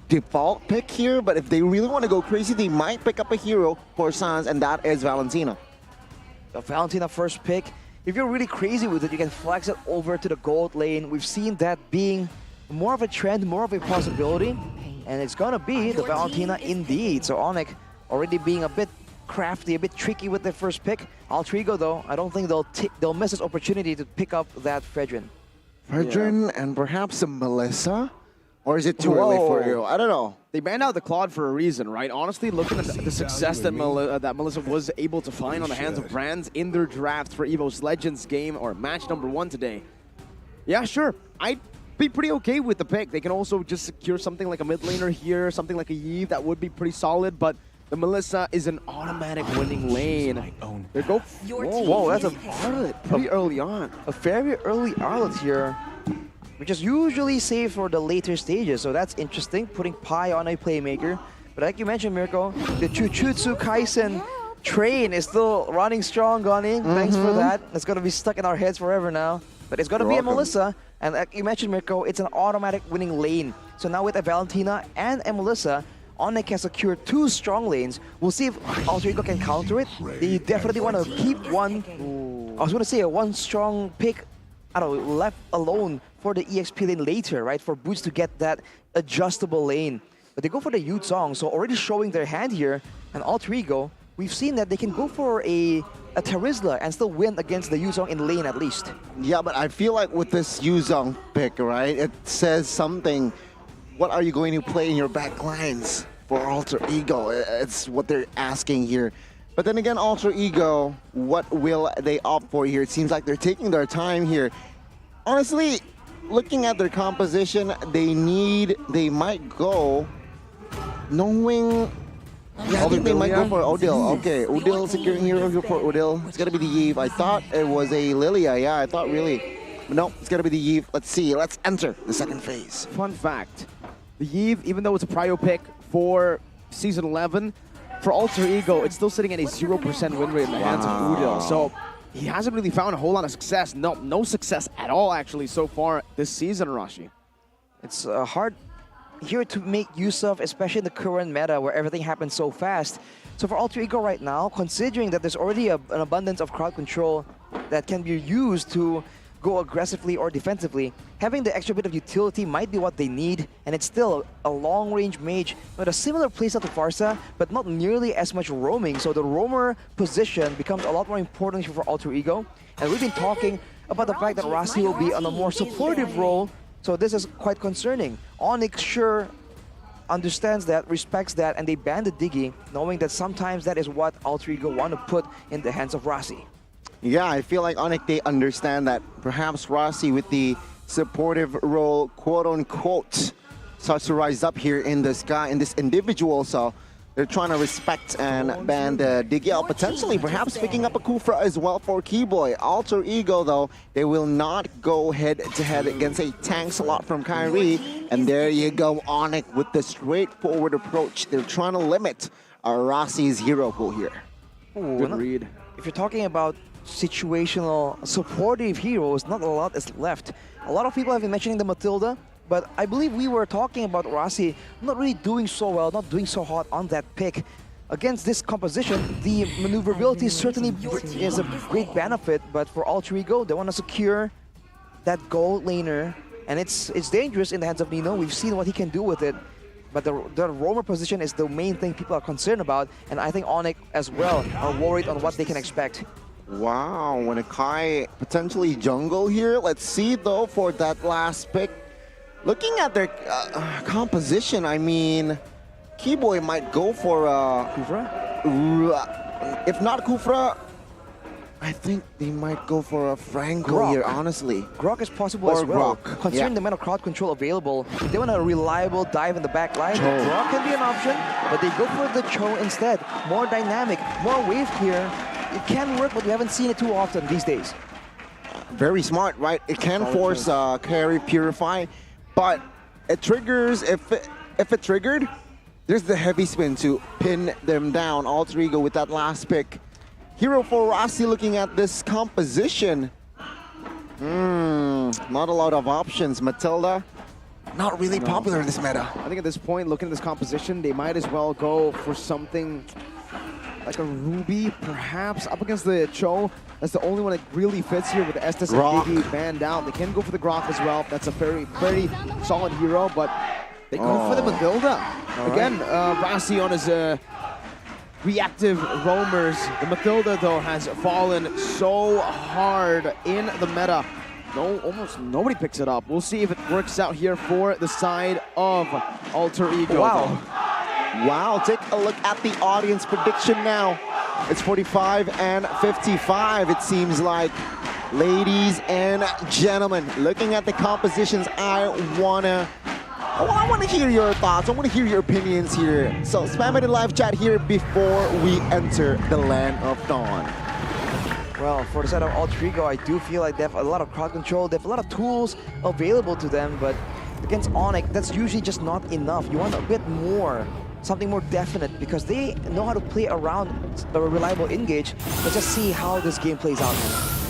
default pick here, but if they really want to go crazy, they might pick up a hero for Sans, and that is Valentina. The Valentina first pick. If you're really crazy with it, you can flex it over to the gold lane. We've seen that being more of a trend, more of a possibility, and it's gonna be the Valentina indeed. So ONIC already being a bit crafty, a bit tricky with their first pick. Alter Ego though, I don't think they'll miss this opportunity to pick up that Fredrin. Fredrin and perhaps a Melissa? Or is it too early for you? I don't know. They banned out the Claude for a reason, right? Honestly, looking at the success that Melissa was able to find on the hands of brands in their draft for EVOS Legends game or match number 1 today. Yeah, sure. I'd be pretty okay with the pick. They can also just secure something like a mid laner here, something like a Yve that would be pretty solid, but the Melissa is an automatic winning lane. They go. Whoa, that's a Arlet pretty early on. A very early Arlet here, which is usually saved for the later stages. So that's interesting, putting Pi on a playmaker. But like you mentioned, Mirko, the Jujutsu Kaisen train is still running strong, Goni. Thanks for that. It's going to be stuck in our heads forever now. But it's going to be a Melissa. And like you mentioned, Mirko, it's an automatic winning lane. So now with a Valentina and a Melissa, ONIC has secured 2 strong lanes. We'll see if Alter Ego can counter it. They definitely want to keep one, I was going to say one strong pick, I don't know, left alone for the EXP lane later, right? For Boots to get that adjustable lane. But they go for the Yu Zhong, so already showing their hand here. And Alter Ego, we've seen that they can go for a Terizla and still win against the Yu Zhong in lane at least. Yeah, but I feel like with this Yu Zhong pick, right, it says something. What are you going to play in your back lines for Alter Ego? It's what they're asking here. But then again, Alter Ego, what will they opt for here? It seems like they're taking their time here. Honestly, looking at their composition, they might go knowing... Yeah, I think they might go for Odil. Okay, Odil securing hero here for Odil. It's gonna be the Yve. I thought it was a Lilia. Yeah, I thought really. But no, it's gonna be the Yve. Let's see. Let's enter the second phase. Fun fact. The Yve, even though it's a prio pick for Season 11, for Alter Ego, it's still sitting at a 0% win rate in the hands of Udil. So he hasn't really found a whole lot of success. No success at all, actually, so far this season, Rashi. It's hard here to make use of, especially in the current meta where everything happens so fast. So for Alter Ego right now, considering that there's already an abundance of crowd control that can be used to go aggressively or defensively, having the extra bit of utility might be what they need, and it's still a long-range mage with a similar playstyle to Pharsa, but not nearly as much roaming, so the roamer position becomes a lot more important for Alter Ego. And we've been talking about the fact that Rasi will be on a more supportive role, so this is quite concerning. ONIC sure understands that, respects that, and they ban the Diggy, knowing that sometimes that is what Alter Ego want to put in the hands of Rasi. Yeah, I feel like ONIC, they understand that perhaps Rasi with the supportive role, quote-unquote, starts to rise up here in the sky, in this individual, so they're trying to respect and ban the Diggy, potentially perhaps picking up a Kufra as well for Keyboy. Alter Ego, though, they will not go head-to-head against a tank slot from Kyrie, and there you go, ONIC with the straightforward approach. They're trying to limit Rasi's hero pool here. Good read. If you're talking about situational supportive heroes, not a lot is left. A lot of people have been mentioning the Matilda, but I believe we were talking about Rasi not really doing so well, not doing so hot on that pick. Against this composition, the maneuverability certainly is a great benefit, but for Alter Ego, they want to secure that gold laner, and it's dangerous in the hands of Nino. We've seen what he can do with it, but the roamer position is the main thing people are concerned about, and I think ONIC as well are worried on what they can expect. Wow, when a Kai potentially jungle here. Let's see though for that last pick. Looking at their composition, I mean, Keyboy might go for Kufra. If not Kufra, I think they might go for a Franco Grok. here, honestly. Grok is possible Or as well. Grok, Considering yeah. the amount of crowd control available, they want a reliable dive in the back line. Cho. Grok can be an option, but they go for the Cho instead. More dynamic, more wave clear. It can work, but we haven't seen it too often these days. Very smart, right? It can force carry Purify, but it triggers, if it triggered, there's the heavy spin to pin them down. Alter Ego with that last pick. Hero for Rossi looking at this composition. Not a lot of options. Matilda, not really popular in this meta. I think at this point, looking at this composition, they might as well go for something like a Ruby, perhaps, up against the Cho. That's the only one that really fits here with the Estes and Iggy banned down. They can go for the Grok as well. That's a very solid hero, but they go for the Matilda. Again, Rossi on his reactive roamers. The Matilda, though, has fallen so hard in the meta. Almost nobody picks it up. We'll see if it works out here for the side of Alter Ego. Wow, take a look at the audience prediction now. It's 45 and 55, it seems like. Ladies and gentlemen, looking at the compositions, I want to hear your thoughts. I want to hear your opinions here. So spam it in live chat here before we enter the land of dawn. Well, for the side of Alter Ego, I do feel like they have a lot of crowd control. They have a lot of tools available to them, but against ONIC, that's usually just not enough. You want a bit more, something more definite, because they know how to play around a reliable engage. Let's just see how this game plays out.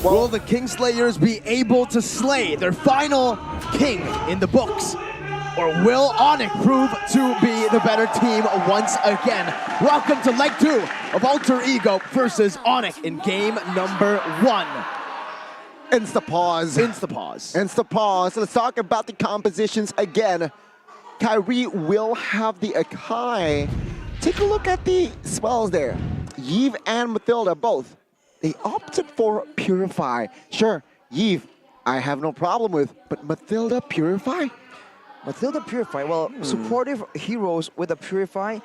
Will the Kingslayers be able to slay their final king in the books? Or will ONIC prove to be the better team once again? Welcome to leg 2 of Alter Ego versus ONIC in game number 1. Insta-pause. Insta-pause. Insta-pause. Let's talk about the compositions again. Kyrie will have the Akai. Take a look at the spells there. Yves and Matilda both. They opted for Purify. Sure, Yves, I have no problem with, but Matilda Purify? Matilda Purify, well, supportive heroes with a Purify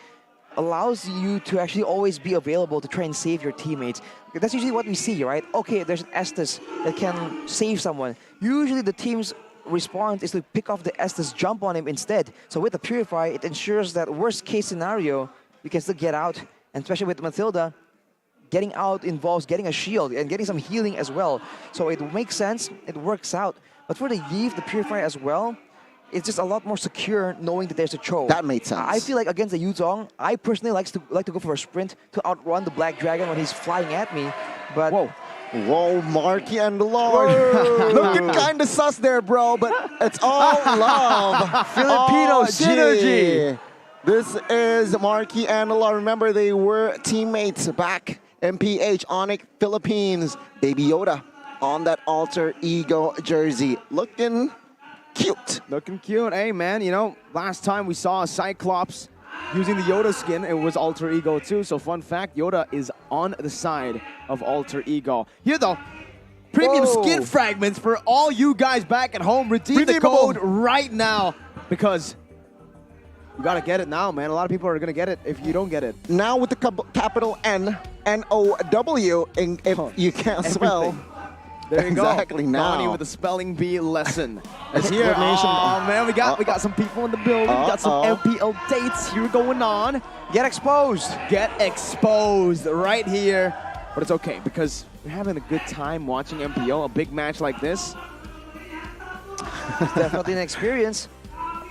allows you to actually always be available to try and save your teammates. That's usually what we see, right? Okay, there's an Estes that can save someone. Usually the team's response is to pick off the Estes, jump on him instead. So with the Purify, it ensures that worst case scenario, you can still get out. And especially with Matilda, getting out involves getting a shield and getting some healing as well. So it makes sense, it works out. But for the Yves, the Purify as well, it's just a lot more secure knowing that there's a Cho. That made sense. I feel like against the Yuzong, I personally like to go for a sprint to outrun the Black Dragon when he's flying at me. But Whoa, Marky and Lord. Looking kind of sus there, bro, but it's all love. Filipino synergy. This is Marky and Lord. Remember, they were teammates back. MPH, ONIC, Philippines. Baby Yoda on that Alter Ego jersey. Looking cute. Looking cute. Hey, man, you know, last time we saw a Cyclops using the Yoda skin, it was Alter Ego too. So fun fact, Yoda is on the side of Alter Ego. Here, though, premium skin fragments for all you guys back at home. Redeem the code right now because you got to get it now, man. A lot of people are going to get it if you don't get it. Now with the capital N, N-O-W, and if you can't spell. There you exactly go. Now. Donnie with the spelling bee lesson. It's here. Oh man, we got some people in the building. We got some MPL dates here going on. Get exposed. Get exposed right here. But it's okay because we're having a good time watching MPL. A big match like this. It's definitely an experience.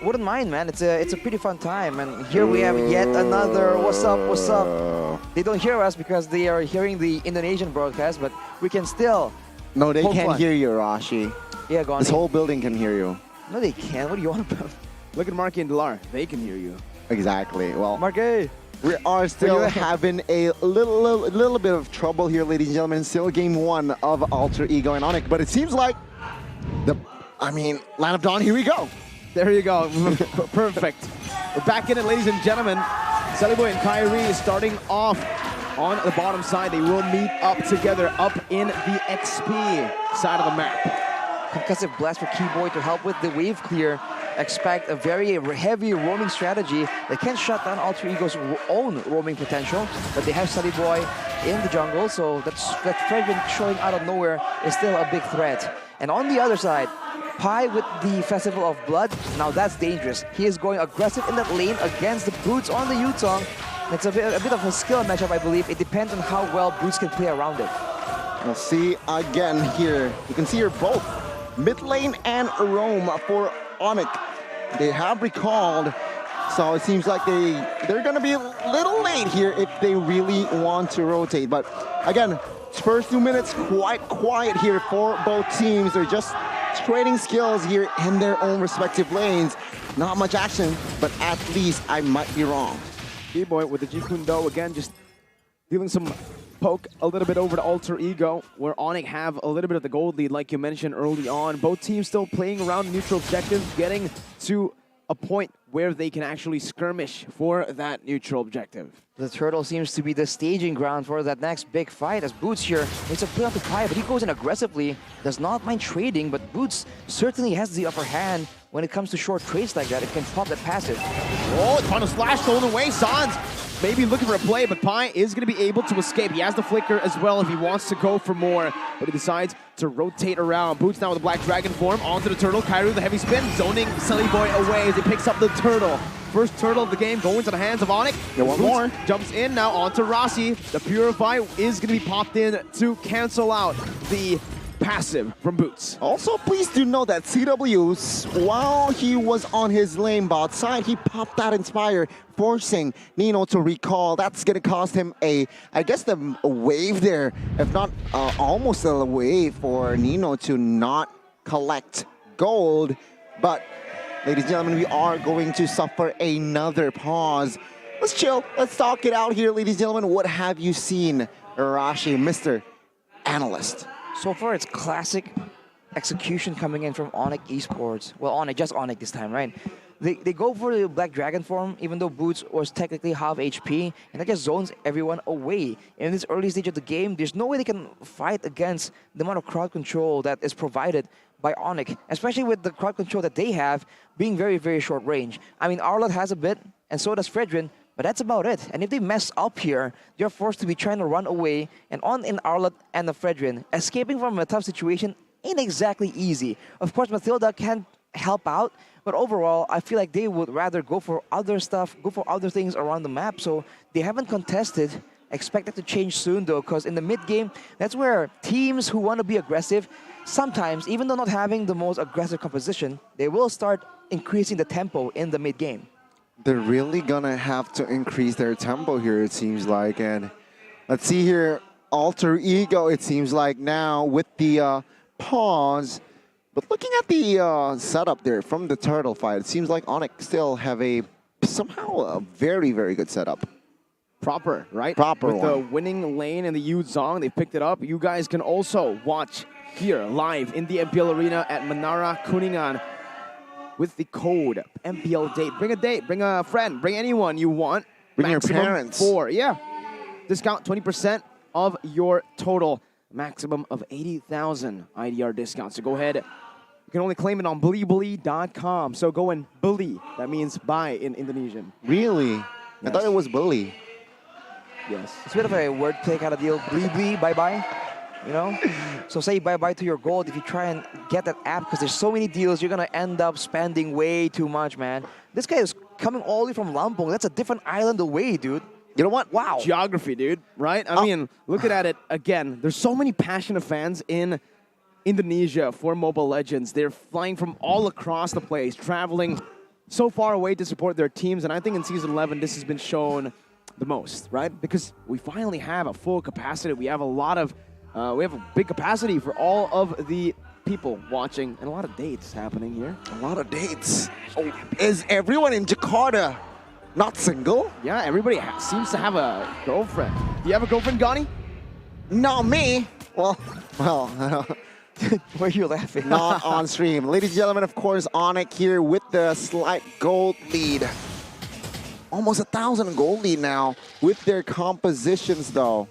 Wouldn't mind, man. It's a pretty fun time. And here we have yet another what's up. They don't hear us because they are hearing the Indonesian broadcast, but we can still. No, they can't hear you, Rashi. Yeah, go on. This whole building can hear you. No, they can't. What do you want about? Look at Marky and Delar. They can hear you. Exactly. Well, Marky, we are still having a little bit of trouble here, ladies and gentlemen. Still game 1 of Alter Ego and ONIC, but it seems like Land of Dawn, here we go. There you go. Perfect. We're back in it, ladies and gentlemen. Celiboy and Kyrie starting off on the bottom side. They will meet up together up in the XP side of the map. Concussive blast for Keyboy to help with the wave clear. expect a very heavy roaming strategy. They can shut down Alter Ego's own roaming potential, but they have Sunny Boy in the jungle, so that Fredrin showing out of nowhere is still a big threat. And on the other side, Pi with the Festival of Blood, now that's dangerous. He is going aggressive in that lane against the Boots on the Yutong. It's a bit of a skill matchup, I believe. It depends on how well Boots can play around it. We'll see again here. You can see here both mid lane and roam for ONIC. They have recalled, so it seems like they're gonna be a little late here if they really want to rotate. But again, first 2 minutes quite quiet here for both teams. They're just trading skills here in their own respective lanes. Not much action, but at least I might be wrong. B-Boy with the Jikundo again, just dealing some poke a little bit over to Alter Ego, where ONIC have a little bit of the gold lead, like you mentioned early on. Both teams still playing around neutral objectives, getting to a point where they can actually skirmish for that neutral objective. The turtle seems to be the staging ground for that next big fight, as Boots here makes a play off the Pi, but he goes in aggressively, does not mind trading, but Boots certainly has the upper hand when it comes to short trades like that. It can pop that passive. Oh, final slash stolen away. Sans maybe looking for a play, but Pi is going to be able to escape. He has the flicker as well if he wants to go for more, but he decides to rotate around. Boots now with the Black Dragon form onto the turtle. Kairu, the heavy spin, zoning Sunny Boy away as he picks up the turtle. First turtle of the game going to the hands of ONIC. One more. Jumps in now onto Rossi. The Purify is going to be popped in to cancel out the passive from Boots. Also, please do know that CW, while he was on his lane bot side, he popped that Inspire, forcing Nino to recall. That's going to cost him a wave there, if not almost a wave for Nino to not collect gold. But, ladies and gentlemen, we are going to suffer another pause. Let's chill. Let's talk it out here, ladies and gentlemen. What have you seen, Arashi, Mr. Analyst? So far, it's classic execution coming in from ONIC Esports. Well, ONIC, just ONIC this time, right? They go for the Black Dragon form, even though Boots was technically half HP, and that just zones everyone away. In this early stage of the game, there's no way they can fight against the amount of crowd control that is provided by ONIC, especially with the crowd control that they have being very, very short range. I mean, Arlott has a bit, and so does Fredrin, but that's about it. And if they mess up here, they're forced to be trying to run away. And on in Arlott and the Fredrin, escaping from a tough situation ain't exactly easy. Of course, Mathilda can help out, but overall, I feel like they would rather go for other stuff, go for other things around the map. So they haven't contested. Expect it to change soon, though, because in the mid-game, that's where teams who want to be aggressive, sometimes, even though not having the most aggressive composition, they will start increasing the tempo in the mid-game. They're really gonna have to increase their tempo here, it seems like. And let's see here, Alter Ego, it seems like now with the pause. But looking at the setup there from the turtle fight, it seems like ONIC still have somehow a very, very good setup. Proper, right? Proper with the winning lane and the Yuzong, they picked it up. You guys can also watch here live in the MPL Arena at Menara Kuningan with the code MPL date. Bring a date, bring a friend, bring anyone you want. Bring your Maximum parents. 4, yeah. Discount 20% of your total. Maximum of 80,000 IDR discount. So go ahead. You can only claim it on Bilibili.com. So go and Bili. That means buy in Indonesian. Really? Yes. I thought it was bully. Yes. It's a bit of a wordplay kind of deal. Blibli, bye-bye. You know? So say bye-bye to your gold if you try and get that app, because there's so many deals, you're going to end up spending way too much, man. This guy is coming all the way from Lampung. That's a different island away, dude. You know what? Wow. Geography, dude, right? I mean, looking at it again, there's so many passionate fans in Indonesia for Mobile Legends. They're flying from all across the place, traveling so far away to support their teams. And I think in Season 11, this has been shown the most, right? Because we finally have a full capacity. We have a lot of, we have a big capacity for all of the people watching, and a lot of dates happening here. A lot of dates. Oh, is everyone in Jakarta not single? Yeah, everybody seems to have a girlfriend. Do you have a girlfriend, Gani? Not me. Well. Why are you laughing? Not on stream. Ladies and gentlemen, of course, ONIC here with the slight gold lead. Almost 1,000 gold lead now with their compositions, though.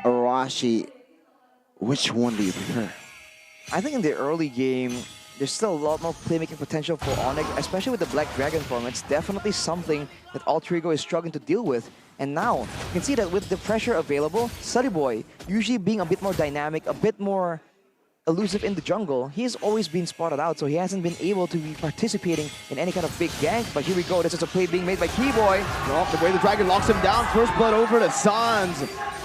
Arashi, which one do you prefer? I think in the early game, there's still a lot more playmaking potential for ONIC, especially with the Black Dragon form. It's definitely something that Alter Ego is struggling to deal with. And now, you can see that with the pressure available, Sully Boy, usually being a bit more dynamic, a bit more elusive in the jungle, he's always been spotted out, so he hasn't been able to be participating in any kind of big gank. But here we go, this is a play being made by Keyboy. Well, the way the Dragon locks him down, first blood over to Sans.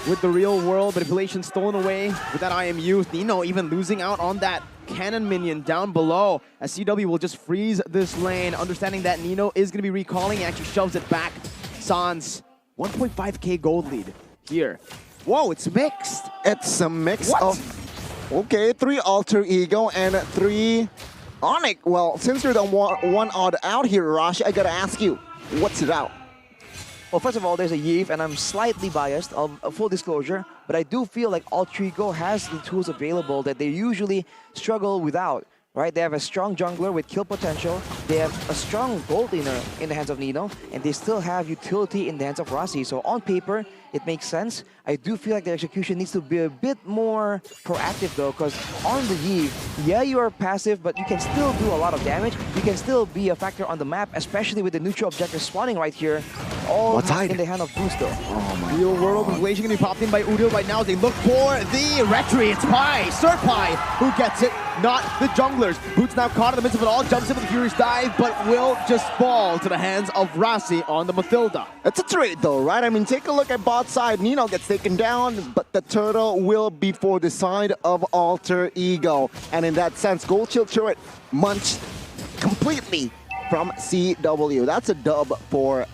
With the real world manipulation stolen away with that IMU. Nino even losing out on that cannon minion down below, as CW will just freeze this lane, understanding that Nino is going to be recalling. He actually shoves it back. Sans, 1.5k gold lead here. Whoa, it's mixed. It's a mix of... Okay, 3 Alter Ego and 3 ONIC. Well, since you're the one odd out here, Rashi, I gotta ask you, what's it out? Well, first of all, there's a Yves, and I'm slightly biased, of full disclosure, but I do feel like Alter Ego has the tools available that they usually struggle without, right? They have a strong jungler with kill potential, they have a strong gold laner in the hands of Nino, and they still have utility in the hands of Rossi. So on paper, it makes sense. I do feel like their execution needs to be a bit more proactive though, because on the Yves, yeah, you are passive, but you can still do a lot of damage. You can still be a factor on the map, especially with the neutral objective spawning right here. All in the hand of Boost though. Oh my. Real world manipulation going to be popped in by Udyr right now as they look for the Retry. It's Pi, Sir Pi, who gets it, not the junglers. Boots now caught in the midst of it all, jumps in with the Furious Dive, but will just fall to the hands of Rossi on the Mathilda. It's a trade though, right? I mean, take a look at bot side. Nino gets taken down, but the turtle will be for the side of Alter Ego. And in that sense, Gold Shield Turret munched completely from CW. That's a dub for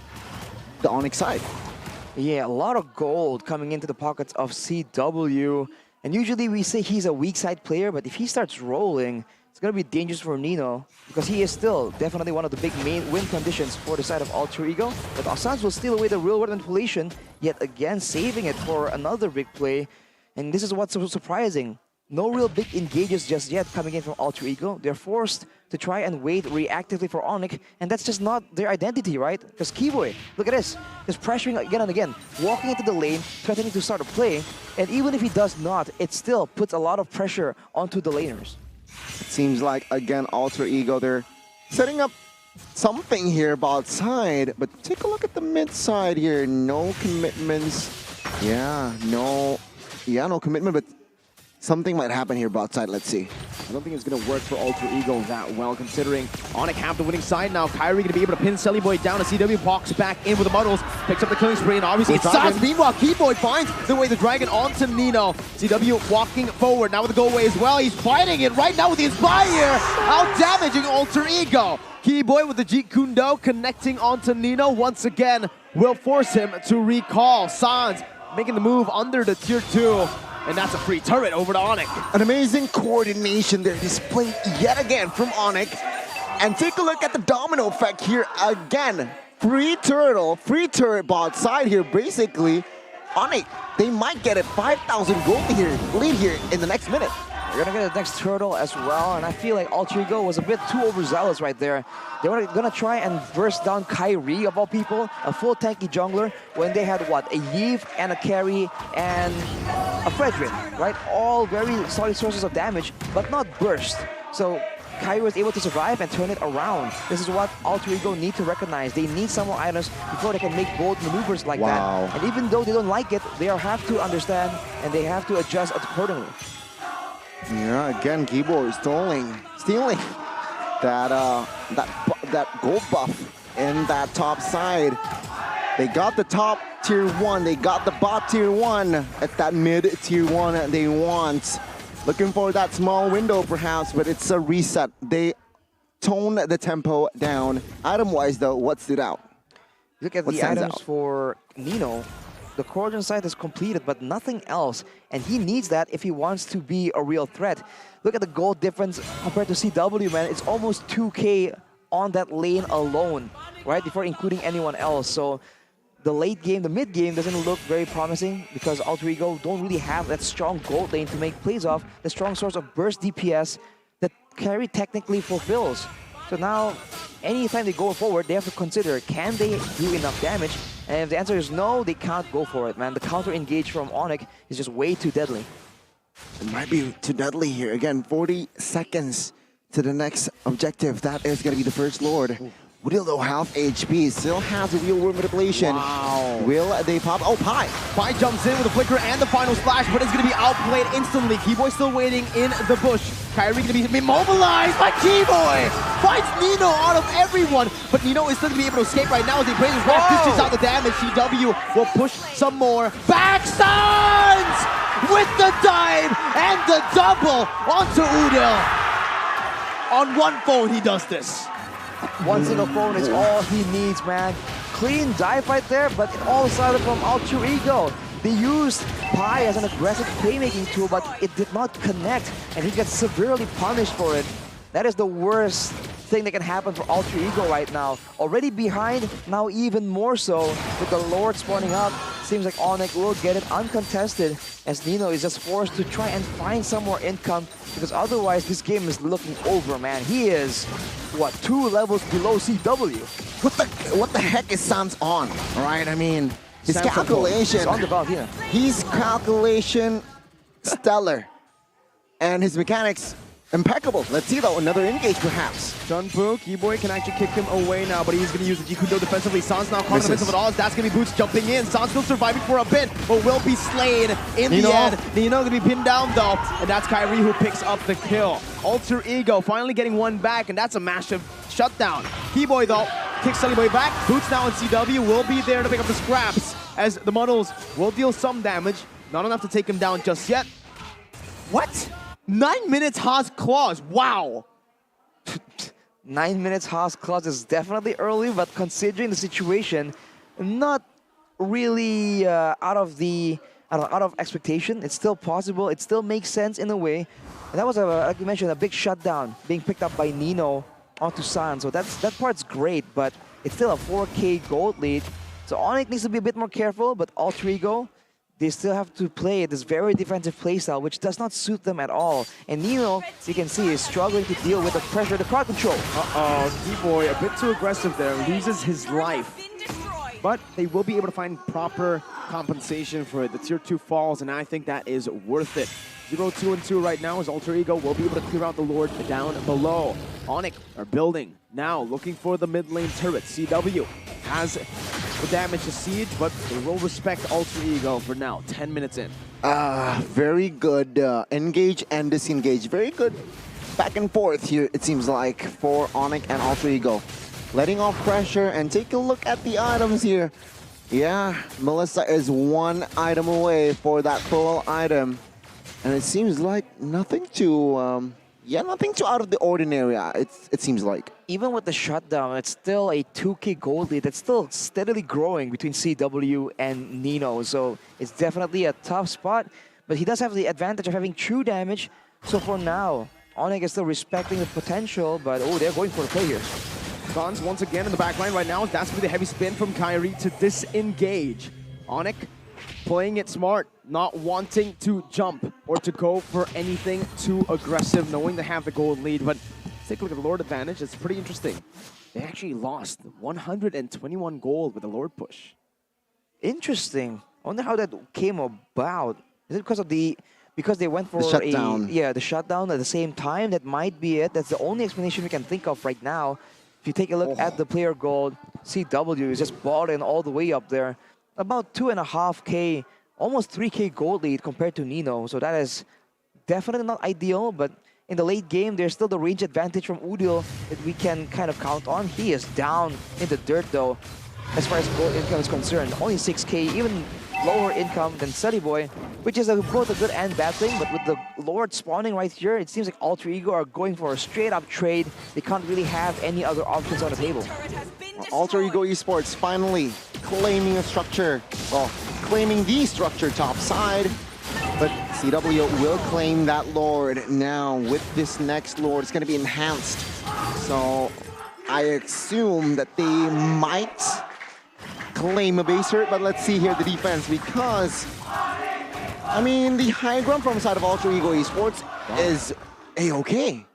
the ONIC side. Yeah, a lot of gold coming into the pockets of CW. And usually we say he's a weak side player, but if he starts rolling, it's going to be dangerous for Nino, because he is still definitely one of the big main win conditions for the side of Alter Ego. But Sans will steal away the real world manipulation, yet again saving it for another big play. And this is what's so surprising. No real big engages just yet coming in from Alter Ego. They're forced to try and wait reactively for ONIC, and that's just not their identity, right? Because Keyboy, look at this, is pressuring again and again, walking into the lane, threatening to start a play, and even if he does not, it still puts a lot of pressure onto the laners. It seems like, again, Alter Ego, they're setting up something here bot side, but take a look at the mid side here. No commitments. No commitment, but something might happen here bot side. Let's see. I don't think it's going to work for Alter Ego that well, considering ONIC have the winning side now. Kyrie going to be able to pin Sully Boy down as CW walks back in with the muddles, picks up the killing spree, and obviously it's Sans. Meanwhile, Keyboy finds the way the Dragon onto Nino. CW walking forward now with the go away as well. He's fighting it right now with the Inspire, out damaging Alter Ego. Keyboy with the GEEK Kundo connecting onto Nino once again will force him to recall. Sans making the move under the tier 2. And that's a free turret over to ONIC. An amazing coordination there displayed yet again from ONIC. And take a look at the domino effect here again. Free turret bot side here. Basically, ONIC, they might get a 5,000 gold lead here in the next minute. They're gonna get the next turtle as well, and I feel like Alter Ego was a bit too overzealous right there. They were gonna try and burst down Kyrie, of all people, a full tanky jungler, when they had what? A Yves and a carry and a Fredrin, right? All very solid sources of damage, but not burst. So Kyrie was able to survive and turn it around. This is what Alter Ego need to recognize. They need some more items before they can make bold maneuvers like that. And even though they don't like it, they have to understand and they have to adjust accordingly. Yeah, again, Keyboy stealing that gold buff in that top side. They got the top tier 1, they got the bot tier 1 at that mid tier 1 they want. Looking for that small window perhaps, but it's a reset. They tone the tempo down. Item-wise though, what stood out? Look at the items for Nino. The Corridor side is completed, but nothing else. And he needs that if he wants to be a real threat. Look at the gold difference compared to CW, man. It's almost 2k on that lane alone, right? Before including anyone else. So the late game, the mid game doesn't look very promising because Alter Ego don't really have that strong gold lane to make plays off. The strong source of burst DPS that Carry technically fulfills. So now, anytime they go forward, they have to consider, can they do enough damage? And if the answer is no, they can't go for it, man. The counter engage from ONIC is just way too deadly. It might be too deadly here. Again, 40 seconds to the next objective. That is going to be the First Lord. Udil, though, half HP, still has a real world manipulation. Wow. Will they pop? Oh, Pi! Pi jumps in with a flicker and the final splash, but it's going to be outplayed instantly. Keyboy still waiting in the bush. Kyrie going to be immobilized by Keyboy! Finds Nino out of everyone, but Nino is still going to be able to escape right now as he plays his wrath, dishes out the damage. CW will push some more. Backstands! With the dive and the double onto Udil. On one phone, he does this. One single phone is all he needs, man. Clean dive right there, but it all started from Alter Ego. They used Pi as an aggressive playmaking tool, but it did not connect, and he gets severely punished for it. That is the worst thing that can happen for Alter Ego right now. Already behind, now even more so. With the Lord spawning up, seems like ONIC will get it uncontested, as Nino is just forced to try and find some more income, because otherwise this game is looking over, man. He is, what, 2 levels below CW. What the heck is Sans on? All right, I mean, his Sam's calculation. He's on the belt, yeah. His calculation, stellar. And his mechanics, impeccable. Let's see, though, another engage, perhaps. Junpoo, Keyboy can actually kick him away now, but he's going to use the Jikudo defensively. Sans now caught in the midst of it all. That's going to be Boots jumping in. Sans still surviving for a bit, but will be slain in the end. Nino going to be pinned down, though, and that's Kyrie who picks up the kill. Alter Ego finally getting one back, and that's a massive shutdown. Keyboy, though, kicks Sunnyboy back. Boots now in CW will be there to pick up the scraps, as the Muddles will deal some damage. Not enough to take him down just yet. What? 9 minutes Haas Claws, wow! 9 minutes Haas Claws is definitely early, but considering the situation, not really out of expectation. It's still possible, it still makes sense in a way. And that was, like you mentioned, a big shutdown being picked up by Nino onto San, so that part's great, but it's still a 4K gold lead. So ONIC needs to be a bit more careful, but Alter Ego, they still have to play this very defensive playstyle, which does not suit them at all. And Nino, as you can see, is struggling to deal with the pressure of the crowd control. Keyboy a bit too aggressive there, loses his life. But they will be able to find proper compensation for it. The tier 2 falls, and I think that is worth it. 0-2 and 2 right now, as Alter Ego will be able to clear out the Lord down below. ONIC are building now, looking for the mid lane turret. CW has the damage to siege, but they will respect Alter Ego for now. 10 minutes in. Very good engage and disengage. Very good back and forth here, it seems like, for ONIC and Alter Ego. Letting off pressure, and take a look at the items here. Yeah, Melissa is 1 item away for that full item. And it seems like nothing too, nothing too out of the ordinary, it seems like. Even with the shutdown, it's still a 2K gold lead that's still steadily growing between CW and Nino. So it's definitely a tough spot, but he does have the advantage of having true damage. So for now, ONIC is still respecting the potential, but oh, they're going for the play here. Sans once again in the back line right now. That's with the heavy spin from Kyrie to disengage. ONIC playing it smart, not wanting to jump or to go for anything too aggressive, knowing they have the gold lead. But let's take a look at the Lord advantage. It's pretty interesting. They actually lost 121 gold with the Lord push. Interesting. I wonder how that came about. Is it because they went for the shutdown? The shutdown at the same time? That might be it. That's the only explanation we can think of right now. If you take a look at the player gold, CW is just bought in all the way up there. About 2.5K, almost 3K gold lead compared to Nino. So that is definitely not ideal, but in the late game, there's still the range advantage from Udil that we can kind of count on. He is down in the dirt though, as far as gold income is concerned. Only 6K, even lower income than Sunnyboy, which is both a good and bad thing. But with the Lord spawning right here, it seems like Alter Ego are going for a straight-up trade. They can't really have any other options on the table. Alter Ego Esports finally claiming a structure, well, claiming the structure top side, but CW will claim that Lord now. With this next Lord, it's going to be enhanced. So I assume that they might claim a base hurt, but let's see here the defense, because I mean the high ground from the side of Alter Ego Esports is a-okay.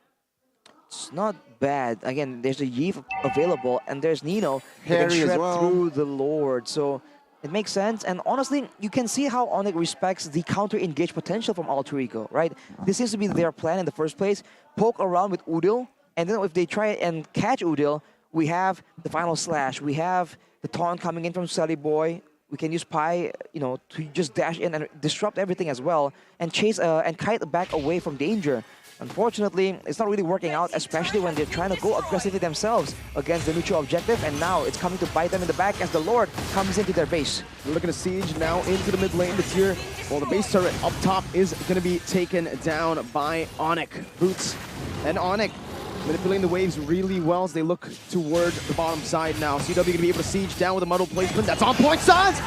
It's not bad. Again, there's a Yeef available, and there's Nino. Harry can shred as well through the Lord. So It makes sense, and honestly, you can see how ONIC respects the counter-engage potential from Alter Ego, right? This seems to be their plan in the first place. Poke around with Udil, and then if they try and catch Udil, we have the final slash. We have the taunt coming in from Sally Boy. We can use Pi, to just dash in and disrupt everything as well, and chase and kite back away from danger. Unfortunately, it's not really working out, especially when they're trying to go aggressively themselves against the neutral objective, and now it's coming to bite them in the back as the Lord comes into their base. We're looking at Siege now into the mid lane. The tier, well, the base turret up top is going to be taken down by ONIC. Boots and ONIC manipulating the waves really well as they look toward the bottom side now. CW going to be able to siege down with a muddle placement. That's on point, Sans!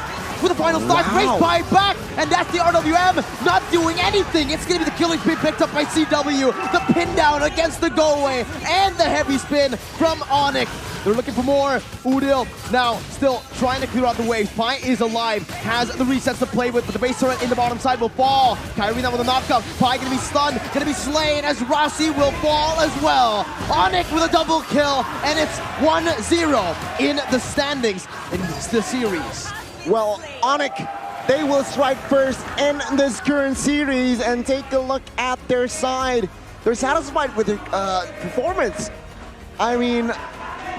With the final stock, race by back, and that's the RWM not doing anything. It's going to be the killing spree picked up by CW. The pin down against the go away, and the heavy spin from ONIC. They're looking for more. Udil now still trying to clear out the waves. Pi is alive, has the resets to play with, but the base turret in the bottom side will fall. Kyrie now with a knockup. Pi going to be stunned, going to be slain as Rossi will fall as well. ONIC with a double kill, and it's 1-0 in the standings in the series. Well, ONIC, they will strike first in this current series, and take a look at their side. They're satisfied with their performance. I mean,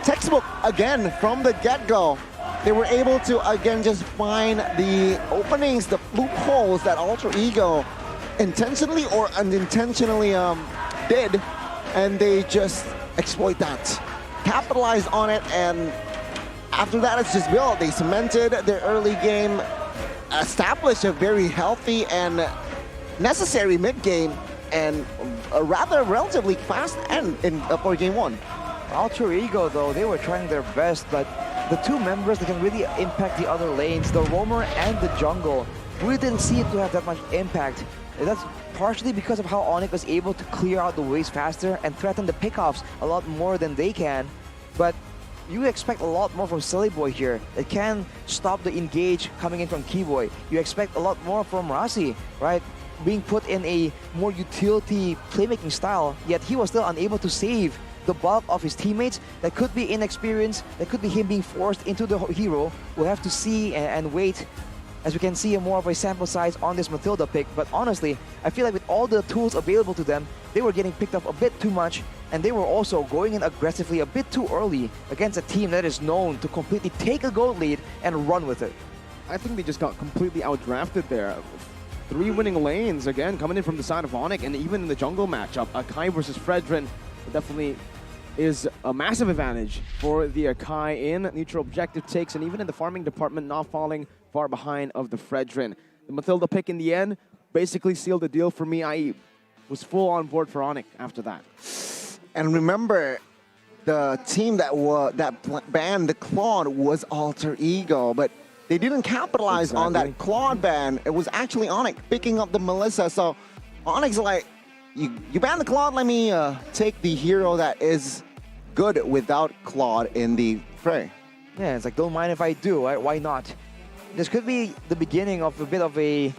textbook again from the get-go. They were able to again just find the openings, the loopholes that Alter Ego intentionally or unintentionally did, and they just exploit that, capitalize on it, and after that, it's just built. They cemented their early game, established a very healthy and necessary mid game, and a rather relatively fast end for game one. Alter Ego, though, they were trying their best, but the two members that can really impact the other lanes, the roamer and the jungle, we didn't see it to have that much impact. That's partially because of how ONIC was able to clear out the waves faster and threaten the pickoffs a lot more than they can. But you expect a lot more from Silly Boy here. It can stop the engage coming in from Keyboy. You expect a lot more from Rossi, right? Being put in a more utility playmaking style, yet he was still unable to save the bulk of his teammates. That could be inexperience, that could be him being forced into the hero. We'll have to see and wait, as we can see more of a sample size on this Matilda pick. But honestly, I feel like with all the tools available to them, they were getting picked up a bit too much, and they were also going in aggressively a bit too early against a team that is known to completely take a gold lead and run with it. I think they just got completely outdrafted there. 3 winning lanes, again, coming in from the side of ONIC, and even in the jungle matchup, Akai versus Fredrin definitely is a massive advantage for the Akai in neutral objective takes, and even in the farming department, not falling far behind of the Fredrin. The Matilda pick in the end basically sealed the deal for me. I was full on board for ONIC after that. And remember, the team that banned the Claude was Alter Ego, but they didn't capitalize on that Claude ban. It was actually ONIC picking up the Melissa. So ONIC's like, you ban the Claude, let me take the hero that is good without Claude in the fray. Yeah, it's like, don't mind if I do, right? Why not? This could be the beginning of a bit of a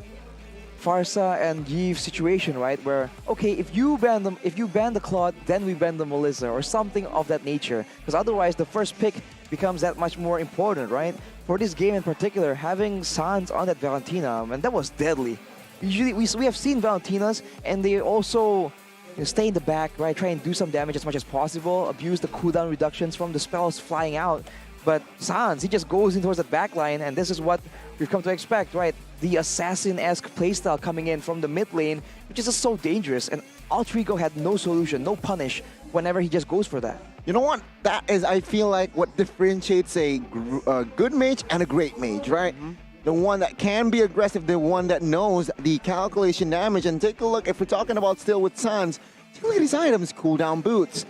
Farsa and Yves situation, right? Where, okay, if you ban the Claude, then we ban the Melissa, or something of that nature. Because otherwise, the first pick becomes that much more important, right? For this game in particular, having Sans on that Valentina, and that was deadly. Usually, we have seen Valentinas, and they also stay in the back, right? Try and do some damage as much as possible, abuse the cooldown reductions from the spells flying out. But Sans, he just goes in towards the back line, and this is what we've come to expect, right? The assassin-esque playstyle coming in from the mid lane, which is just so dangerous, and Alter Ego had no solution, no punish whenever he just goes for that. You know what? That is, I feel like, what differentiates a good mage and a great mage, right? The one that can be aggressive, the one that knows the calculation damage. And take a look, if we're talking about still with Sans, take a look at his items. Cooldown boots,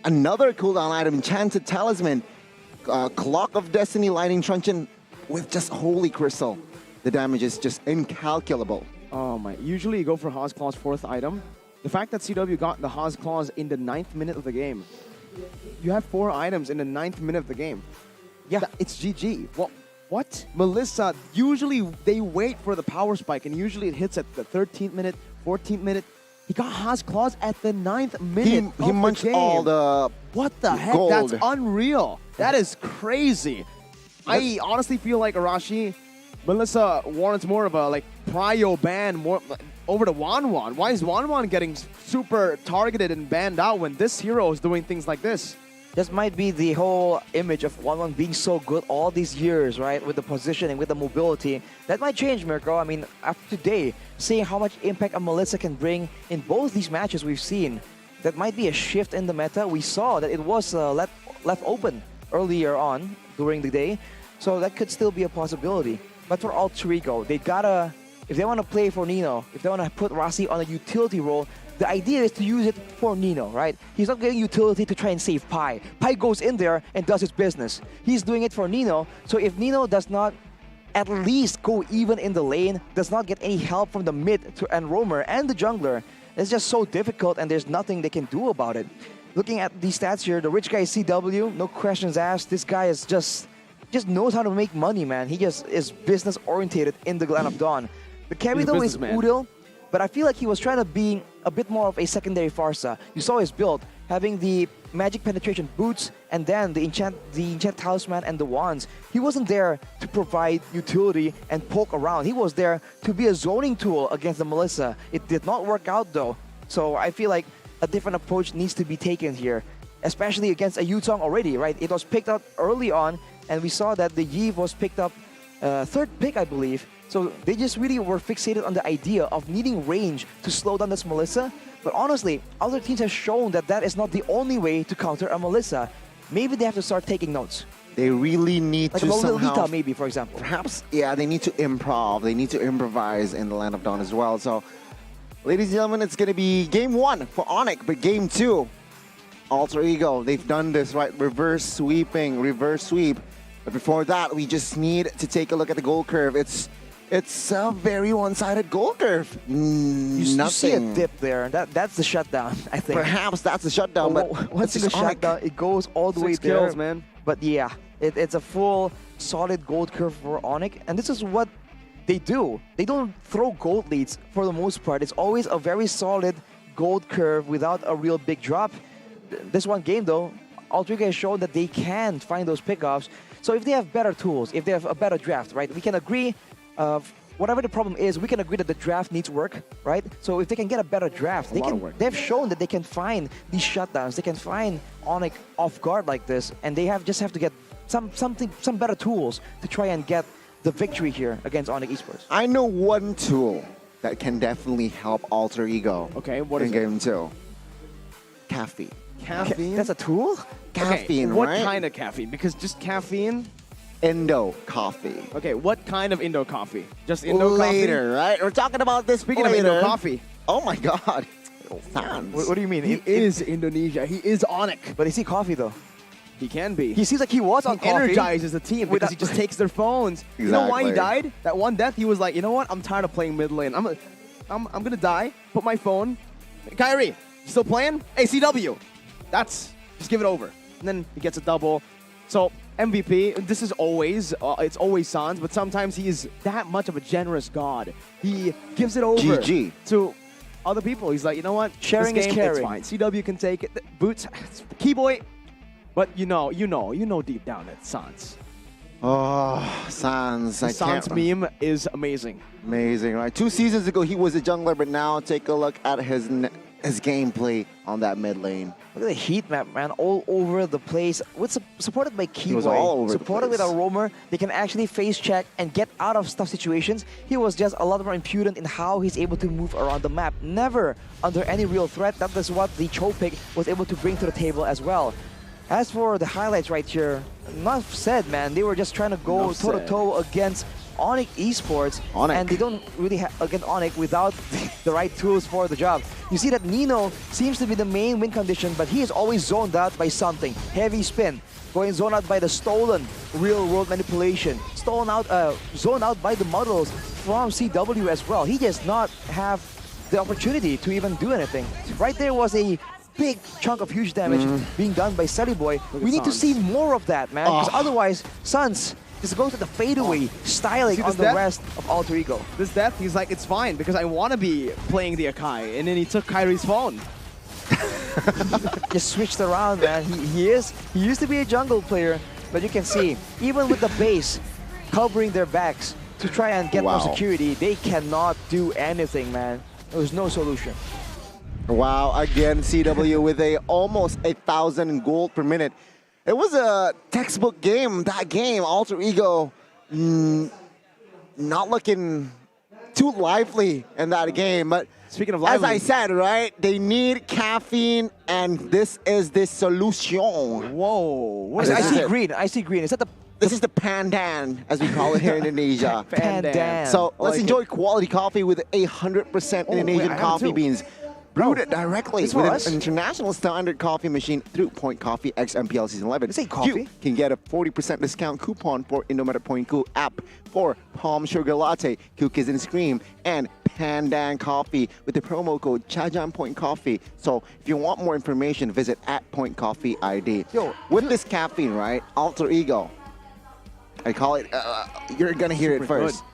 another cooldown item, Enchanted Talisman, Clock of Destiny, Lightning Truncheon with just Holy Crystal. The damage is just incalculable. Oh my, usually you go for Haas Claw's 4th item. The fact that CW got the Haas Claws in the 9th minute of the game. You have 4 items in the 9th minute of the game. Yeah, it's GG. Well, what? Melissa, usually they wait for the power spike, and usually it hits at the 13th minute, 14th minute. He got Haas Claws at the 9th minute He munched all the What the heck? gold. That's unreal. That is crazy. I honestly feel like Arashi, Melissa warrants more of a like prio ban more over to Wanwan. Why is Wanwan getting super targeted and banned out when this hero is doing things like this? This might be the whole image of 1-1 being so good all these years, right? With the positioning, with the mobility. That might change, Mirko. I mean, after today, seeing how much impact a Melissa can bring in both these matches we've seen, that might be a shift in the meta. We saw that it was left open earlier on during the day, so that could still be a possibility. But for Alter Ego, they gotta, if they want to play for Nino, if they want to put Rasi on a utility role, the idea is to use it for Nino, right? He's not getting utility to try and save Pi. Pi goes in there and does his business. He's doing it for Nino, so if Nino does not at least go even in the lane, does not get any help from the mid and roamer and the jungler, it's just so difficult and there's nothing they can do about it. Looking at these stats here, the rich guy is CW, no questions asked. This guy is just knows how to make money, man. He just is business oriented in the Glen of Dawn. The carry though is Udil, but I feel like he was trying to be a bit more of a secondary Farsa. You saw his build, having the magic penetration boots and then the enchant talisman and the wands. He wasn't there to provide utility and poke around. He was there to be a zoning tool against the Melissa. It did not work out though. So I feel like a different approach needs to be taken here, especially against a Yutong already, right? It was picked up early on, and we saw that the Yi was picked up third pick, I believe. So they just really were fixated on the idea of needing range to slow down this Melissa. But honestly, other teams have shown that that is not the only way to counter a Melissa. Maybe they have to start taking notes. They really need like to somehow... Lolita, maybe, for example. Perhaps, yeah, they need to improv. They need to improvise in the Land of Dawn as well. So, ladies and gentlemen, it's going to be game 1 for ONIC, but game 2, Alter Ego. They've done this, right? Reverse sweep. But before that, we just need to take a look at the goal curve. It's a very one-sided goal curve. You see a dip there. That's the shutdown, I think. Perhaps that's the shutdown, but once in the shutdown, it goes all the way there. Kills, man. But yeah, it's a full, solid gold curve for ONIC, and this is what they do. They don't throw gold leads for the most part. It's always a very solid gold curve without a real big drop. This one game, though, Alter Ego has shown that they can find those pickoffs. So if they have better tools, if they have a better draft, right, we can agree, whatever the problem is, we can agree that the draft needs work, right? So if they can get a better draft, they've shown that they can find these shutdowns, they can find ONIC off guard like this, and they just have to get some better tools to try and get the victory here against ONIC Esports. I know one tool that can definitely help Alter Ego. Okay, what is in game 2? Caffeine. Caffeine? That's a tool? Caffeine, okay, what right? kind of caffeine? Because just caffeine? Indo coffee. Okay, what kind of Indo coffee? Just Indo later, coffee? right? We're talking about this Speaking later. of Indo coffee. Oh my god. Fans. What do you mean? He is Indonesia. He is ONIC. But is he coffee though? He can be. He seems like he was on coffee. Energizes the team because he just takes their phones. Exactly. You know why he died? That one death, he was like, you know what? I'm tired of playing mid lane. I'm gonna die. Put my phone. Kyrie, you still playing? Hey, CW. Just give it over. And then he gets a double. So MVP, this is always, it's always Sans, but sometimes he is that much of a generous god. He gives it over to other people. He's like, you know what? Sharing this game, is caring. it's fine. CW can take it. Boots, Keyboy. But you know deep down that Sans. Oh, Sans. The Sans meme is amazing. Amazing, right? 2 seasons ago, he was a jungler, but now take a look at his gameplay on that mid lane. Look at the heat map, man, all over the place. Supported by Keyboy. He was all over supported the place. with a roamer. They can actually face check and get out of tough situations. He was just a lot more impudent in how he's able to move around the map. Never under any real threat. That is what the Cho pick was able to bring to the table as well. As for the highlights right here, enough said, man. They were just trying to go toe-to-toe against ONIC Esports, and they don't really have against ONIC without the right tools for the job. You see that Nino seems to be the main win condition, but he is always zoned out by something. Heavy spin, going zoned out by the stolen real-world manipulation, zoned out by the models from CW as well. He does not have the opportunity to even do anything. Right there was a big chunk of huge damage being done by Selly Boy. We need to see more of that, man, because otherwise, Sans is going to the fadeaway styling on the rest of Alter Ego. This death, he's like, it's fine because I want to be playing the Akai, and then he took Kyrie's phone. Just switched around, man. He used to be a jungle player, But you can see, even with the base covering their backs to try and get more security, they cannot do anything, man. There's no solution. Wow, again, CW with almost 1,000 gold per minute. It was a textbook game, that game. Alter Ego not looking too lively in that game. But speaking of lively, as I said, right, they need caffeine, and this is the solution. Whoa. I see green. I see green. Is that the... This is the pandan, as we call it here in Indonesia. Pandan. So let's enjoy quality coffee with 100% Indonesian coffee beans. Brewed it directly with an international standard coffee machine through Point Coffee X MPL Season 11. This ain't coffee. You can get a 40% discount coupon for Indomaret.ku app for Palm Sugar Latte, Cookies and Cream, and Pandan Coffee with the promo code Chajan Point Coffee. So if you want more information, visit at Point Coffee ID. Yo, with this caffeine, right, Alter Ego, I call it, you're going to hear it first. Good.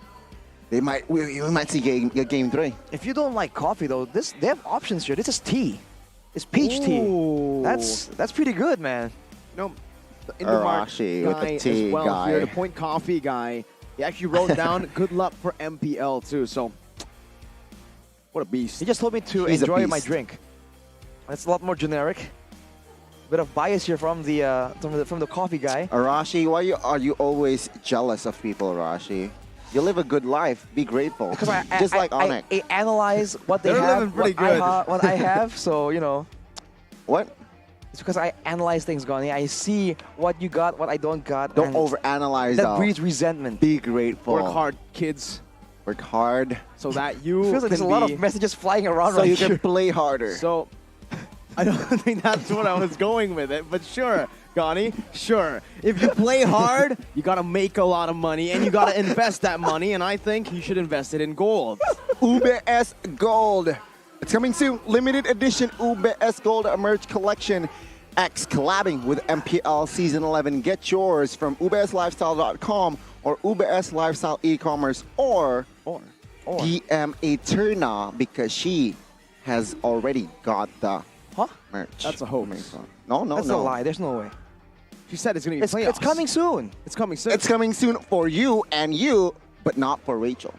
We might see game 3. If you don't like coffee though, they have options here. This is tea. It's peach tea. That's pretty good, man. No, the Indomaret with the tea as well guy. here, the Point Coffee guy. He actually wrote down good luck for MPL too. So what a beast. He just told me to enjoy my drink. That's a lot more generic. Bit of bias here from the coffee guy. Arashi, why are you always jealous of people, Arashi? You live a good life. Be grateful. Because just like ONIC. I analyze what they have, what I have. So you know. What? It's because I analyze things, Goni. I see what you got, what I don't got. Don't overanalyze. That breeds resentment. Be grateful. Work hard, kids. Work hard. So that you feels like there's a lot of messages flying around. So you can play harder. So I don't think that's what I was going with it, but sure, Gani, sure. If you play hard, you gotta make a lot of money, and you gotta invest that money, and I think you should invest it in gold. UBS Gold. It's coming soon. Limited edition UBS Gold merch collection. X collabing with MPL Season 11. Get yours from ubslifestyle.com or UBS Lifestyle e-commerce or DM Eterna because she has already got the merch. That's a hoax. No. That's a lie. There's no way. She said it's going to be playoffs. It's coming soon. It's coming soon. It's coming soon for you and you, but not for Rachel.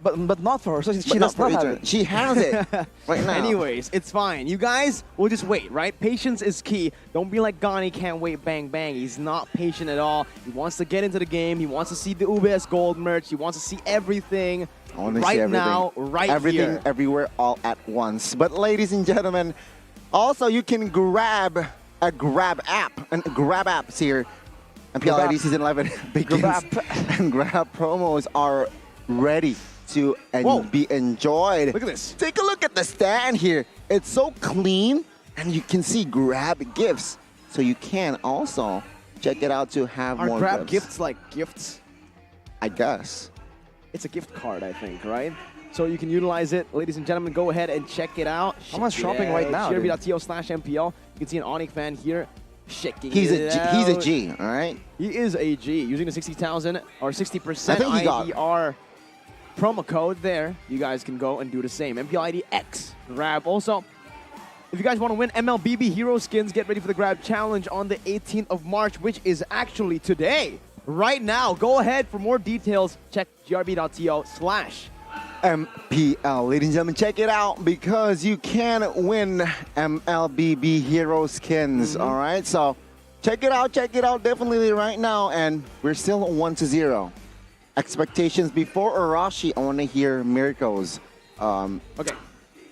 But not for her. So she does not have it. She has it right now. Anyways, it's fine. You guys will just wait, right? Patience is key. Don't be like Gani, can't wait, bang, bang. He's not patient at all. He wants to get into the game. He wants to see the UBS Gold merch. He wants to see everything now, right everything, here. everywhere, all at once. But ladies and gentlemen, also you can grab a Grab app. And Grab apps here. MPL ID Season 11 begins. And Grab promos are ready to be enjoyed. Look at this. Take a look at the stand here. It's so clean, and you can see Grab gifts. So you can also check it out to have more Grab gifts like gifts? I guess. It's a gift card, I think, right? So you can utilize it. Ladies and gentlemen, go ahead and check it out. I'm shopping right now. GRB.to/MPL. You can see an ONIC fan here. Checking He's it a out. He's a G, all right? He is a G. Using the 60,000 or 60% IDR promo code there, you guys can go and do the same. MPL ID X Grab. Also, if you guys want to win MLBB Hero Skins, get ready for the Grab Challenge on the 18th of March, which is actually today. Right now. Go ahead for more details. Check grb.to/MPL. Ladies and gentlemen, check it out because you can win MLBB Hero Skins, all right? So check it out definitely right now, and we're still 1-0. Expectations before Arashi. I want to hear Mirko's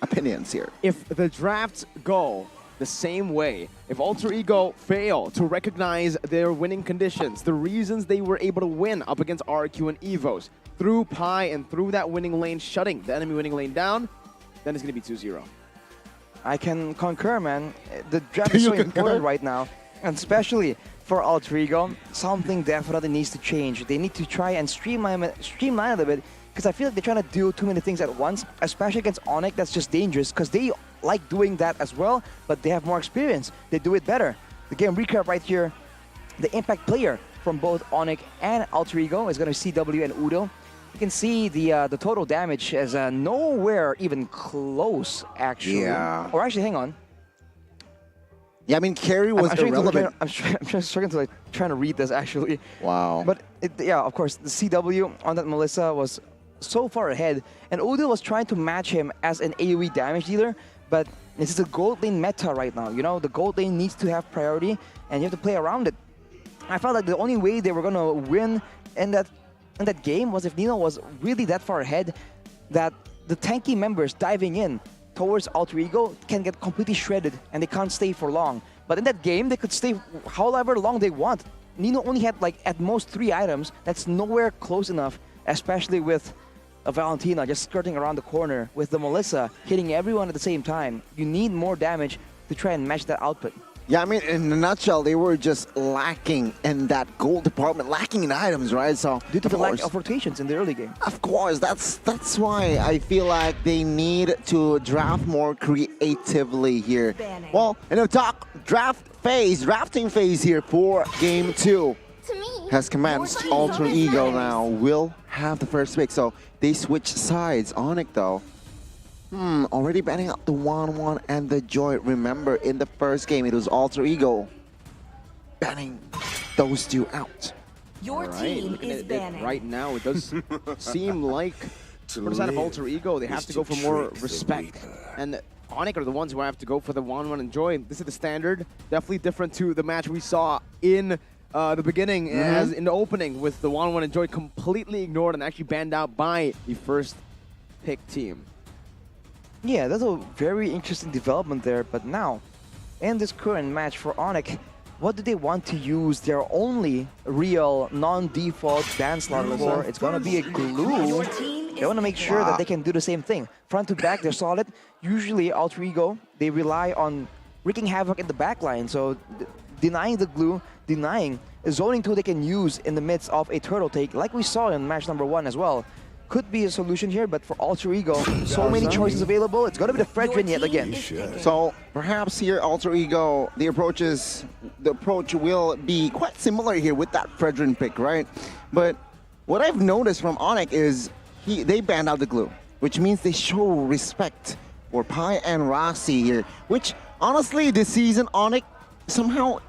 opinions here. If the drafts go the same way, if Alter Ego fail to recognize their winning conditions, the reasons they were able to win up against RRQ and EVOS, through Pi and through that winning lane, shutting the enemy winning lane down, then it's going to be 2-0. I can concur, man. The draft is so important right now, and especially for Alter Ego, something definitely needs to change. They need to try and streamline it a bit, because I feel like they're trying to do too many things at once, especially against ONIC. That's just dangerous, because they like doing that as well, but they have more experience. They do it better. The game recap right here, the impact player from both ONIC and Alter Ego is going to CW and Udo. You can see the total damage as nowhere even close, actually. Yeah. Or actually, hang on. Yeah, I mean, carry was irrelevant. I'm struggling to like trying to read this actually. Wow. But yeah, of course, the CW on that Melissa was so far ahead, and Udil was trying to match him as an AoE damage dealer, but this is a gold lane meta right now. You know, the gold lane needs to have priority, and you have to play around it. I felt like the only way they were gonna win in that game was if Nino was really that far ahead, that the tanky members diving in towards Alter Ego can get completely shredded and they can't stay for long. But in that game, they could stay however long they want. Nino only had like at most 3 items. That's nowhere close enough, especially with a Valentina just skirting around the corner with the Melissa hitting everyone at the same time. You need more damage to try and match that output. Yeah, I mean, in a nutshell, they were just lacking in that gold department, lacking in items, right? So due to the lack of rotations in the early game. Of course, that's why I feel like they need to draft more creatively here. Well, in the drafting phase here for Game 2 has commenced. Alter Ego now will have the first pick, so they switch sides. ONIC though, already banning out the 1-1 and the Joy. Remember, in the first game, it was Alter Ego banning those two out. Your team is banning. Right now, it does seem like for the side of Alter Ego, they have to go for more respect. And ONIC are the ones who have to go for the 1-1 and Joy. This is the standard. Definitely different to the match we saw in the beginning, as in the opening, with the 1-1 and Joy completely ignored and actually banned out by the first pick team. Yeah, that's a very interesting development there, but now, in this current match for ONIC, what do they want to use their only real non-default ban slot for? It's gonna be a glue. They want to make sure that they can do the same thing. Front to back, they're solid. Usually, Alter Ego, they rely on wreaking havoc in the backline, so denying the glue, denying a zoning tool they can use in the midst of a turtle take, like we saw in match number 1 as well. Could be a solution here, but for Alter Ego, so many choices available. It's gonna be the Fredrin yet again. So perhaps here, Alter Ego, the approach will be quite similar here with that Fredrin pick, right? But what I've noticed from ONIC is they banned out the glue, which means they show respect for Pi and Rossi here, which honestly, this season, ONIC somehow,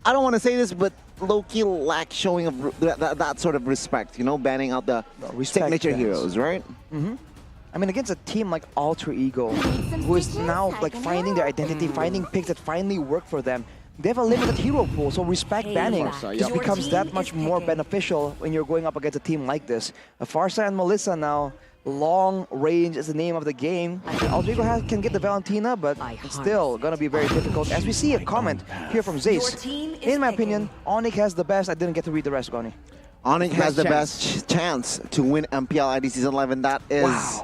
I don't want to say this, but low-key lack showing of that sort of respect, you know, banning out the signature heroes, right? I mean, against a team like Alter Ego, who is now like finding their identity, finding picks that finally work for them, they have a limited hero pool, so respect banning just becomes that much more beneficial when you're going up against a team like this. Farsa and Melissa now, long range is the name of the game. Alter Ego can get the Valentina, but it's still gonna be very difficult. As we see a comment here from Zace, in my opinion, ONIC has the best. I didn't get to read the rest, Goni. ONIC has the best chance to win MPL ID Season 11. That is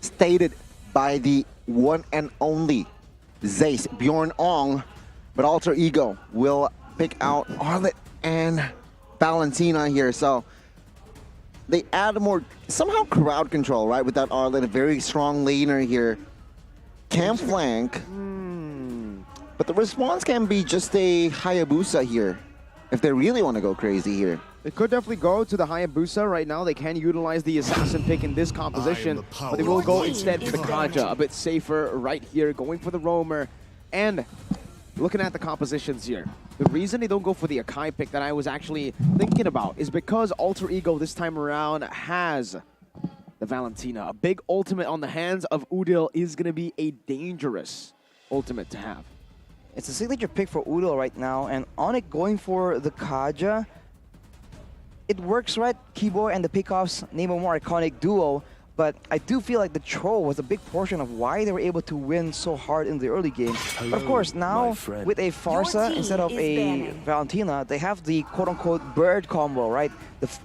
stated by the one and only Zace, Bjorn Ong. But Alter Ego will pick out Arlet and Valentina here. So they add more, somehow crowd control, right? With that Arlet, a very strong laner here. Can flank. But the response can be just a Hayabusa here, if they really want to go crazy here. They could definitely go to the Hayabusa right now. They can utilize the assassin pick in this composition, but they will go instead for the Kaja, a bit safer right here, going for the roamer. And looking at the compositions here, the reason they don't go for the Akai pick that I was actually thinking about is because Alter Ego this time around has the Valentina. A big ultimate on the hands of Udil is going to be a dangerous ultimate to have. It's a signature pick for Udil right now, and ONIC going for the Kaja. It works, right? Kibo and the pickoffs name a more iconic duo, but I do feel like the troll was a big portion of why they were able to win so hard in the early game. But of course, now with a Farsa instead of a Valentina, they have the quote-unquote bird combo, right?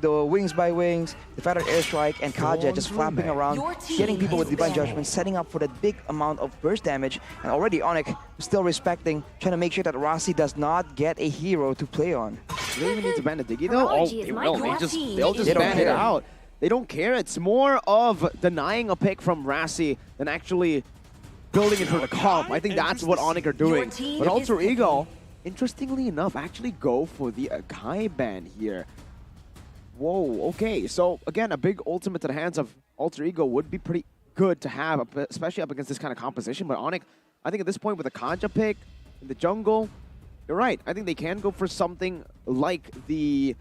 The wings by wings, the feathered airstrike, and Kaja just flapping around, getting people with Divine Judgment, setting up for that big amount of burst damage. And already ONIC still respecting, trying to make sure that Rossi does not get a hero to play on. Do they even need to ban the Diggy though? Oh, they will. They'll just ban it out. They don't care. It's more of denying a pick from Rossi than actually building it for the comp. I think that's what ONIC are doing. But Alter Ego, interestingly enough, actually go for the Akai ban here. Whoa, okay. So again, a big ultimate to the hands of Alter Ego would be pretty good to have, especially up against this kind of composition. But ONIC, I think at this point with the Kaja pick, in the jungle. You're right. I think they can go for something like the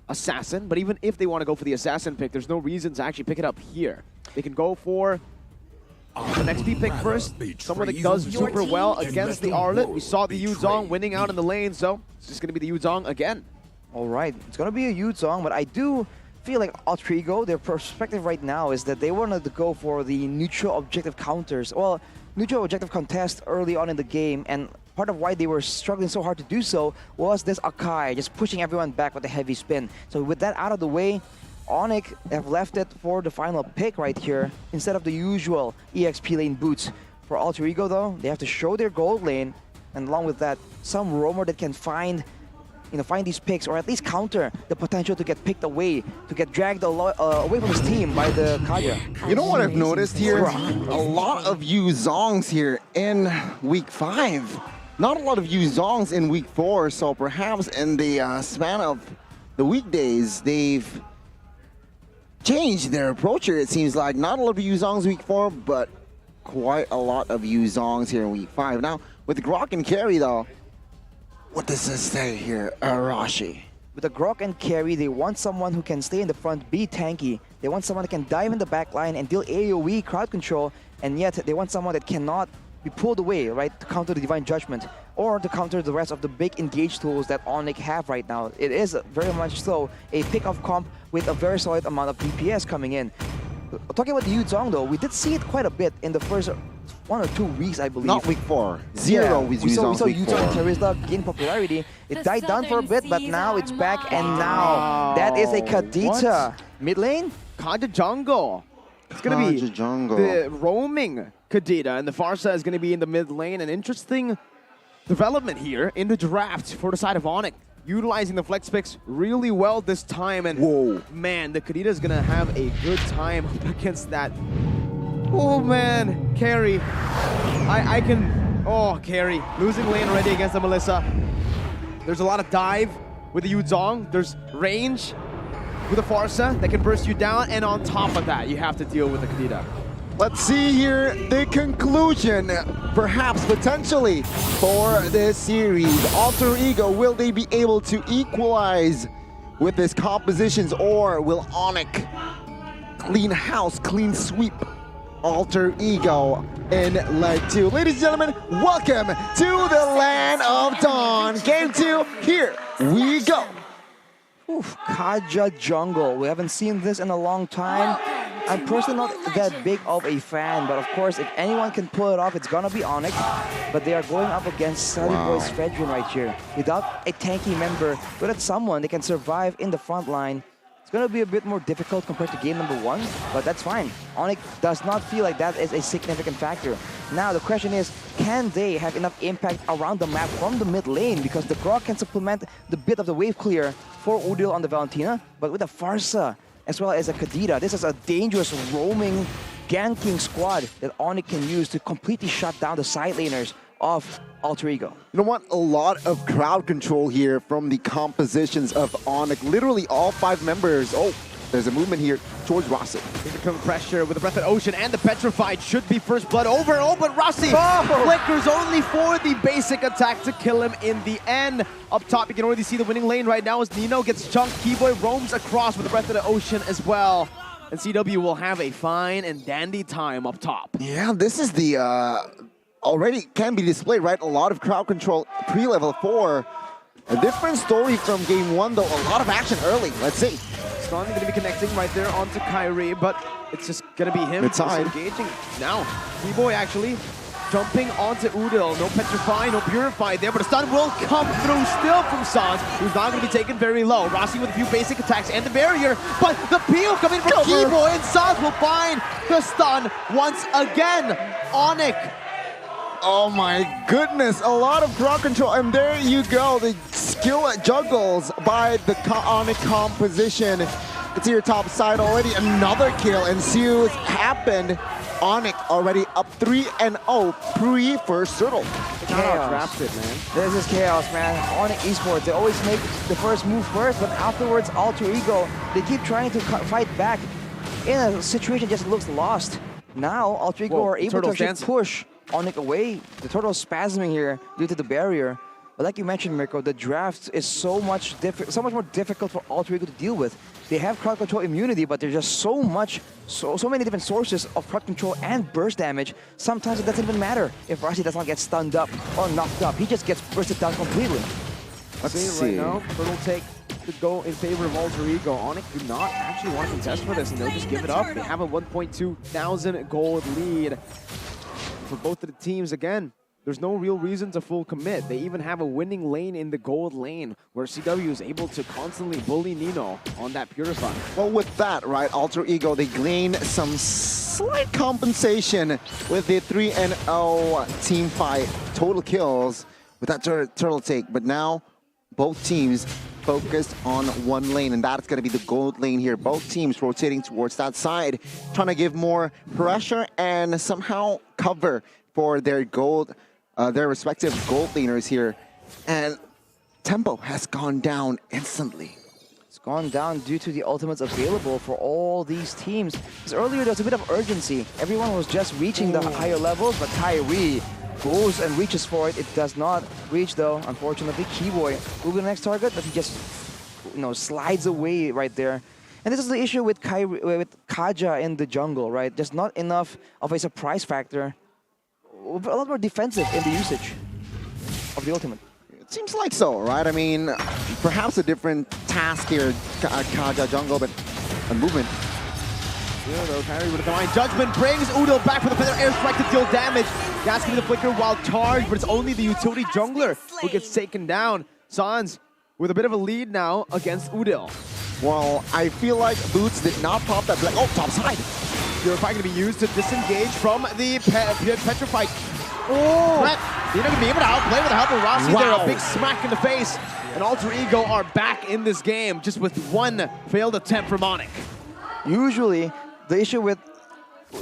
Assassin, but even if they want to go for the Assassin pick, there's no reason to actually pick it up here. They can go for the next pick first, someone that does super well against the Arlet. We saw the Yuzong winning out in the lane, so it's just going to be the Yuzong again. All right, it's going to be a Yuzong, but I do feel like Alter Ego, their perspective right now is that they wanted to go for the neutral objective counters. Well, neutral objective contest early on in the game, and part of why they were struggling so hard to do so was this Akai just pushing everyone back with a heavy spin. So with that out of the way, ONIC have left it for the final pick right here instead of the usual EXP lane boots. For Alter Ego though, they have to show their gold lane, and along with that, some roamer that can find these picks, or at least counter the potential to get picked away, to get dragged away from his team by the Kaja. You know what I've noticed here? A lot of Yuzongs here in week 5. Not a lot of Yuzongs in week 4, so perhaps in the span of the weekdays, they've changed their approach here, it seems like. Not a lot of Yuzongs week 4, but quite a lot of Yuzongs here in week 5. Now, with the Grok and carry though, what does this say here, Arashi? With the Grok and carry, they want someone who can stay in the front, be tanky. They want someone that can dive in the back line and deal AoE crowd control, and yet they want someone that cannot be pulled away, right, to counter the Divine Judgment, or to counter the rest of the big engage tools that ONIC have right now. It is very much so a pick-off comp with a very solid amount of DPS coming in. Talking about the Yuzong though, we did see it quite a bit in the first 1 or 2 weeks, I believe. Not week 4. Zero with Yuzong. We saw Yuzong and Charizard gain popularity. It died down for a bit, but now it's back, and now that is a Kadita. Mid lane? Kaja jungle. It's going to be the roaming Kadita, and the Farsa is going to be in the mid lane. An interesting development here in the draft for the side of ONIC. Utilizing the flex picks really well this time, and man, the Kadita is going to have a good time against that. Oh man, carry. I can, carry. Losing lane already against the Melissa. There's a lot of dive with the Yuzong. There's range with the Farsa that can burst you down, and on top of that, you have to deal with the Kadita. Let's see here the conclusion, perhaps potentially, for this series. Alter Ego, will they be able to equalize with these compositions, or will ONIC clean house, clean sweep Alter Ego in leg 2? Ladies and gentlemen, welcome to the Land of Dawn. Game 2, here we go. Oof, Kaja jungle. We haven't seen this in a long time. I'm personally not that big of a fan, but of course, if anyone can pull it off, it's gonna be ONIC. But they are going up against Sally Boy's Fredrin right here. Without a tanky member, without someone that can survive in the front line, it's gonna be a bit more difficult compared to game number 1, but that's fine. ONIC does not feel like that is a significant factor. Now the question is, can they have enough impact around the map from the mid lane? Because the Grok can supplement the bit of the wave clear for Udil on the Valentina, but with a Farsa as well as a Kadita, this is a dangerous roaming, ganking squad that ONIC can use to completely shut down the side laners of Alter Ego. You know what? A lot of crowd control here from the compositions of ONIC. Literally all 5 members. Oh, there's a movement here towards Rossi. Here comes pressure with the Breath of Ocean, and the Petrified should be first blood over. Oh, but Rossi flickers only for the basic attack to kill him in the end. Up top, you can already see the winning lane right now as Nino gets chunked. Keyboy roams across with the Breath of the Ocean as well. And CW will have a fine and dandy time up top. Yeah, this is the already can be displayed, right? A lot of crowd control pre-level 4. A different story from game 1 though. A lot of action early. Let's see. Stun going to be connecting right there onto Kyrie, but it's just going to be him engaging. Now, Keyboy actually jumping onto Udil. No Petrify, no Purify there, but a stun will come through still from Sans, who's not going to be taken very low. Rossi with a few basic attacks and the barrier, but the peel coming from Keyboy, and Sans will find the stun once again. ONIC. Oh my goodness, a lot of crowd control, and there you go. The skill juggles by the ONIC composition. It's your top side already. Another kill ensues. Happened. ONIC already up 3-0 pre-first turtle. Chaos. Drafted, man. This is chaos, man. ONIC Esports, they always make the first move first, but afterwards, Alter Ego, they keep trying to fight back in a situation just looks lost. Now, Alter Ego are able to actually push ONIC away. The turtle spasming here due to the barrier. But like you mentioned, Mirko, the draft is so much more difficult for Alter Ego to deal with. They have crowd control immunity, but there's just so many different sources of crowd control and burst damage. Sometimes it doesn't even matter if Rasi does not get stunned up or knocked up. He just gets bursted down completely. Let's see. Right now, turtle take to go in favor of Alter Ego. ONIC do not actually want to contest for this, and they'll just give it up. They have a 1.2 thousand gold lead for both of the teams. Again, there's no real reason to full commit. They even have a winning lane in the gold lane where CW is able to constantly bully Nino on that Purify. Well, with that, right, Alter Ego, they gain some slight compensation with the 3-0 team fight total kills with that turtle take. But now both teams focused on one lane, and that's going to be the gold lane here. Both teams rotating towards that side, trying to give more pressure and somehow cover for their respective gold laners here. And tempo has gone down instantly. It's gone down due to the ultimates available for all these teams. Because earlier there was a bit of urgency. Everyone was just reaching the higher levels, but Kyrie goes and reaches for it. It does not reach though, unfortunately. Keyboy will be the next target, but he just slides away right there. And this is the issue with Kaja in the jungle, right? Just not enough of a surprise factor. A lot more defensive in the usage of the ultimate. It seems like so, right? I mean, perhaps a different task here, Kaja jungle, but a movement. Yeah, though, Kyrie with a divine judgment brings Udil back for the feather airstrike to deal damage. Gasking the flicker while charged, but it's only the utility jungler who gets taken down. Sans with a bit of a lead now against Udil. Well, I feel like Boots did not pop that black. Oh, top side. Purify going to be used to disengage from the Petrified. Oh! You're not going to be able to outplay with the help of Rossi. Wow. There, a big smack in the face. And Alter Ego are back in this game just with one failed attempt from ONIC. Usually, the issue with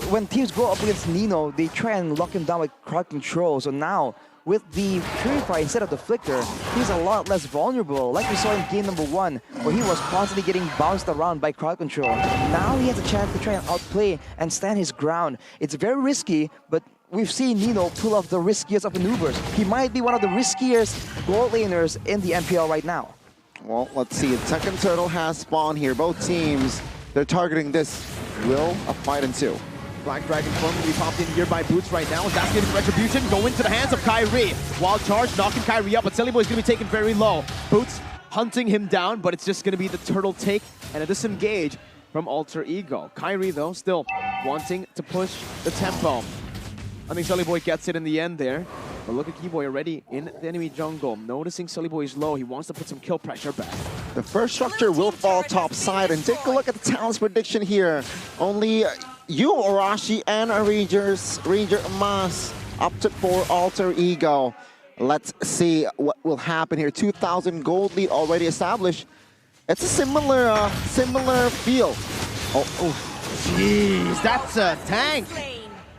when teams go up against Nino, they try and lock him down with crowd control. So now, with the Purify instead of the Flicker, he's a lot less vulnerable, like we saw in game number 1, where he was constantly getting bounced around by crowd control. Now he has a chance to try and outplay and stand his ground. It's very risky, but we've seen Nino pull off the riskiest of maneuvers. He might be one of the riskiest gold laners in the MPL right now. Well, let's see. The second turtle has spawned here. Both teams, they're targeting this will of fight in 2. Black Dragon form will be popped in here by Boots right now. That's getting retribution, go into the hands of Kyrie. Wild charge, knocking Kyrie up, but Silly Boy is going to be taken very low. Boots hunting him down, but it's just going to be the turtle take and a disengage from Alter Ego. Kyrie, though, still wanting to push the tempo. I think Sully Boy gets it in the end there. But look at Keyboy already in the enemy jungle. Noticing Sully Boy is low, he wants to put some kill pressure back. The first structure will fall top side, and take a look at the talents prediction here. Only you, Arashi, and Ranger Mas up to for Alter Ego. Let's see what will happen here. 2,000 gold lead already established. It's a similar feel. Jeez, that's a tank.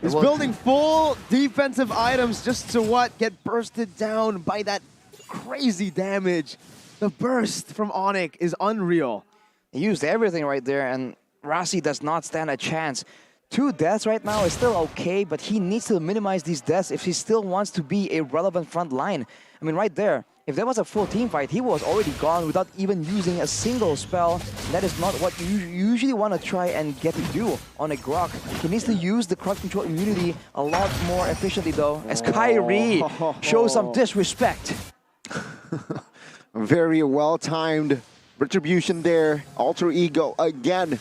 He's building full defensive items just to get bursted down by that crazy damage. The burst from ONIC is unreal. He used everything right there, and Rasi does not stand a chance. 2 deaths right now is still okay, but he needs to minimize these deaths if he still wants to be a relevant front line. I mean, right there, if there was a full team fight, he was already gone without even using a single spell. That is not what you usually want to try and get to do on a Grok. He needs to use the crowd control immunity a lot more efficiently, though, as Kyrie shows some disrespect. Very well-timed retribution there. Alter Ego again.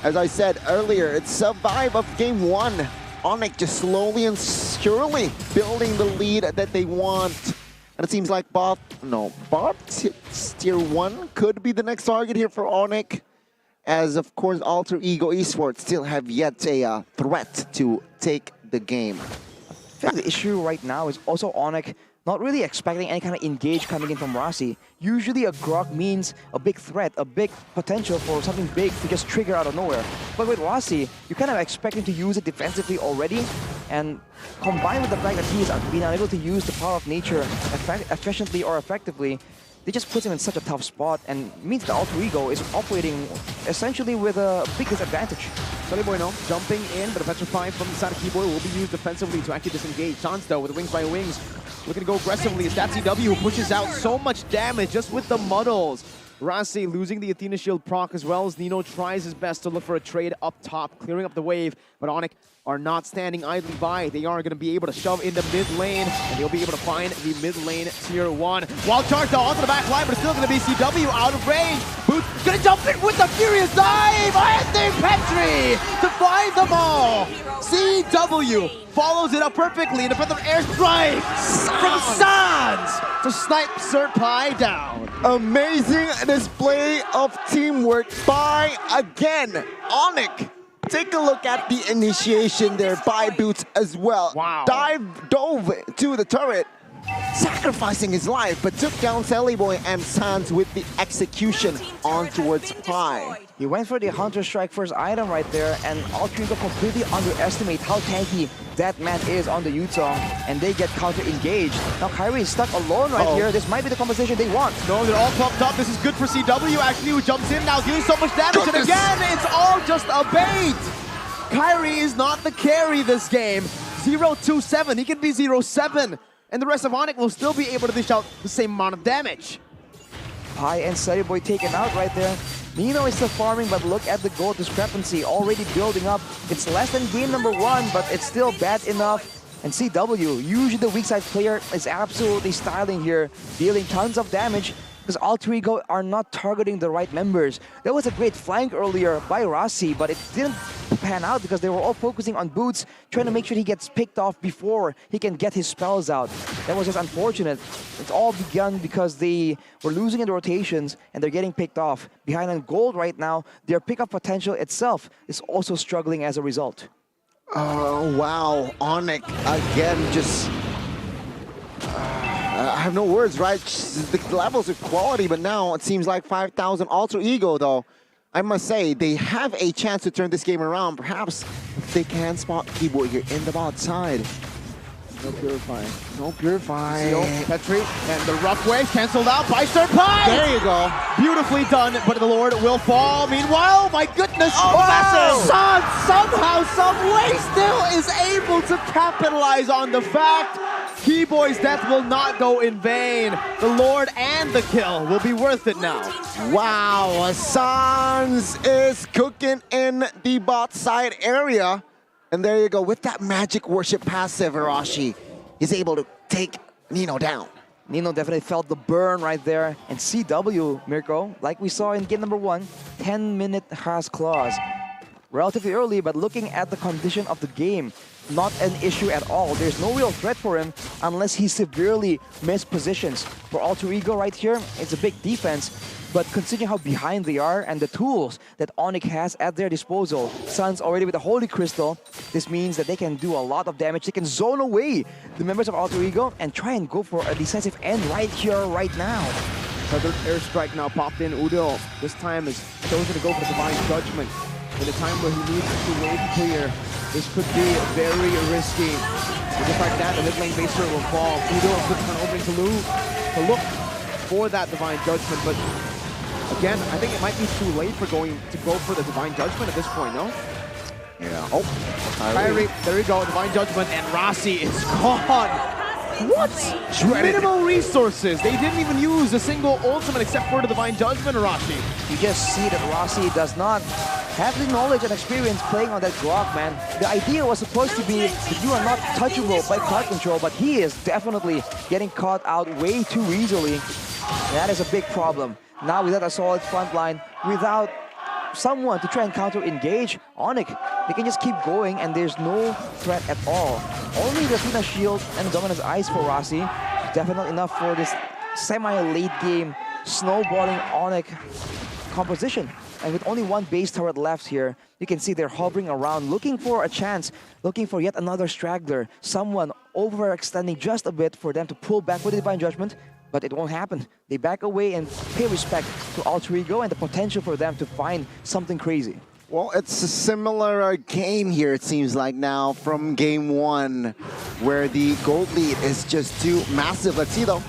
As I said earlier, it's survive of game 1. ONIC just slowly and surely building the lead that they want. And it seems like Bob Tier 1 could be the next target here for ONIC. As of course, Alter Ego Esports still have yet a threat to take the game. I think the issue right now is also ONIC not really expecting any kind of engage coming in from Rasi. Usually a Grok means a big threat, a big potential for something big to just trigger out of nowhere. But with Rasi, you kind of expect him to use it defensively already, and combined with the fact that he has been unable to use the power of nature efficiently or effectively, it just puts him in such a tough spot and means the Alter Ego is operating essentially with a big disadvantage. Sully Boy now jumping in, but a petrify from the side of Keyboy will be used defensively to actually disengage. Chance though with the wings by wings, looking to go aggressively. It's that CW who pushes out so much damage just with the muddles. Rasi losing the Athena Shield proc as well as Nino tries his best to look for a trade up top, clearing up the wave, but ONIC are not standing idly by. They are going to be able to shove into mid lane, and they'll be able to find the mid lane tier 1. Wild Charge though onto the back line, but it's still going to be CW out of range. Boots going to jump in with the furious dive! Anthony Petri to find the ball! CW follows it up perfectly, and a Phantom airstrike from Sans to snipe Serpai down. Amazing display of teamwork by, again, ONIC. Take a look at the initiation there by Boots as well. Wow. Dove to the turret, sacrificing his life, but took down Sally Boy and Sans with the execution on towards Pi. He went for the Hunter Strike first item right there, and Alter Ego completely underestimate how tanky that man is on the Yutong, and they get counter-engaged. Now Kyrie is stuck alone right here. This might be the compensation they want. No, they're all clumped up. This is good for CW, actually, who jumps in now, dealing so much damage, and again, it's all just a bait! Kyrie is not the carry this game. 0-2-7, he can be 0-7, and the rest of ONIC will still be able to dish out the same amount of damage. Pi and Sally Boy taken out right there. Nino is still farming, but look at the gold discrepancy already building up. It's less than game number 1, but it's still bad enough. And CW, usually the weak side player, is absolutely styling here, dealing tons of damage because Alter Ego are not targeting the right members. There was a great flank earlier by Rasi, but it didn't pan out because they were all focusing on Boots, trying to make sure he gets picked off before he can get his spells out. That was just unfortunate. It's all begun because they were losing in the rotations and they're getting picked off. Behind on gold right now, their pickup potential itself is also struggling as a result. Oh, wow. ONIC again just... I have no words, right? The levels of quality, but now it seems like 5,000 Alter Ego, though. I must say, they have a chance to turn this game around. Perhaps if they can spot Keyboard here in the bot side. No Purify. No Purify. Petri, and the rough wave canceled out by Serpai! There you go. Beautifully done, but the Lord will fall. Meanwhile, my goodness! Oh, Sans somehow, some way still is able to capitalize on the fact Keyboy's death will not go in vain. The Lord and the kill will be worth it now. Wow, Sans is cooking in the bot side area. And there you go, with that magic worship passive, Arashi is able to take Nino down. Nino definitely felt the burn right there. And CW, Mirko, like we saw in game number 1, 10-minute Has Claws. Relatively early, but looking at the condition of the game, not an issue at all. There's no real threat for him unless he severely missed positions. For Alter Ego right here, it's a big defense, but considering how behind they are and the tools that ONIC has at their disposal, Suns already with the Holy Crystal, this means that they can do a lot of damage. They can zone away the members of Alter Ego and try and go for a decisive end right here, right now. Another airstrike now popped in. Udo this time is chosen to go for Divine Judgment. In a time where he needs to wave clear, this could be very risky. But just like that, the mid lane base turret will fall. Udo is looking on opening to look for that Divine Judgment, but again, I think it might be too late for going to go for the Divine Judgment at this point, no? Yeah. Oh, Kyrie, there you go, Divine Judgment, and Rasi is gone. What? Minimal resources. They didn't even use a single ultimate except for the Divine Judgment, Arashi. You just see that Rasi does not have the knowledge and experience playing on that Glock, man. The idea was supposed to be that you are not touchable by card control, but he is definitely getting caught out way too easily. That is a big problem. Now without a solid front line, without someone to try and counter-engage ONIC, they can just keep going and there's no threat at all. Only the Athena Shield and Dominance Ice for Rasi is definitely enough for this semi-late game snowballing ONIC composition. And with only one base turret left here, you can see they're hovering around, looking for a chance, looking for yet another straggler, someone overextending just a bit for them to pull back with the Divine Judgment, but it won't happen. They back away and pay respect to Alter Ego and the potential for them to find something crazy. Well, it's a similar game here, it seems like now, from game 1, where the gold lead is just too massive. Let's see, though.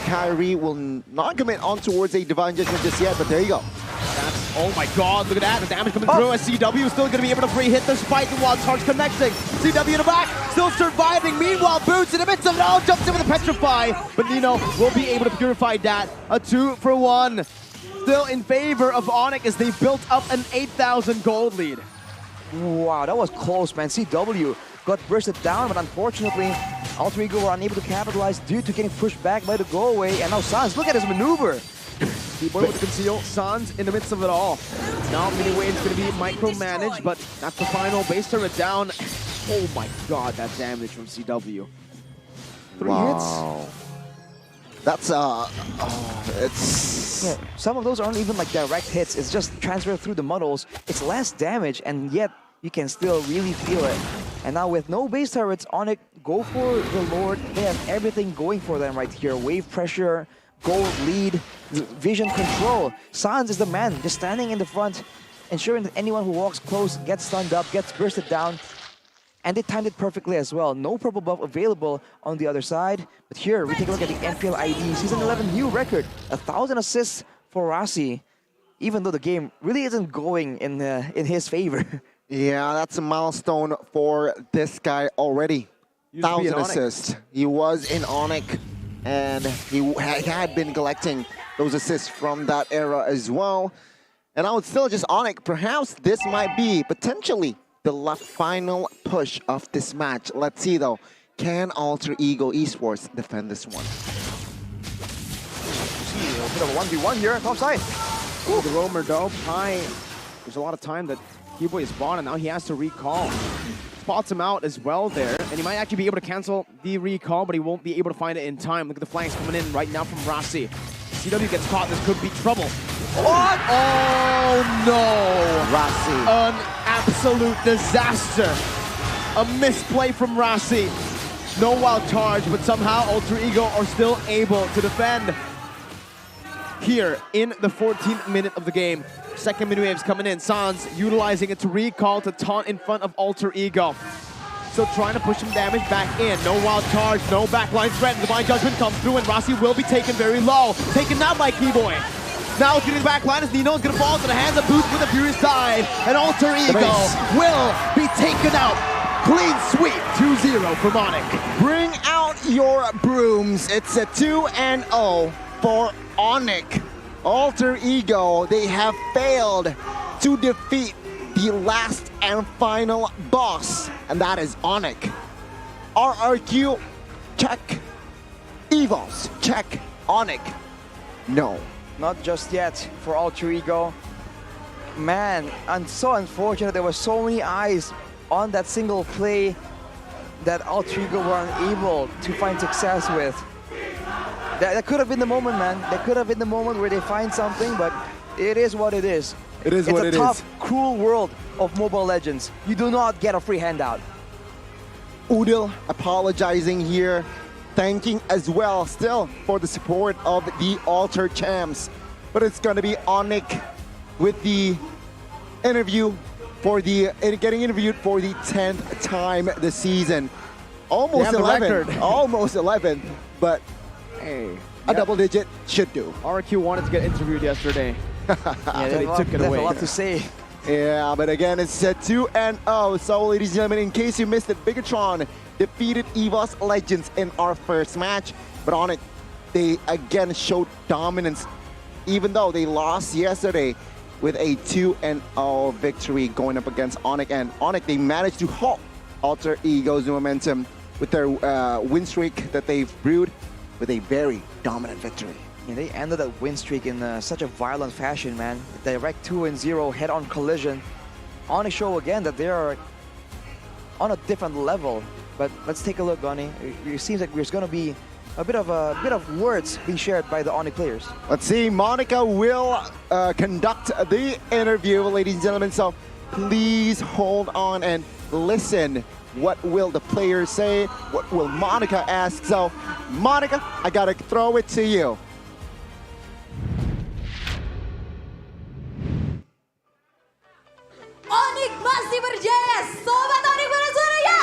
Kyrie will not commit on towards a Divine Judgment just yet, but there you go. That's Oh my god, look at that. The damage coming through as CW is still going to be able to free hit despite the wild charge connecting. CW in the back, still surviving. Meanwhile, Boots in the midst of it all jumps in with a Petrify. But Nino will be able to purify that. A 2-for-1. Still in favor of ONIC as they built up an 8,000 gold lead. Wow, that was close, man. CW got bursted down, but unfortunately, Alter Ego were unable to capitalize due to getting pushed back by the go away. And now Sans, look at his maneuver. Boy with the conceal, Sans in the midst of it all. Now Mini Wave's going to be micromanaged, but that's the final base turret down. Oh my god, that damage from CW. 3 hits. That's it's yeah, some of those aren't even like direct hits. It's just transfer through the models. It's less damage, and yet you can still really feel it. And now with no base turrets, ONIC go for the Lord. They have everything going for them right here. Wave pressure, gold lead, vision control. Sans is the man, just standing in the front, ensuring that anyone who walks close gets stunned up, gets bursted down. And they timed it perfectly as well. No purple buff available on the other side. But here, we take a look at the MPL ID Season 11 new record. 1,000 assists for Rasi, even though the game really isn't going in his favor. Yeah, that's a milestone for this guy already. 1,000 assists. He was in ONIC, and he had been collecting those assists from that era as well. And I would still just ONIC. Perhaps this might be potentially the final push of this match. Let's see though, can Alter Ego Esports defend this one? See a bit of a 1v1 here, top side. The roamer though, high. There's a lot of time that Keyboy is spawned, and now he has to recall. Spots him out as well there, and he might actually be able to cancel the recall, but he won't be able to find it in time. Look at the flanks coming in right now from Rasi. CW gets caught, this could be trouble. What? Oh no! Rasi. An absolute disaster. A misplay from Rasi. No wild charge, but somehow Alter Ego are still able to defend. Here in the 14th minute of the game. Second mini wave's coming in. Sans utilizing it to recall to taunt in front of Alter Ego. So trying to push some damage back in. No wild charge, no backline threat. Divine Judgment comes through and Rasi will be taken very low. Taken now by Keyboy. Now getting the back line as Nino is going to fall into the hands of Boots with a Furious Dive. And Alter Ego will be taken out. Clean sweep, 2-0 for ONIC. Bring out your brooms. It's a 2-0 for ONIC. Alter Ego, they have failed to defeat the last and final boss, and that is ONIC. RRQ, check. EVOS, check. ONIC, no. Not just yet for Alter Ego. Man, and so unfortunate there were so many eyes on that single play that Alter Ego were unable to find success with. That could have been the moment, man. That could have been the moment where they find something, but it is what it is. It is what it is. It's a tough, cruel world of Mobile Legends. You do not get a free handout. Udil apologizing here, thanking as well still for the support of the Alter Champs. But it's going to be ONIC with the interview for the getting interviewed for the 10th time this season. Almost 11. Almost 11, but hey, a double digit should do. RRQ wanted to get interviewed yesterday. Yeah, they took it away. A lot to say. Yeah, but again, it's a 2-0. So, ladies and gentlemen, in case you missed it, Bigetron defeated EVOS Legends in our first match. But ONIC, they again showed dominance, even though they lost yesterday with a 2-0 victory going up against ONIC. And ONIC, they managed to halt Alter Ego's momentum with their win streak that they've brewed with a very dominant victory. Yeah, they ended that win streak in such a violent fashion, man. Direct 2-0 head-on collision. ONIC show again that they are on a different level. But let's take a look, Goni. It seems like there's going to be a bit of words being shared by the ONIC players. Let's see. Monica will conduct the interview, ladies and gentlemen. So please hold on and listen. What will the players say? What will Monica ask? So, Monica, I gotta throw it to you. ONIC masih berjaya, Sobat ONIC mana suaranya?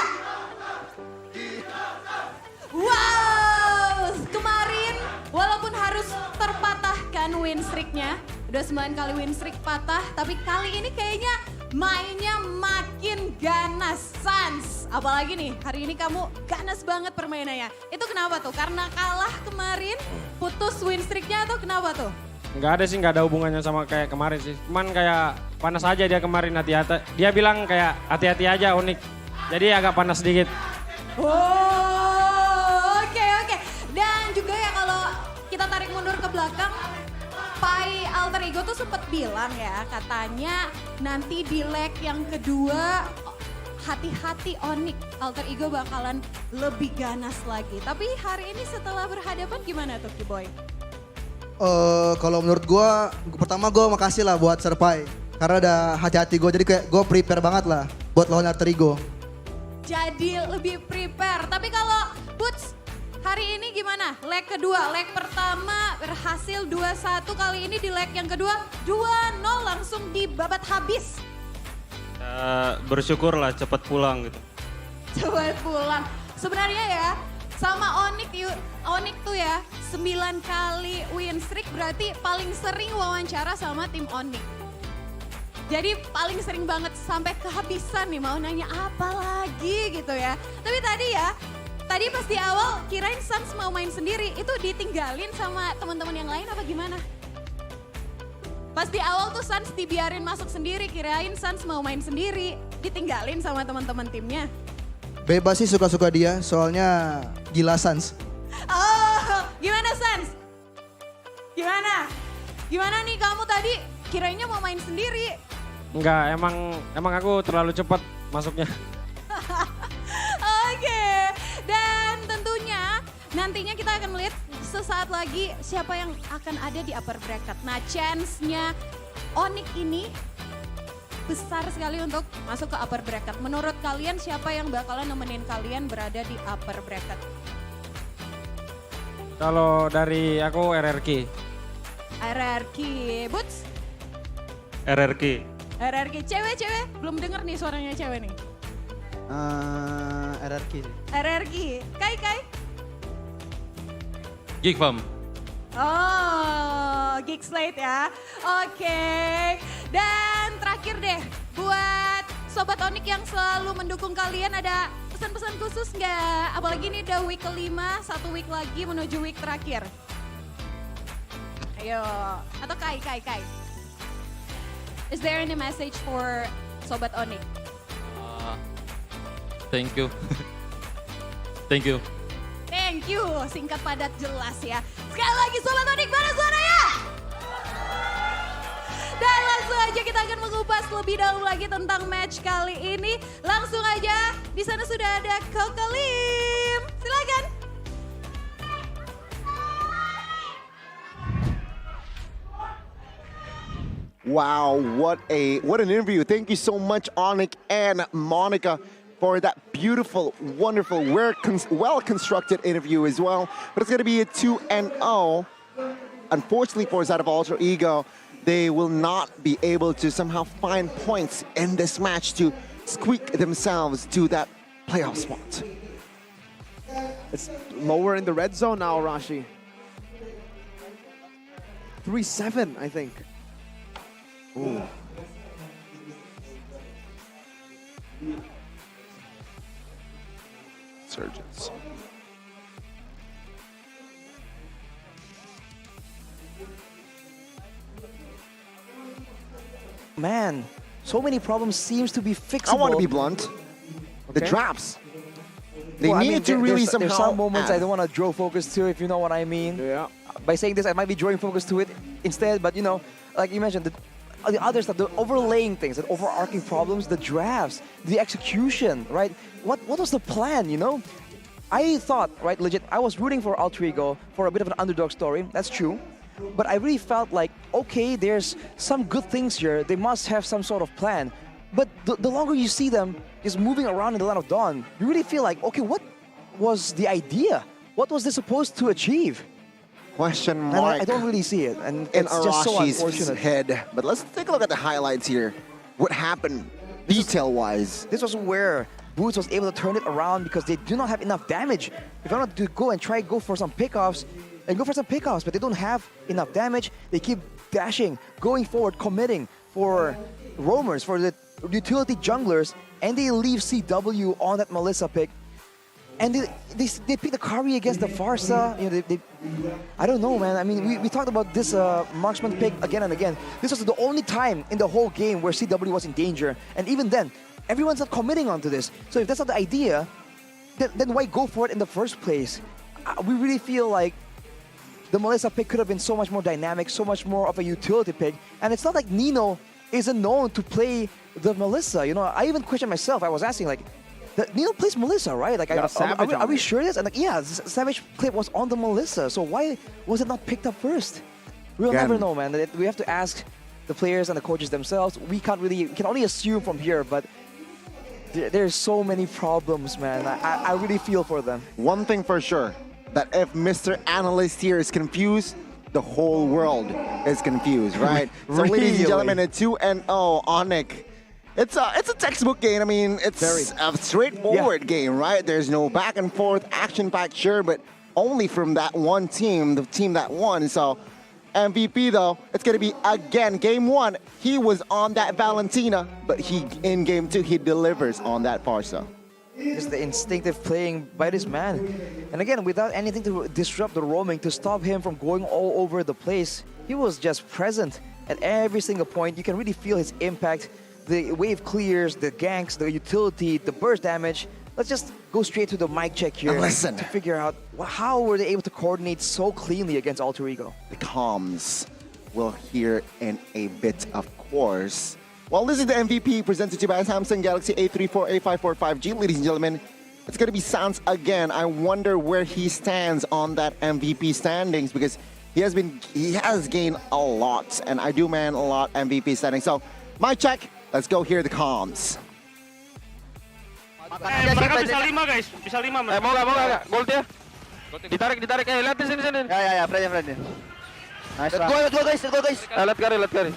Wow, kemarin walaupun harus terpatahkan win streak-nya, Udah 9 kali win streak patah, tapi kali ini kayaknya mainnya makin ganas. Sans, apalagi nih hari ini kamu ganas banget permainannya. Itu kenapa tuh? Karena kalah kemarin, putus win streaknya atau kenapa tuh? Nggak ada sih, nggak ada hubungannya sama kayak kemarin sih. Cuman kayak panas aja dia kemarin, hati-hati. Dia bilang kayak hati-hati aja ONIC. Jadi agak panas sedikit. Oh, oke. Dan juga ya kalau kita tarik mundur ke belakang, Pai Alter Ego tuh sempat bilang ya, katanya nanti di leg yang kedua hati-hati ONIC, Alter Ego bakalan lebih ganas lagi. Tapi hari ini setelah berhadapan gimana tuh Kiboy? Kalau menurut gue, pertama gue makasih lah buat Serpai. Karena udah hati-hati gue, jadi kayak gue prepare banget lah buat lawan Alter Ego. Jadi lebih prepare, tapi kalau Boots hari ini gimana? Leg kedua, leg pertama berhasil 2-1, kali ini di leg yang kedua 2-0 langsung dibabat habis. Bersyukur lah cepat pulang gitu. Cepat pulang. Sebenarnya ya sama ONIC tuh ya 9 kali win streak, berarti paling sering wawancara sama tim ONIC. Jadi paling sering banget sampai kehabisan nih mau nanya apa lagi gitu ya. Tapi tadi pas di awal kirain Sans mau main sendiri, itu ditinggalin sama teman-teman yang lain apa gimana? Pas di awal tuh Sans dibiarin masuk sendiri, kirain Sans mau main sendiri, ditinggalin sama teman-teman timnya. Bebas sih suka-suka dia, soalnya gila Sans. Oh, gimana Sans? Gimana nih kamu tadi kirainnya mau main sendiri? Enggak, emang aku terlalu cepat masuknya. Oke, dan tentunya nantinya kita akan melihat sesaat lagi siapa yang akan ada di upper bracket. Nah, chance-nya ONIC ini besar sekali untuk masuk ke upper bracket. Menurut kalian siapa yang bakalan nemenin kalian berada di upper bracket? Kalau dari aku RRQ. RRQ, Boots? RRQ. Cewek, belum denger nih suaranya cewek nih. RRQ sih. RRQ, Kai? GEEK Fam. Oh, GEEK SLATE ya. Oke. Dan terakhir deh, buat Sobat ONIC yang selalu mendukung kalian, ada pesan-pesan khusus nggak? Apalagi ini udah week kelima, 1 week lagi menuju week terakhir. Ayo, atau Kai. Is there any message for Sobat ONIC? Thank you. Thank you. Thank you, singkat padat jelas ya. Sekali lagi Sobat ONIC, mana suaranya? Dan langsung aja kita akan mengupas lebih dahulu lagi tentang match kali ini. Langsung aja, di sana sudah ada Kokolim. Silakan. Wow, what an interview. Thank you so much, ONIC and Monica, for that beautiful, wonderful, well-constructed interview as well. But it's going to be a 2-0. Unfortunately for side of Alter Ego, they will not be able to somehow find points in this match to squeak themselves to that playoff spot. It's lower in the red zone now, Rashi. 3-7, I think. Ooh. Surgeons. Man, so many problems seems to be fixable. I want to be blunt. The drops. They need to really somehow There's some moments add. I don't want to draw focus to, if you know what I mean. Yeah. By saying this, I might be drawing focus to it instead, but you know, like you mentioned, the other stuff, the overlaying things, the overarching problems, the drafts, the execution, right? What was the plan, you know? I thought, right, legit, I was rooting for Alter Ego for a bit of an underdog story, that's true. But I really felt like, okay, there's some good things here, they must have some sort of plan. But the longer you see them just moving around in the Land of Dawn, you really feel like, okay, what was the idea? What was this supposed to achieve? Question mark. And I don't really see it, and in it's just so Arashi's unfortunate. head. But let's take a look at the highlights here. What happened detail-wise? This was where Boots was able to turn it around because they do not have enough damage. If I want to go for some pickoffs, but they don't have enough damage. They keep dashing, going forward, committing for roamers, for the utility junglers, and they leave CW on that Melissa pick. And they pick the Kari against the Farsa. You know, I don't know, man. I mean, we talked about this marksman pick again and again. This was the only time in the whole game where CW was in danger. And even then, everyone's not committing onto this. So if that's not the idea, then why go for it in the first place? We really feel like the Melissa pick could have been so much more dynamic, so much more of a utility pick. And it's not like Nino isn't known to play the Melissa. You know, I even questioned myself. I was asking, like, Nino plays Melissa, right? Like, are we sure this? And like, yeah, Savage clip was on the Melissa. So why was it not picked up first? We'll never know, man. We have to ask the players and the coaches themselves. We can only assume from here, but there's so many problems, man. I really feel for them. One thing for sure, that if Mr. Analyst here is confused, the whole world is confused, right? So ladies and gentlemen, a 2-0 ONIC. It's a textbook game. I mean, it's a straightforward game, right? There's no back and forth, action-packed, sure, but only from that one team, the team that won. So MVP though, it's gonna be again game 1. He was on that Valentina, but in game 2 he delivers on that Farsa. Just the instinctive playing by this man. And again, without anything to disrupt the roaming, to stop him from going all over the place, he was just present at every single point. You can really feel his impact. The wave clears, the ganks, the utility, the burst damage. Let's just go straight to the mic check here to figure out how were they able to coordinate so cleanly against Alter Ego. The comms will hear in a bit, of course. Well, this is the MVP presented to you by Samsung Galaxy A34, A54 5G. Ladies and gentlemen, it's going to be Sans again. I wonder where he stands on that MVP standings, because he has gained a lot, and I do man a lot MVP standings. So, mic check. Let's go hear the comms. Mereka bisa 5 guys, bisa 5. Mau nggak? Gold dia. Ditarik. Lihat di sini. Ya, friend. Nice. Let's go guys. Lihat kari.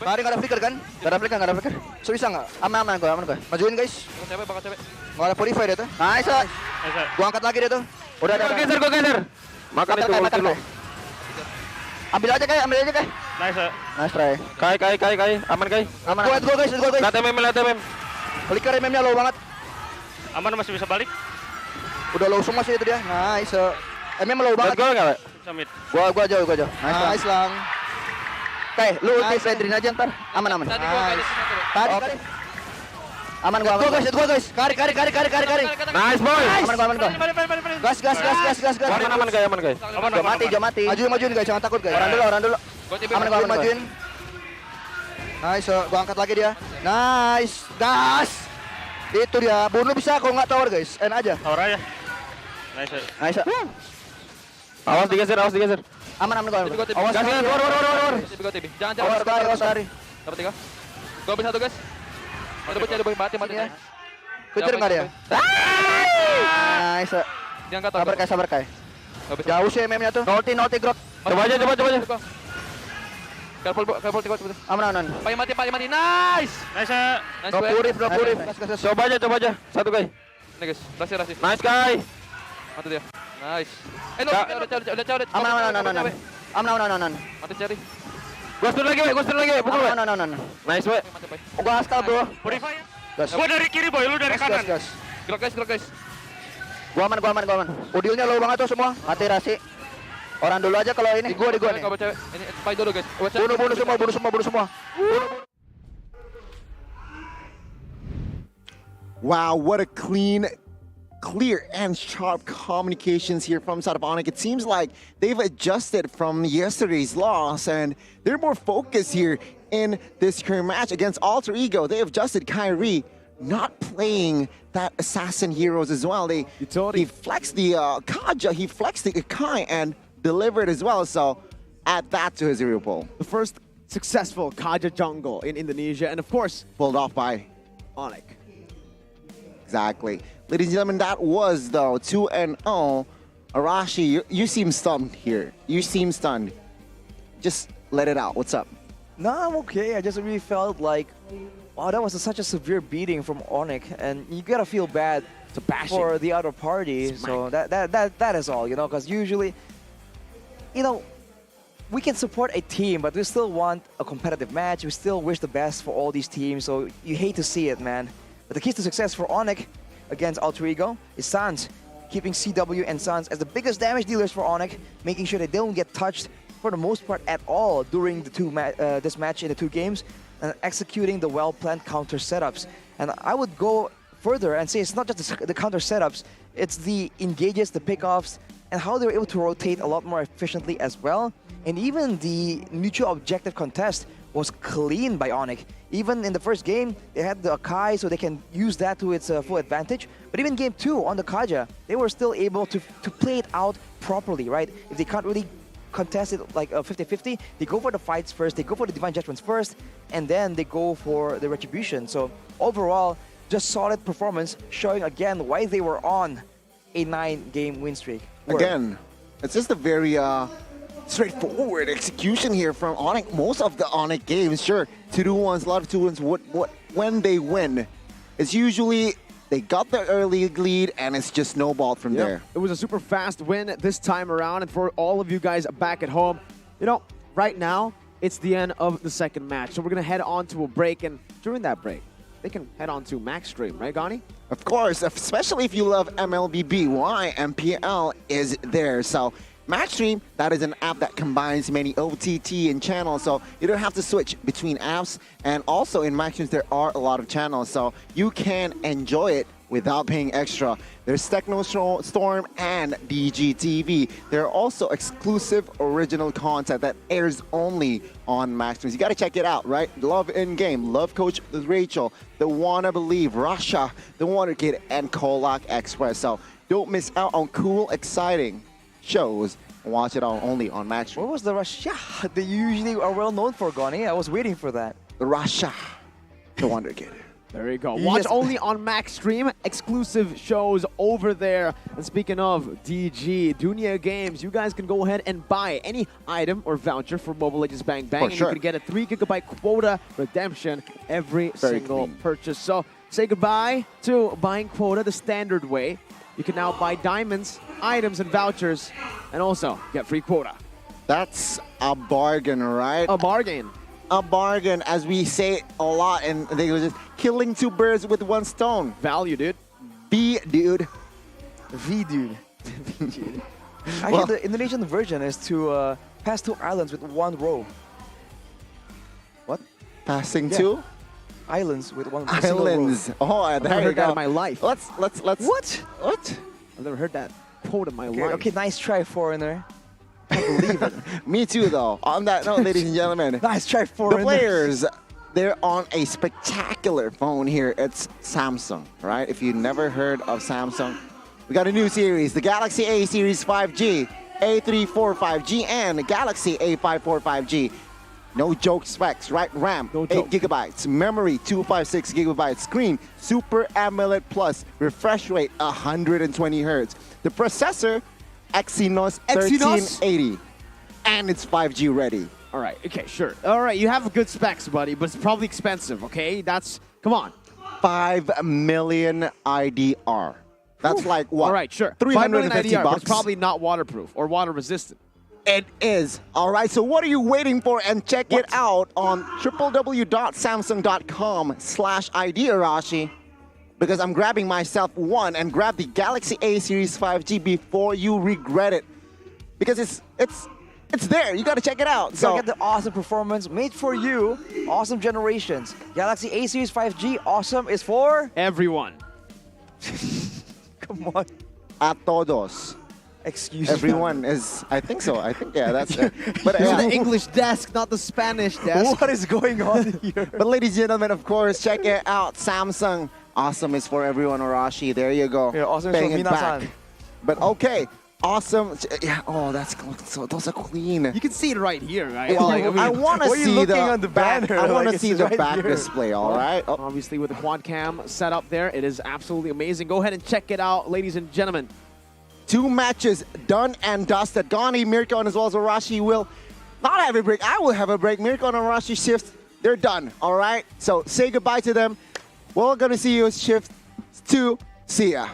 Kari nggak ada flicker kan? Nggak ada flicker. So bisa nggak? Aman gue. Majuin guys. Bakal cewek. Nggak ada purify dia tuh. Nice. Gua angkat lagi dia tuh. Udah ada. Gua geser. Makan itu ulti lo. Ambil aja kai. Nice try. Kai. Aman kai. Let's go guys. Lihat MM. Flicker MM-nya low banget. Aman masih bisa balik. Udah low semua sih itu dia. Nice. MM low banget. Gua enggak, Samit. Gua jauh. Nice lang. Kai, lu ulti Fredrin aja ntar. Aman. Tadi gua kali. Aman gua. Go guys. Kari. Nice boy. Aman gua. Gas. Aman guys. Jangan mati. Majuin guys, jangan takut guys. Orang dulu. Aman gua majuin. Nice, gua angkat lagi dia. Nice. Gas. Itu dia. Bunuh bisa kalau nggak tower guys. End aja. Tower aja. Nice. Awas digeser. Aman gua. Awas. Gas. Jangan. Lari. Dapat 3. Gua habis 1 guys. Ada mati ya. Kejar nggak dia? Nice. Diangkat. Sabar kai. Jauh sih MM-nya tuh. Nolti grok. Coba aja. Careful. Aman. Pak mati. Nice. Drop purif. Gas. Coba aja. 1 guys. Ini guys. Rasis. Nice guy. Mati dia. Nice. Udah cawet. Aman. Mati cari. Gua stun lagi. Pukul. Nice, boy. Gua askal, bro. Purify. Gua dari kiri, boy. Lu dari kanan. Gas. Gerak guys. Gua aman. Udilnya low banget tuh semua. Mati Rasi. Orang dulu aja kalau ini. Gua nih. Coba cewek. Ini fight dulu, guys. Bunuh semua. Wow, what a clear and sharp communications here from side of ONIC. It seems like they've adjusted from yesterday's loss, and they're more focused here in this current match against Alter Ego. They have adjusted Kyrie, not playing that assassin heroes as well. He flexed the Kaja, he flexed the Kai, and delivered as well. So add that to his hero pool. The first successful Kaja jungle in Indonesia, and of course, pulled off by ONIC. Exactly. Ladies and gentlemen, that was, though, 2-0. Arashi, you seem stunned here. You seem stunned. Just let it out. What's up? No, I'm okay. I just really felt like, wow, that was such a severe beating from ONIC, and you gotta feel bad for the other party. So that is all, you know, because usually, you know, we can support a team, but we still want a competitive match. We still wish the best for all these teams, so you hate to see it, man. But the keys to success for ONIC against Alter Ego is Sans, keeping CW and Sans as the biggest damage dealers for ONIC, making sure they don't get touched for the most part at all during the this match in the 2 games, and executing the well-planned counter setups. And I would go further and say it's not just the counter setups, it's the engages, the pickoffs, and how they were able to rotate a lot more efficiently as well. And even the mutual objective contest was clean by ONIC. Even in the first game, they had the Akai, so they can use that to its full advantage. But even game 2 on the Kaja, they were still able to play it out properly, right? If they can't really contest it like 50-50, they go for the fights first, they go for the Divine Judgments first, and then they go for the Retribution. So overall, just solid performance, showing again why they were on a 9-game win streak. Again, it's just a very straightforward execution here from ONIC. Most of the ONIC games, sure, 2-1s, a lot of 2-1s. When they win, it's usually they got the early lead and it's just snowballed from there. It was a super fast win this time around, and for all of you guys back at home, you know, right now it's the end of the second match, so we're gonna head on to a break, and during that break, they can head on to Max Stream, right, Gani? Of course, especially if you love MLBB. Why? MPL is there. So MatchStream, that is an app that combines many OTT and channels, so you don't have to switch between apps. And also in MatchStream, there are a lot of channels, so you can enjoy it without paying extra. There's Technostorm and DGTV. There are also exclusive original content that airs only on MatchStream. You gotta check it out, right? Love In-Game, Love Coach with Rachel, The Wanna Believe, Russia, The Wonder Kid, and Kolak Express. So don't miss out on cool, exciting shows. Watch it only on Match. What was the Russia they usually are well known for, Gani? I was waiting for that. The Russia, The Wonder Kid. There you go. Watch only on Max Stream. Exclusive shows over there. And speaking of DG, Dunia Games, you guys can go ahead and buy any item or voucher for Mobile Legends Bang Bang. For sure. You can get a 3 GB quota redemption every single purchase. So say goodbye to buying quota the standard way. You can now buy diamonds, items, and vouchers, and also get free quota. That's a bargain, right? A bargain. A bargain, as we say a lot, and they were just killing 2 birds with 1 stone. Value, dude. B, dude. V, dude. Actually, the Indonesian version is to pass 2 islands with 1 row. What? Passing 2? Islands with 1 Islands. Oh, I've there never you heard go. that in my life. Let's. What? What? I've never heard that quote in my life. Okay, nice try, foreigner. I believe it. Me too, though. On that note, ladies and gentlemen. Nice try, foreigner. The players, they're on a spectacular phone here. It's Samsung, right? If you've never heard of Samsung, we got a new series, the Galaxy A Series 5G, A345G, and Galaxy A545G. No joke specs, right? RAM, 8 GB, memory, 256 GB, screen, Super AMOLED Plus, refresh rate, 120 Hz. The processor, Exynos 1380, and it's 5G ready. All right, okay, sure. All right, you have good specs, buddy, but it's probably expensive, okay? Come on. 5 million IDR. That's like what? All right, sure. 350 IDR, but bucks. it's probably not waterproof or water resistant. It is. All right, so what are you waiting for? And check it out on www.samsung.com/ID Arashi, because I'm grabbing myself one, and grab the Galaxy A Series 5G before you regret it. Because it's there. You got to check it out. So get the awesome performance made for you. Awesome generations. Galaxy A Series 5G, awesome is for everyone. Come on. A todos. Excuse me. Everyone is, I think so. I think, yeah, that's it. But This is the English desk, not the Spanish desk. What is going on here? But ladies and gentlemen, of course, check it out. Samsung. Awesome is for everyone, Arashi. There you go. Yeah, awesome Bang is for it back. minasan. But okay. Awesome. Yeah. Oh, that's so. Those are clean. You can see it right here, right? Well, I want to see the back. I want to see the right back here. display. All right. Oh. Obviously, with the quad cam set up there, it is absolutely amazing. Go ahead and check it out, ladies and gentlemen. 2 matches done and dusted. Gani, Mirko, and as well as Arashi will not have a break. I will have a break. Mirko and Arashi shift. They're done. All right. So say goodbye to them. We're gonna see you shift 2. See ya.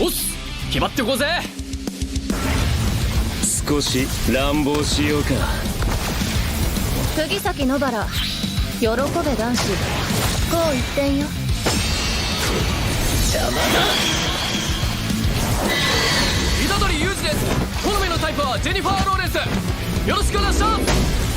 おっす決まってこうぜ。少し乱暴しようか。釘崎野原喜べ男子こう一点よ。邪魔だ。虎杖裕二です。好みのタイプはジェニファー・ローレンス。よろしくお願いします。